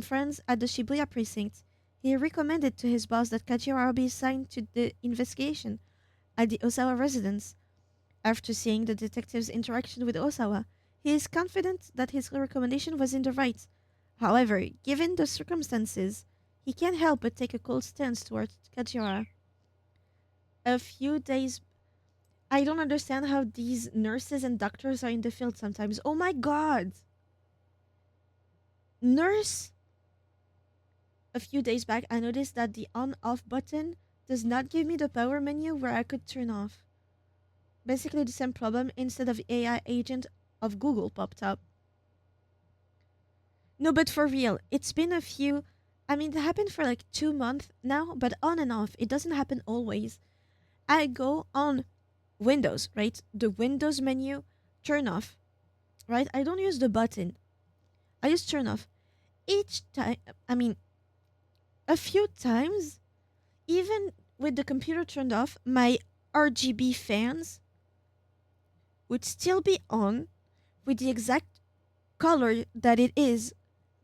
friends at the Shibuya precinct, he recommended to his boss that Kajiwara be assigned to the investigation at the Osawa residence. After seeing the detective's interaction with Osawa, he is confident that his recommendation was in the right. However, given the circumstances, he can't help but take a cold stance towards Kajiwara. A few days. I don't understand how these nurses and doctors are in the field sometimes. Oh my god! Nurse? A few days back, I noticed that the on-off button does not give me the power menu where I could turn off. Basically the same problem instead of AI agent of Google popped up. No, but for real, it's been a few. I mean, it happened for like 2 months now, but on and off. It doesn't happen always. I go on Windows, right? The Windows menu, turn off, right? I don't use the button. I use turn off. Each time, I mean, a few times, even with the computer turned off, my RGB fans would still be on with the exact color that it is,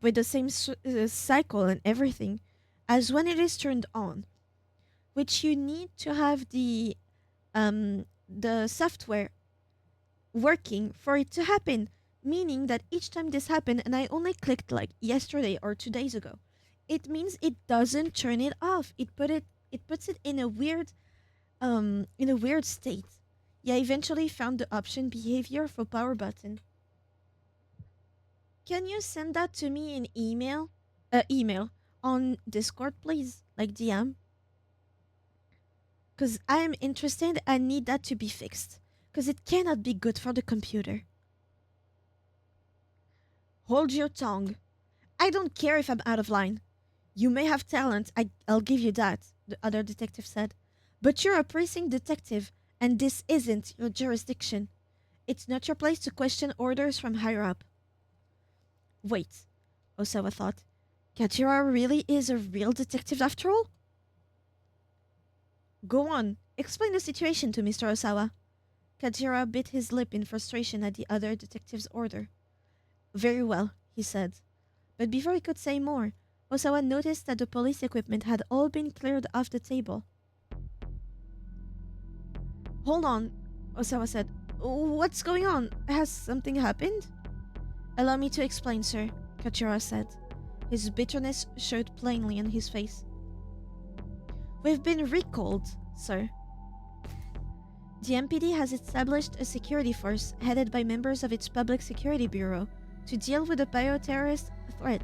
with the same cycle and everything, as when it is turned on. Which you need to have the software working for it to happen. Meaning that each time this happened, and I only clicked like yesterday or 2 days ago, it means it doesn't turn it off. It puts it in a weird state. Yeah, I eventually found the option behavior for power button. Can you send that to me in email? Email on Discord, please, like DM. Because I'm interested. I need that to be fixed. Because it cannot be good for the computer. Hold your tongue. I don't care if I'm out of line. You may have talent, I'll give you that, the other detective said. But you're a precinct detective, and this isn't your jurisdiction. It's not your place to question orders from higher up. Wait, Osawa thought. Kajira really is a real detective after all? Go on, explain the situation to Mr. Osawa. Kajira bit his lip in frustration at the other detective's order. Very well, he said. But before he could say more, Osawa noticed that the police equipment had all been cleared off the table. Hold on, Osawa said. What's going on? Has something happened? Allow me to explain, sir, Kachira said. His bitterness showed plainly on his face. We've been recalled, sir. The MPD has established a security force headed by members of its Public Security Bureau to deal with the bioterrorist threat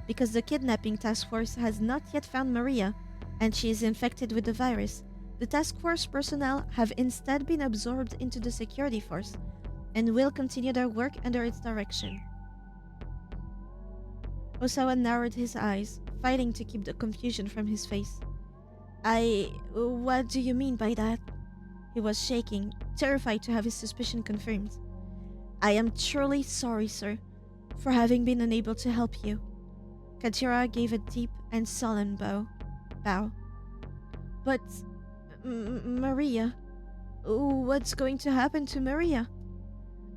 because the kidnapping task force has not yet found Maria and she is infected with the virus. The task force personnel have instead been absorbed into the security force and will continue their work under its direction. Osawa narrowed his eyes, fighting to keep the confusion from his face. What do you mean by that? He was shaking, terrified to have his suspicion confirmed. I am truly sorry, sir, for having been unable to help you. Kajira gave a deep and solemn bow. But, Maria, what's going to happen to Maria?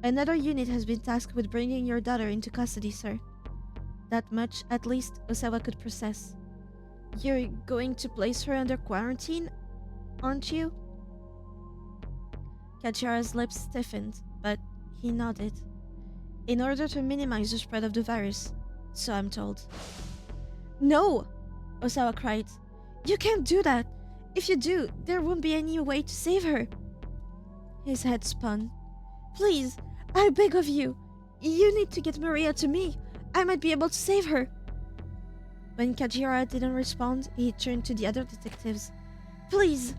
Another unit has been tasked with bringing your daughter into custody, sir. That much, at least, Osawa could process. You're going to place her under quarantine, aren't you? Kajira's lips stiffened, but he nodded. In order to minimize the spread of the virus, so I'm told. No! Osawa cried. You can't do that! If you do, there won't be any way to save her! His head spun. Please, I beg of you! You need to get Maria to me! I might be able to save her! When Kajira didn't respond, he turned to the other detectives. Please!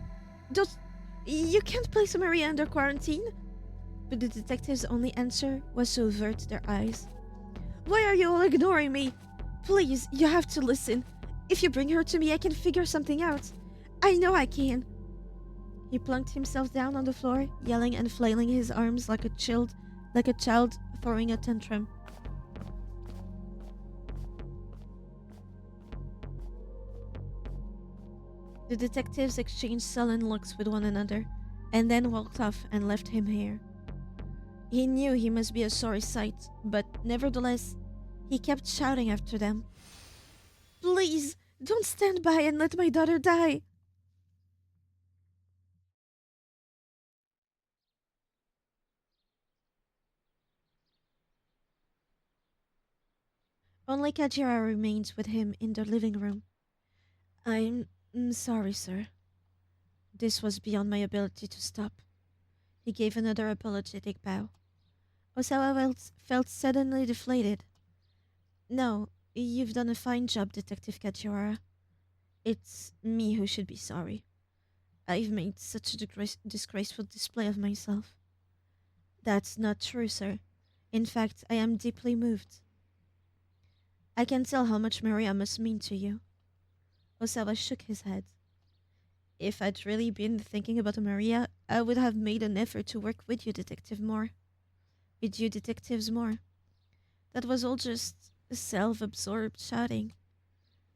You can't place Maria under quarantine! But the detectives' only answer was to avert their eyes. Why are you all ignoring me? Please, you have to listen. If you bring her to me, I can figure something out. I know I can. He plunked himself down on the floor, yelling and flailing his arms like a child throwing a tantrum. The detectives exchanged sullen looks with one another, and then walked off and left him here. He knew he must be a sorry sight, but nevertheless, he kept shouting after them. Please, don't stand by and let my daughter die! Only Kajira remained with him in the living room. I'm sorry, sir. This was beyond my ability to stop. He gave another apologetic bow. Osawa felt suddenly deflated. No, you've done a fine job, Detective Kajiwara. It's me who should be sorry. I've made such a disgraceful display of myself. That's not true, sir. In fact, I am deeply moved. I can tell how much Maria must mean to you. Osawa shook his head. If I'd really been thinking about Maria, I would have made an effort to work with you, With you detectives more. That was all just self-absorbed shouting.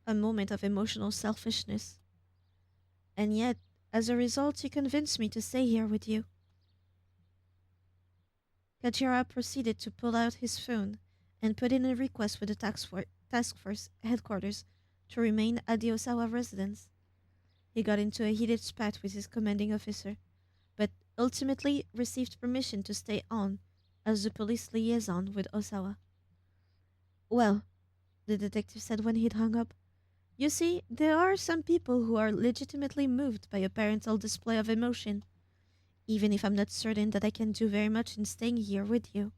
A moment of emotional selfishness. And yet, as a result, you convinced me to stay here with you. Kajira proceeded to pull out his phone and put in a request with the task force headquarters to remain at the Osawa residence. He got into a heated spat with his commanding officer, but ultimately received permission to stay on as the police liaison with Osawa. Well, the detective said when he'd hung up, you see, there are some people who are legitimately moved by a parental display of emotion, even if I'm not certain that I can do very much in staying here with you.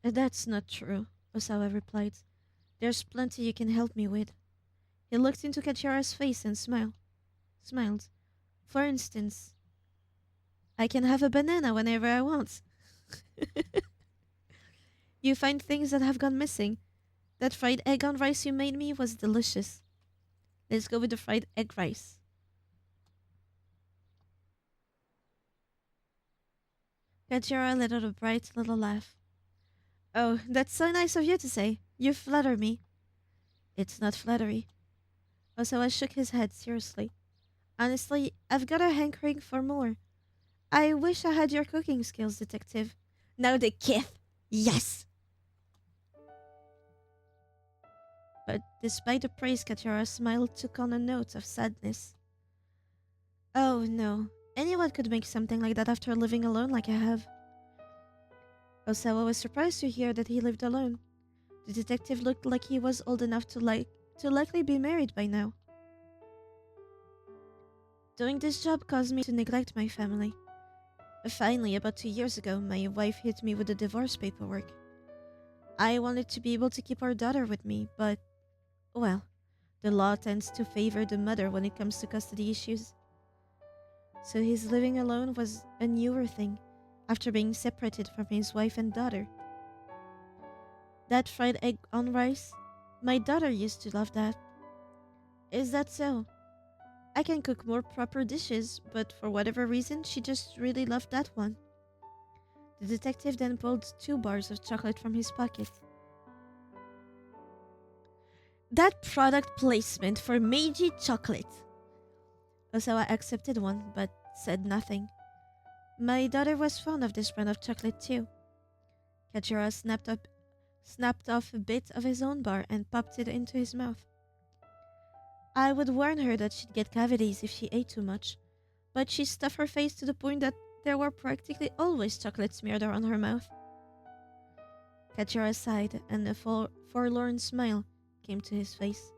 That's not true, Osawa replied. There's plenty you can help me with. He looked into Kajira's face and smiled. For instance, I can have a banana whenever I want. You find things that have gone missing. That fried egg on rice you made me was delicious. Let's go with the fried egg rice. Kajira let out a bright little laugh. Oh, that's so nice of you to say. You flatter me. It's not flattery. Osawa shook his head seriously. Honestly, I've got a hankering for more. I wish I had your cooking skills, detective. Now the kith. Yes! But despite the praise, Kajira's smile took on a note of sadness. Oh no, anyone could make something like that after living alone like I have. Osawa was surprised to hear that he lived alone. The detective looked like he was old enough to likely be married by now. Doing this job caused me to neglect my family. Finally, about 2 years ago, my wife hit me with the divorce paperwork. I wanted to be able to keep our daughter with me, but, well, the law tends to favor the mother when it comes to custody issues. So his living alone was a newer thing after being separated from his wife and daughter. That fried egg on rice? My daughter used to love that. Is that so? I can cook more proper dishes, but for whatever reason, she just really loved that one. The detective then pulled 2 bars of chocolate from his pocket. That product placement for Meiji chocolate. Osawa accepted one, but said nothing. My daughter was fond of this brand of chocolate too. Kajira snapped off a bit of his own bar and popped it into his mouth. I would warn her that she'd get cavities if she ate too much, but she stuffed her face to the point that there were practically always chocolate smeared around her mouth. Kajira sighed, and a forlorn smile came to his face.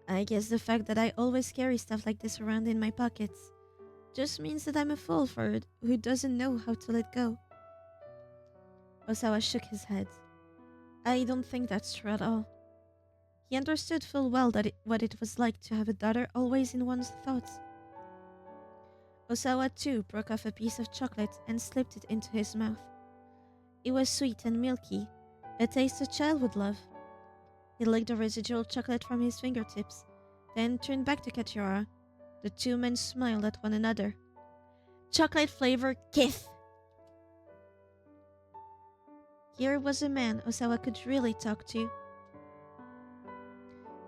I guess the fact that I always carry stuff like this around in my pockets just means that I'm a fool for it who doesn't know how to let go. Osawa shook his head. I don't think that's true at all. He understood full well what it was like to have a daughter always in one's thoughts. Osawa too broke off a piece of chocolate and slipped it into his mouth. It was sweet and milky, a taste a child would love. He licked the residual chocolate from his fingertips, then turned back to Kachiara. The 2 men smiled at one another. Chocolate flavor kith! Here was a man Osawa could really talk to.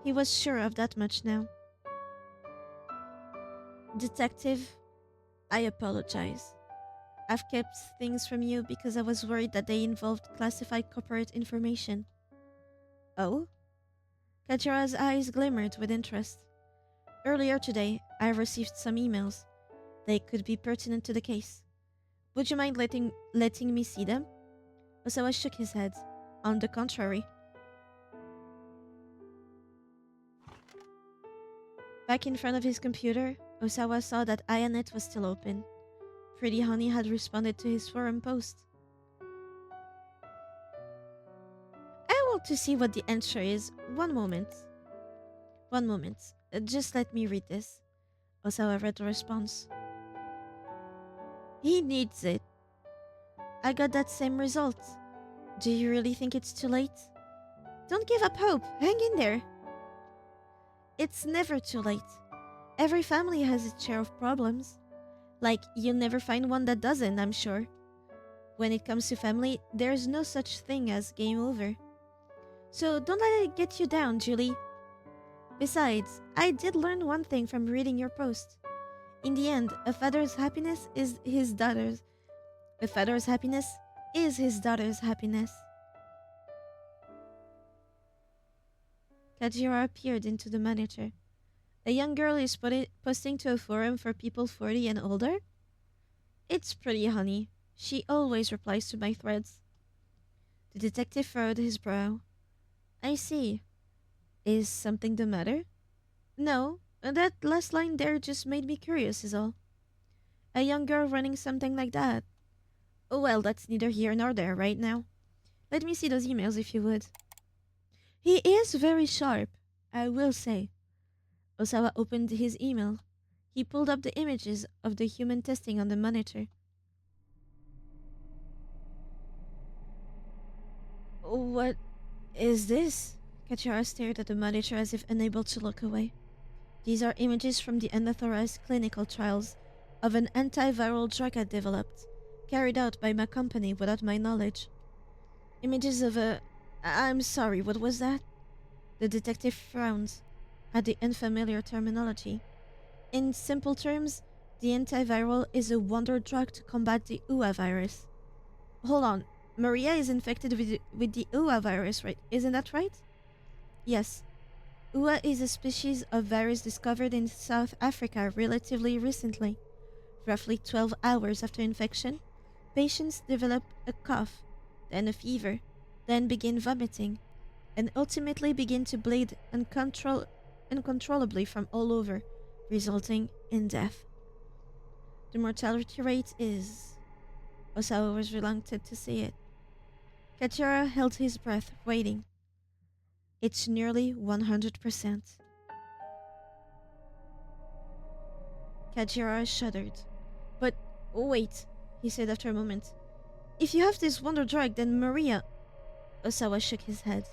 He was sure of that much now. Detective, I apologize. I've kept things from you because I was worried that they involved classified corporate information. Oh? Kajira's eyes glimmered with interest. Earlier today, I received some emails. They could be pertinent to the case. Would you mind letting me see them? Osawa shook his head. On the contrary. Back in front of his computer, Osawa saw that Ayanet was still open. Pretty Honey had responded to his forum post. I want to see what the answer is. One moment. Just let me read this. Osawa read the response. He needs it. I got that same result. Do you really think it's too late? Don't give up hope. Hang in there. It's never too late. Every family has its share of problems. Like, you'll never find one that doesn't, I'm sure. When it comes to family, there's no such thing as game over. So don't let it get you down, Julie. Besides, I did learn one thing from reading your post. In the end, a father's happiness is his daughter's. A father's happiness is his daughter's happiness. Kajira appeared into the monitor. A young girl is posting to a forum for people 40 and older? It's Pretty Honey. She always replies to my threads. The detective furrowed his brow. I see. Is something the matter? No, that last line there just made me curious is all. A young girl running something like that. Oh well, that's neither here nor there right now. Let me see those emails if you would. He is very sharp, I will say. Osawa opened his email. He pulled up the images of the human testing on the monitor. What is this? Kachara stared at the monitor as if unable to look away. These are images from the unauthorized clinical trials of an antiviral drug I developed, carried out by my company without my knowledge. Images of a... I'm sorry, what was that? The detective frowned at the unfamiliar terminology. In simple terms, the antiviral is a wonder drug to combat the UA virus. Hold on, Maria is infected with the UA virus, right? Isn't that right? Yes. UA is a species of virus discovered in South Africa relatively recently. Roughly 12 hours after infection, patients develop a cough, then a fever, then begin vomiting, and ultimately begin to bleed uncontrollably from all over, resulting in death. The mortality rate is. Osawa was reluctant to say it. Kachira held his breath, waiting. It's nearly 100%. Kachira shuddered. But wait, he said after a moment. If you have this wonder drug, then Maria. Osawa shook his head.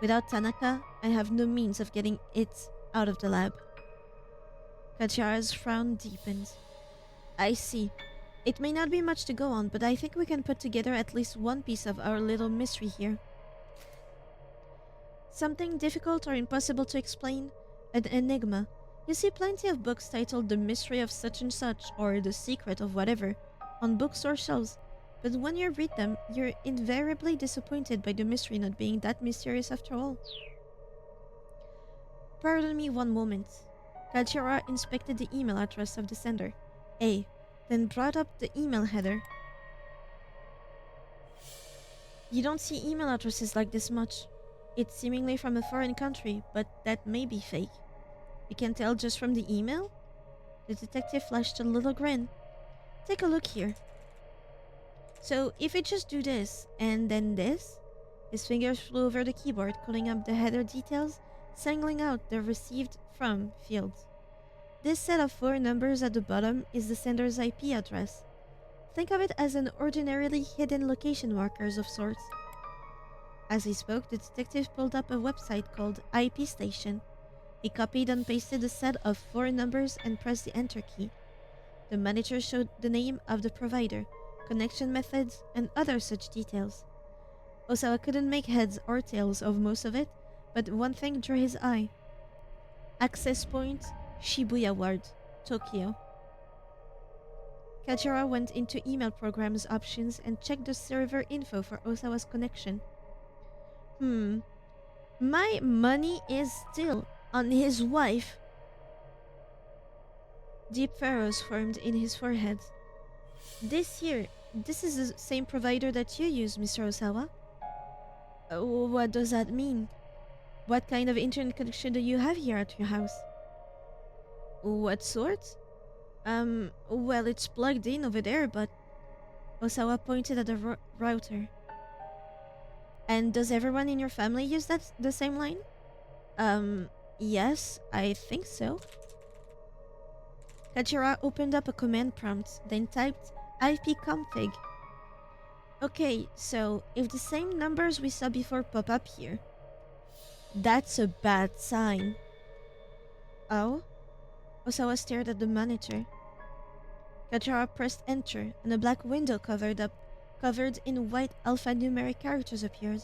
Without Tanaka, I have no means of getting it out of the lab. Kachira's frown deepened. I see. It may not be much to go on, but I think we can put together at least one piece of our little mystery here. Something difficult or impossible to explain? An enigma. You see plenty of books titled The Mystery of Such and Such or The Secret of Whatever on bookstore shelves, but when you read them, you're invariably disappointed by the mystery not being that mysterious after all. Pardon me one moment. Kachira inspected the email address of the sender, A, then brought up the email header. You don't see email addresses like this much. It's seemingly from a foreign country, but that may be fake. You can tell just from the email? The detective flashed a little grin. Take a look here. So, if we just do this, and then this? His fingers flew over the keyboard, calling up the header details, singling out the received from field. This set of 4 numbers at the bottom is the sender's IP address. Think of it as an ordinarily hidden location markers of sorts. As he spoke, the detective pulled up a website called IP Station. He copied and pasted a set of 4 numbers and pressed the enter key. The manager showed the name of the provider, connection methods, and other such details. Osawa couldn't make heads or tails of most of it, but one thing drew his eye. Access point, Shibuya Ward, Tokyo. Kajira went into email programs options and checked the server info for Osawa's connection. My money is still on his wife. Deep furrows formed in his forehead. This is the same provider that you use, Mr. Osawa? What does that mean? What kind of internet connection do you have here at your house? What sort? Well, it's plugged in over there, but... Osawa pointed at the router. And does everyone in your family use the same line? Yes, I think so. Kajira opened up a command prompt, then typed ipconfig. Okay, so if the same numbers we saw before pop up here, that's a bad sign. Oh? Osawa stared at the monitor. Kajira pressed enter, and a black window covered in white alphanumeric characters appeared.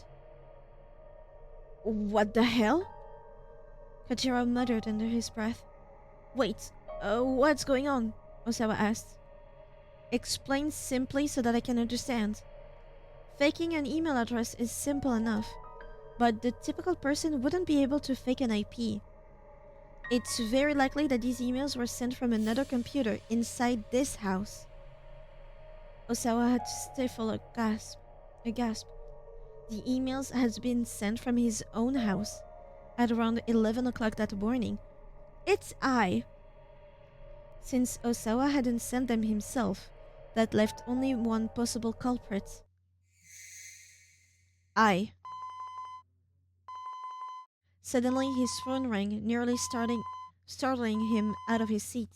What the hell? Kajira muttered under his breath. Wait, what's going on? Osawa asked. Explain simply so that I can understand. Faking an email address is simple enough, but the typical person wouldn't be able to fake an IP. It's very likely that these emails were sent from another computer inside this house. Osawa had to stifle a gasp. The emails had been sent from his own house at around 11 o'clock that morning. It's I. Since Osawa hadn't sent them himself, that left only one possible culprit. I. Suddenly his phone rang, nearly startling him out of his seat.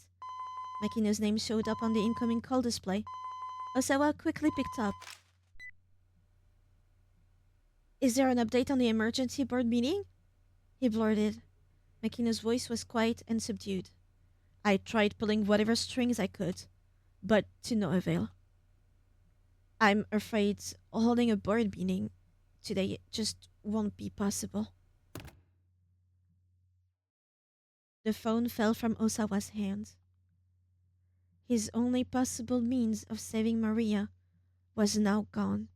Makino's name showed up on the incoming call display. Osawa quickly picked up. Is there an update on the emergency board meeting? He blurted. Makino's voice was quiet and subdued. I tried pulling whatever strings I could, but to no avail. I'm afraid holding a board meeting today just won't be possible. The phone fell from Osawa's hand. His only possible means of saving Maria was now gone.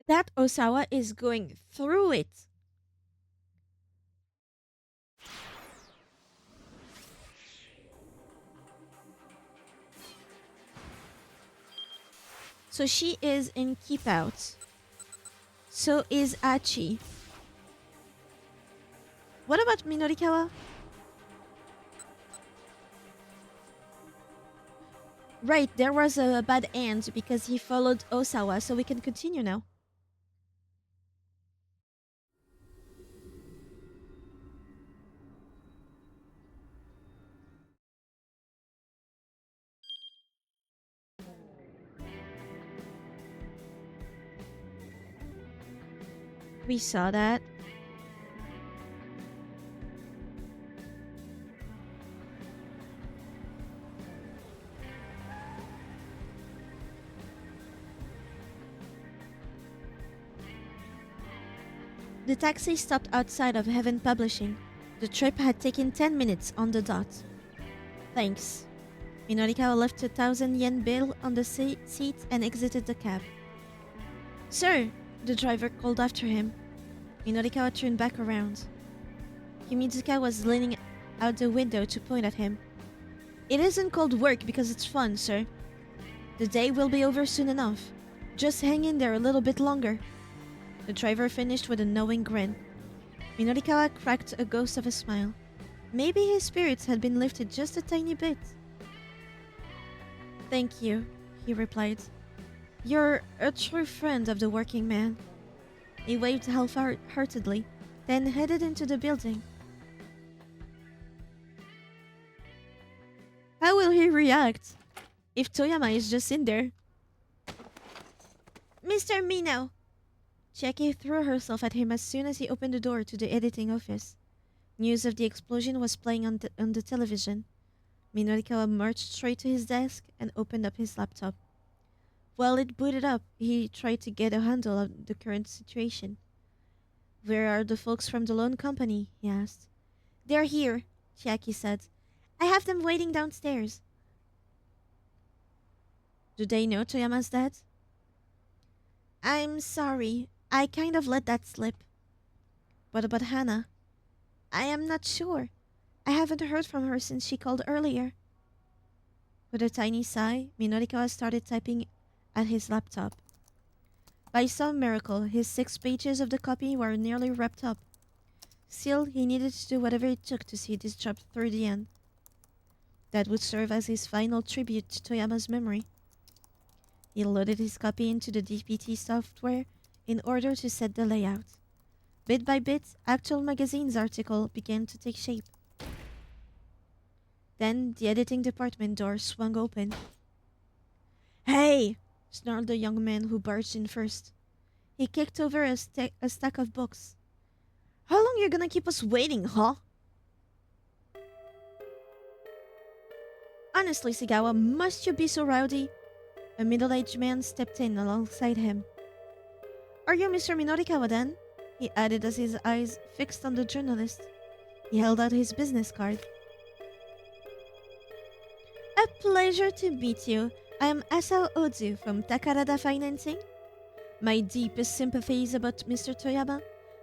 That Osawa is going through it. So she is in Keep Out. So is Achi. What about Minorikawa? Right, there was a bad end because he followed Osawa, so we can continue now. We saw that. The taxi stopped outside of Heaven Publishing. The trip had taken 10 minutes on the dot. Thanks. Minorikawa left a 1,000 yen bill on the seat and exited the cab. Sir, the driver called after him. Minorikawa turned back around. Himizuka was leaning out the window to point at him. It isn't called work because it's fun, sir. The day will be over soon enough. Just hang in there a little bit longer. The driver finished with a knowing grin. Minorikawa cracked a ghost of a smile. Maybe his spirits had been lifted just a tiny bit. Thank you, he replied. You're a true friend of the working man. He waved half-heartedly, then headed into the building. How will he react if Toyama is just in there? Mr. Mino! Chiaki threw herself at him as soon as he opened the door to the editing office. News of the explosion was playing on the television. Minorikawa marched straight to his desk and opened up his laptop. While it booted up, he tried to get a handle on the current situation. Where are the folks from the loan company? He asked. They're here, Chiaki said. I have them waiting downstairs. Do they know Toyama's dead? I'm sorry. I kind of let that slip. What about Hana? I am not sure. I haven't heard from her since she called earlier. With a tiny sigh, Minorikawa started typing at his laptop. By some miracle, his 6 pages of the copy were nearly wrapped up. Still, he needed to do whatever it took to see this job through the end. That would serve as his final tribute to Toyama's memory. He loaded his copy into the DPT software in order to set the layout. Bit by bit, Actual Magazine's article began to take shape. Then, the editing department door swung open. Hey! Snarled the young man who barged in first. He kicked over a stack of books. How long you gonna keep us waiting, huh? Honestly, Sigawa, must you be so rowdy? A middle-aged man stepped in alongside him. Are you Mr. Minorikawa then? He added as his eyes fixed on the journalist. He held out his business card. A pleasure to meet you. I am Asao Ozu from Takarada Financing. My deepest sympathies about Mr. Toyama.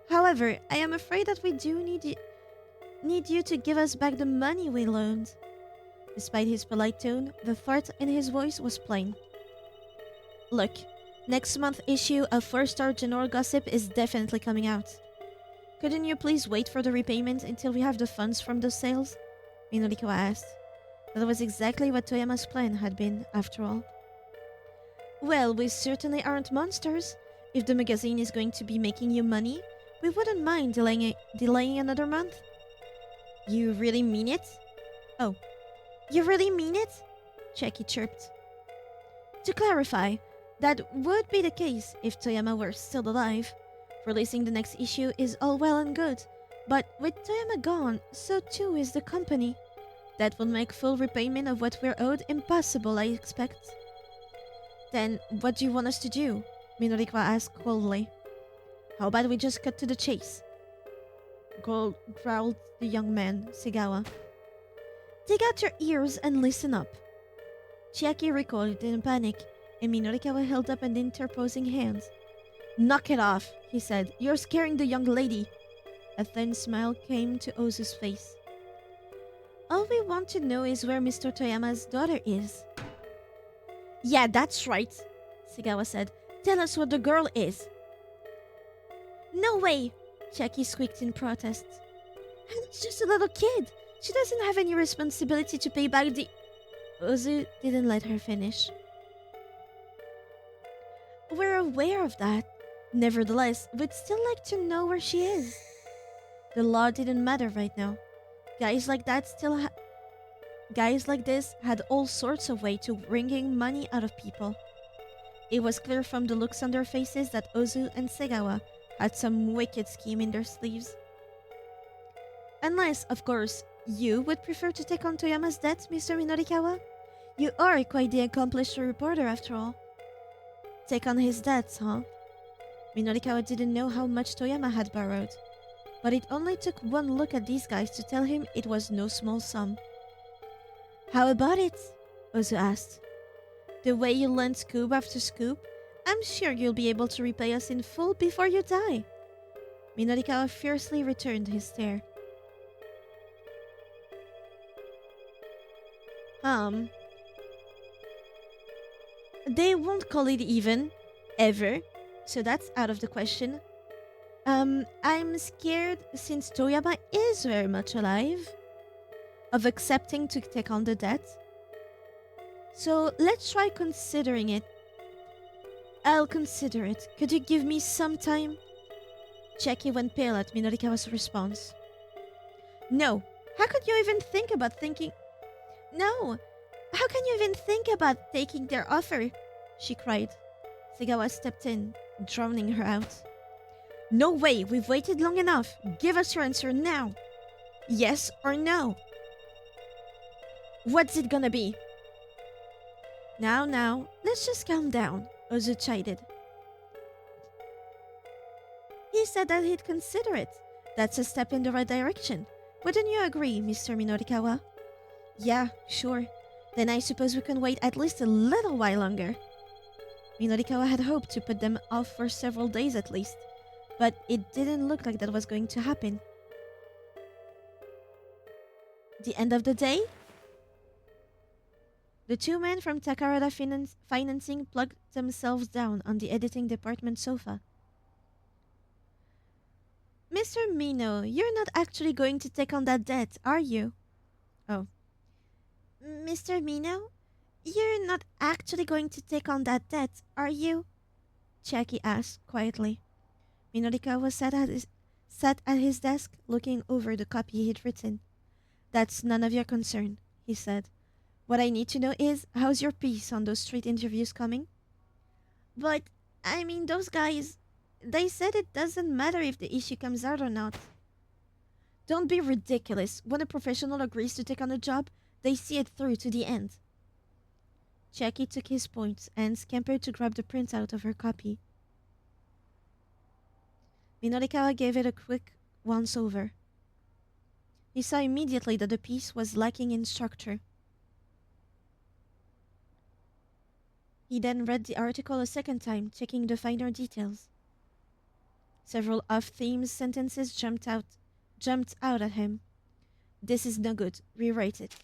However, I am afraid that we do need you to give us back the money we loaned. Despite his polite tone, the threat in his voice was plain. Look, next month's issue of 4-Star General Gossip is definitely coming out. Couldn't you please wait for the repayment until we have the funds from those sales? Minorikawa asked. That was exactly what Toyama's plan had been, after all. Well, we certainly aren't monsters. If the magazine is going to be making you money, we wouldn't mind delaying another month. You really mean it? Oh, you really mean it? Chiaki chirped. To clarify, that would be the case if Toyama were still alive. Releasing the next issue is all well and good, but with Toyama gone, so too is the company. That will make full repayment of what we're owed impossible, I expect. Then, what do you want us to do? Minorikawa asked coldly. How about we just cut to the chase? Growled the young man, Sigawa. Take out your ears and listen up. Chiaki recoiled in a panic, and Minorikawa held up an interposing hand. Knock it off, he said. You're scaring the young lady. A thin smile came to Ozu's face. All we want to know is where Mr. Toyama's daughter is. Yeah, that's right, Segawa said. Tell us what the girl is. No way, Chiaki squeaked in protest. Hana's just a little kid. She doesn't have any responsibility to pay back the... Ozu didn't let her finish. We're aware of that. Nevertheless, we'd still like to know where she is. The law didn't matter right now. Guys like this had all sorts of ways to wringing money out of people. It was clear from the looks on their faces that Ozu and Segawa had some wicked scheme in their sleeves. Unless, of course, you would prefer to take on Toyama's debt, Mr. Minorikawa? You are quite the accomplished reporter after all. Take on his debts, huh? Minorikawa didn't know how much Toyama had borrowed, but it only took one look at these guys to tell him it was no small sum. How about it? Ozu asked. The way you lent scoop after scoop, I'm sure you'll be able to repay us in full before you die. Minorikawa fiercely returned his stare. They won't call it even, ever, so that's out of the question. I'm scared, since Toyama is very much alive, of accepting to take on the debt. So let's try considering it. I'll consider it. Could you give me some time? Chiaki went pale at Minorikawa's response. No. How could you even think about thinking... No. How can you even think about taking their offer? She cried. Segawa stepped in, drowning her out. No way. We've waited long enough. Give us your answer now. Yes or no? What's it gonna be? Now, let's just calm down, Ozu chided. He said that he'd consider it. That's a step in the right direction. Wouldn't you agree, Mr. Minorikawa? Yeah, sure. Then I suppose we can wait at least a little while longer. Minorikawa had hoped to put them off for several days at least, but it didn't look like that was going to happen. The end of the day? The two men from Takarada Financing plugged themselves down on the editing department sofa. Mr. Mino, you're not actually going to take on that debt, are you? Oh. Mr. Mino, you're not actually going to take on that debt, are you? Chiaki asked quietly. Minorikawa sat at his desk, looking over the copy he'd written. That's none of your concern, he said. What I need to know is, how's your piece on those street interviews coming? But, I mean, those guys, they said it doesn't matter if the issue comes out or not. Don't be ridiculous. When a professional agrees to take on a job, they see it through to the end. Chiaki took his point and scampered to grab the printout of her copy. Minorikawa gave it a quick once-over. He saw immediately that the piece was lacking in structure. He then read the article a second time, checking the finer details. Several off-theme sentences jumped out at him. This is no good. Rewrite it.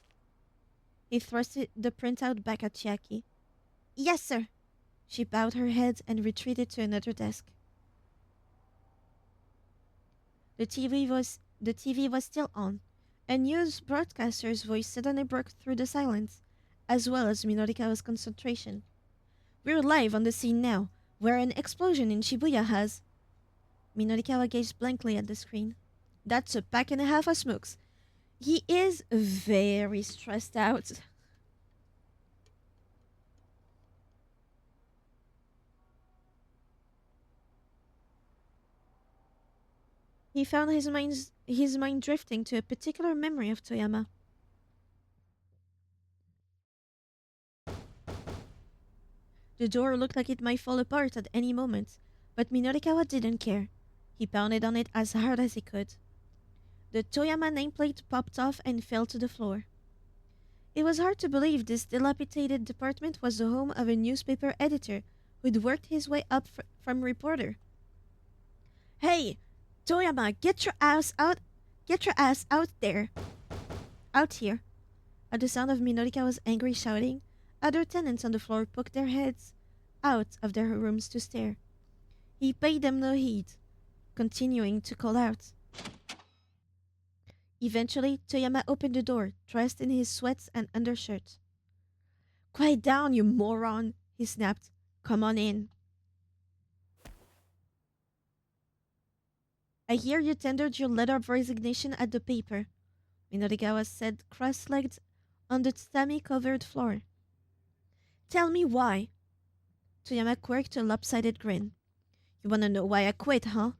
He thrust the printout back at Chiaki. Yes, sir. She bowed her head and retreated to another desk. The TV was still on. A news broadcaster's voice suddenly broke through the silence, as well as Minorikawa's concentration. We're live on the scene now, where an explosion in Shibuya has... Minorikawa gazed blankly at the screen. That's a pack and a half of smokes. He is very stressed out. He found his mind drifting to a particular memory of Toyama. The door looked like it might fall apart at any moment, but Minorikawa didn't care. He pounded on it as hard as he could. The Toyama nameplate popped off and fell to the floor. It was hard to believe this dilapidated department was the home of a newspaper editor who'd worked his way up from reporter. Hey, Toyama, get your ass out there. Out here. At the sound of Minorikawa's angry shouting, other tenants on the floor poked their heads out of their rooms to stare. He paid them no heed, continuing to call out. Eventually, Toyama opened the door, dressed in his sweats and undershirt. Quiet down, you moron, he snapped. Come on in. I hear you tendered your letter of resignation at the paper, Minorikawa said, cross-legged on the tatami-covered floor. Tell me why. Toyama quirked a lopsided grin. You wanna know why I quit, huh?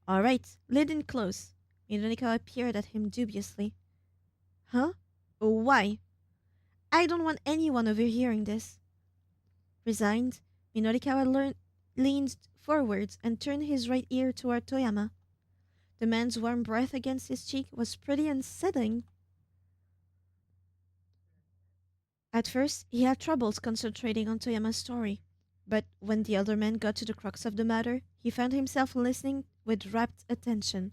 All right, listen close. Minorikawa peered at him dubiously. Huh? Why? I don't want anyone overhearing this. Resigned, Minorikawa leaned forwards and turned his right ear toward Toyama. The man's warm breath against his cheek was pretty unsettling. At first, he had troubles concentrating on Toyama's story, but when the elder man got to the crux of the matter, he found himself listening with rapt attention.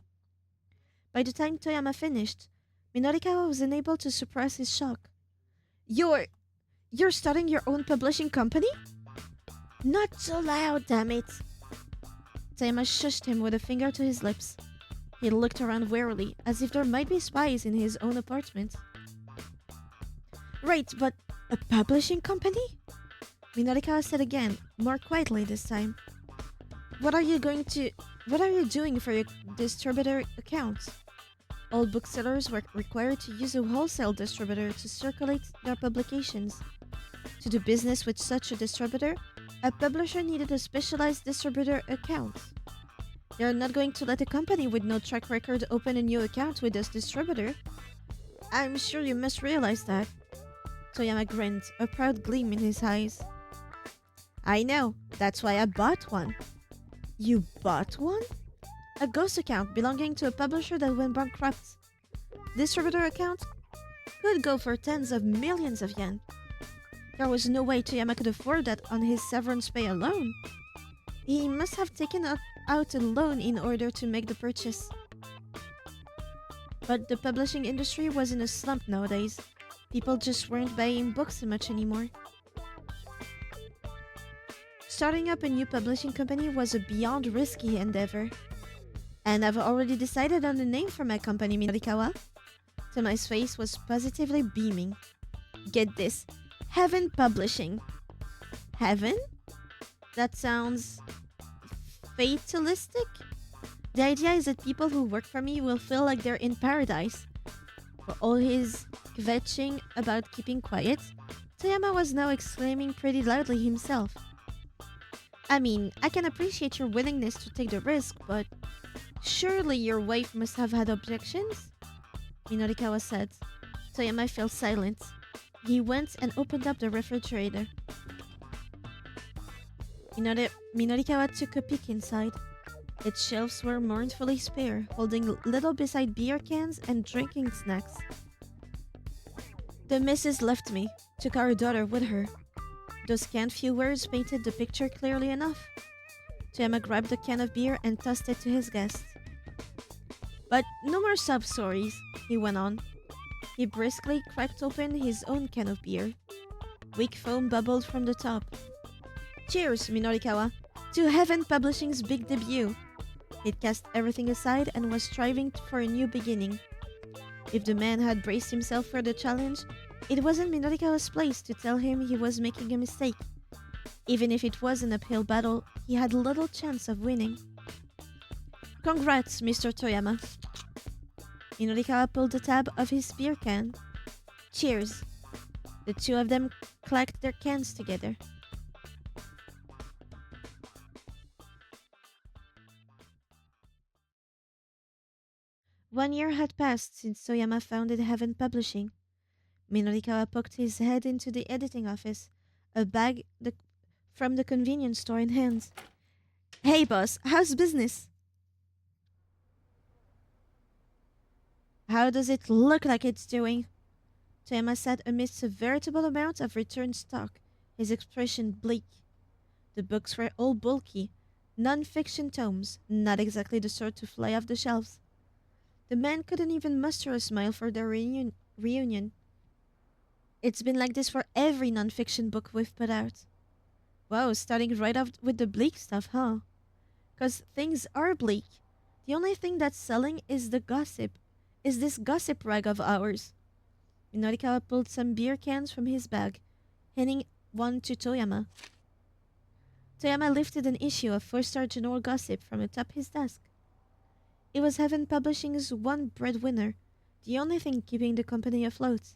By the time Toyama finished, Minorikawa was unable to suppress his shock. You're starting your own publishing company? Not so loud, damn it! Toyama shushed him with a finger to his lips. He looked around warily, as if there might be spies in his own apartment. Right, but a publishing company? Minorikawa said again, more quietly this time. What are you doing for your distributor accounts? All booksellers were required to use a wholesale distributor to circulate their publications. To do business with such a distributor, a publisher needed a specialized distributor account. They are not going to let a company with no track record open a new account with this distributor. I'm sure you must realize that. Toyama grinned, a proud gleam in his eyes. I know, that's why I bought one. You bought one? A ghost account belonging to a publisher that went bankrupt. Distributor account could go for tens of millions of yen. There was no way Toyama could afford that on his severance pay alone. He must have taken out a loan in order to make the purchase. But the publishing industry was in a slump nowadays. People just weren't buying books so much anymore. Starting up a new publishing company was a beyond risky endeavor. And I've already decided on the name for my company, Minorikawa. Toma's face was positively beaming. Get this, Heaven Publishing. Heaven? That sounds fatalistic? The idea is that people who work for me will feel like they're in paradise. For all his kvetching about keeping quiet, Toyama was now exclaiming pretty loudly himself. I mean, I can appreciate your willingness to take the risk, but surely your wife must have had objections? Minorikawa said. Toyama fell silent. He went and opened up the refrigerator. Minorikawa took a peek inside. Its shelves were mournfully spare, holding little beside beer cans and drinking snacks. The missus left me, took our daughter with her. Those canned few words painted the picture clearly enough. Toyama grabbed a can of beer and tossed it to his guest. But no more sob stories, he went on. He briskly cracked open his own can of beer. Weak foam bubbled from the top. Cheers, Minorikawa, to Heaven Publishing's big debut. He'd cast everything aside and was striving for a new beginning. If the man had braced himself for the challenge, it wasn't Minorikawa's place to tell him he was making a mistake. Even if it was an uphill battle, he had little chance of winning. Congrats, Mr. Toyama. Minorikawa pulled the tab of his beer can. Cheers. The two of them clacked their cans together. One year had passed since Toyama founded Heaven Publishing. Minorikawa poked his head into the editing office, a bag from the convenience store in hand. Hey boss, how's business? How does it look like it's doing? Toyama sat amidst a veritable amount of returned stock, his expression bleak. The books were all bulky, non-fiction tomes, not exactly the sort to fly off the shelves. The man couldn't even muster a smile for their reunion. It's been like this for every non-fiction book we've put out. Wow, starting right off with the bleak stuff, huh? Because things are bleak. The only thing that's selling is the gossip. Is this gossip rag of ours? Minorikawa pulled some beer cans from his bag, handing one to Toyama. Toyama lifted an issue of four-star general gossip from atop his desk. It was Heaven Publishing's one breadwinner, the only thing keeping the company afloat.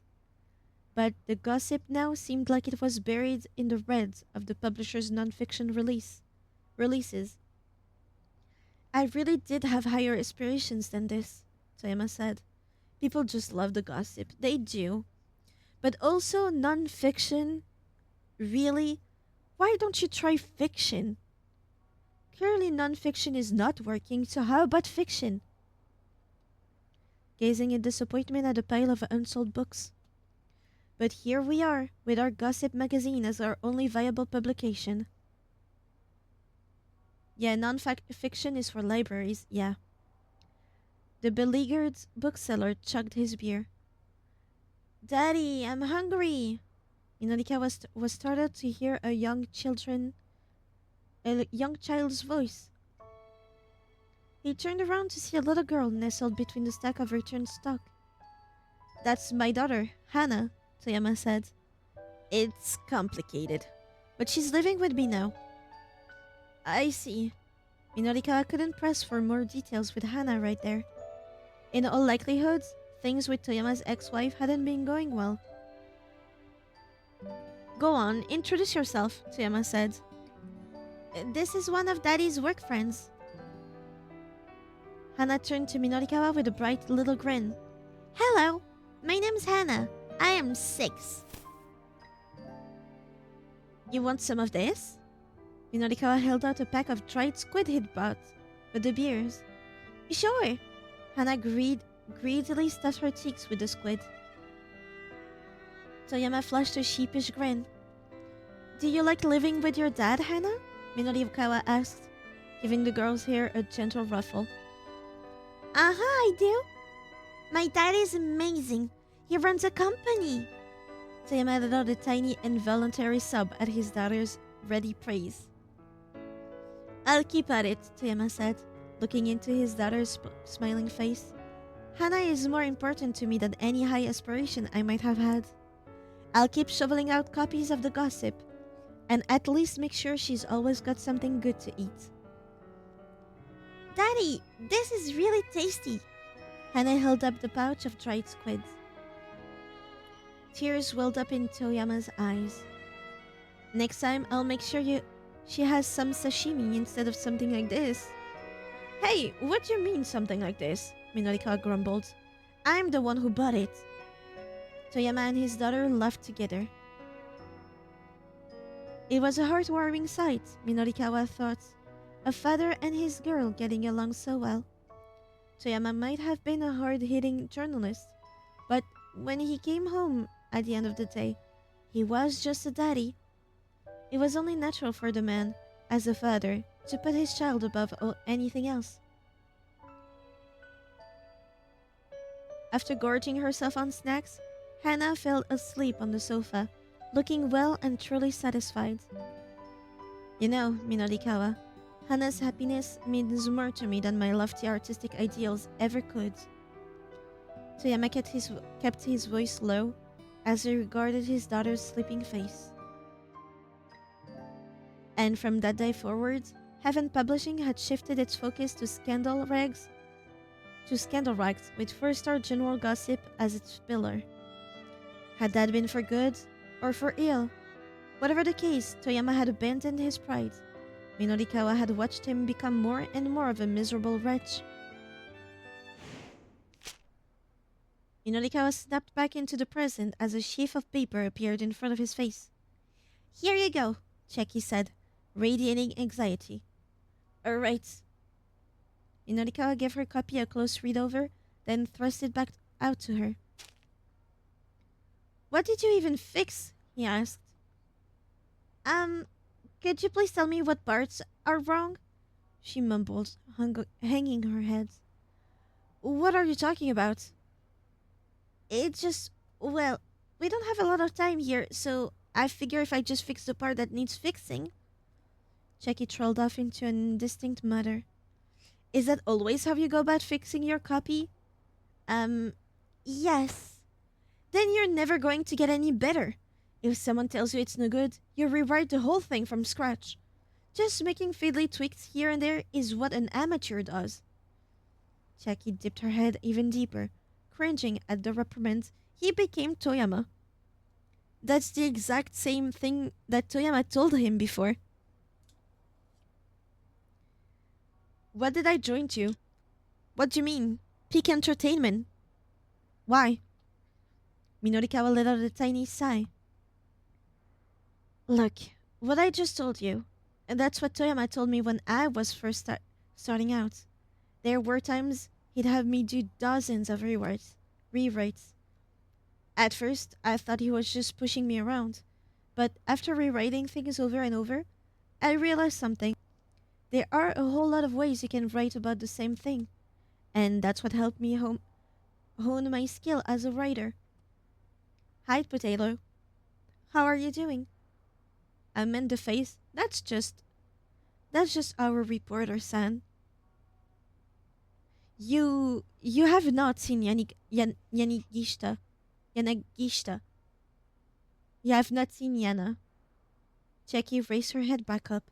But the gossip now seemed like it was buried in the red of the publisher's nonfiction releases. I really did have higher aspirations than this, Toyama said. People just love the gossip. They do. But also nonfiction? Really? Why don't you try fiction? Clearly nonfiction is not working, so how about fiction? Gazing in disappointment at a pile of unsold books. But here we are, with our gossip magazine as our only viable publication. Yeah, non-fiction is for libraries, yeah. The beleaguered bookseller chugged his beer. Daddy, I'm hungry. Inarika was startled to hear a young child's voice. He turned around to see a little girl nestled between the stack of returned stock. That's my daughter, Hannah, Toyama said. It's complicated, but she's living with me now. I see. Minorikawa couldn't press for more details with Hannah right there. In all likelihood, things with Toyama's ex-wife hadn't been going well. Go on, introduce yourself, Toyama said. This is one of Daddy's work friends. Hannah turned to Minorikawa with a bright little grin. Hello, my name's Hannah. I am 6. You want some of this? Minorikawa held out a pack of dried squid he'd bought with the beers. Sure. Hannah greedily stuffed her cheeks with the squid. Toyama flashed a sheepish grin. Do you like living with your dad, Hannah? Minorikawa asked, giving the girl's hair a gentle ruffle. I do. My dad is amazing. He runs a company. Toyama let out a tiny involuntary sob at his daughter's ready praise. I'll keep at it, Toyama said, looking into his daughter's smiling face. Hannah is more important to me than any high aspiration I might have had. I'll keep shoveling out copies of the gossip, and at least make sure she's always got something good to eat. Daddy, this is really tasty. Hannah held up the pouch of dried squid. Tears welled up in Toyama's eyes. Next time, I'll make sure she has some sashimi instead of something like this. Hey, what do you mean something like this? Minorikawa grumbled. I'm the one who bought it. Toyama and his daughter laughed together. It was a heartwarming sight, Minorikawa thought. A father and his girl getting along so well. Toyama might have been a hard-hitting journalist, but when he came home at the end of the day, he was just a daddy. It was only natural for the man, as a father, to put his child above anything else. After gorging herself on snacks, Hannah fell asleep on the sofa, looking well and truly satisfied. You know, Minorikawa, Hannah's happiness means more to me than my lofty artistic ideals ever could. Toyama kept his voice low as he regarded his daughter's sleeping face. And from that day forward, Heaven Publishing had shifted its focus to scandal rags with four-star general gossip as its pillar. Had that been for good or for ill? Whatever the case, Toyama had abandoned his pride. Minorikawa had watched him become more and more of a miserable wretch. Minorikawa snapped back into the present as a sheaf of paper appeared in front of his face. Here you go, Checky said, radiating anxiety. Alright. Minorikawa gave her copy a close read-over, then thrust it back out to her. What did you even fix? He asked. Could you please tell me what parts are wrong? She mumbled, hanging her head. What are you talking about? It just... Well, we don't have a lot of time here, so I figure if I just fix the part that needs fixing. Jackie trailed off into an indistinct mutter. Is that always how you go about fixing your copy? Um, yes. Then you're never going to get any better. If someone tells you it's no good, you rewrite the whole thing from scratch. Just making fiddly tweaks here and there is what an amateur does. Jackie dipped her head even deeper, cringing at the reprimand. He became Toyama. That's the exact same thing that Toyama told him before. What did I join to? What do you mean? Peak entertainment. Why? Minorikawa let out a tiny sigh. Look, what I just told you, and that's what Toyama told me when I was first starting out. There were times he'd have me do dozens of rewrites. At first, I thought he was just pushing me around, but after rewriting things over and over, I realized something. There are a whole lot of ways you can write about the same thing, and that's what helped me hone my skill as a writer. Hi, Potato. How are you doing? I meant the face. That's just our reporter, San. You have not seen Yanagishita. Yanagishita. You have not seen Yana. Jackie raised her head back up.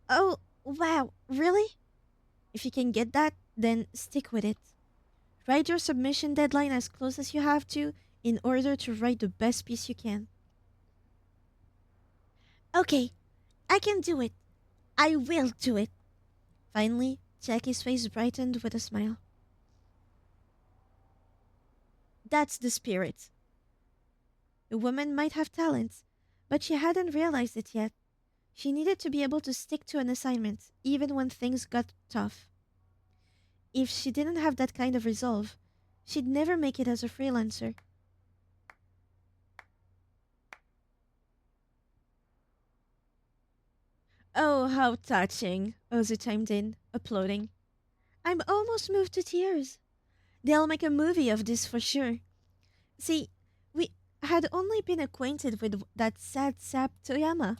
Oh, wow, really? If you can get that, then stick with it. Write your submission deadline as close as you have to in order to write the best piece you can. Okay, I can do it. I will do it. Finally, Jackie's face brightened with a smile. That's the spirit. The woman might have talent, but she hadn't realized it yet. She needed to be able to stick to an assignment, even when things got tough. If she didn't have that kind of resolve, she'd never make it as a freelancer. Oh, how touching, Ozu chimed in, applauding. I'm almost moved to tears. They'll make a movie of this for sure. See, we had only been acquainted with that sad sap Toyama.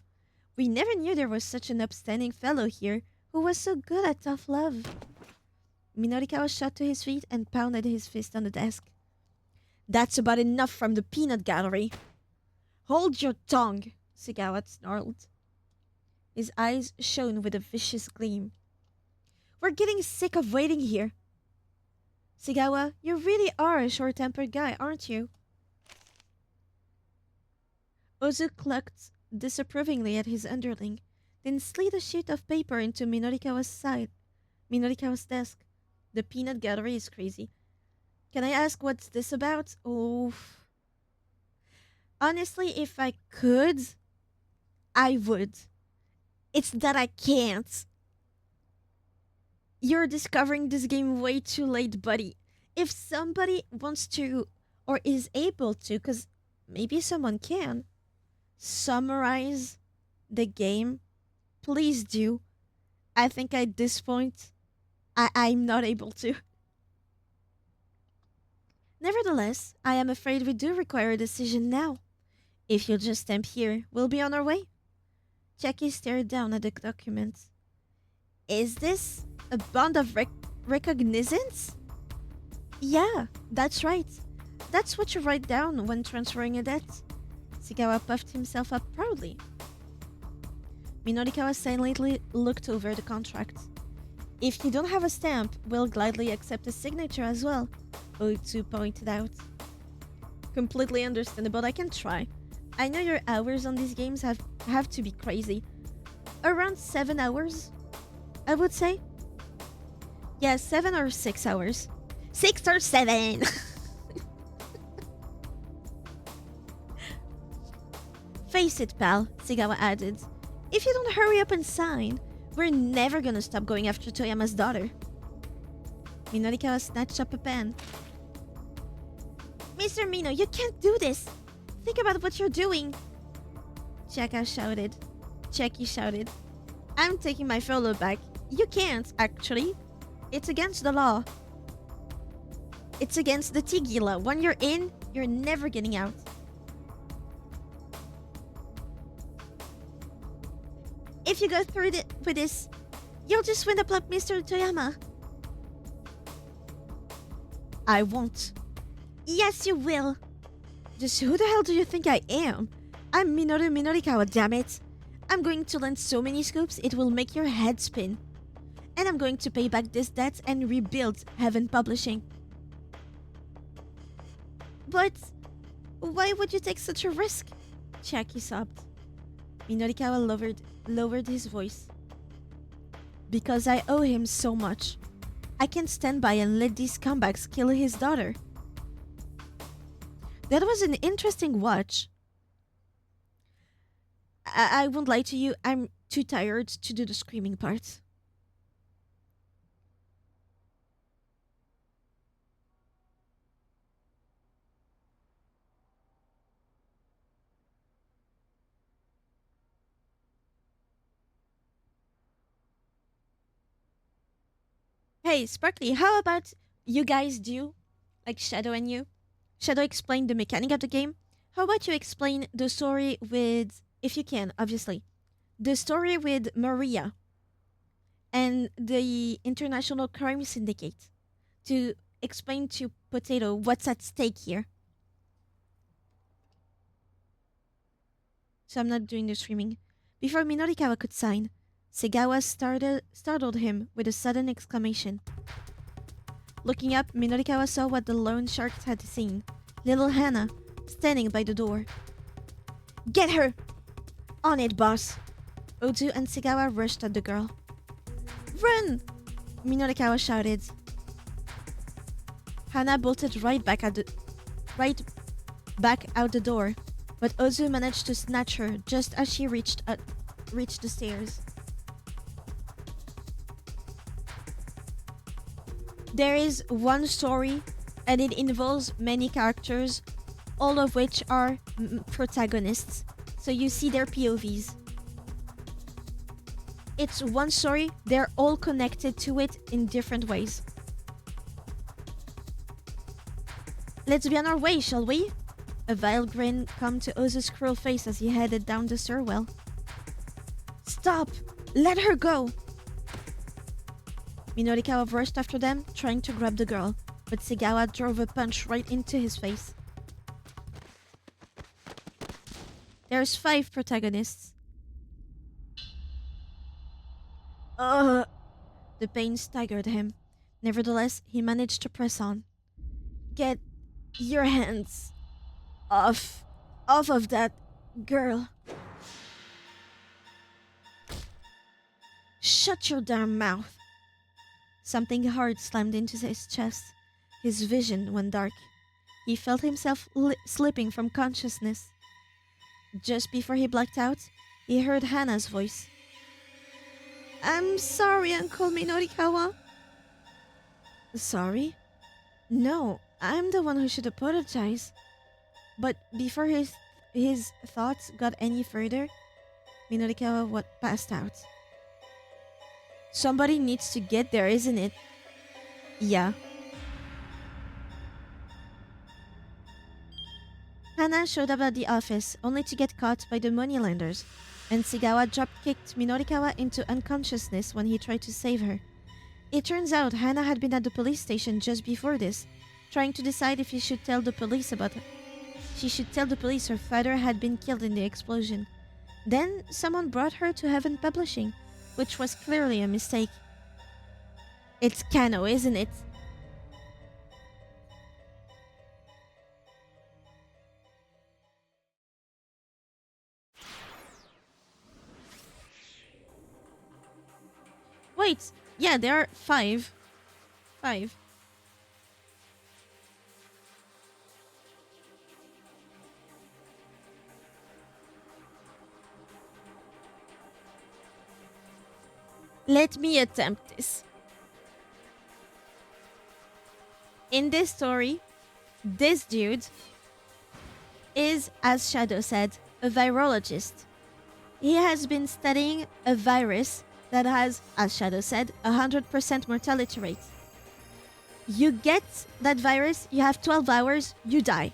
We never knew there was such an upstanding fellow here who was so good at tough love. Minorikawa shot to his feet and pounded his fist on the desk. That's about enough from the peanut gallery. Hold your tongue, Sugawa snarled. His eyes shone with a vicious gleam. We're getting sick of waiting here. Sugawa, you really are a short-tempered guy, aren't you? Ozu clucked disapprovingly at his underling, then slid a sheet of paper into Minorikawa's desk. The peanut gallery is crazy. Can I ask what's this about? Oh. Honestly, if I could, I would. It's that I can't. You're discovering this game way too late, buddy. If somebody wants to, or is able to, because maybe someone can, summarize the game, please do. I think at this point, I'm not able to. Nevertheless, I am afraid we do require a decision now. If you'll just stamp here, we'll be on our way. Jackie stared down at the document. Is this a bond of recognizance? Yeah, that's right. That's what you write down when transferring a debt. Sugawa puffed himself up proudly. Minorikawa silently looked over the contract. If you don't have a stamp, we'll gladly accept a signature as well, Oitsu pointed out. Completely understandable, I can try. I know your hours on these games have to be crazy. Around 7 hours, I would say. Yeah, 7 or 6 hours. 6 or 7! Face it, pal, Sugawa added. If you don't hurry up and sign, we're never gonna stop going after Toyama's daughter. Minorikawa snatched up a pen. Mr. Mino, you can't do this! Think about what you're doing! Jackie shouted. I'm taking my follow back. You can't, actually. It's against the law. It's against the Tigi law. When you're in, you're never getting out. If you go through with this, you'll just wind up like Mr. Toyama. I won't. Yes, you will. Just who the hell do you think I am? I'm Minoru Minorikawa, damn it. I'm going to land so many scoops it will make your head spin. And I'm going to pay back this debt and rebuild Heaven Publishing. But why would you take such a risk? Chiaki sobbed. Minorikawa lowered his voice. Because I owe him so much. I can't stand by and let these scumbags kill his daughter. That was an interesting watch. I won't lie to you, I'm too tired to do the screaming part. Hey, Sparkly, how about you guys do, like Shadow and you? Shadow explained the mechanic of the game. How about you explain the story with, if you can, obviously, the story with Maria and the International Crime Syndicate to explain to Potato what's at stake here. So I'm not doing the streaming. Before Minorikawa could sign, Segawa startled him with a sudden exclamation. Looking up, Minorikawa saw what the loan sharks had seen. Little Hannah, standing by the door. Get her! On it, boss! Ozu and Segawa rushed at the girl. Run! Minorikawa shouted. Hannah bolted right back out the door, but Ozu managed to snatch her just as she reached the stairs. There is one story, and it involves many characters, all of which are protagonists, so you see their POVs. It's one story, they're all connected to it in different ways. Let's be on our way, shall we? A vile grin came to Ozu's cruel face as he headed down the stairwell. Stop! Let her go! Minorikawa rushed after them, trying to grab the girl, but Segawa drove a punch right into his face. There's 5 protagonists. Ugh! The pain staggered him. Nevertheless, he managed to press on. Get your hands off of that girl. Shut your damn mouth. Something hard slammed into his chest. His vision went dark. He felt himself slipping from consciousness. Just before he blacked out, he heard Hannah's voice. I'm sorry, Uncle Minorikawa. Sorry? No, I'm the one who should apologize. But before his thoughts got any further, Minorikawa passed out. Somebody needs to get there, isn't it? Yeah. Hannah showed up at the office, only to get caught by the moneylenders, and Segawa drop-kicked Minorikawa into unconsciousness when he tried to save her. It turns out Hannah had been at the police station just before this, trying to decide if she should tell the police her father had been killed in the explosion. Then someone brought her to Heaven Publishing, which was clearly a mistake. It's Kano, isn't it? Wait, yeah, there are 5. 5. Let me attempt this. In this story, this dude is, as Shadow said, a virologist. He has been studying a virus that has, as Shadow said, 100% mortality rate. You get that virus, you have 12 hours, you die.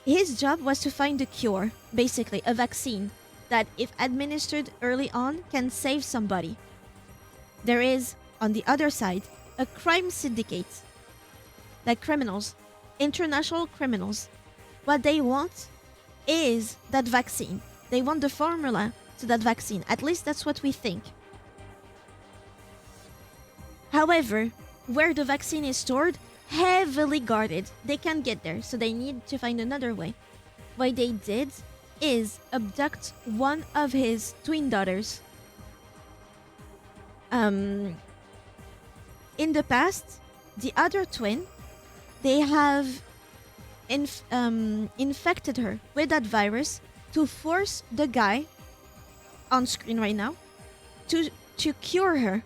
His job was to find a cure, basically a vaccine, that, if administered early on, can save somebody. There is, on the other side, a crime syndicate. Like criminals, international criminals. What they want is that vaccine. They want the formula to that vaccine. At least that's what we think. However, where the vaccine is stored, heavily guarded. They can't get there, so they need to find another way. What they did is abduct one of his twin daughters. In the past, the other twin, they have infected her with that virus to force the guy on screen right now to cure her.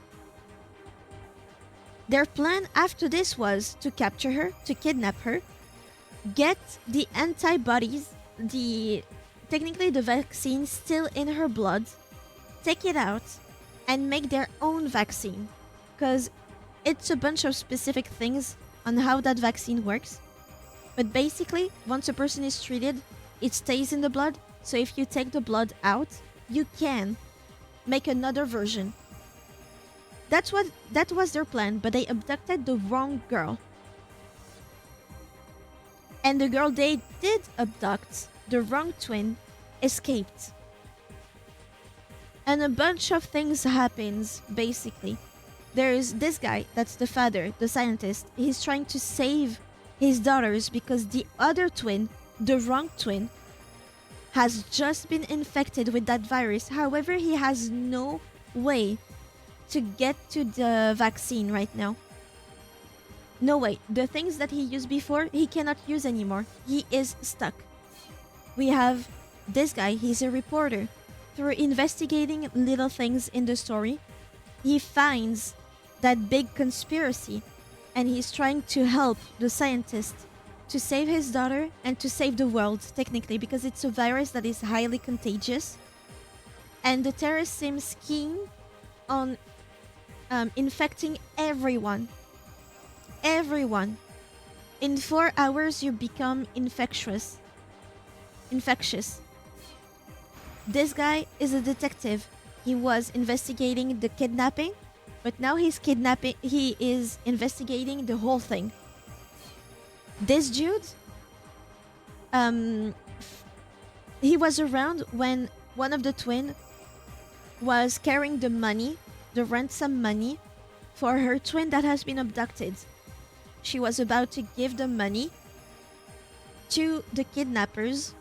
Their plan after this was to capture her, to kidnap her, get the antibodies, technically the vaccine still in her blood, take it out, and make their own vaccine. Because it's a bunch of specific things on how that vaccine works. But basically, once a person is treated, it stays in the blood. So if you take the blood out, you can make another version. That was their plan, but they abducted the wrong girl. And the girl they did abduct, the wrong twin, escaped. And a bunch of things happens, basically. There's this guy, that's the father, the scientist. He's trying to save his daughters because the other twin, the wrong twin, has just been infected with that virus. However, he has no way to get to the vaccine right now. No way. The things that he used before, he cannot use anymore. He is stuck. We have this guy, he's a reporter. Through investigating little things in the story, he finds that big conspiracy, and he's trying to help the scientist to save his daughter and to save the world, technically, because it's a virus that is highly contagious. And the terrorists seem keen on infecting everyone. Everyone. In 4 hours, you become infectious. This guy is a detective. He was investigating the kidnapping, but now he is investigating the whole thing. This dude, he was around when one of the twin was carrying the money, the ransom money, for her twin that has been abducted. She was about to give the money to the kidnappers,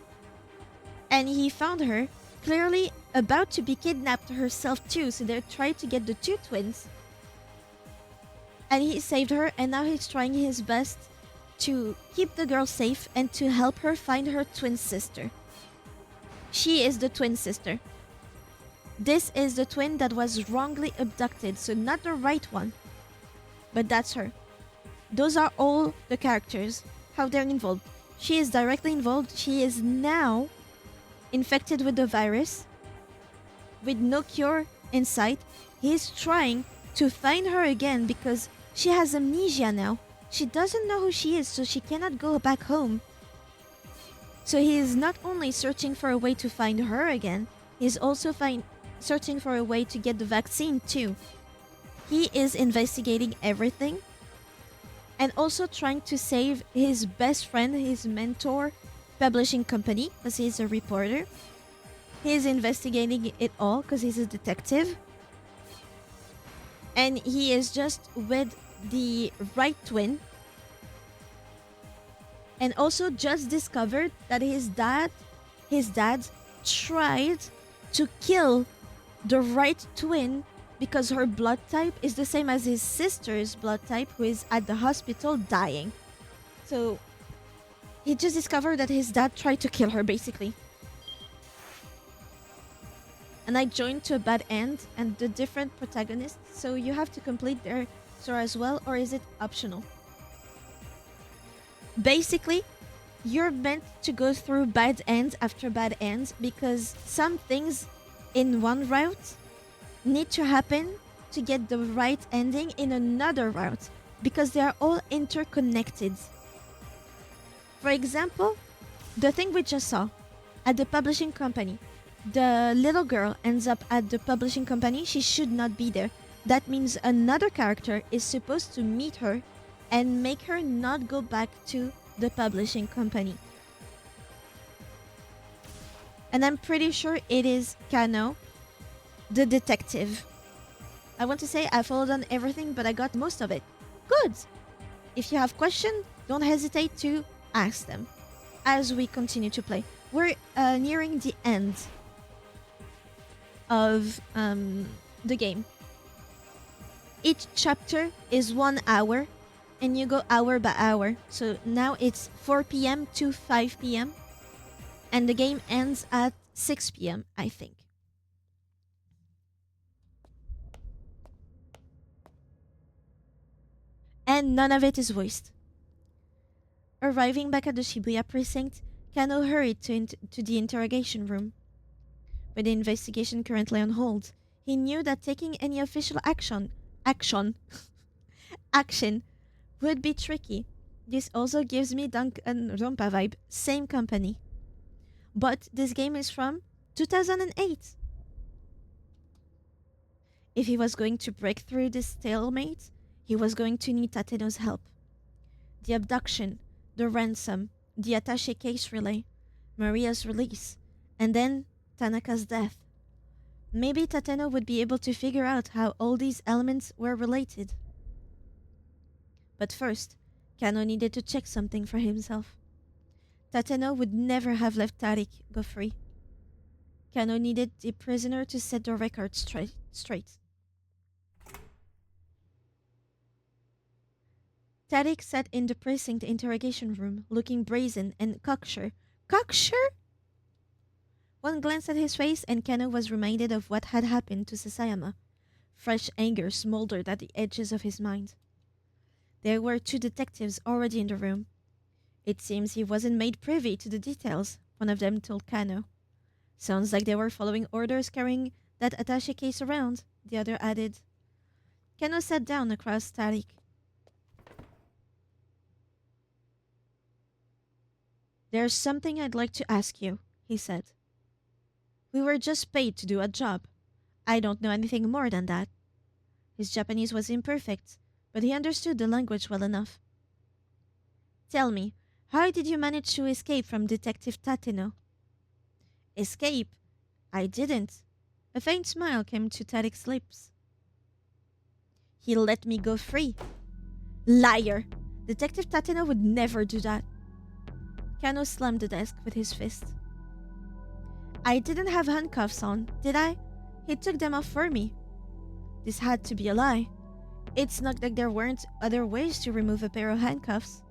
and he found her clearly about to be kidnapped herself too, so they're trying to get the two twins. And he saved her, and now he's trying his best to keep the girl safe and to help her find her twin sister. She is the twin sister. This is the twin that was wrongly abducted, so not the right one, but that's her. Those are all the characters, how they're involved. She is directly involved. She is now infected with the virus, with no cure in sight. He's trying to find her again because she has amnesia now. She doesn't know who she is, so she cannot go back home. So he is not only searching for a way to find her again, he's also searching for a way to get the vaccine too. He is investigating everything and also trying to save his best friend, his mentor, publishing company, because he's a reporter. He's investigating it all because he's a detective. And he is just with the right twin. And also just discovered that his dad tried to kill the right twin because her blood type is the same as his sister's blood type, who is at the hospital dying. So he just discovered that his dad tried to kill her, basically. And I joined to a bad end and the different protagonists, so you have to complete their story as well, or is it optional? Basically, you're meant to go through bad ends after bad ends because some things in one route need to happen to get the right ending in another route because they are all interconnected. For example, the thing we just saw at the publishing company. The little girl ends up at the publishing company. She should not be there. That means another character is supposed to meet her and make her not go back to the publishing company. And I'm pretty sure it is Kano, the detective. I want to say I followed on everything, but I got most of it. Good! If you have questions, don't hesitate to ask them as we continue to play. We're nearing the end of the game. Each chapter is 1 hour, and you go hour by hour. So now it's 4 p.m. to 5 p.m. and the game ends at 6 p.m., I think. And none of it is voiced. Arriving back at the Shibuya precinct, Kano hurried to the interrogation room. With the investigation currently on hold, he knew that taking any official action would be tricky. This also gives me Danganronpa vibe, same company. But this game is from 2008. If he was going to break through this stalemate, he was going to need Tateno's help. The abduction, the ransom, the attaché case relay, Maria's release, and then Tanaka's death. Maybe Tateno would be able to figure out how all these elements were related. But first, Kano needed to check something for himself. Tateno would never have let Tariq go free. Kano needed the prisoner to set the record straight. Tariq sat in the precinct interrogation room, looking brazen and cocksure. Cocksure? One glance at his face, and Kano was reminded of what had happened to Sasayama. Fresh anger smoldered at the edges of his mind. There were 2 detectives already in the room. It seems he wasn't made privy to the details, one of them told Kano. Sounds like they were following orders carrying that attaché case around, the other added. Kano sat down across Tariq. There's something I'd like to ask you, he said. We were just paid to do a job. I don't know anything more than that. His Japanese was imperfect, but he understood the language well enough. Tell me, how did you manage to escape from Detective Tateno? Escape? I didn't. A faint smile came to Tariq's lips. He let me go free. Liar! Detective Tateno would never do that. Kano slammed the desk with his fist. I didn't have handcuffs on, did I? He took them off for me. This had to be a lie. It's not like there weren't other ways to remove a pair of handcuffs.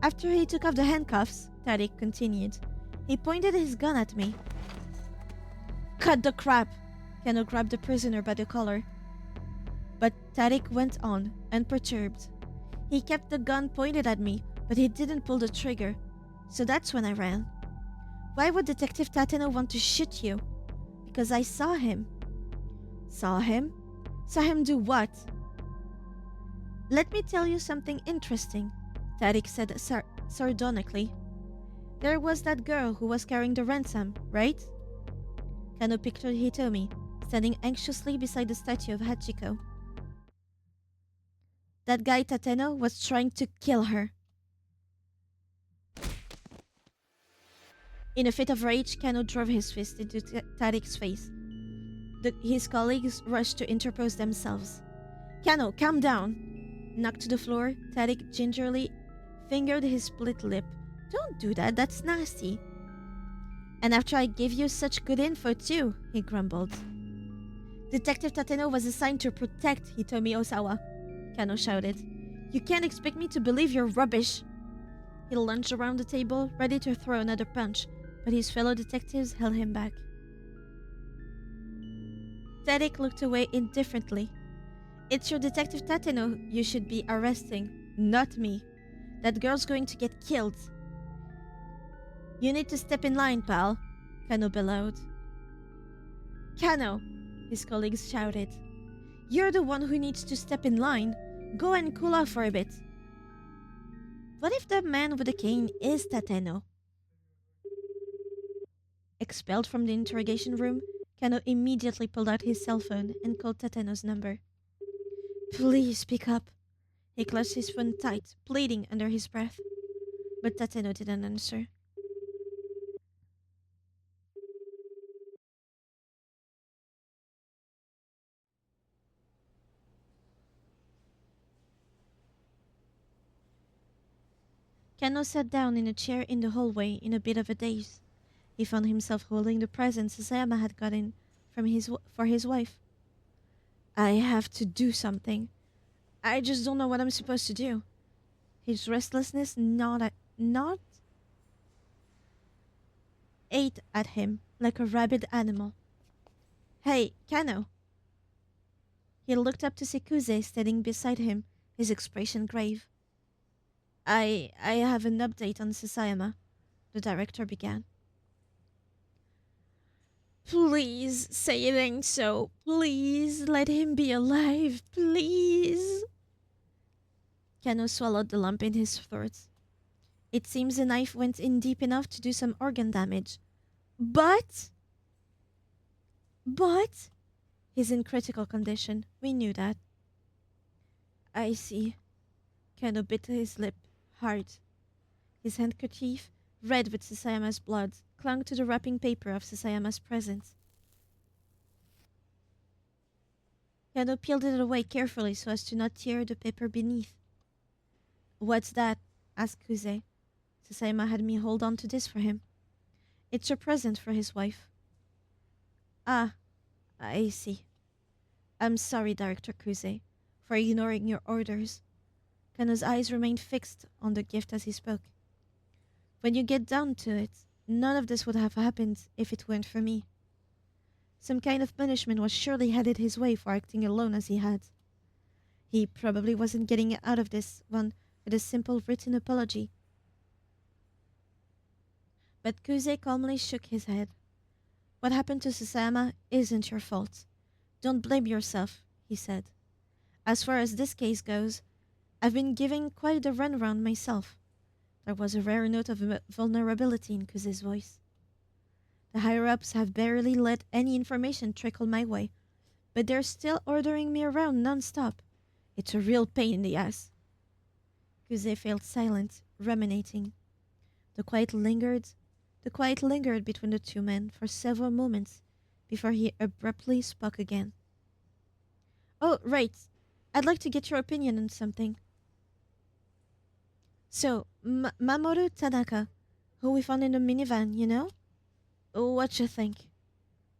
After he took off the handcuffs, Tariq continued, he pointed his gun at me. Cut the crap! Kano grabbed the prisoner by the collar. But Tariq went on, unperturbed. He kept the gun pointed at me, but he didn't pull the trigger. So that's when I ran. Why would Detective Tateno want to shoot you? Because I saw him. Saw him? Saw him do what? Let me tell you something interesting, Tariq said sardonically. There was that girl who was carrying the ransom, right? Kano pictured Hitomi, standing anxiously beside the statue of Hachiko. That guy Tateno was trying to kill her. In a fit of rage, Kano drove his fist into Tariq's face. His colleagues rushed to interpose themselves. Kano, calm down! Knocked to the floor, Tariq gingerly fingered his split lip. Don't do that, that's nasty. And after I gave you such good info too, he grumbled. Detective Tateno was assigned to protect Hitomi Osawa, Kano shouted. You can't expect me to believe your rubbish. He lunged around the table, ready to throw another punch, but his fellow detectives held him back. Tariq looked away indifferently. It's your Detective Tateno you should be arresting, not me. That girl's going to get killed. You need to step in line, pal, Kano bellowed. Kano, his colleagues shouted. You're the one who needs to step in line. Go and cool off for a bit. What if the man with the cane is Tateno? Expelled from the interrogation room, Kano immediately pulled out his cell phone and called Tateno's number. Please pick up. He clutched his phone tight, pleading under his breath. But Tateno didn't answer. Kano sat down in a chair in the hallway in a bit of a daze. He found himself holding the present Sasayama had gotten for his wife. I have to do something. I just don't know what I'm supposed to do. His restlessness not ate at him like a rabid animal. Hey, Kano! He looked up to see Kuze standing beside him, his expression grave. I have an update on Sasayama, the director began. Please say it ain't so. Please let him be alive. Please. Kano swallowed the lump in his throat. It seems the knife went in deep enough to do some organ damage. But he's in critical condition. We knew that. I see. Kano bit his lip hard. His handkerchief, red with Sasayama's blood, clung to the wrapping paper of Sasayama's present. Kano peeled it away carefully so as to not tear the paper beneath. What's that? Asked Kuze. Sasayama had me hold on to this for him. It's a present for his wife. Ah, I see. I'm sorry, Director Kuze, for ignoring your orders. Kano's eyes remained fixed on the gift as he spoke. When you get down to it, none of this would have happened if it weren't for me. Some kind of punishment was surely headed his way for acting alone as he had. He probably wasn't getting out of this one with a simple written apology. But Kuze calmly shook his head. What happened to Sasayama isn't your fault. Don't blame yourself, he said. As far as this case goes, I've been giving quite a runaround myself. There was a rare note of vulnerability in Kuze's voice. The higher-ups have barely let any information trickle my way, but they're still ordering me around non-stop. It's a real pain in the ass. Kuze felt silent, ruminating. The quiet lingered between the two men for several moments before he abruptly spoke again. Oh, right. I'd like to get your opinion on something. So, Mamoru Tanaka, who we found in the minivan, you know? What you think?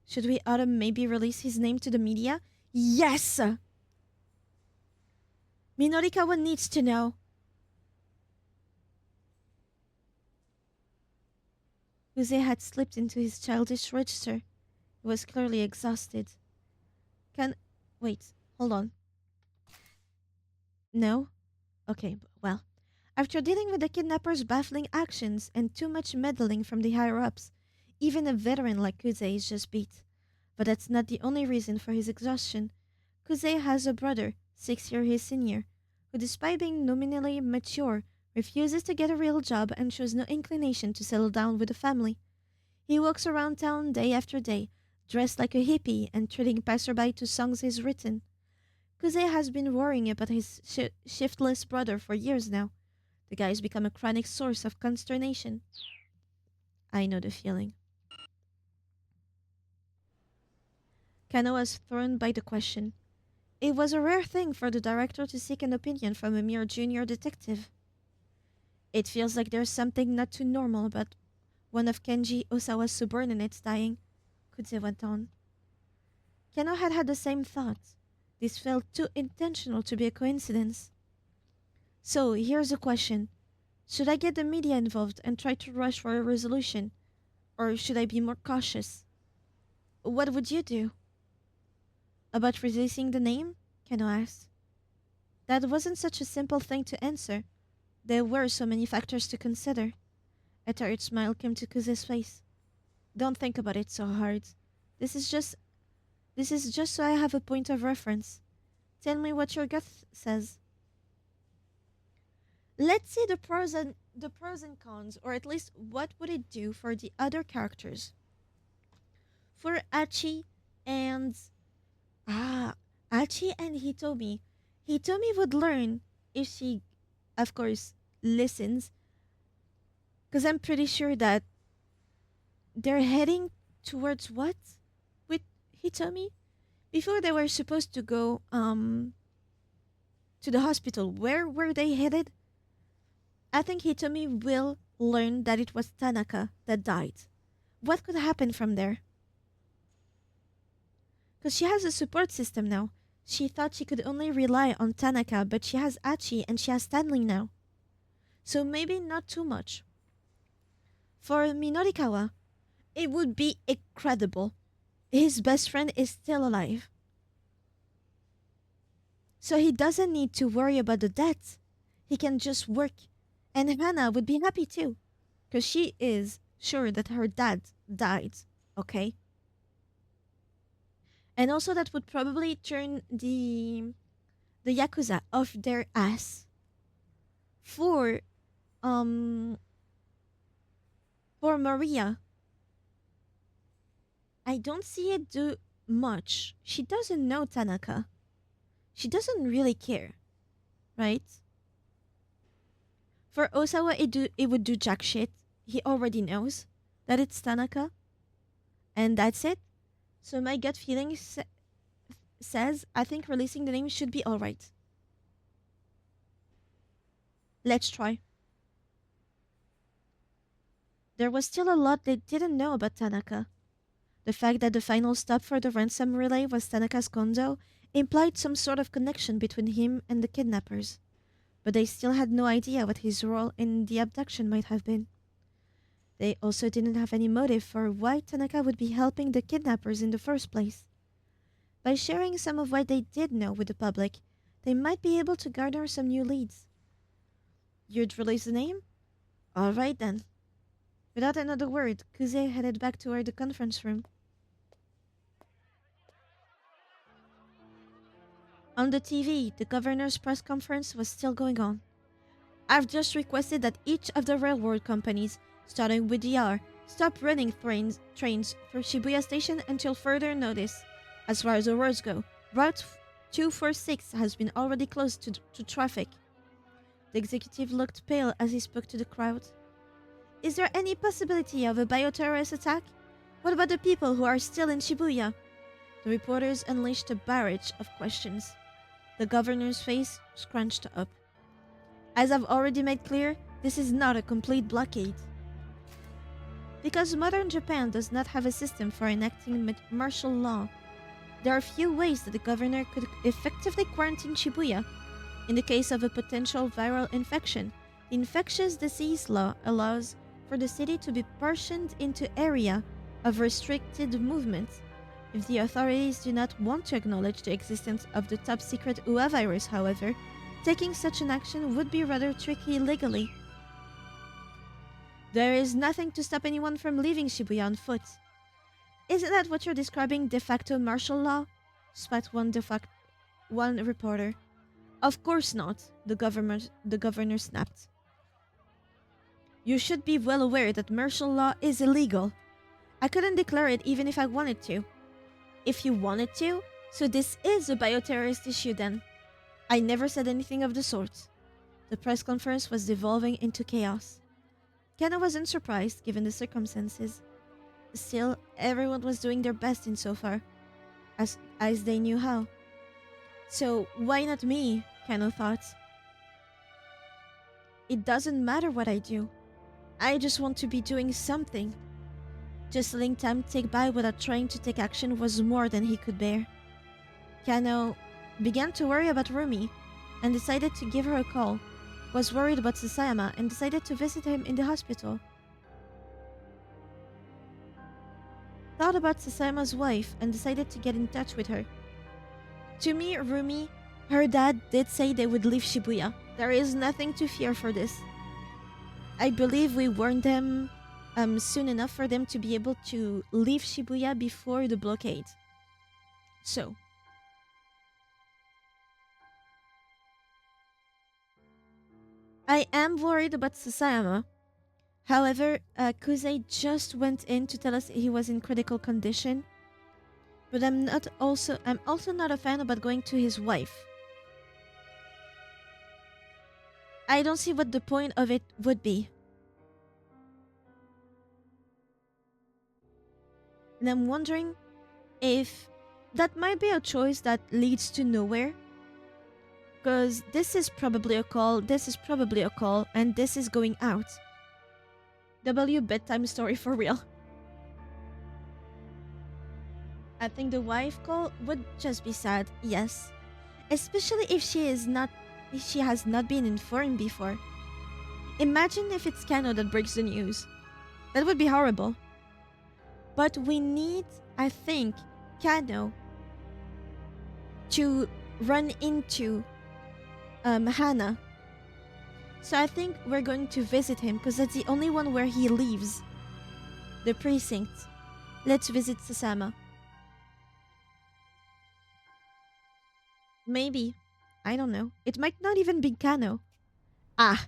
Should we maybe release his name to the media? Yes! Minorikawa needs to know. Kuze had slipped into his childish register. He was clearly exhausted. Wait, hold on. No? Okay, well. After dealing with the kidnapper's baffling actions and too much meddling from the higher-ups, even a veteran like Kuze is just beat. But that's not the only reason for his exhaustion. Kuze has a brother, 6 years his senior, who despite being nominally mature, refuses to get a real job and shows no inclination to settle down with a family. He walks around town day after day, dressed like a hippie and treating passerby to songs he's written. Kuze has been worrying about his shiftless brother for years now. The guy's become a chronic source of consternation. I know the feeling. Kano was thrown by the question. It was a rare thing for the director to seek an opinion from a mere junior detective. It feels like there's something not too normal about one of Kenji Osawa's subordinates dying, Kuze went on. Kano had had the same thought. This felt too intentional to be a coincidence. So, here's a question. Should I get the media involved and try to rush for a resolution? Or should I be more cautious? What would you do? About releasing the name? Kano asked. That wasn't such a simple thing to answer. There were so many factors to consider. A tired smile came to Kuze's face. Don't think about it so hard. This is just so I have a point of reference. Tell me what your gut says. Let's see the pros and cons, or at least what would it do for the other characters. For Achi and ah Achi and Hitomi. Hitomi would learn if she, of course, listens, because I'm pretty sure that they're heading towards what with Hitomi before they were supposed to go to the hospital. Where were they headed? I think Hitomi will learn that it was Tanaka that died. What could happen from there? Because she has a support system now. She thought she could only rely on Tanaka, but she has Achi and she has Stanley now. So maybe not too much. For Minorikawa, it would be incredible. His best friend is still alive. So he doesn't need to worry about the debt. He can just work. And Hannah would be happy too. Because she is sure that her dad died. Okay? And also that would probably turn the Yakuza off their ass for um for Maria. I don't see it do much. She doesn't know Tanaka. She doesn't really care, right? For Osawa, it would do jack shit. He already knows that it's Tanaka, and that's it. So my gut feeling says I think releasing the name should be alright. Let's try. There was still a lot they didn't know about Tanaka. The fact that the final stop for the ransom relay was Tanaka's condo implied some sort of connection between him and the kidnappers, but they still had no idea what his role in the abduction might have been. They also didn't have any motive for why Tanaka would be helping the kidnappers in the first place. By sharing some of what they did know with the public, they might be able to garner some new leads. You'd release the name? All right then. Without another word, Kuze headed back toward the conference room. On the TV, the governor's press conference was still going on. I've just requested that each of the railroad companies, starting with DR, stop running trains through Shibuya Station until further notice. As far as the roads go, Route 246 has been already closed to traffic. The executive looked pale as he spoke to the crowd. Is there any possibility of a bioterrorist attack? What about the people who are still in Shibuya? The reporters unleashed a barrage of questions. The governor's face scrunched up. As I've already made clear, this is not a complete blockade. Because modern Japan does not have a system for enacting martial law, there are few ways that the governor could effectively quarantine Shibuya. In the case of a potential viral infection, the infectious disease law allows for the city to be portioned into area of restricted movement. If the authorities do not want to acknowledge the existence of the top-secret UA virus, however, taking such an action would be rather tricky legally. There is nothing to stop anyone from leaving Shibuya on foot. Isn't that what you're describing de facto martial law? Spat one reporter. Of course not, the governor snapped. You should be well aware that martial law is illegal. I couldn't declare it even if I wanted to. If you wanted to, so this is a bioterrorist issue then. I never said anything of the sort. The press conference was devolving into chaos. Kenna wasn't surprised given the circumstances. Still, everyone was doing their best insofar as they knew how. So why not me? Kenna thought. It doesn't matter what I do. I just want to be doing something. Just letting time tick by without trying to take action was more than he could bear. Kano began to worry about Rumi and decided to give her a call, was worried about Sasayama and decided to visit him in the hospital. Thought about Sasayama's wife and decided to get in touch with her. To me, Rumi, her dad did say they would leave Shibuya. There is nothing to fear for this. I believe we warned them soon enough for them to be able to leave Shibuya before the blockade. So, I am worried about Sasayama. However, Kusei just went in to tell us he was in critical condition. But I'm also not a fan about going to his wife. I don't see what the point of it would be. And I'm wondering if that might be a choice that leads to nowhere. Because this is probably a call, and this is going out. W bedtime story for real. I think the wife call would just be sad, yes. Especially if she has not been informed before. Imagine if it's Kano that breaks the news. That would be horrible. But we need, I think, Kano to run into Hana. So I think we're going to visit him because that's the only one where he leaves. The precinct. Let's visit Sasama. Maybe. I don't know. It might not even be Kano. Ah.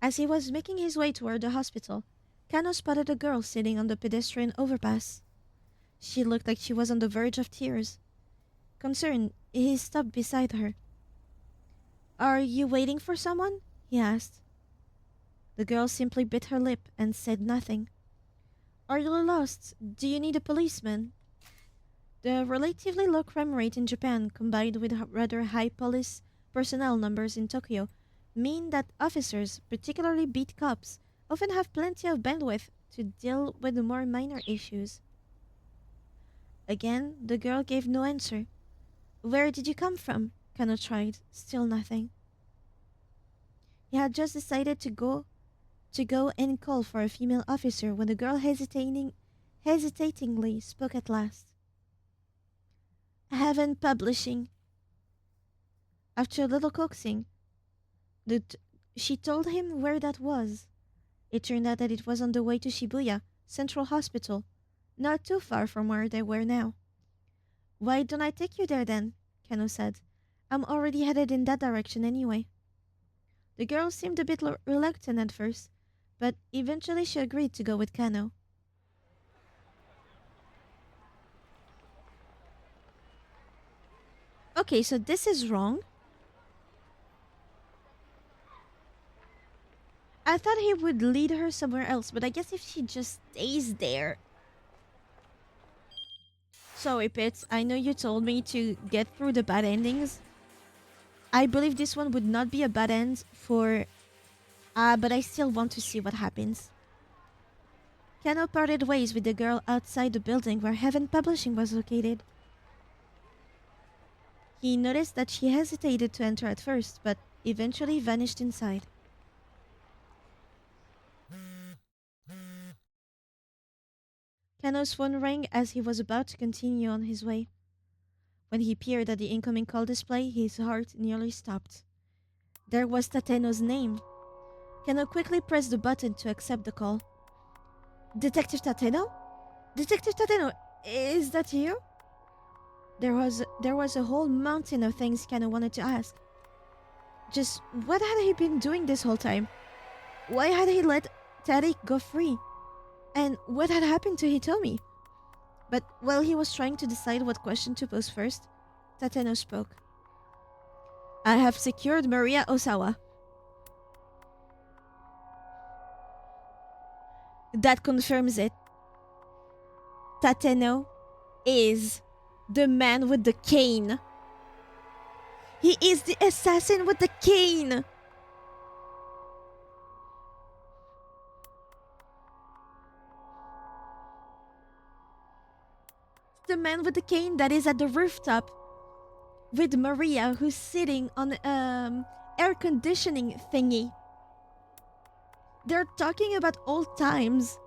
As he was making his way toward the hospital, Kano spotted a girl sitting on the pedestrian overpass. She looked like she was on the verge of tears. Concerned, he stopped beside her. "Are you waiting for someone?" he asked. The girl simply bit her lip and said nothing. "Are you lost? Do you need a policeman?" The relatively low crime rate in Japan, combined with rather high police personnel numbers in Tokyo, mean that officers, particularly beat cops, often have plenty of bandwidth to deal with the more minor issues. Again, the girl gave no answer. "Where did you come from?" Kano tried. Still nothing. He had just decided to go and call for a female officer when the girl hesitatingly spoke at last. "Heaven Publishing." After a little coaxing, she told him where that was. It turned out that it was on the way to Shibuya Central Hospital, not too far from where they were now. "Why don't I take you there then?" Kano said. "I'm already headed in that direction anyway." The girl seemed a bit reluctant at first, but eventually she agreed to go with Kano. Okay, so this is wrong. I thought he would lead her somewhere else, but I guess if she just stays there... Sorry, Pits, I know you told me to get through the bad endings. I believe this one would not be a bad end for... but I still want to see what happens. Kano parted ways with the girl outside the building where Heaven Publishing was located. He noticed that she hesitated to enter at first, but eventually vanished inside. Kano's phone rang as he was about to continue on his way. When he peered at the incoming call display, his heart nearly stopped. There was Tateno's name. Kano quickly pressed the button to accept the call. "Detective Tateno? Detective Tateno, is that you?" There was a whole mountain of things Kano wanted to ask. Just what had he been doing this whole time? Why had he let Tariq go free? And what had happened to Hitomi? But while he was trying to decide what question to pose first, Tateno spoke. "I have secured Maria Osawa." That confirms it. Tateno is the man with the cane. He is the assassin with the cane. The man with the cane that is at the rooftop with Maria, who's sitting on air conditioning thingy. They're talking about old times.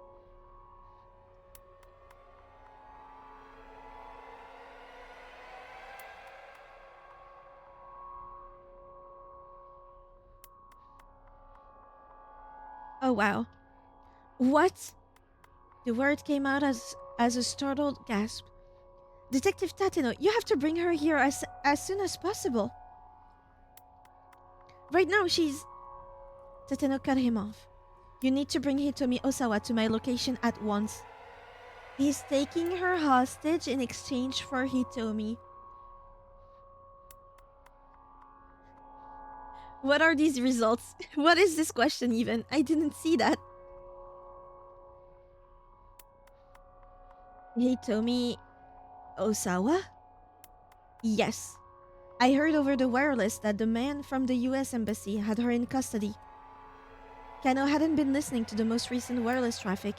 Oh wow. What? The word came out as a startled gasp. "Detective Tateno, you have to bring her here as soon as possible." "Right now, she's..." Tateno cut him off. You need to bring Hitomi Osawa to my location at once. He's taking her hostage in exchange for Hitomi. What are these results? What is this question even? I didn't see that. Hitomi Osawa? Yes. I heard over the wireless that the man from the US Embassy had her in custody. Kano hadn't been listening to the most recent wireless traffic.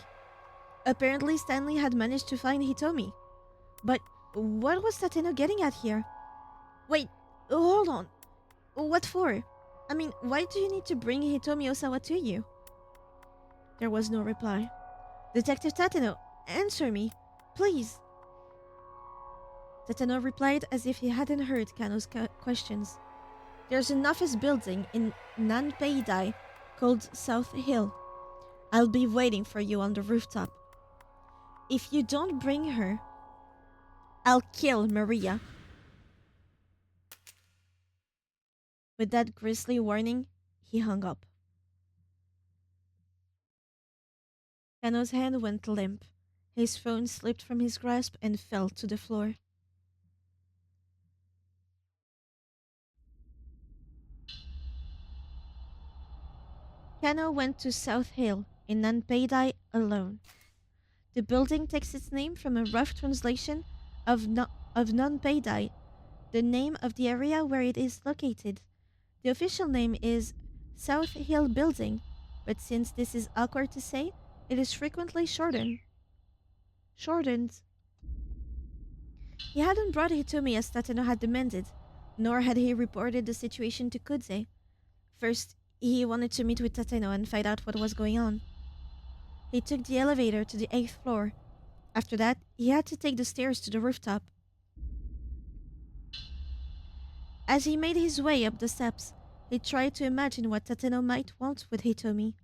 Apparently, Stanley had managed to find Hitomi. But what was Tateno getting at here? Wait, hold on. What for? I mean, why do you need to bring Hitomi Osawa to you? There was no reply. Detective Tateno, answer me, please. Tateno replied as if he hadn't heard Kano's questions. There's an office building in Nanpeidai called South Hill. I'll be waiting for you on the rooftop. If you don't bring her, I'll kill Maria. With that grisly warning, he hung up. Kano's hand went limp. His phone slipped from his grasp and fell to the floor. Kano went to South Hill in Nanpeidai alone. The building takes its name from a rough translation of Nanpeidai, the name of the area where it is located. The official name is South Hill Building, but since this is awkward to say, it is frequently shortened. He hadn't brought Hitomi as Tateno had demanded, nor had he reported the situation to Kudze. First, he wanted to meet with Tateno and find out what was going on. He took the elevator to the 8th floor. After that, he had to take the stairs to the rooftop. As he made his way up the steps, he tried to imagine what Tateno might want with Hitomi.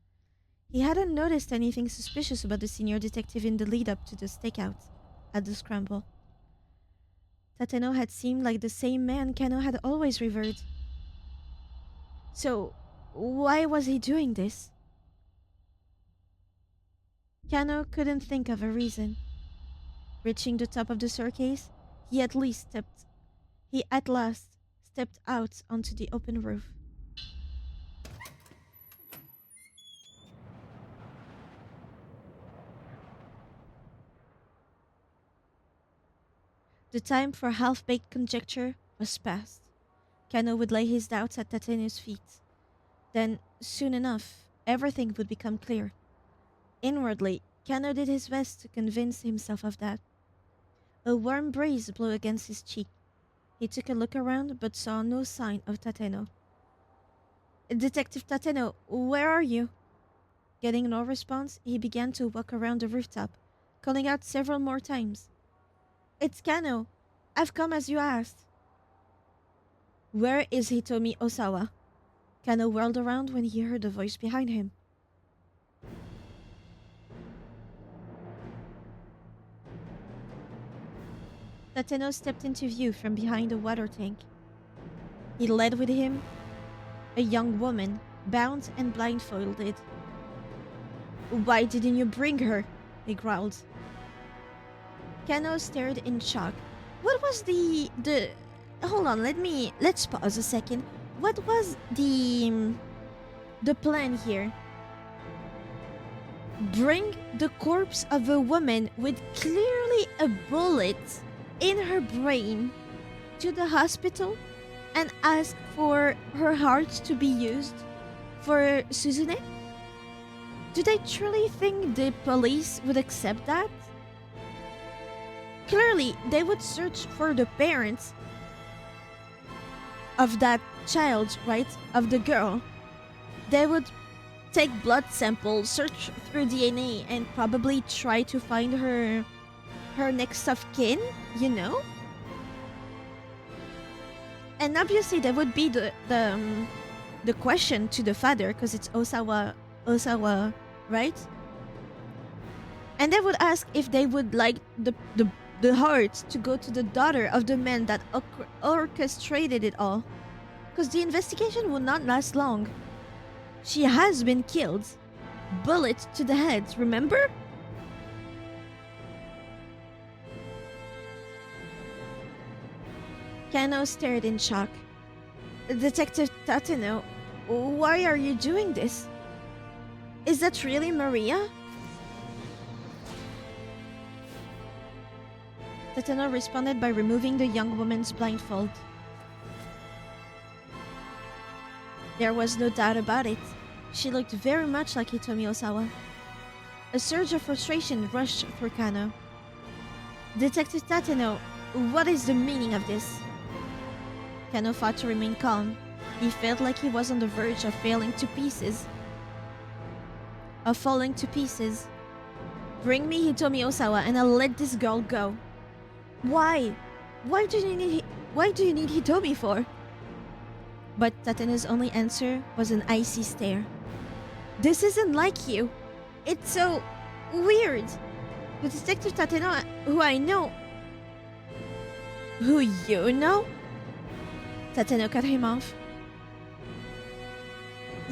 He hadn't noticed anything suspicious about the senior detective in the lead-up to the stakeout at the Scramble. Tateno had seemed like the same man Kano had always revered. So, why was he doing this? Kano couldn't think of a reason. Reaching the top of the staircase, he at last stepped out onto the open roof. The time for half-baked conjecture was past. Kano would lay his doubts at Tateno's feet. Then, soon enough, everything would become clear. Inwardly, Kano did his best to convince himself of that. A warm breeze blew against his cheek. He took a look around but saw no sign of Tateno. Detective Tateno, where are you? Getting no response, he began to walk around the rooftop, calling out several more times. It's Kano. I've come as you asked. Where is Hitomi Osawa? Kano whirled around when he heard a voice behind him. Tateno stepped into view from behind a water tank. He led with him a young woman, bound and blindfolded. Why didn't you bring her? He growled. Kano stared in shock. What was the hold on, let's pause a second. What was the plan here? Bring the corpse of a woman with clearly a bullet in her brain to the hospital and ask for her heart to be used for Suzune? Do they truly think the police would accept that? Clearly, they would search for the parents of that child, right? Of the girl. They would take blood samples, search through DNA, and probably try to find her next of kin, you know? And obviously there would be the question to the father, because it's Osawa, right? And they would ask if they would like the heart to go to the daughter of the man that orchestrated it all. Because the investigation would not last long. She has been killed. Bullet to the head, remember? Kano stared in shock. Detective Tateno, why are you doing this? Is that really Maria? Tateno responded by removing the young woman's blindfold. There was no doubt about it. She looked very much like Hitomi Osawa. A surge of frustration rushed through Kano. Detective Tateno, what is the meaning of this? Kano fought to remain calm. He felt like he was on the verge of falling to pieces. Bring me Hitomi Osawa and I'll let this girl go. Why? Why do you need Hitomi for? But Tateno's only answer was an icy stare. This isn't like you. It's so weird. The Detective Tateno who I know. Who you know? Tateno cut him off.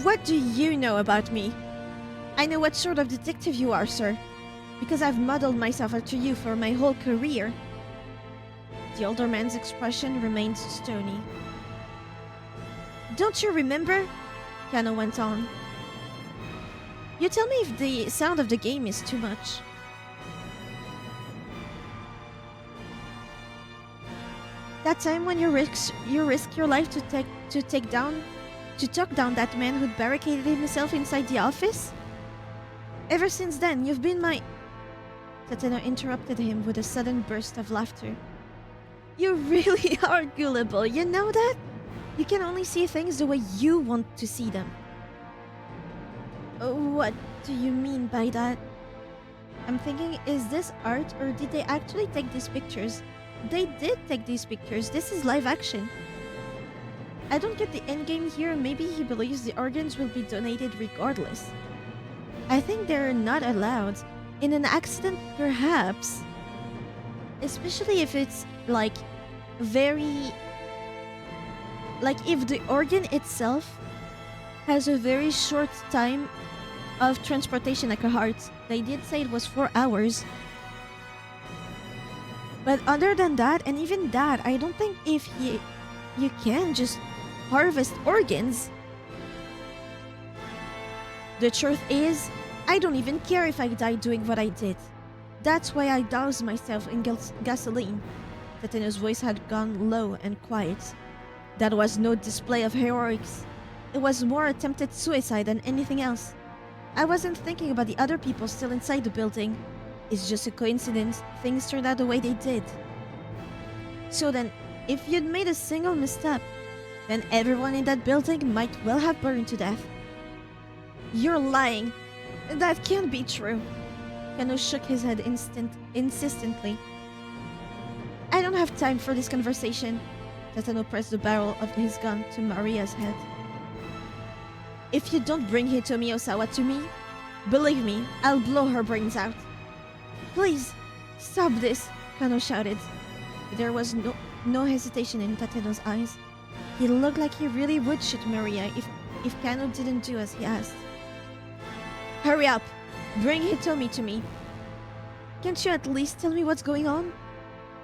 What do you know about me? I know what sort of detective you are, sir. Because I've modeled myself after you for my whole career. The older man's expression remained stony. Don't you remember? Kano went on. You tell me if the sound of the game is too much. That time when you risk your life to talk down that man who'd barricaded himself inside the office? Ever since then, you've been my... Tateno interrupted him with a sudden burst of laughter. You really are gullible, you know that? You can only see things the way you want to see them. What do you mean by that? I'm thinking, is this art or did they actually take these pictures? They did take these pictures. This is live action. I don't get the endgame here. Maybe he believes the organs will be donated regardless. I think they're not allowed. In an accident, perhaps. Especially if it's like very... Like if the organ itself has a very short time of transportation like a heart. They did say it was 4 hours. But other than that, and even that, I don't think if you can just harvest organs. The truth is, I don't even care if I die doing what I did. That's why I doused myself in gasoline. Tateno's voice had gone low and quiet. That was no display of heroics. It was more attempted suicide than anything else. I wasn't thinking about the other people still inside the building. It's just a coincidence things turned out the way they did. So then, if you'd made a single misstep, then everyone in that building might well have burned to death. You're lying. That can't be true. Kano shook his head insistently. I don't have time for this conversation. Tateno pressed the barrel of his gun to Maria's head. If you don't bring Hitomi Osawa to me, believe me, I'll blow her brains out. Please, stop this, Kano shouted. There was no hesitation in Tateno's eyes. He looked like he really would shoot Maria if Kano didn't do as he asked. Hurry up! Bring Hitomi to me. Can't you at least tell me what's going on?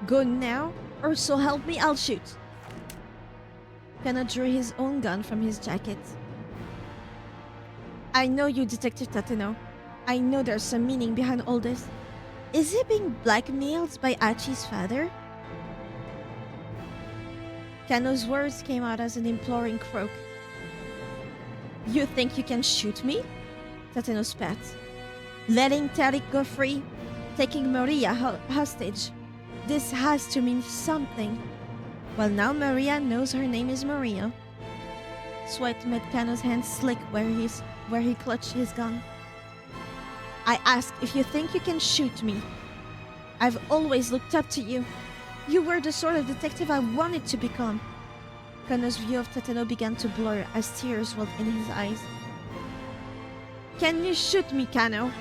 Go now, or so help me, I'll shoot. Kano drew his own gun from his jacket. I know you, Detective Tateno. I know there's some meaning behind all this. Is he being blackmailed by Achi's father? Kano's words came out as an imploring croak. You think you can shoot me? Tateno spat. Letting Tariq go free? Taking Maria hostage? This has to mean something. Well, now Maria knows her name is Maria. Sweat made Kano's hands slick where he clutched his gun. I ask if you think you can shoot me. I've always looked up to you. You were the sort of detective I wanted to become. Kano's view of Tateno began to blur as tears welled in his eyes. Can you shoot me, Kano?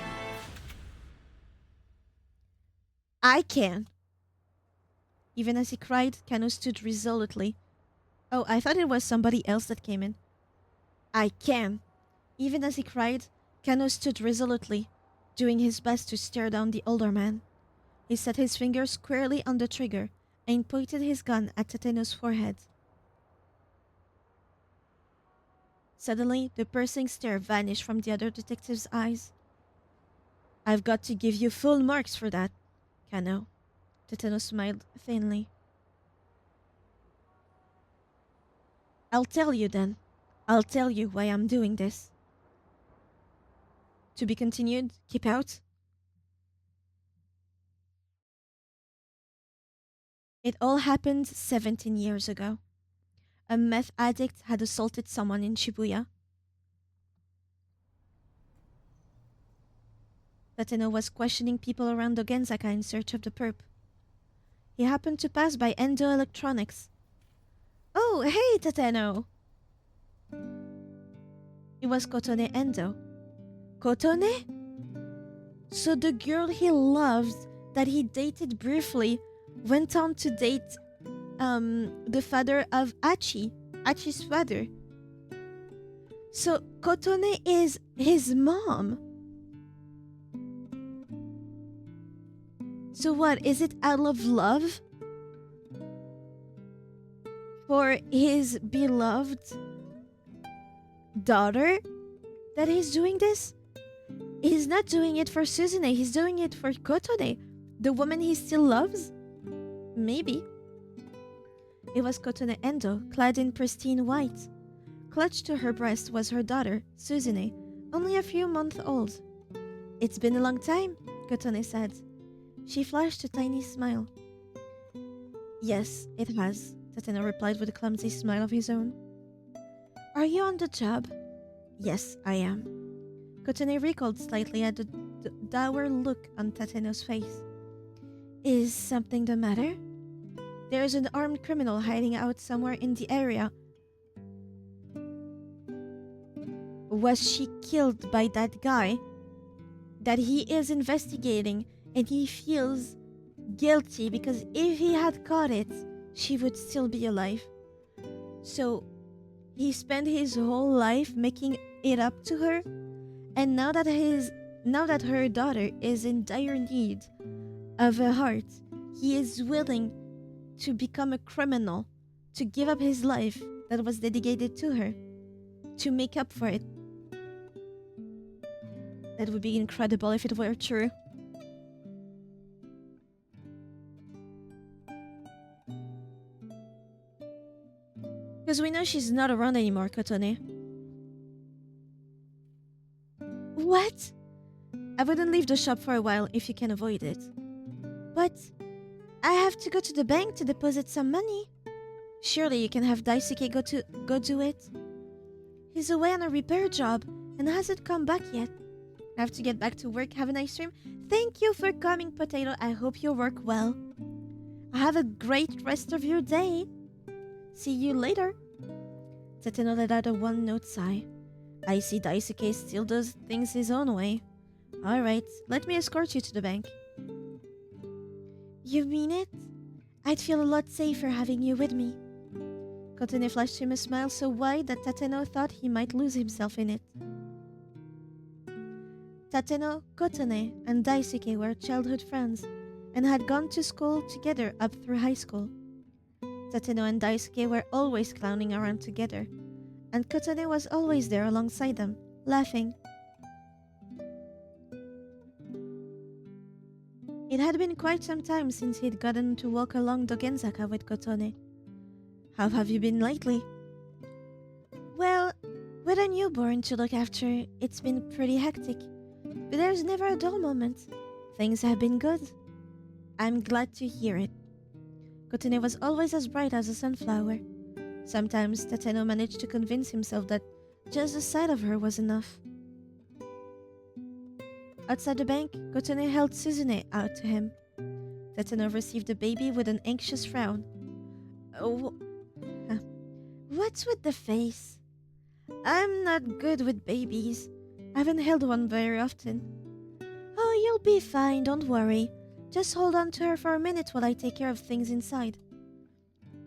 I can. Even as he cried, Kano stood resolutely. Oh, I thought it was somebody else that came in. I can. Even as he cried, Kano stood resolutely, doing his best to stare down the older man. He set his finger squarely on the trigger and pointed his gun at Tateno's forehead. Suddenly, the piercing stare vanished from the other detective's eyes. I've got to give you full marks for that, Kano. Tateno smiled thinly. I'll tell you then. I'll tell you why I'm doing this. To be continued. Keep out. It all happened 17 years ago. A meth addict had assaulted someone in Shibuya. Tateno was questioning people around Ogenzaka in search of the perp. He happened to pass by Endo Electronics. Oh, hey, Tateno! It was Kotone Endo. Kotone? So the girl he loved, that he dated briefly, went on to date the father of Achi's father. So Kotone is his mom. So what, is it out of love for his beloved daughter that he's doing this? He's not doing it for Suzune, he's doing it for Kotone, the woman he still loves? Maybe. It was Kotone Endo, clad in pristine white. Clutched to her breast was her daughter, Suzune, only a few months old. It's been a long time, Kotone said. She flashed a tiny smile. Yes, it has, Tateno replied with a clumsy smile of his own. Are you on the job? Yes, I am. Kotone recalled slightly at the dour look on Tateno's face. Is something the matter? There is an armed criminal hiding out somewhere in the area. Was she killed by that guy that he is investigating, and he feels guilty because if he had caught it, she would still be alive. So he spent his whole life making it up to her, and now that her daughter is in dire need of a heart, he is willing to become a criminal, to give up his life that was dedicated to her, to make up for it. That would be incredible if it were true. Because we know she's not around anymore, Kotone. What? I wouldn't leave the shop for a while if you can avoid it. But I have to go to the bank to deposit some money. Surely you can have Daisuke go do it. He's away on a repair job and hasn't come back yet. I have to get back to work. Have a nice stream. Thank you for coming, Potato. I hope you work well. Have a great rest of your day. See you later. Tateno let out a one-note sigh. I see Daisuke still does things his own way. Alright, let me escort you to the bank. You mean it? I'd feel a lot safer having you with me. Kotone flashed him a smile so wide that Tateno thought he might lose himself in it. Tateno, Kotone, and Daisuke were childhood friends and had gone to school together up through high school. Tateno and Daisuke were always clowning around together, and Kotone was always there alongside them, laughing. It had been quite some time since he'd gotten to walk along Dogenzaka with Kotone. How have you been lately? Well, with a newborn to look after, it's been pretty hectic, but there's never a dull moment. Things have been good. I'm glad to hear it. Kotone was always as bright as a sunflower. Sometimes Tateno managed to convince himself that just the sight of her was enough. Outside the bank, Kotone held Suzune out to him. Tateno received the baby with an anxious frown. Oh, what's with the face? I'm not good with babies. I haven't held one very often. Oh, you'll be fine, don't worry. Just hold on to her for a minute while I take care of things inside.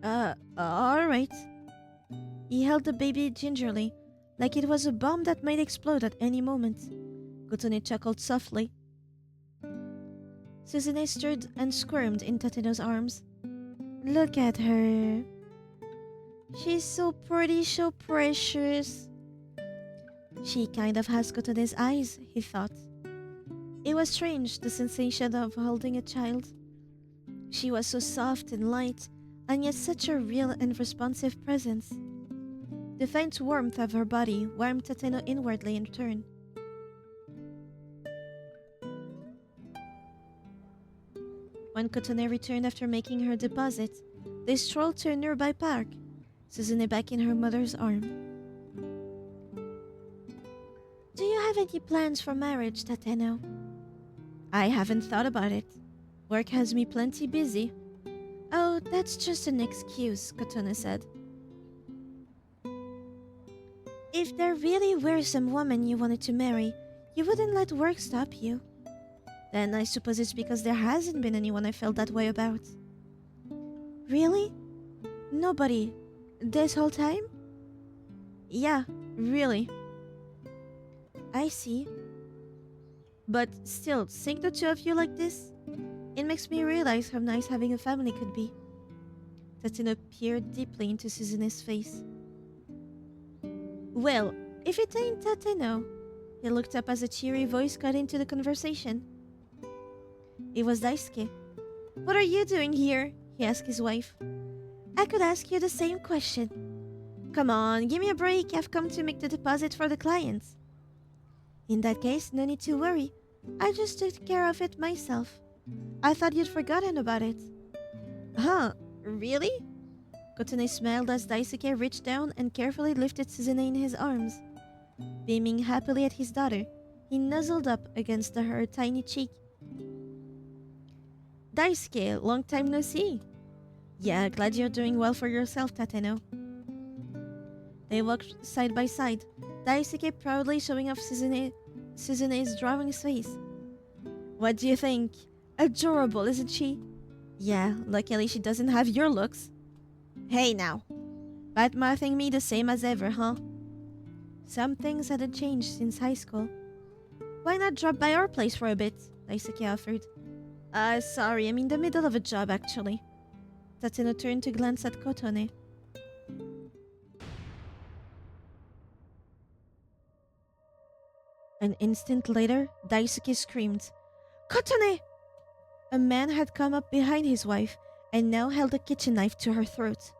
Alright. He held the baby gingerly, like it was a bomb that might explode at any moment. Kotone chuckled softly. Suzune stirred and squirmed in Tateno's arms. Look at her. She's so pretty, so precious. She kind of has Kotone's eyes, he thought. It was strange, the sensation of holding a child. She was so soft and light, and yet such a real and responsive presence. The faint warmth of her body warmed Tateno inwardly in turn. When Kotone returned after making her deposit, they strolled to a nearby park, Suzune back in her mother's arm. Do you have any plans for marriage, Tateno? I haven't thought about it. Work has me plenty busy. Oh, that's just an excuse, Kotone said. If there really were some woman you wanted to marry, you wouldn't let work stop you. Then I suppose it's because there hasn't been anyone I felt that way about. Really? Nobody? This whole time? Yeah, really. I see. But still, seeing the two of you like this, it makes me realize how nice having a family could be. Tateno peered deeply into Suzune's face. Well, if it ain't Tateno, he looked up as a cheery voice got into the conversation. It was Daisuke. What are you doing here? He asked his wife. I could ask you the same question. Come on, give me a break. I've come to make the deposit for the clients. In that case, no need to worry. I just took care of it myself. I thought you'd forgotten about it. Huh? Really? Kotone smiled as Daisuke reached down and carefully lifted Suzune in his arms. Beaming happily at his daughter, he nuzzled up against her tiny cheek. Daisuke, long time no see. Yeah, glad you're doing well for yourself, Tateno. They walked side by side, Daisuke proudly showing off Suzune's drawing face. What do you think? Adorable, isn't she? Yeah, luckily she doesn't have your looks. Hey now. Bad-mouthing me the same as ever, huh? Some things hadn't changed since high school. Why not drop by our place for a bit? Daisuke offered. Sorry, I'm in the middle of a job actually. Tateno turned to glance at Kotone. An instant later, Daisuke screamed, Kotone! A man had come up behind his wife and now held a kitchen knife to her throat.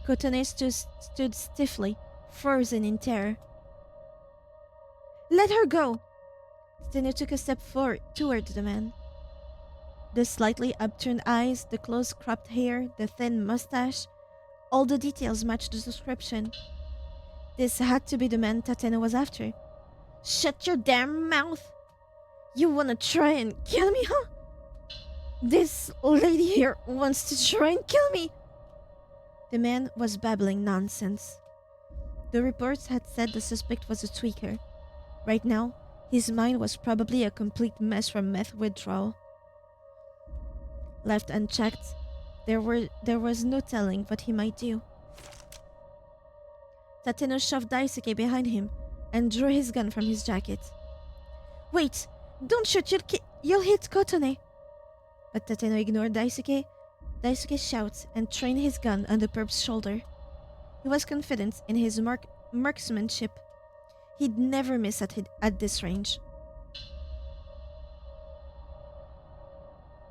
Kotone stood stiffly, frozen in terror. Let her go! Tateno took a step forward toward the man. The slightly upturned eyes, the close-cropped hair, the thin mustache, all the details matched the description. This had to be the man Tateno was after. Shut your damn mouth! You wanna try and kill me, huh? This lady here wants to try and kill me! The man was babbling nonsense. The reports had said the suspect was a tweaker. Right now, his mind was probably a complete mess from meth withdrawal. Left unchecked, there was no telling what he might do. Tateno shoved Daisuke behind him and drew his gun from his jacket. Wait! Don't shoot! You'll hit Kotone! But Tateno ignored Daisuke's shouts and trained his gun on the perp's shoulder. He was confident in his marksmanship. He'd never miss at this range.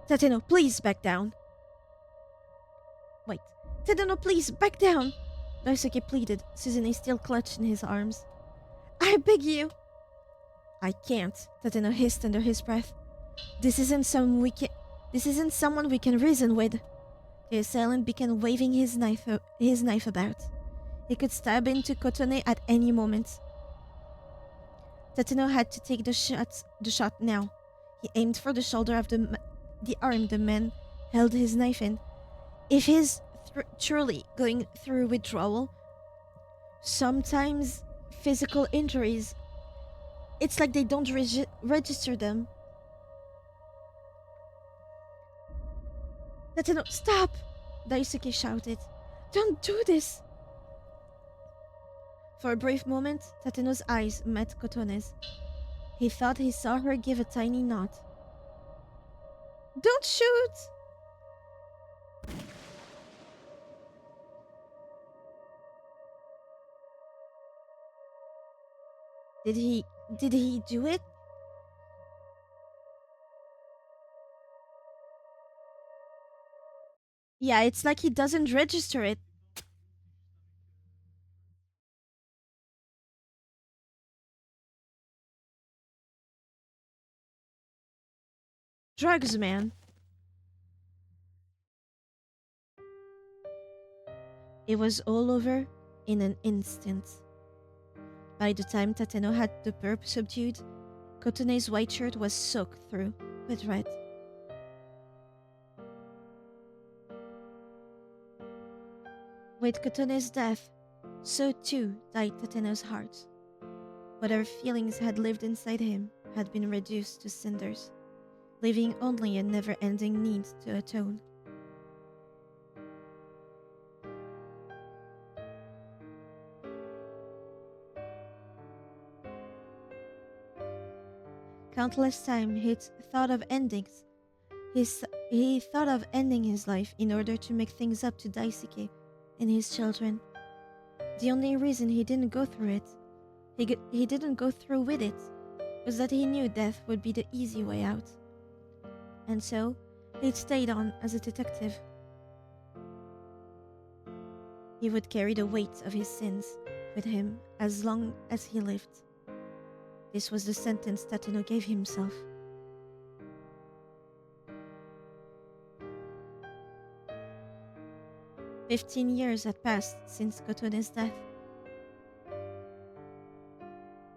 Tateno, please back down. Wait. Tateno, please back down! Daisuke pleaded, Suzune still clutched in his arms. I beg you! I can't, Tateno hissed under his breath. This isn't someone we can reason with. The assailant began waving his knife about. He could stab into Kotone at any moment. Tateno had to take the shot now. He aimed for the shoulder of the arm the man held his knife in. If he's truly going through withdrawal, sometimes physical injuries, it's like they don't register them. Tateno, stop! Daisuke shouted. Don't do this! For a brief moment, Tateno's eyes met Kotone's. He thought he saw her give a tiny nod. Don't shoot! Did he do it? Yeah, it's like he doesn't register it. Drugs, man. It was all over in an instant. By the time Tateno had the burp subdued, Kotone's white shirt was soaked through with red. With Kotone's death, so too died Tateno's heart. Whatever feelings had lived inside him had been reduced to cinders, leaving only a never-ending need to atone. Countless times thought of endings. He thought of ending his life in order to make things up to Daisuke and his children. The only reason he didn't go through it, he didn't go through with it, was that he knew death would be the easy way out. And so, he'd stayed on as a detective. He would carry the weight of his sins with him as long as he lived. This was the sentence Tateno gave himself. "15 years had passed since Kotone's death.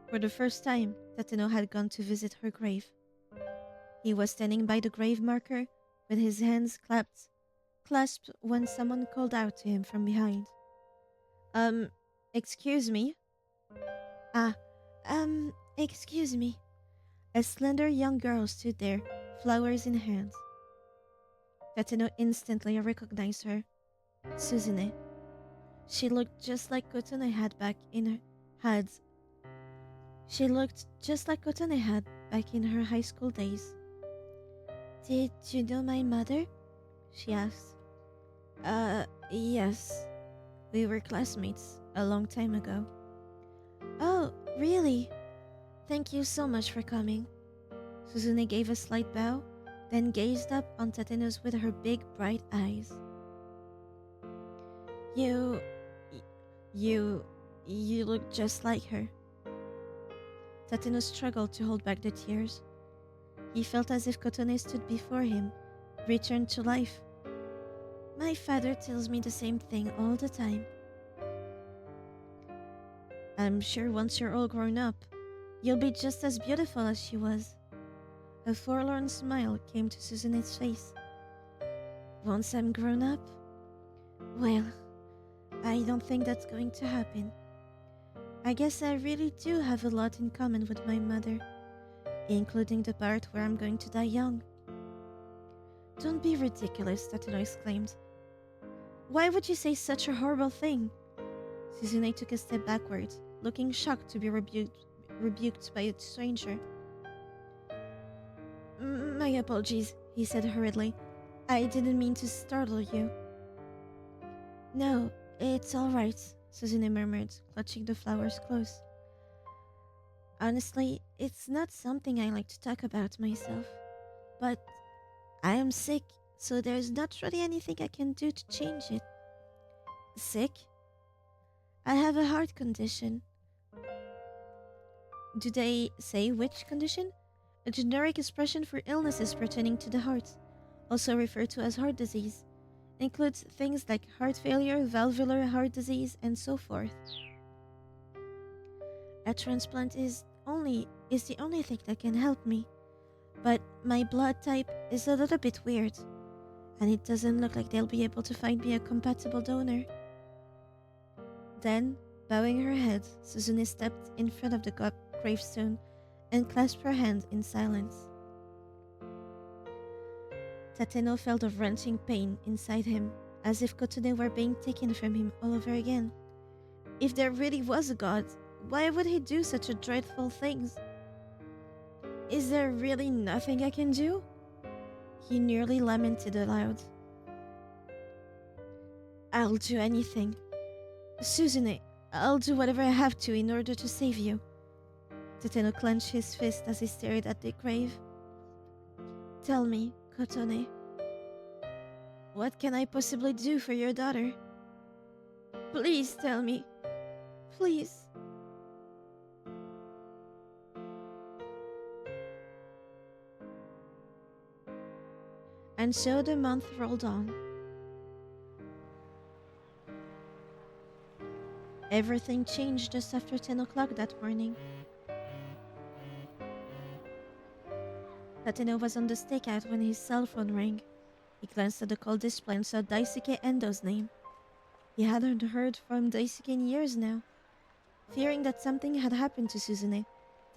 For the first time, Tateno had gone to visit her grave. He was standing by the grave marker with his hands clasped when someone called out to him from behind. Excuse me?" "Ah, excuse me." A slender young girl stood there, flowers in hand. Tateno instantly recognized her. Suzune. She looked just like Kotone had back in her had. She looked just like Kotone had back in her high school days. "Did you know my mother?" she asked. Yes. We were classmates a long time ago." "Oh, really? Thank you so much for coming." Suzune gave a slight bow, then gazed up on Tateno's with her big, bright eyes. You look just like her." Tateno struggled to hold back the tears. He felt as if Kotone stood before him, returned to life. "My father tells me the same thing all the time." "I'm sure once you're all grown up, you'll be just as beautiful as she was." A forlorn smile came to Suzune's face. "Once I'm grown up? Well, I don't think that's going to happen. I guess I really do have a lot in common with my mother, including the part where I'm going to die young." "Don't be ridiculous," Tateno exclaimed. "Why would you say such a horrible thing?" Suzune took a step backward, looking shocked to be rebuked by a stranger. "My apologies," he said hurriedly. "I didn't mean to startle you." "No, it's all right," Suzune murmured, clutching the flowers close. "Honestly, it's not something I like to talk about myself. But I am sick, so there's not really anything I can do to change it." "Sick?" "I have a heart condition." "Do they say which condition?" "A generic expression for illnesses pertaining to the heart, also referred to as heart disease. Includes things like heart failure, valvular heart disease, and so forth. A transplant is the only thing that can help me. But my blood type is a little bit weird, and it doesn't look like they'll be able to find me a compatible donor." Then, bowing her head, Suzune stepped in front of the gravestone and clasped her hand in silence. Tateno felt a wrenching pain inside him, as if Kotone were being taken from him all over again. If there really was a god, why would he do such a dreadful things? Is there really nothing I can do? He nearly lamented aloud. I'll do anything. Suzune, I'll do whatever I have to in order to save you. Tateno clenched his fist as he stared at the grave. Tell me, Kotone, what can I possibly do for your daughter? Please tell me. Please. And so the month rolled on. Everything changed just after 10 o'clock that morning. Tateno was on the stakeout when his cell phone rang. He glanced at the call display and saw Daisuke Endo's name. He hadn't heard from Daisuke in years now. Fearing that something had happened to Suzune,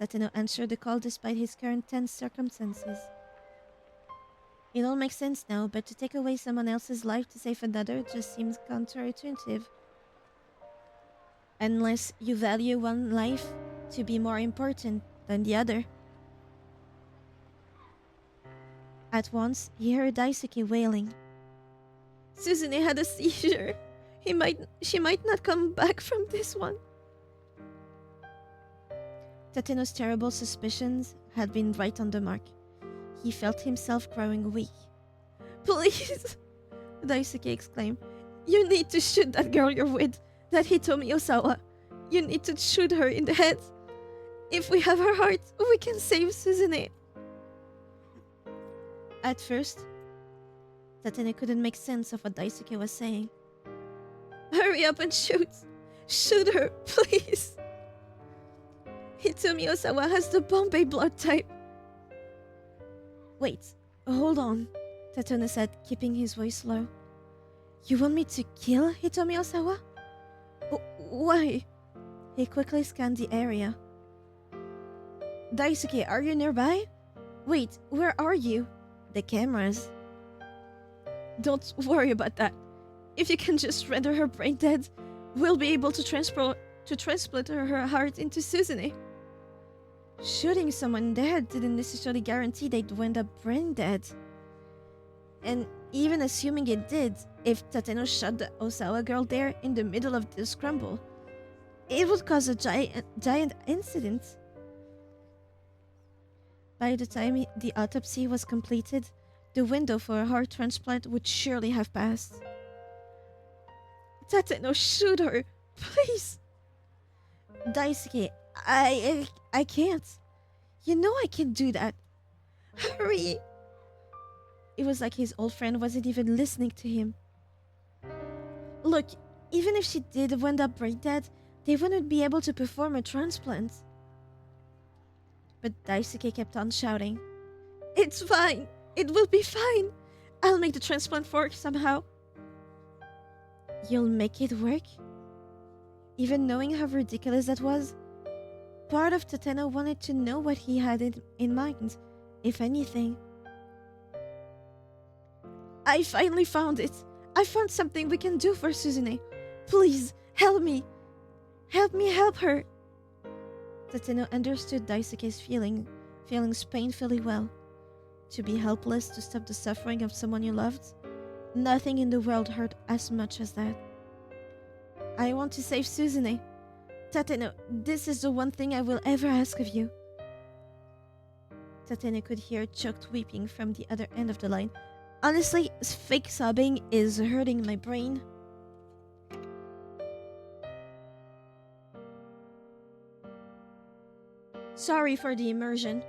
Tateno answered the call despite his current tense circumstances. It all makes sense now, but to take away someone else's life to save another just seems counterintuitive. Unless you value one life to be more important than the other. At once, he heard Daisuke wailing. Suzune had a seizure. She might not come back from this one. Tateno's terrible suspicions had been right on the mark. He felt himself growing weak. Please, Daisuke exclaimed. You need to shoot that girl you're with, that Hitomi Osawa. You need to shoot her in the head. If we have her heart, we can save Suzune. At first, Tateno couldn't make sense of what Daisuke was saying. Hurry up and shoot! Shoot her, please! Hitomi Osawa has the Bombay blood type. Wait, hold on, Tateno said, keeping his voice low. You want me to kill Hitomi Osawa? Why? He quickly scanned the area. Daisuke, are you nearby? Wait, where are you? The cameras. Don't worry about that. If you can just render her brain dead, we'll be able to transplant her heart into Suzune. Shooting someone dead didn't necessarily guarantee they'd end up brain dead. And even assuming it did, if Tateno shot the Osawa girl there in the middle of the scramble, it would cause a giant incident. By the time the autopsy was completed, the window for a heart transplant would surely have passed. Tateno, shoot her, please. Daisuke, I can't. You know I can't do that. Hurry. It was like his old friend wasn't even listening to him. Look, even if she did end up brain dead, they wouldn't be able to perform a transplant. But Daisuke kept on shouting. It's fine. It will be fine. I'll make the transplant work somehow. You'll make it work? Even knowing how ridiculous that was, part of Tateno wanted to know what he had in mind, if anything. I finally found it. I found something we can do for Suzune. Please, help me. Help me help her. Tateno understood Daisuke's feelings painfully well. To be helpless to stop the suffering of someone you loved, nothing in the world hurt as much as that. I want to save Suzune. Tateno, this is the one thing I will ever ask of you. Tateno could hear choked weeping from the other end of the line. Honestly, fake sobbing is hurting my brain. Sorry for the immersion.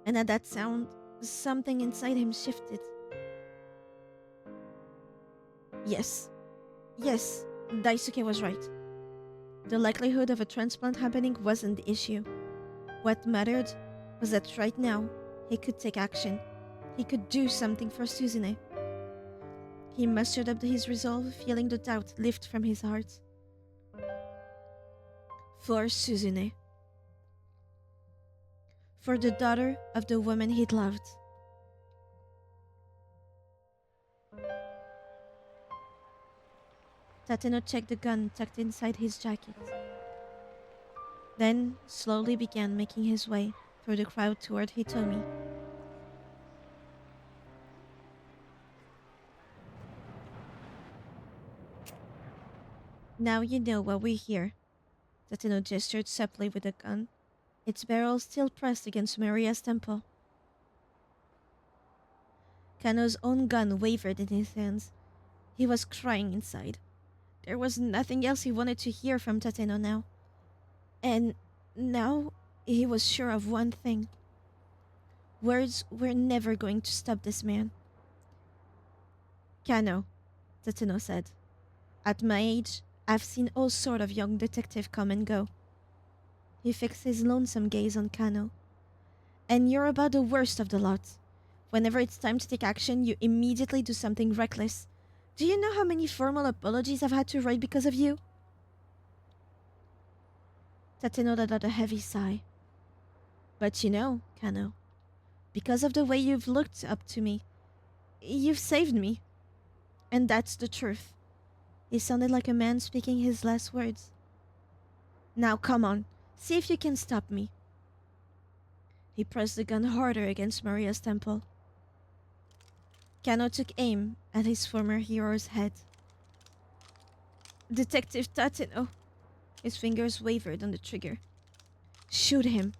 And at that sound, something inside him shifted. Yes, Daisuke was right. The likelihood of a transplant happening wasn't the issue. What mattered was that right now, he could take action. He could do something for Suzune. He mustered up his resolve, feeling the doubt lift from his heart. For Suzune. For the daughter of the woman he'd loved. Tateno checked the gun tucked inside his jacket, then slowly began making his way through the crowd toward Hitomi. Now you know why we're here. Tateno gestured supplely with the gun, its barrel still pressed against Maria's temple. Kano's own gun wavered in his hands. He was crying inside. There was nothing else he wanted to hear from Tateno now. And now he was sure of one thing. Words were never going to stop this man. Kano, Tateno said. At my age, I've seen all sort of young detective come and go. He fixed his lonesome gaze on Kano. And you're about the worst of the lot. Whenever it's time to take action, you immediately do something reckless. Do you know how many formal apologies I've had to write because of you? Tateno let out a heavy sigh. But you know, Kano, because of the way you've looked up to me, you've saved me. And that's the truth. He sounded like a man speaking his last words. Now come on, see if you can stop me. He pressed the gun harder against Maria's temple. Kano took aim at his former hero's head. Detective Tateno. His fingers wavered on the trigger. Shoot him.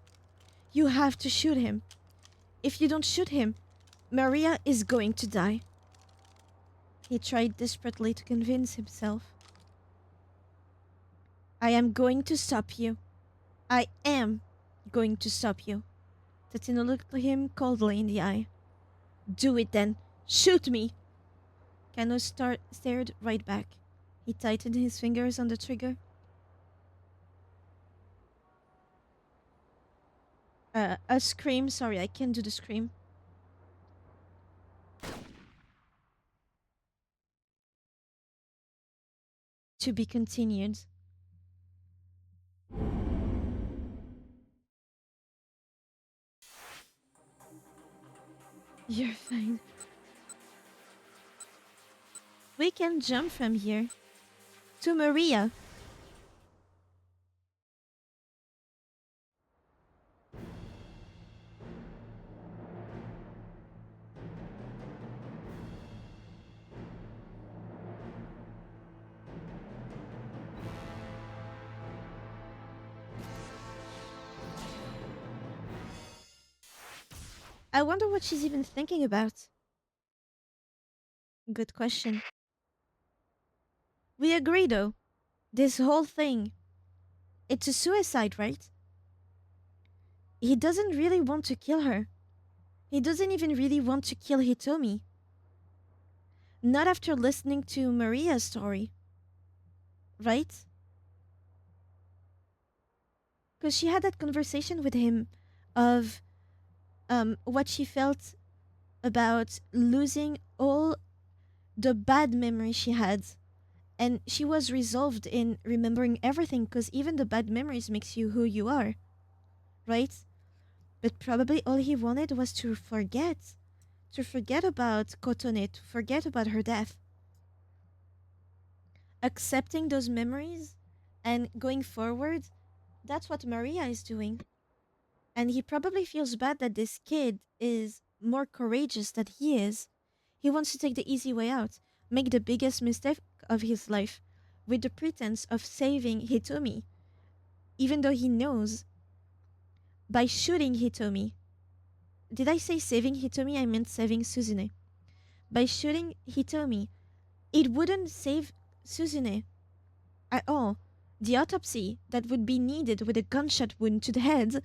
You have to shoot him. If you don't shoot him, Maria is going to die. He tried desperately to convince himself. I am going to stop you. I am going to stop you. Tateno looked him coldly in the eye. Do it then. Shoot me. Kano stared right back. He tightened his fingers on the trigger. A scream. Sorry, I can't do the scream. To be continued. You're fine. We can jump from here to Maria. I wonder what she's even thinking about. Good question. We agree though. This whole thing, it's a suicide, right? He doesn't really want to kill her. He doesn't even really want to kill Hitomi. Not after listening to Maria's story. Right? Because she had that conversation with him of what she felt about losing all the bad memories she had. And she was resolved in remembering everything because even the bad memories makes you who you are. Right? But probably all he wanted was to forget. To forget about Kotone, to forget about her death. Accepting those memories and going forward, that's what Maria is doing. And he probably feels bad that this kid is more courageous than he is. He wants to take the easy way out, make the biggest mistake of his life, with the pretense of saving Hitomi, even though he knows by shooting Hitomi. Did I say saving Hitomi? I meant saving Suzune. By shooting Hitomi, it wouldn't save Suzune at all. The autopsy that would be needed with a gunshot wound to the head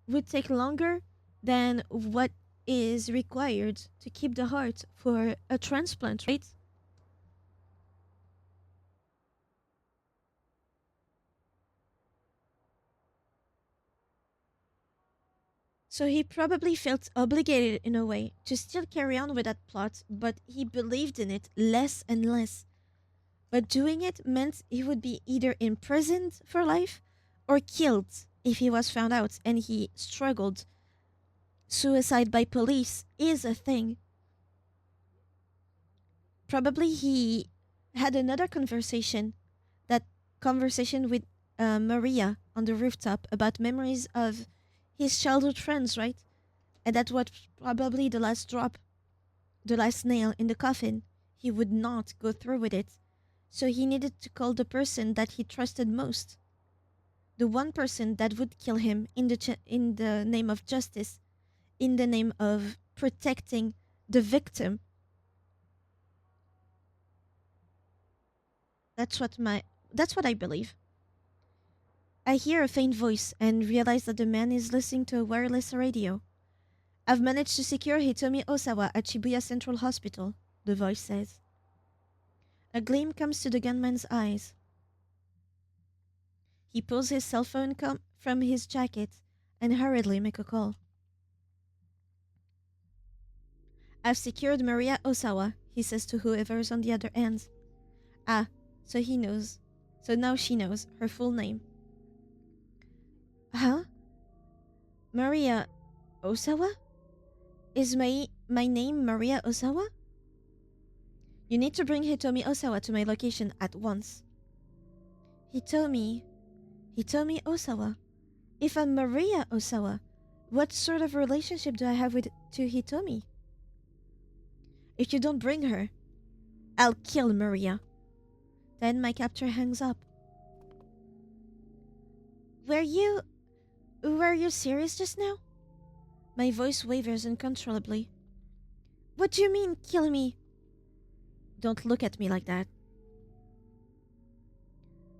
would take longer than what is required to keep the heart for a transplant, right? So he probably felt obligated in a way to still carry on with that plot, but he believed in it less and less. But doing it meant he would be either imprisoned for life or killed if he was found out, and he struggled. Suicide by police is a thing. Probably he had another conversation. That conversation with Maria on the rooftop about memories of his childhood friends, right? And that was probably the last drop, the last nail in the coffin. He would not go through with it. So he needed to call the person that he trusted most. The one person that would kill him in the name of justice, in the name of protecting the victim. That's what my that's what I believe. I hear a faint voice and realize that the man is listening to a wireless radio. I've managed to secure Hitomi Osawa at Shibuya Central Hospital, the voice says. A gleam comes to the gunman's eyes. He pulls his cell phone from his jacket and hurriedly makes a call. I've secured Maria Osawa, he says to whoever's on the other end. Ah, so he knows. So now she knows her full name. Huh? Maria Osawa? Is my name Maria Osawa? You need to bring Hitomi Osawa to my location at once. Hitomi Osawa. If I'm Maria Osawa, what sort of relationship do I have to Hitomi? If you don't bring her, I'll kill Maria. Then my captor hangs up. Were you serious just now? My voice wavers uncontrollably. What do you mean, kill me? Don't look at me like that.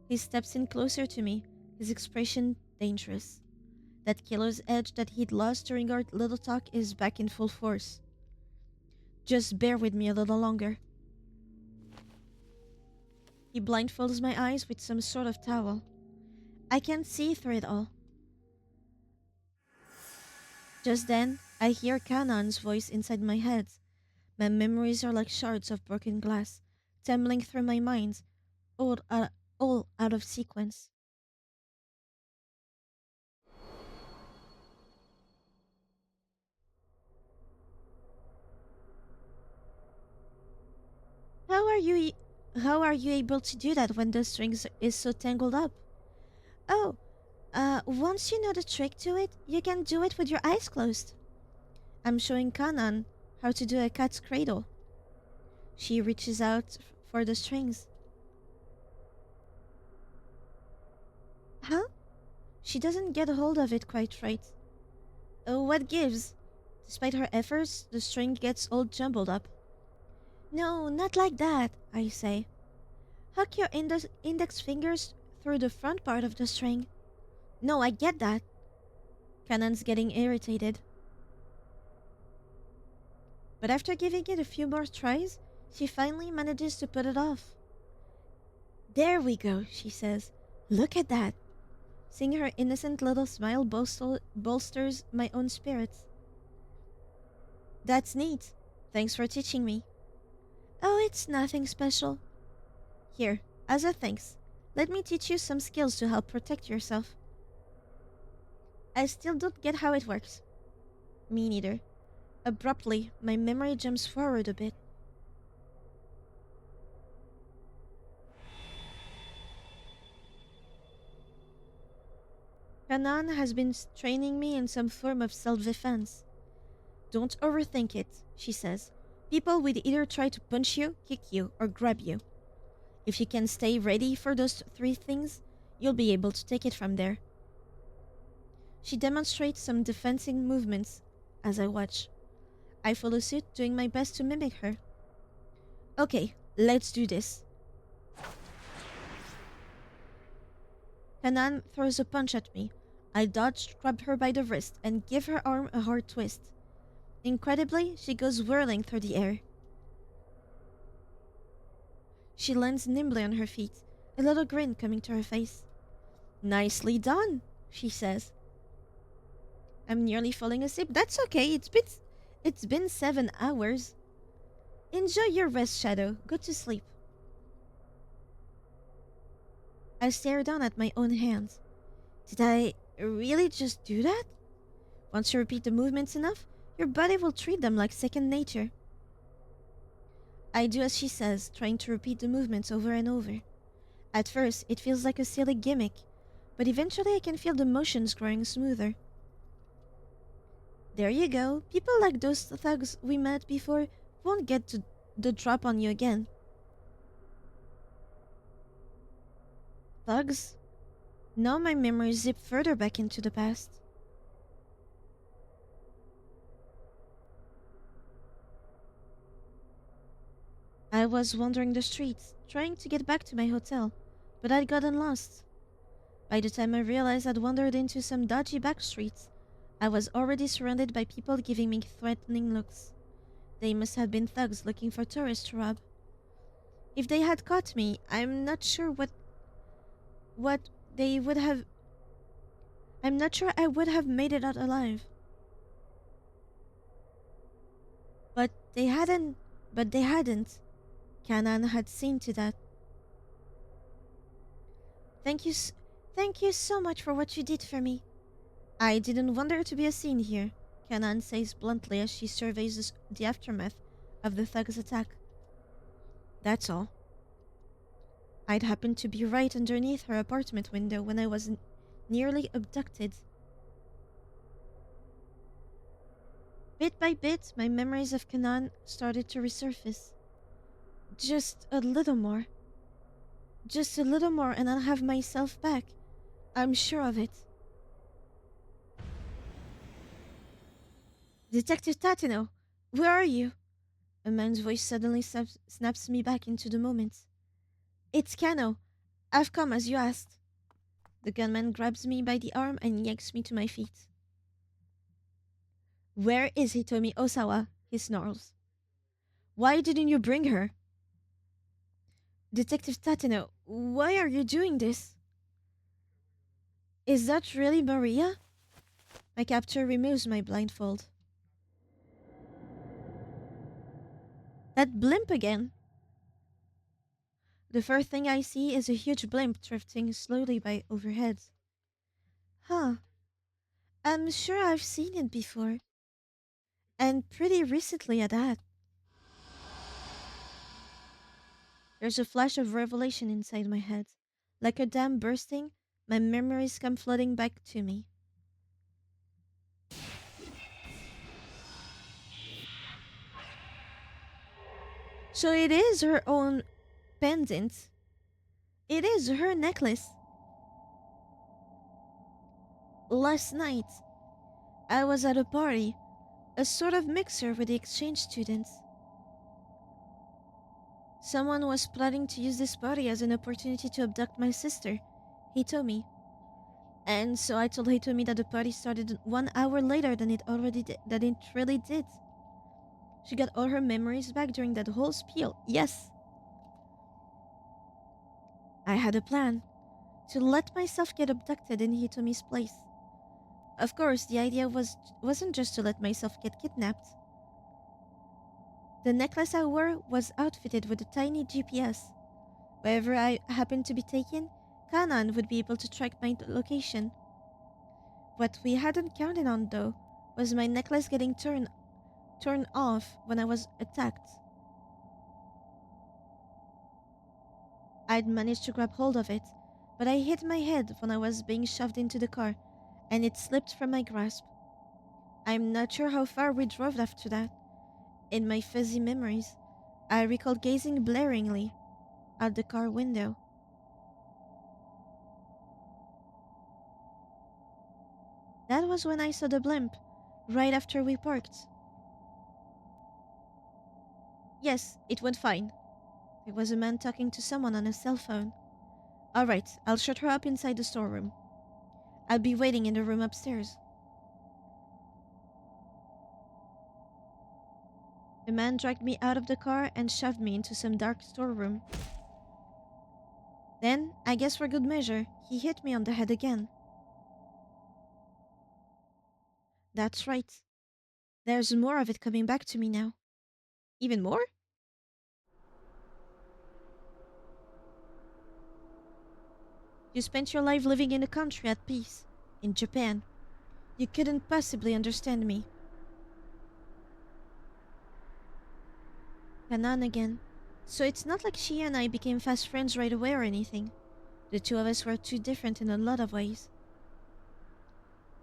He steps in closer to me, his expression dangerous. That killer's edge that he'd lost during our little talk is back in full force. Just bear with me a little longer. He blindfolds my eyes with some sort of towel. I can't see through it all. Just then, I hear Kanan's voice inside my head. My memories are like shards of broken glass, tumbling through my mind, all out of sequence. How are you how are you able to do that when the strings is so tangled up? Oh, once you know the trick to it, you can do it with your eyes closed. I'm showing Kanan how to do a cat's cradle. She reaches out for the strings. Huh? She doesn't get a hold of it quite right. What gives? Despite her efforts, the string gets all jumbled up. No, not like that, I say. Hook your index fingers through the front part of the string. No, I get that. Kanan's getting irritated. But after giving it a few more tries, she finally manages to put it off. There we go, she says. Look at that. Seeing her innocent little smile bolsters my own spirits. That's neat. Thanks for teaching me. Oh, it's nothing special. Here, as a thanks, let me teach you some skills to help protect yourself. I still don't get how it works. Me neither. Abruptly, my memory jumps forward a bit. Kanan has been training me in some form of self-defense. Don't overthink it, she says. People will either try to punch you, kick you, or grab you. If you can stay ready for those three things, you'll be able to take it from there. She demonstrates some defensive movements as I watch. I follow suit, doing my best to mimic her. Okay, let's do this. Kanan throws a punch at me. I dodge, grab her by the wrist, and give her arm a hard twist. Incredibly, she goes whirling through the air. She lands nimbly on her feet, a little grin coming to her face. Nicely done, she says. I'm nearly falling asleep. That's okay, it's been 7 hours. Enjoy your rest, Shadow. Go to sleep. I stare down at my own hands. Did I really just do that? Once you repeat the movements enough, your body will treat them like second nature. I do as she says, trying to repeat the movements over and over. At first, it feels like a silly gimmick, but eventually I can feel the motions growing smoother. There you go. People like those thugs we met before won't get the drop on you again. Thugs? Now my memories zip further back into the past. I was wandering the streets, trying to get back to my hotel, but I'd gotten lost. By the time I realized I'd wandered into some dodgy back streets, I was already surrounded by people giving me threatening looks. They must have been thugs looking for tourists to rob. If they had caught me, I'm not sure what they would have. I'm not sure I would have made it out alive. But they hadn't. But they hadn't. Kanan had seen to that. Thank you, thank you so much for what you did for me. I didn't want there to be a scene here, Kanan says bluntly as she surveys the aftermath of the thug's attack. That's all. I'd happened to be right underneath her apartment window when I was nearly abducted. Bit by bit, my memories of Kanan started to resurface. Just a little more. Just a little more and I'll have myself back. I'm sure of it. Detective Tatino, where are you? A man's voice suddenly snaps me back into the moment. It's Kano. I've come as you asked. The gunman grabs me by the arm and yanks me to my feet. Where is Hitomi Osawa? He snarls. Why didn't you bring her? Detective Tatino, why are you doing this? Is that really Maria? My captor removes my blindfold. That blimp again. The first thing I see is a huge blimp drifting slowly by overhead. Huh. I'm sure I've seen it before. And pretty recently at that. There's a flash of revelation inside my head. Like a dam bursting, my memories come flooding back to me. So it is her own pendant. It is her necklace. Last night, I was at a party, a sort of mixer with the exchange students. Someone was plotting to use this party as an opportunity to abduct my sister, Hitomi. And so I told Hitomi that the party started 1 hour later than it really did. She got all her memories back during that whole spiel. Yes. I had a plan to let myself get abducted in Hitomi's place. Of course, the idea wasn't just to let myself get kidnapped. The necklace I wore was outfitted with a tiny GPS. Wherever I happened to be taken, Kanan would be able to track my location. What we hadn't counted on, though, was my necklace getting turned off when I was attacked. I'd managed to grab hold of it, but I hit my head when I was being shoved into the car, and it slipped from my grasp. I'm not sure how far we drove after that. In my fuzzy memories, I recall gazing blaringly out the car window. That was when I saw the blimp, right after we parked. Yes, it went fine. There was a man talking to someone on a cell phone. Alright, I'll shut her up inside the storeroom. I'll be waiting in the room upstairs. The man dragged me out of the car and shoved me into some dark storeroom. Then, I guess for good measure, he hit me on the head again. That's right. There's more of it coming back to me now. Even more? You spent your life living in a country at peace, in Japan. You couldn't possibly understand me. Kanan again. So it's not like she and I became fast friends right away or anything. The two of us were too different in a lot of ways.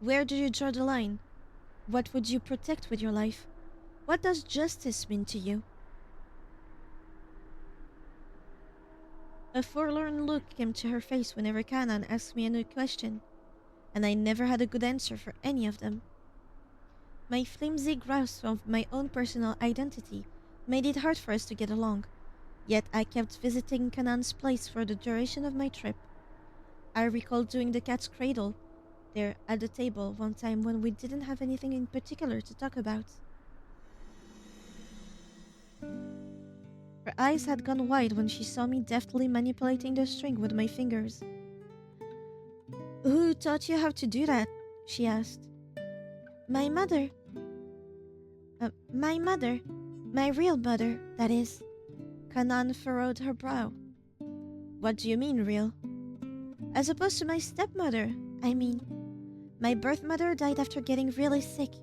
Where do you draw the line? What would you protect with your life? What does justice mean to you? A forlorn look came to her face whenever Kanan asked me a new question, and I never had a good answer for any of them. My flimsy grasp of my own personal identity made it hard for us to get along, yet I kept visiting Kanan's place for the duration of my trip. I recall doing the cat's cradle there at the table one time when we didn't have anything in particular to talk about. Her eyes had gone wide when she saw me deftly manipulating the string with my fingers. Who taught you how to do that? She asked. My mother. My mother. My real mother, that is. Kanan furrowed her brow. What do you mean, real? As opposed to my stepmother, I mean. My birth mother died after getting really sick.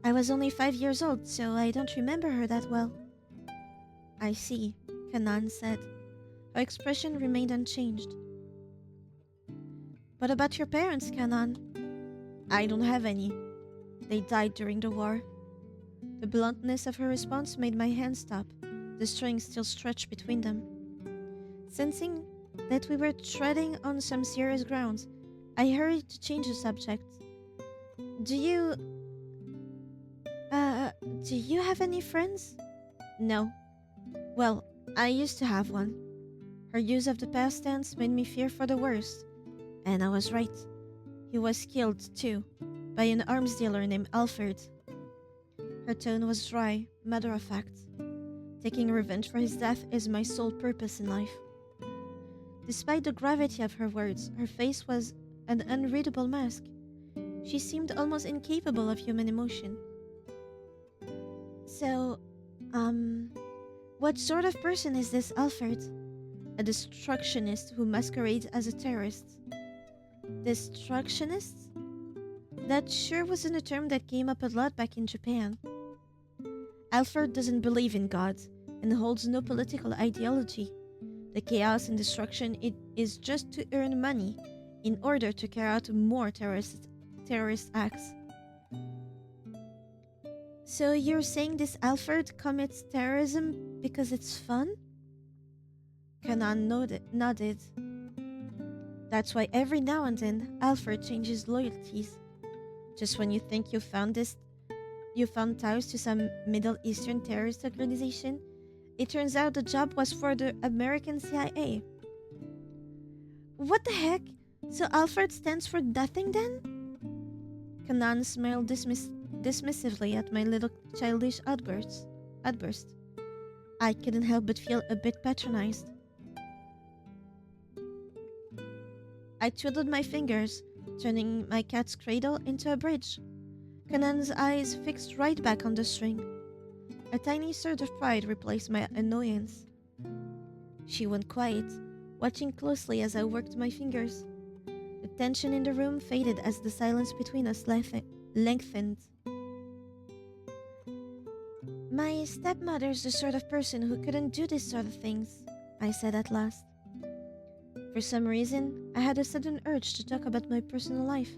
I was only 5 years old, so I don't remember her that well. I see, Kanan said. Her expression remained unchanged. What about your parents, Kanan? I don't have any. They died during the war. The bluntness of her response made my hand stop, the string still stretched between them. Sensing that we were treading on some serious ground, I hurried to change the subject. Do you have any friends? No. Well, I used to have one. Her use of the past tense made me fear for the worst. And I was right. He was killed, too, by an arms dealer named Alfred. Her tone was dry, matter-of-fact. Taking revenge for his death is my sole purpose in life. Despite the gravity of her words, her face was an unreadable mask. She seemed almost incapable of human emotion. So, what sort of person is this Alfred? A destructionist who masquerades as a terrorist. Destructionist? That sure wasn't a term that came up a lot back in Japan. Alfred doesn't believe in God and holds no political ideology. The chaos and destruction it is just to earn money in order to carry out more terrorist acts. So you're saying this Alfred commits terrorism because it's fun? Kanan nodded. That's why every now and then Alfred changes loyalties. Just when you think you found ties to some Middle Eastern terrorist organization, it turns out the job was for the American CIA. What the heck? So Alfred stands for nothing then? Kanan smiled dismissively at my little childish outburst. I couldn't help but feel a bit patronized. I twiddled my fingers, turning my cat's cradle into a bridge. Kanan's eyes fixed right back on the string. A tiny surge of pride replaced my annoyance. She went quiet, watching closely as I worked my fingers. The tension in the room faded as the silence between us lengthened. My stepmother's the sort of person who couldn't do these sort of things, I said at last. For some reason, I had a sudden urge to talk about my personal life.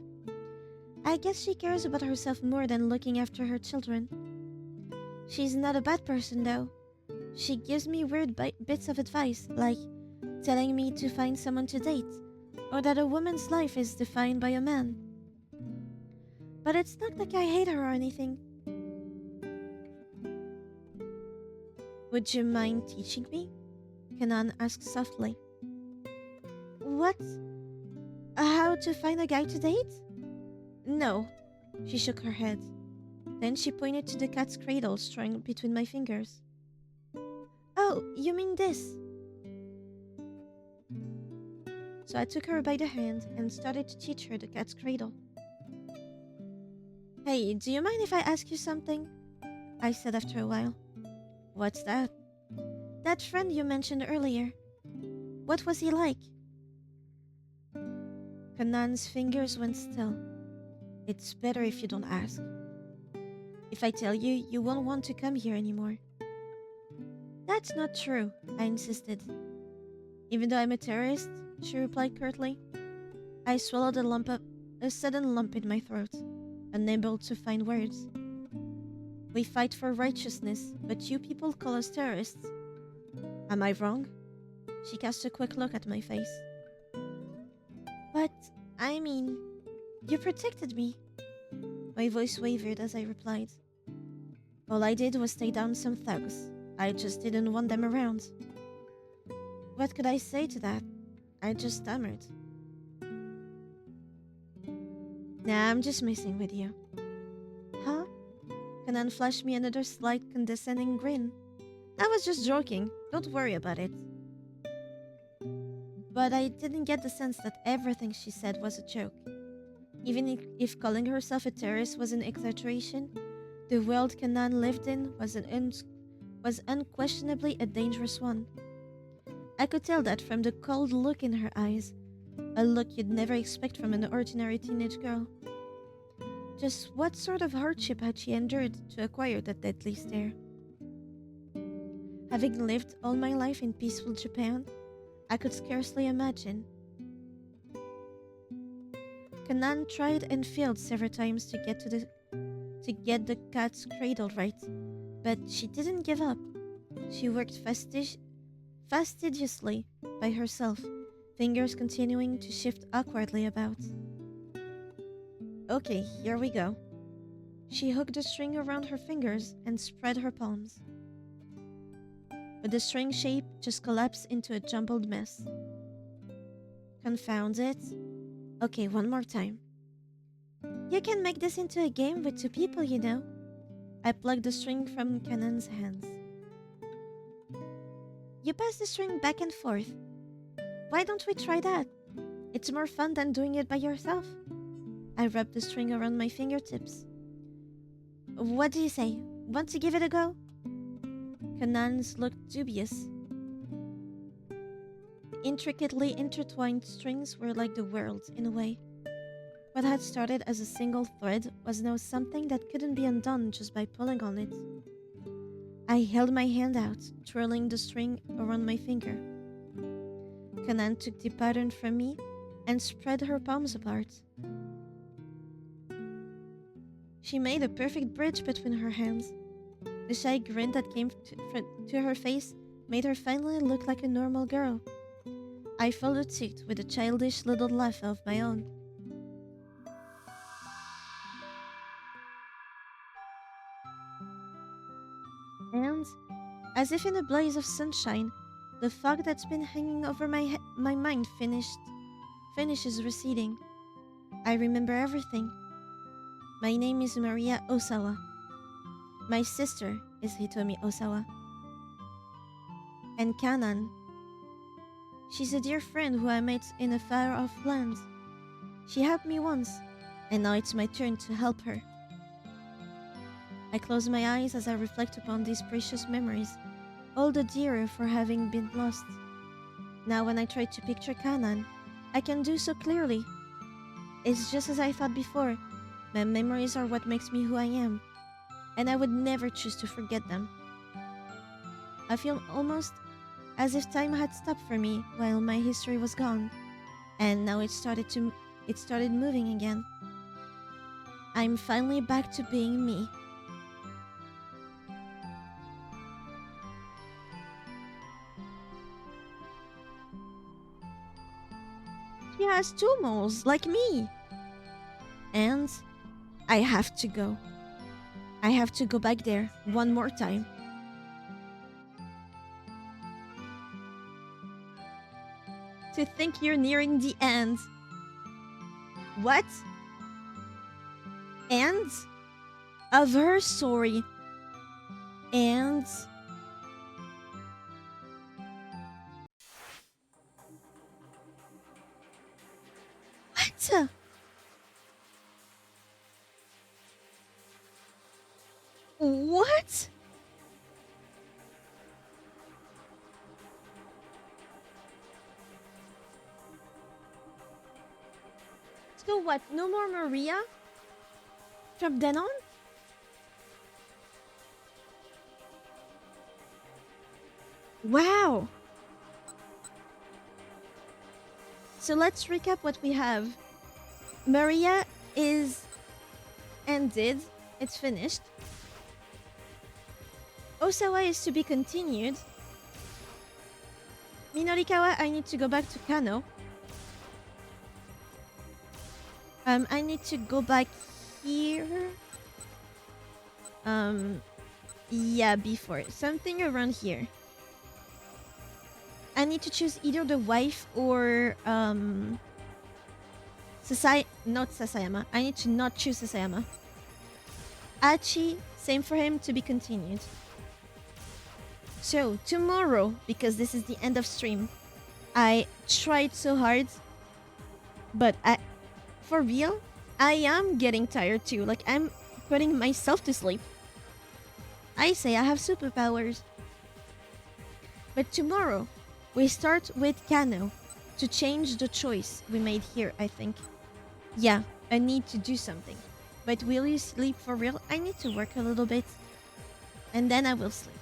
I guess she cares about herself more than looking after her children. She's not a bad person, though. She gives me weird bits of advice, like telling me to find someone to date, or that a woman's life is defined by a man. But it's not like I hate her or anything. Would you mind teaching me? Kanan asked softly. What? How to find a guy to date? No, she shook her head. Then she pointed to the cat's cradle strung between my fingers. Oh, you mean this? So I took her by the hand and started to teach her the cat's cradle. Hey, do you mind if I ask you something? I said after a while. What's that? That friend you mentioned earlier. What was he like? Kanan's fingers went still. It's better if you don't ask. If I tell you, you won't want to come here anymore. That's not true, I insisted. Even though I'm a terrorist, she replied curtly. I swallowed a sudden lump in my throat, unable to find words. We fight for righteousness, but you people call us terrorists. Am I wrong? She cast a quick look at my face. But, I mean, you protected me. My voice wavered as I replied. All I did was take down some thugs. I just didn't want them around. What could I say to that? I just stammered. Nah, I'm just messing with you. Huh? Kanan flashed me another slight condescending grin. I was just joking. Don't worry about it. But I didn't get the sense that everything she said was a joke. Even if calling herself a terrorist was an exaggeration, the world Kanan lived in was unquestionably a dangerous one. I could tell that from the cold look in her eyes, a look you'd never expect from an ordinary teenage girl. Just what sort of hardship had she endured to acquire that deadly stare? Having lived all my life in peaceful Japan, I could scarcely imagine. Kanan tried and failed several times to get the cat's cradle right, but she didn't give up. She worked fastidiously by herself, fingers continuing to shift awkwardly about. Okay, here we go. She hooked the string around her fingers and spread her palms. But the string shape just collapsed into a jumbled mess. Confound it. Okay, one more time. You can make this into a game with 2 people, you know. I plucked the string from Kanan's hands. You pass the string back and forth. Why don't we try that? It's more fun than doing it by yourself. I rubbed the string around my fingertips. What do you say? Want to give it a go? Kanan's looked dubious. The intricately intertwined strings were like the world, in a way. What had started as a single thread was now something that couldn't be undone just by pulling on it. I held my hand out, twirling the string around my finger. Kanan took the pattern from me and spread her palms apart. She made a perfect bridge between her hands. The shy grin that came to her face made her finally look like a normal girl. I followed suit with a childish little laugh of my own. And, as if in a blaze of sunshine, the fog that's been hanging over my mind finishes receding. I remember everything. My name is Maria Osawa. My sister is Hitomi Osawa. And Kanan. She's a dear friend who I met in a far-off land. She helped me once, and now it's my turn to help her. I close my eyes as I reflect upon these precious memories, all the dearer for having been lost. Now when I try to picture Kanan, I can do so clearly. It's just as I thought before. My memories are what makes me who I am, and I would never choose to forget them. I feel almost as if time had stopped for me while my history was gone, and now it started moving again. I'm finally back to being me. She has 2 moles, like me. And I have to go. I have to go back there one more time. To think you're nearing the end. What? End of her story. And what? What? So what? No more Maria? From then on? Wow. So let's recap what we have. Maria is ended. It's finished. Osawa is to be continued. Minorikawa, I need to go back to Kano. I need to go back here. Um, yeah, before. Something around here. I need to choose either the wife or not Sasayama. I need to not choose Sasayama. Achi, same for him, to be continued. So tomorrow, because this is the end of stream, I tried so hard, but for real, I am getting tired too. Like, I'm putting myself to sleep. I say I have superpowers. But tomorrow, we start with Kano to change the choice we made here, I think. Yeah, I need to do something. But will you sleep for real? I need to work a little bit. And then I will sleep.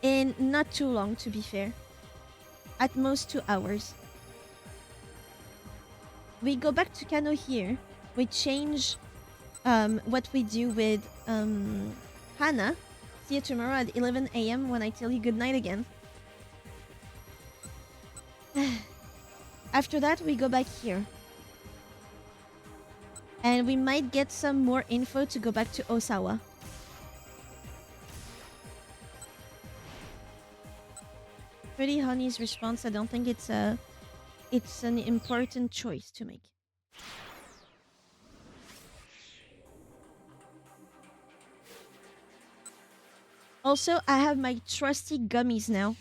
In not too long, to be fair. At most 2 hours. We go back to Kano here. We change what we do with Hana. See you tomorrow at 11 a.m. when I tell you goodnight again. After that, we go back here. And we might get some more info to go back to Osawa. Pretty Honey's response, I don't think it's an important choice to make. Also, I have my trusty gummies now.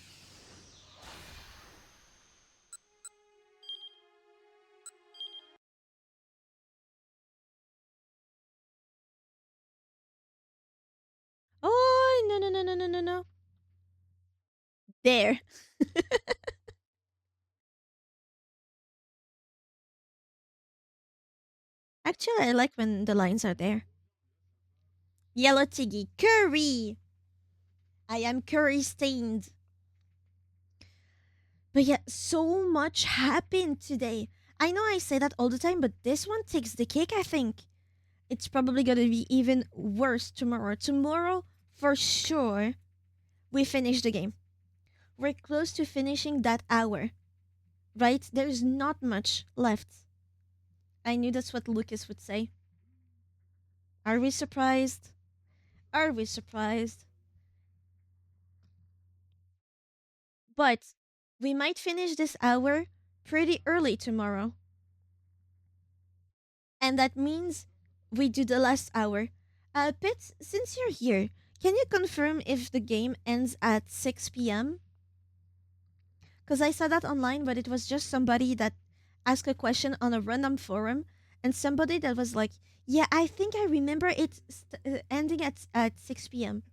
Oh, no, no, no, no, no, no, no. There. Actually, I like when the lines are there. Yellow Tiggy. Curry! I am curry stained. But yeah, so much happened today. I know I say that all the time, but this one takes the cake, I think. It's probably gonna be even worse tomorrow. Tomorrow, for sure, we finish the game. We're close to finishing that hour, right? There's not much left. I knew that's what Lucas would say. Are we surprised? Are we surprised? But we might finish this hour pretty early tomorrow. And that means we do the last hour. Pit, since you're here, can you confirm if the game ends at 6 p.m.? Because I saw that online, but it was just somebody that asked a question on a random forum, and somebody that was like, yeah, I think I remember it ending at 6 p.m.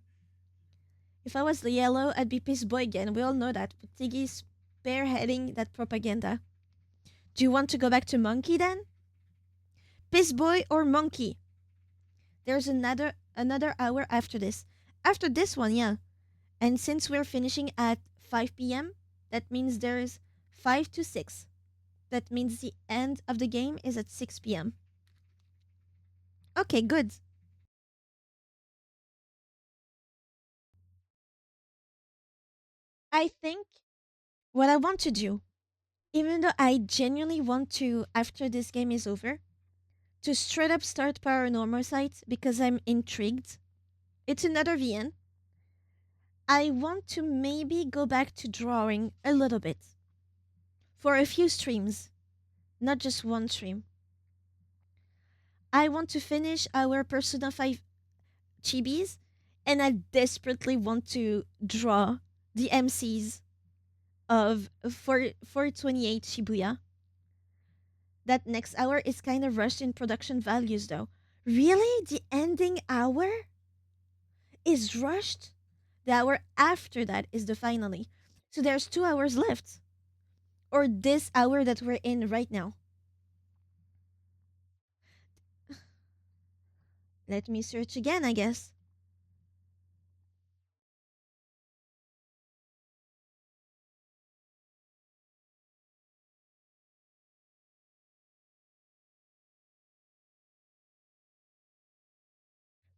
If I was the yellow, I'd be pissed boy again. We all know that. But Tiggy's spearheading that propaganda. Do you want to go back to monkey then? Piss boy or monkey? There's another hour after this. After this one, yeah. And since we're finishing at 5 p.m., that means there's 5 to 6. That means the end of the game is at 6 p.m. Okay, good. I think what I want to do, even though I genuinely want to, after this game is over, to straight up start paranormal sites because I'm intrigued. It's another VN. I want to maybe go back to drawing a little bit for a few streams, not just one stream. I want to finish our Persona 5 chibis, and I desperately want to draw the MCs of 428 Shibuya. That next hour is kind of rushed in production values, though. Really? The ending hour is rushed? The hour after that is the finale. So there's 2 hours left. Or this hour that we're in right now. Let me search again, I guess.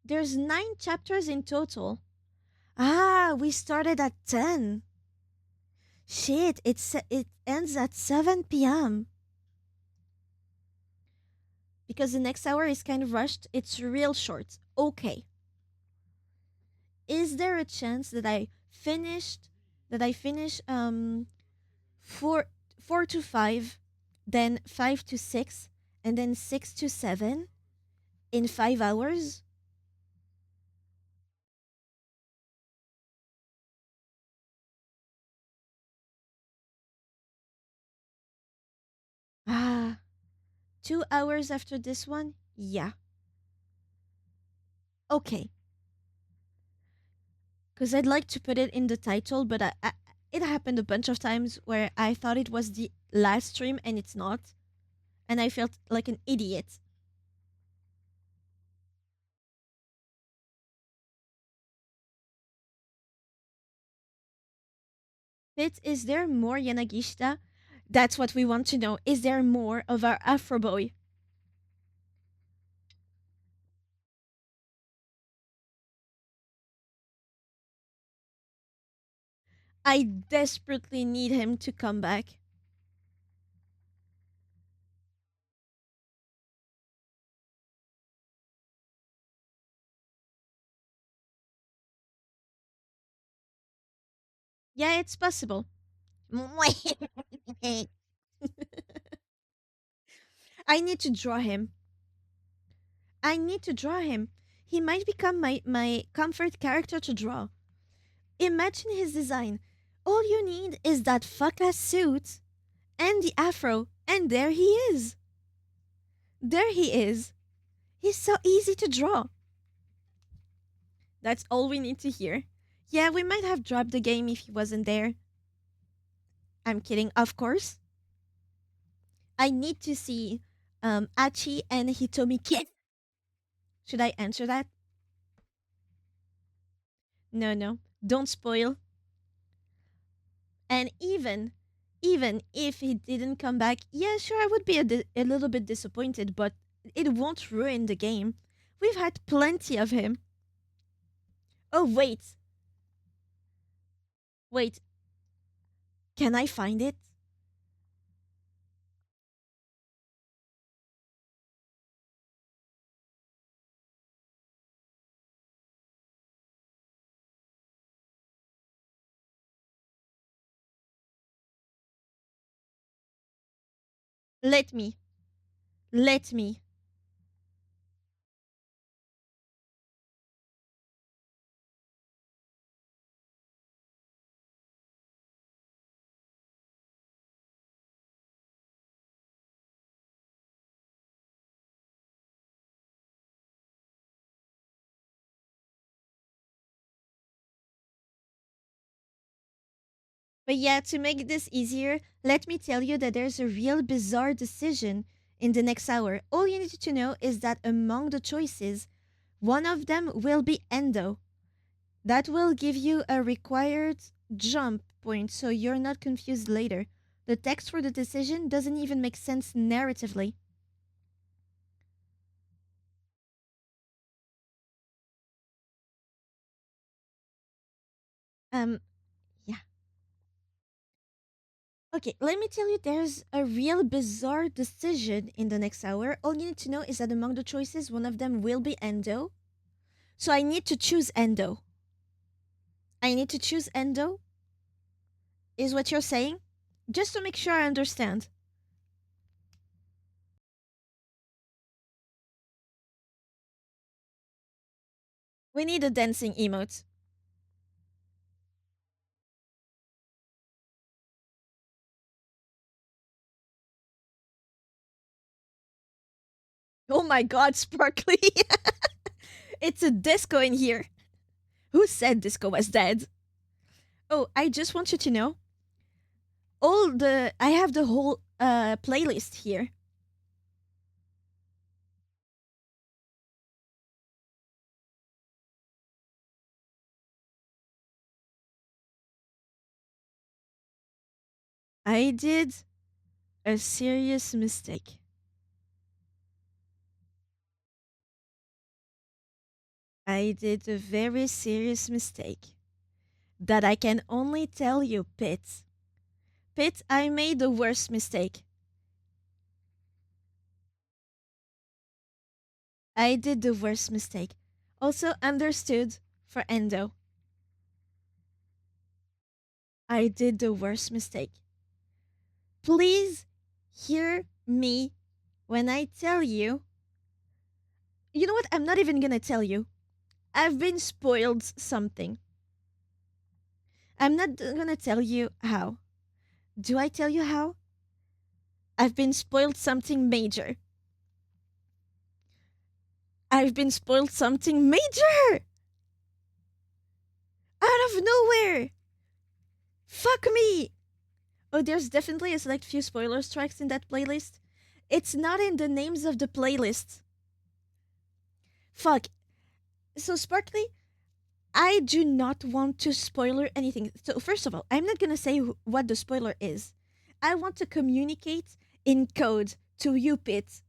There's 9 chapters in total. Ah, we started at 10. Shit, it ends at 7 p.m. Because the next hour is kind of rushed. It's real short. Okay. Is there a chance that I finish 4 4 to 5, then 5 to 6, and then 6 to 7 in 5 hours? Ah, 2 hours after this one? Yeah. Okay. Cuz I'd like to put it in the title, but it happened a bunch of times where I thought it was the last stream and it's not, and I felt like an idiot. But is there more Yanagishita? That's what we want to know. Is there more of our Afro boy? I desperately need him to come back. Yeah, it's possible. I need to draw him. I need to draw him. He might become my comfort character to draw. Imagine his design. All you need is that fuck ass suit and the afro, and there he is. There he is. He's so easy to draw. That's all we need to hear. Yeah, we might have dropped the game if he wasn't there. I'm kidding, of course. I need to see Achi and Hitomi kiss. Should I answer that? No, no. Don't spoil. And even if he didn't come back, yeah, sure, I would be a little bit disappointed, but it won't ruin the game. We've had plenty of him. Oh, wait. Can I find it? Let me. Let me. But yeah, to make this easier, let me tell you that there's a real bizarre decision in the next hour. All you need to know is that among the choices, one of them will be endo. That will give you a required jump point so you're not confused later. The text for the decision doesn't even make sense narratively. Um, yeah. Okay, let me tell you, there's a real bizarre decision in the next hour. All you need to know is that among the choices, one of them will be endo. So I need to choose endo. I need to choose endo, is what you're saying? Just to make sure I understand. We need a dancing emote. Oh my god, Sparkly! It's a disco in here. Who said disco was dead? Oh, I just want you to know, I have the whole playlist here. I did a serious mistake. I did a very serious mistake that I can only tell you, Pit. Pit, I made the worst mistake. I did the worst mistake. Also understood for Endo. I did the worst mistake. Please hear me when I tell you. You know what? I'm not even gonna tell you. I've been spoiled something. I'm not gonna tell you how. Do I tell you how? I've been spoiled something major. I've been spoiled something major! Out of nowhere! Fuck me! Oh, there's definitely a select few spoiler tracks in that playlist. It's not in the names of the playlist. Fuck. So, Sparkly, I do not want to spoiler anything. So, first of all, I'm not gonna say what the spoiler is. I want to communicate in code to you, Pit.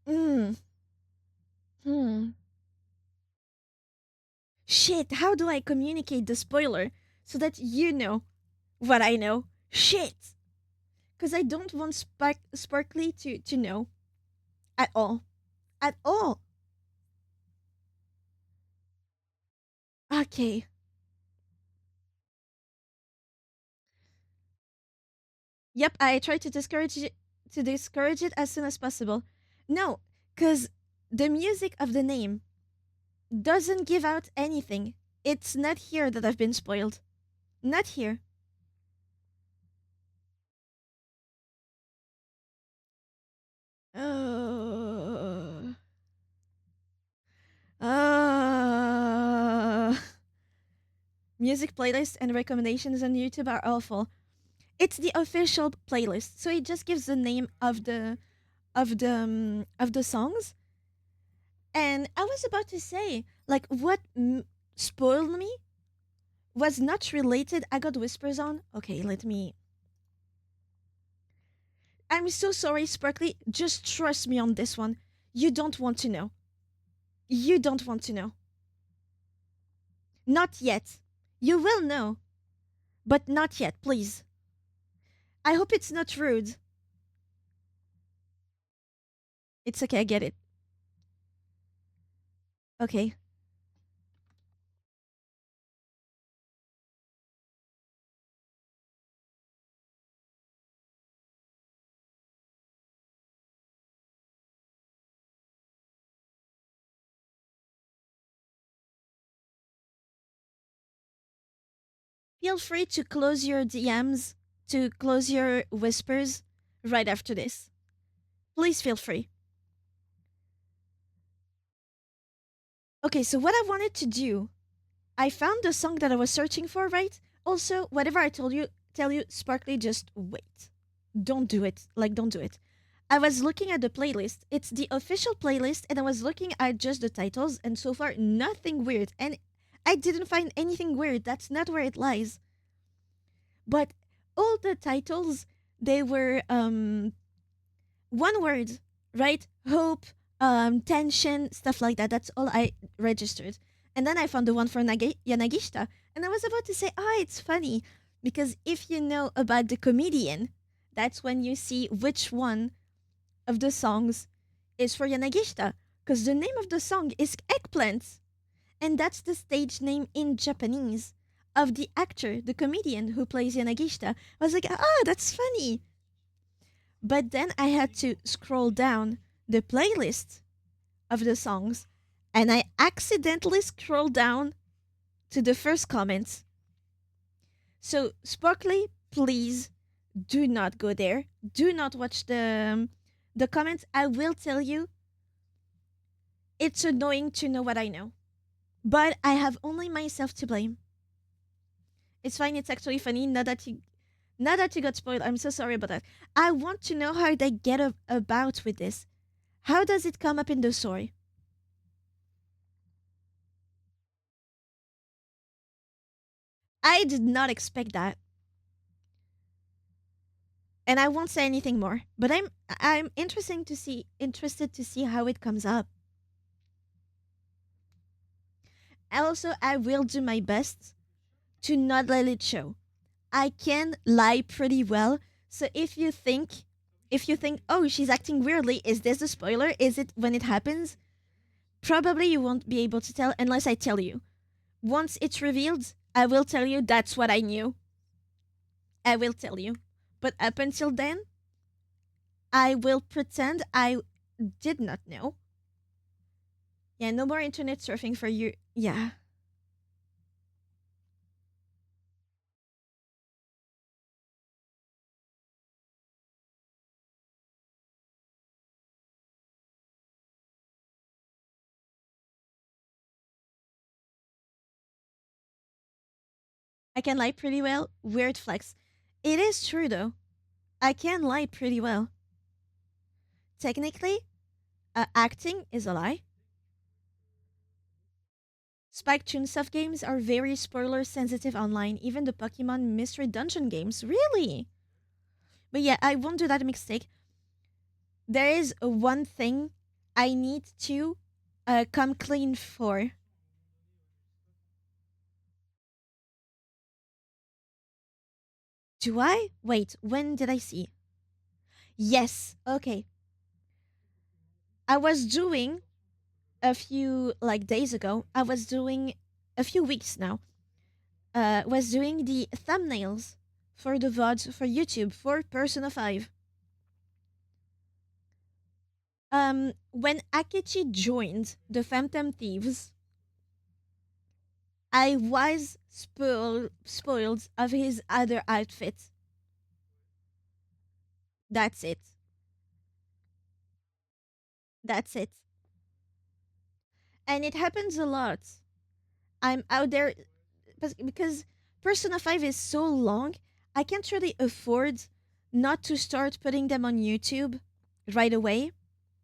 Hmm. Hmm. Shit, how do I communicate the spoiler so that you know what I know? Shit! Because I don't want Sparkly to know at all. At all. Okay. Yep, I try to discourage it as soon as possible. No, because the music of the name doesn't give out anything. It's not here that I've been spoiled. Not here. Oh. Uh, music playlists and recommendations on YouTube are awful. It's the official playlist, so it just gives the name of the songs. And I was about to say, like, what spoiled me was not related. I got whispers on. Okay, let me. I'm so sorry, Sparkly. Just trust me on this one. You don't want to know. You don't want to know. Not yet. You will know, but not yet, please. I hope it's not rude. It's okay, I get it. Okay. Feel free to close your DMs, to close your whispers right after this. Please feel free. Okay, so what I wanted to do, I found the song that I was searching for, right? Also, whatever I tell you, Sparkly, just wait. Don't do it. Like, don't do it. I was looking at the playlist. It's the official playlist, and I was looking at just the titles, and so far, nothing weird. And I didn't find anything weird. That's not where it lies. But all the titles, they were one word, right? Hope, tension, stuff like that. That's all I registered. And then I found the one for Yanagishita. And I was about to say, it's funny. Because if you know about the comedian, that's when you see which one of the songs is for Yanagishita. Because the name of the song is Eggplant. And that's the stage name in Japanese of the actor, the comedian who plays Yanagishita. I was like, that's funny. But then I had to scroll down the playlist of the songs and I accidentally scrolled down to the first comments. So, Sparkly, please do not go there. Do not watch the comments. I will tell you, it's annoying to know what I know. But I have only myself to blame. It's fine, it's actually funny. Now that you got spoiled, I'm so sorry about that. I want to know how they get about with this. How does it come up in the story? I did not expect that. And I won't say anything more. But I'm interested to see how it comes up. Also, I will do my best to not let it show. I can lie pretty well. So if you think, oh, she's acting weirdly, is this a spoiler? Is it when it happens? Probably you won't be able to tell unless I tell you. Once it's revealed, I will tell you that's what I knew. I will tell you. But up until then, I will pretend I did not know. Yeah, no more internet surfing for you. Yeah. I can lie pretty well. Weird flex. It is true though. I can lie pretty well. Technically, acting is a lie. Spike Chunsoft games are very spoiler sensitive online, even the Pokemon Mystery Dungeon games. Really? But yeah, I won't do that mistake. There is one thing I need to come clean for. Do I? Wait, when did I see? Yes, okay. I was doing a few like days ago, I was doing a few weeks now, was doing the thumbnails for the VODs for YouTube for Persona 5. When Akechi joined the Phantom Thieves, I was spoiled of his other outfit. That's it. That's it. And it happens a lot. I'm out there because Persona 5 is so long, I can't really afford not to start putting them on YouTube right away.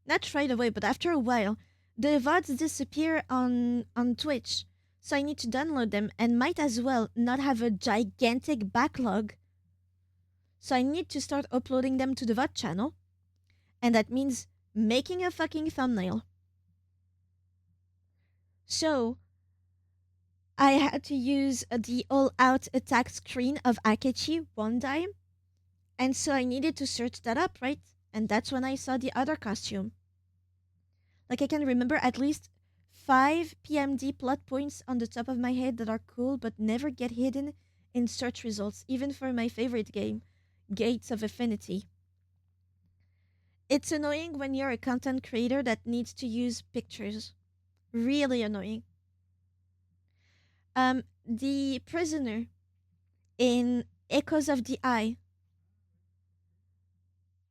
Not right away, but after a while. The VODs disappear on Twitch, so I need to download them and might as well not have a gigantic backlog. So I need to start uploading them to the VOD channel, and that means making a fucking thumbnail. So I had to use the all out attack screen of Akechi one time, and so I needed to search that up, right? And that's when I saw the other costume. Like I can remember at least 5 PMD plot points on the top of my head that are cool but never get hidden in search results, even for my favorite game, Gates of Affinity. It's annoying when you're a content creator that needs to use pictures. Really annoying. The prisoner in Echoes of the Eye,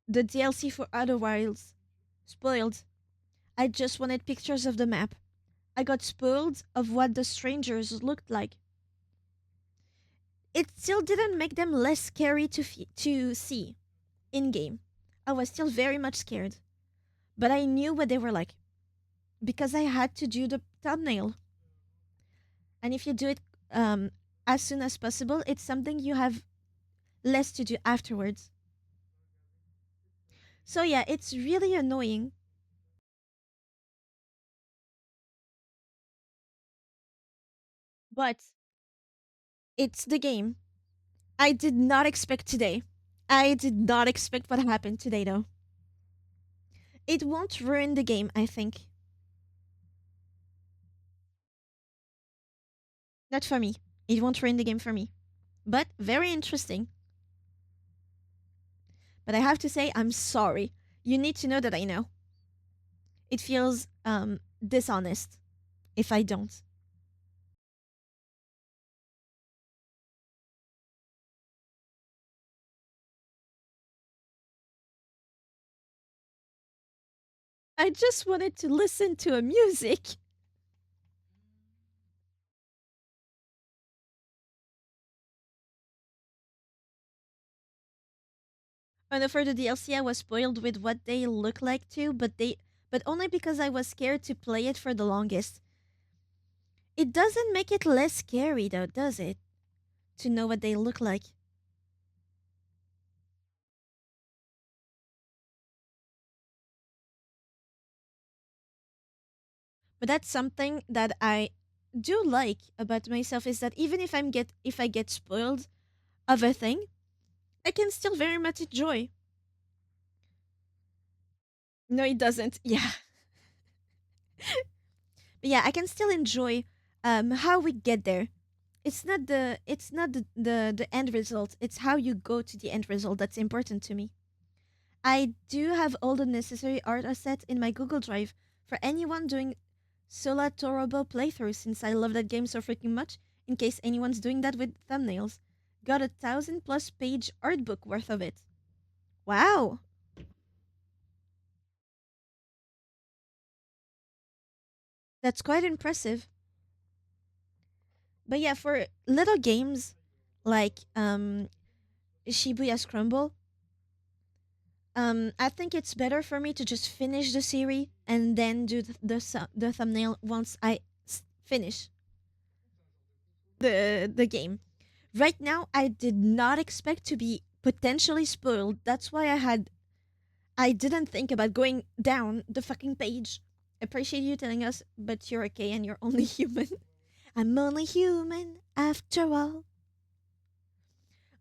the DLC for Outer Wilds, spoiled. I just wanted pictures of the map. I got spoiled of what the strangers looked like. It still didn't make them less scary to see in game. I was still very much scared, but I knew what they were like because I had to do the thumbnail. And if you do it as soon as possible, it's something you have less to do afterwards. So yeah, it's really annoying. But it's the game. I did not expect today. I did not expect what happened today, though. It won't ruin the game, I think. Not for me. It won't ruin the game for me. But very interesting. But I have to say, I'm sorry. You need to know that I know. It feels dishonest if I don't. I just wanted to listen to a music. And for the DLC, I was spoiled with what they look like too, but only because I was scared to play it for the longest. It doesn't make it less scary though, does it? To know what they look like. But that's something that I do like about myself is that even if I get spoiled of a thing, I can still very much enjoy. No, it doesn't. Yeah. But yeah, I can still enjoy how we get there. It's not the end result. It's how you go to the end result that's important to me. I do have all the necessary art assets in my Google Drive for anyone doing Sola Torobo playthroughs since I love that game so freaking much, in case anyone's doing that with thumbnails. Got 1,000+ page art book worth of it. Wow. That's quite impressive. But yeah, for little games like Shibuya Scramble, I think it's better for me to just finish the series and then do the thumbnail once I finish the game. Right now, I did not expect to be potentially spoiled. That's why I didn't think about going down the fucking page. Appreciate you telling us, but you're okay and you're only human. I'm only human after all.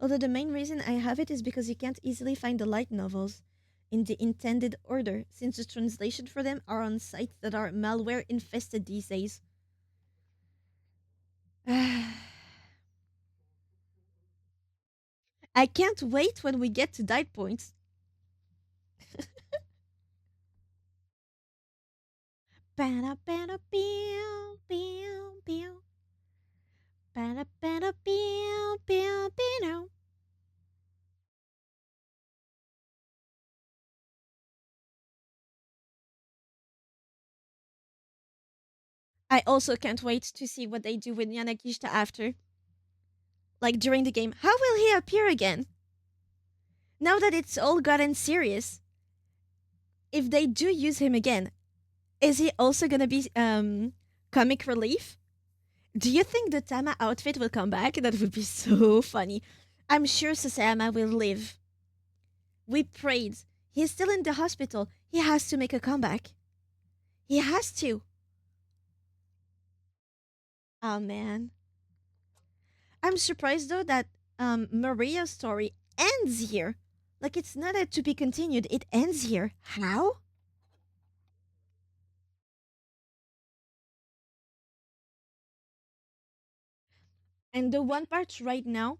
Although the main reason I have it is because you can't easily find the light novels in the intended order, since the translation for them are on sites that are malware infested these days. I can't wait when we get to died points. Ba-da, ba-da, pew, pew, pew. Ba-da, ba-da, pew, pew, pew. I also can't wait to see what they do with Yanagishita after. Like during the game. How will he appear again? Now that it's all gotten serious, if they do use him again, is he also gonna be comic relief? Do you think the Tama outfit will come back? That would be so funny. I'm sure Sasayama will live. We prayed. He's still in the hospital. He has to make a comeback. He has to. Oh man. I'm surprised though that Maria's story ends here. Like it's not a to be continued. It ends here. How? And the one part right now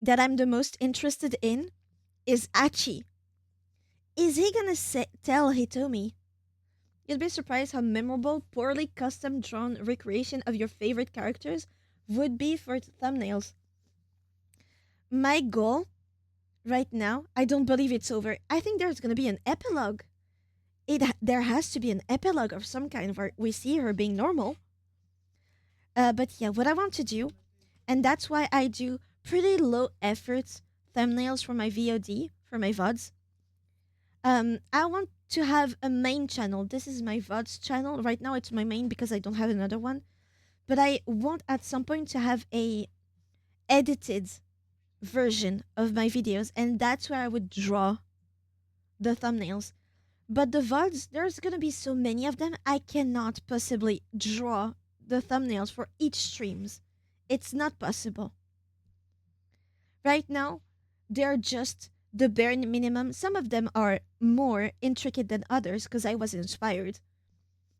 that I'm the most interested in is Achi. Is he gonna tell Hitomi? You'd be surprised how memorable, poorly custom drawn recreation of your favorite characters would be for thumbnails. My goal right now, I don't believe it's over. I think there's gonna be an epilogue. There has to be an epilogue of some kind where we see her being normal. But yeah, what I want to do, and that's why I do pretty low effort thumbnails for my VOD, for my VODs. I want to have a main channel. This is my VODs channel. Right now it's my main because I don't have another one. But I want at some point to have a edited version of my videos, and that's where I would draw the thumbnails. But the VODs, there's gonna be so many of them, I cannot possibly draw the thumbnails for each streams. It's not possible. Right now, they're just the bare minimum. Some of them are more intricate than others because I was inspired.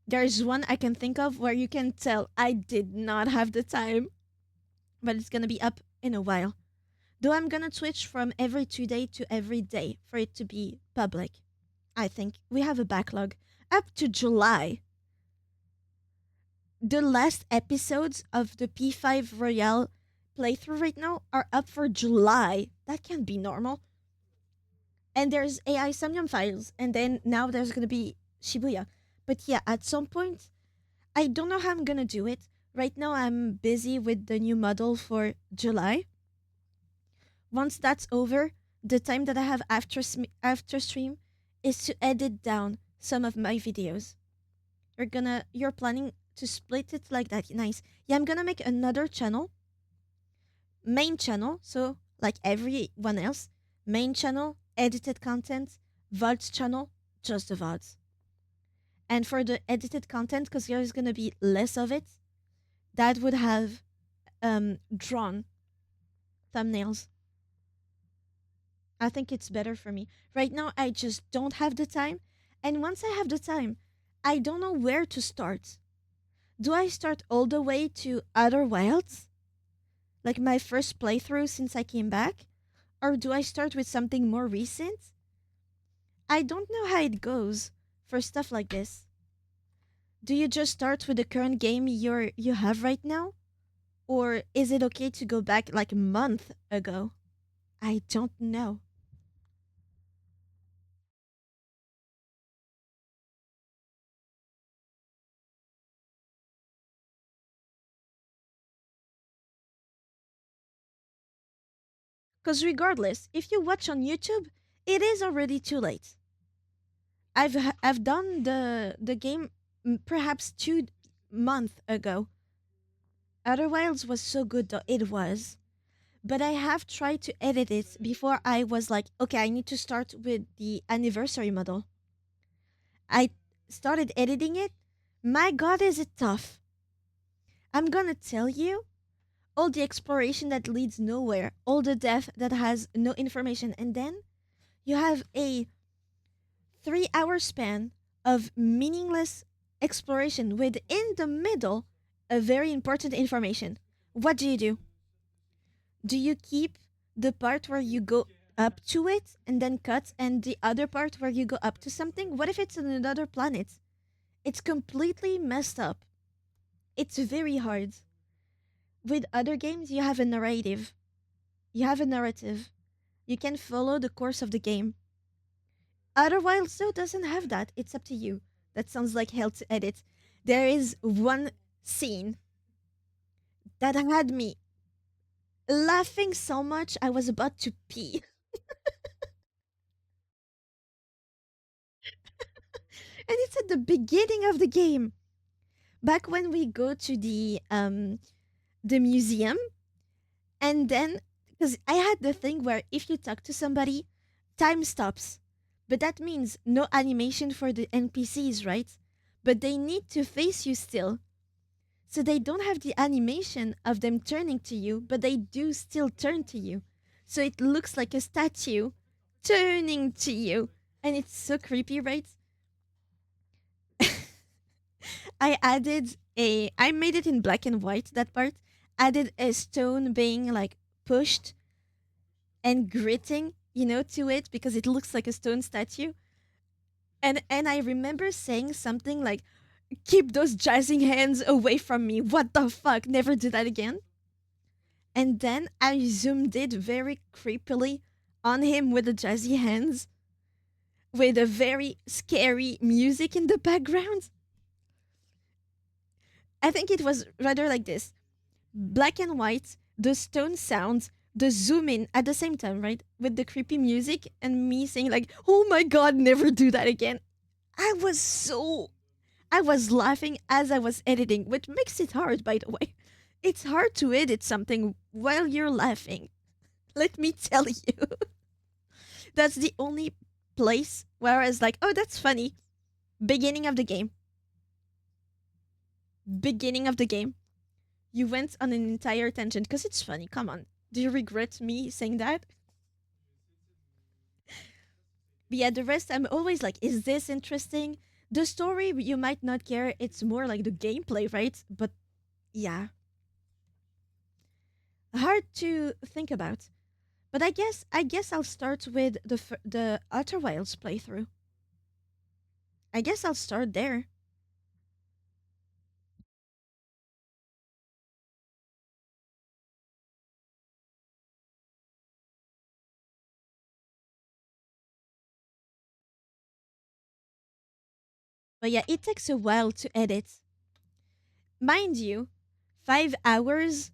There's one I can think of where you can tell I did not have the time, but it's gonna be up in a while. Though I'm gonna switch from every 2 day to every day for it to be public. I think we have a backlog up to July. The last episodes of the P5 Royale playthrough right now are up for July. That can't be normal. And there's AI Samyang files, and then now there's gonna be Shibuya. But yeah, at some point, I don't know how I'm gonna do it. Right now, I'm busy with the new model for July. Once that's over, the time that I have after stream is to edit down some of my videos. You're planning to split it like that. Nice. Yeah, I'm gonna make another channel. Main channel, so like everyone else, main channel, edited content, VODs channel, just the VODs. And for the edited content, because there's gonna be less of it, that would have drawn thumbnails. I think it's better for me. Right now, I just don't have the time. And once I have the time, I don't know where to start. Do I start all the way to Other Wilds? Like my first playthrough since I came back? Or do I start with something more recent? I don't know how it goes for stuff like this. Do you just start with the current game you have right now? Or is it okay to go back like a month ago? I don't know. Because regardless, if you watch on YouTube, it is already too late. I've done the game perhaps 2 months ago. Outer Wilds was so good though, it was. But I have tried to edit it before I was like, okay, I need to start with the anniversary model. I started editing it. My god, is it tough. I'm gonna tell you, all the exploration that leads nowhere, all the death that has no information, and then you have a 3 hour span of meaningless exploration with in the middle a very important information. What do you do? Do you keep the part where you go up to it and then cut and the other part where you go up to something? What if it's on another planet? It's completely messed up. It's very hard. With other games, you have a narrative. You have a narrative. You can follow the course of the game. Otherwise, though, doesn't have that. It's up to you. That sounds like hell to edit. There is one scene that had me laughing so much I was about to pee. And it's at the beginning of the game. Back when we go to the museum, and then because I had the thing where if you talk to somebody, time stops. But that means no animation for the NPCs, right? But they need to face you still. So they don't have the animation of them turning to you, but they do still turn to you. So it looks like a statue turning to you. And it's so creepy, right? I made it in black and white, that part. Added a stone being like pushed and gritting, to it because it looks like a stone statue. And I remember saying something like, keep those jazzing hands away from me. What the fuck? Never do that again. And then I zoomed in very creepily on him with the jazzy hands with a very scary music in the background. I think it was rather like this: black and white, the stone sounds, the zoom in at the same time, right? With the creepy music and me saying, like, oh my god, never do that again. I was laughing as I was editing, which makes it hard, by the way. It's hard to edit something while you're laughing. Let me tell you. That's the only place where I was like, oh, that's funny. Beginning of the game. Beginning of the game. You went on an entire tangent because it's funny. Come on. Do you regret me saying that? But yeah, the rest, I'm always like, is this interesting? The story, you might not care. It's more like the gameplay, right? But yeah, hard to think about. But I guess I'll start with the Outer Wilds playthrough. I guess I'll start there. But yeah, it takes a while to edit. Mind you, 5 hours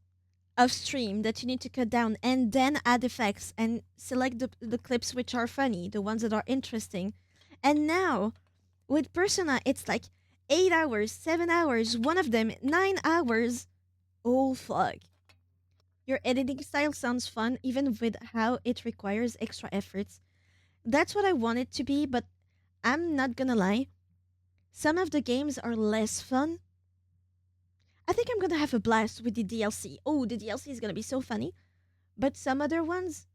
of stream that you need to cut down and then add effects and select the clips which are funny, the ones that are interesting. And now with Persona, it's like 8 hours, 7 hours, one of them 9 hours. Oh, fuck. Your editing style sounds fun, even with how it requires extra efforts. That's what I want it to be, but I'm not gonna lie. Some of the games are less fun. I think I'm gonna have a blast with the DLC. Oh, the DLC is gonna be so funny. But some other ones,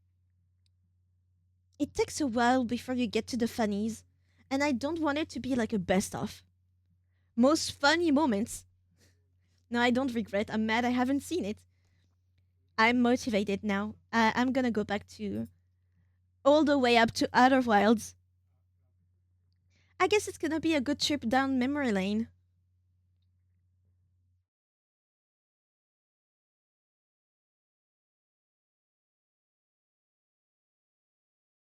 it takes a while before you get to the funnies, and I don't want it to be like a best of. Most funny moments. No, I don't regret. I'm mad I haven't seen it. I'm motivated now. I'm gonna go back to all the way up to Outer Wilds. I guess it's gonna be a good trip down memory lane.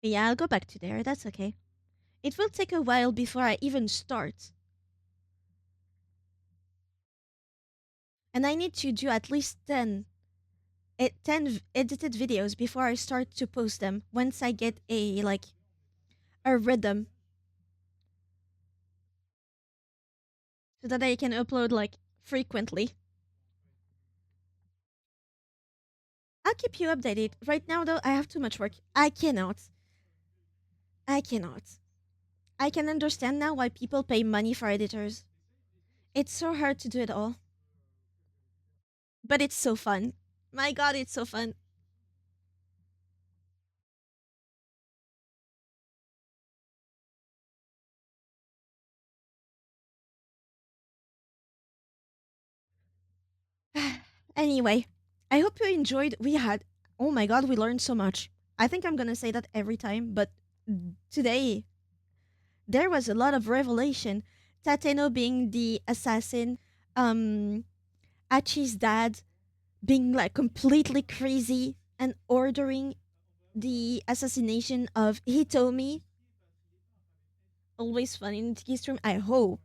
But yeah, I'll go back to there. That's okay. It will take a while before I even start. And I need to do at least 10 edited videos before I start to post them once I get a rhythm so that I can upload like frequently. I'll keep you updated. Right now though, I have too much work. I cannot. I cannot. I can understand now why people pay money for editors. It's so hard to do it all. But it's so fun. My god, it's so fun. Anyway, I hope you enjoyed. Oh my god, we learned so much. I think I'm gonna say that every time, but today there was a lot of revelation. Tateno being the assassin, um, Achi's dad being like completely crazy and ordering the assassination of Hitomi. Always fun in Tiki's room. I hope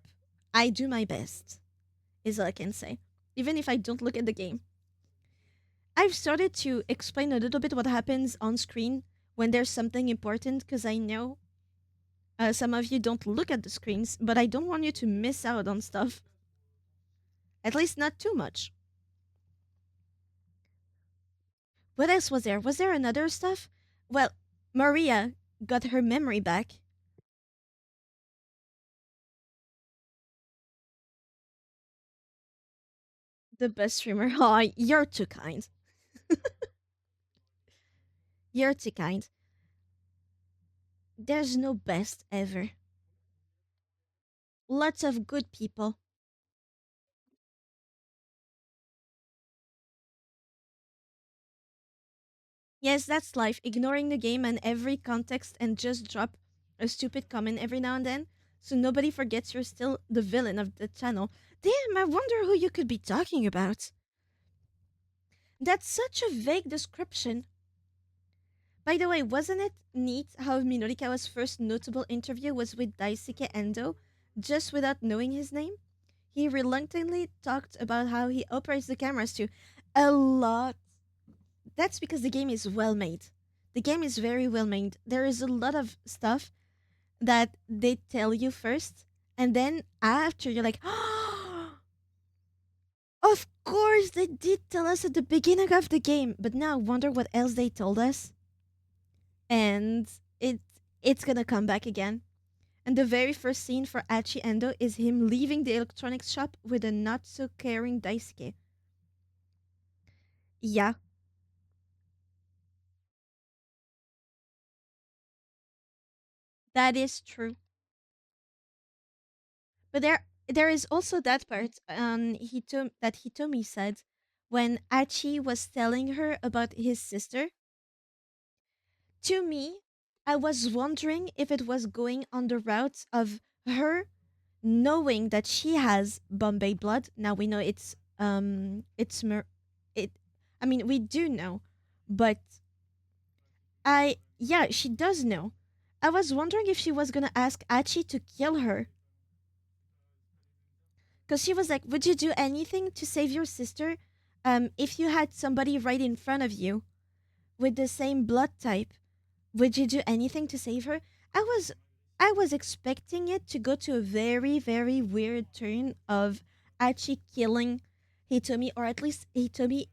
I do my best, is all I can say. Even if I don't look at the game. I've started to explain a little bit what happens on screen when there's something important because I know some of you don't look at the screens, but I don't want you to miss out on stuff. At least not too much. What else was there? Was there another stuff? Well, Maria got her memory back. The best streamer. Oh, you're too kind. You're too kind. There's no best ever. Lots of good people. Yes, that's life. Ignoring the game and every context and just drop a stupid comment every now and then so nobody forgets you're still the villain of the channel. Damn, I wonder who you could be talking about. That's such a vague description. By the way, wasn't it neat how Minorikawa's first notable interview was with Daisuke Endo, just without knowing his name? He reluctantly talked about how he operates the cameras too. A lot. That's because the game is well made. The game is very well made. There is a lot of stuff that they tell you first, and then after you're like, of course they did tell us at the beginning of the game, but now I wonder what else they told us, and it's gonna come back again. And the very first scene for Achi Endo is him leaving the electronics shop with a not so caring Daisuke. Yeah, that is true. But there is also that part that Hitomi said when Achi was telling her about his sister. To me, I was wondering if it was going on the route of her knowing that she has Bombay blood. Now we know it. I mean, we do know, but yeah, she does know. I was wondering if she was gonna ask Achi to kill her. Because she was like, would you do anything to save your sister? If you had somebody right in front of you with the same blood type, would you do anything to save her? I was I was expecting it to go to a very, very weird turn of Achi killing Hitomi, or at least Hitomi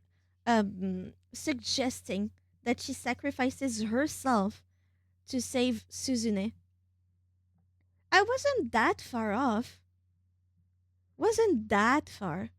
suggesting that she sacrifices herself to save Suzune. I wasn't that far off. Wasn't that far.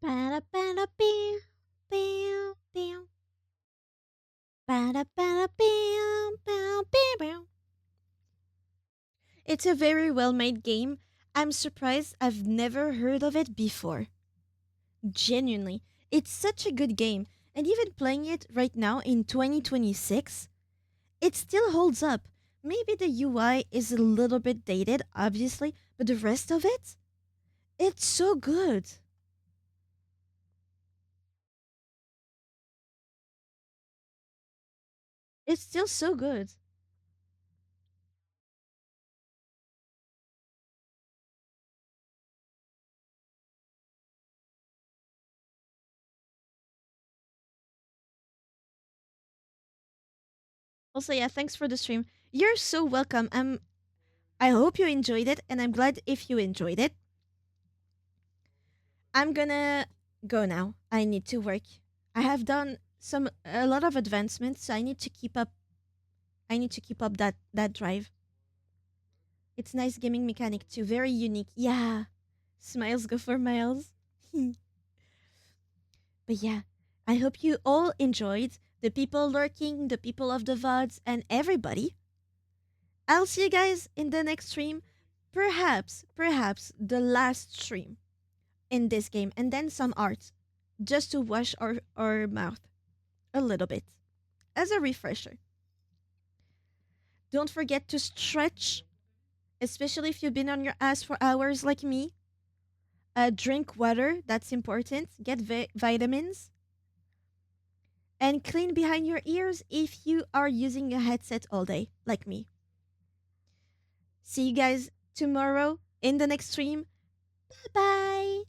Ba-da-ba-da-bam, bam, bam. Ba-da-ba-da-bam, bam, bam, bam. It's a very well made game. I'm surprised I've never heard of it before. Genuinely. It's such a good game. And even playing it right now in 2026, it still holds up. Maybe the UI is a little bit dated, obviously, but the rest of it? It's so good. It's still so good. Also, yeah, thanks for the stream. You're so welcome. I hope you enjoyed it, and I'm glad if you enjoyed it. I'm gonna go now. I need to work. I have done a lot of advancements, so I need to keep up that drive. It's nice gaming mechanic too, very unique. Yeah. Smiles go for miles. But yeah, I hope you all enjoyed. The people lurking, the people of the VODs, and everybody. I'll see you guys in the next stream. Perhaps the last stream in this game, and then some art. Just to wash our mouth a little bit. As a refresher. Don't forget to stretch, especially if you've been on your ass for hours like me. Drink water, that's important. Get vitamins. And clean behind your ears if you are using a headset all day, like me. See you guys tomorrow in the next stream. Bye bye.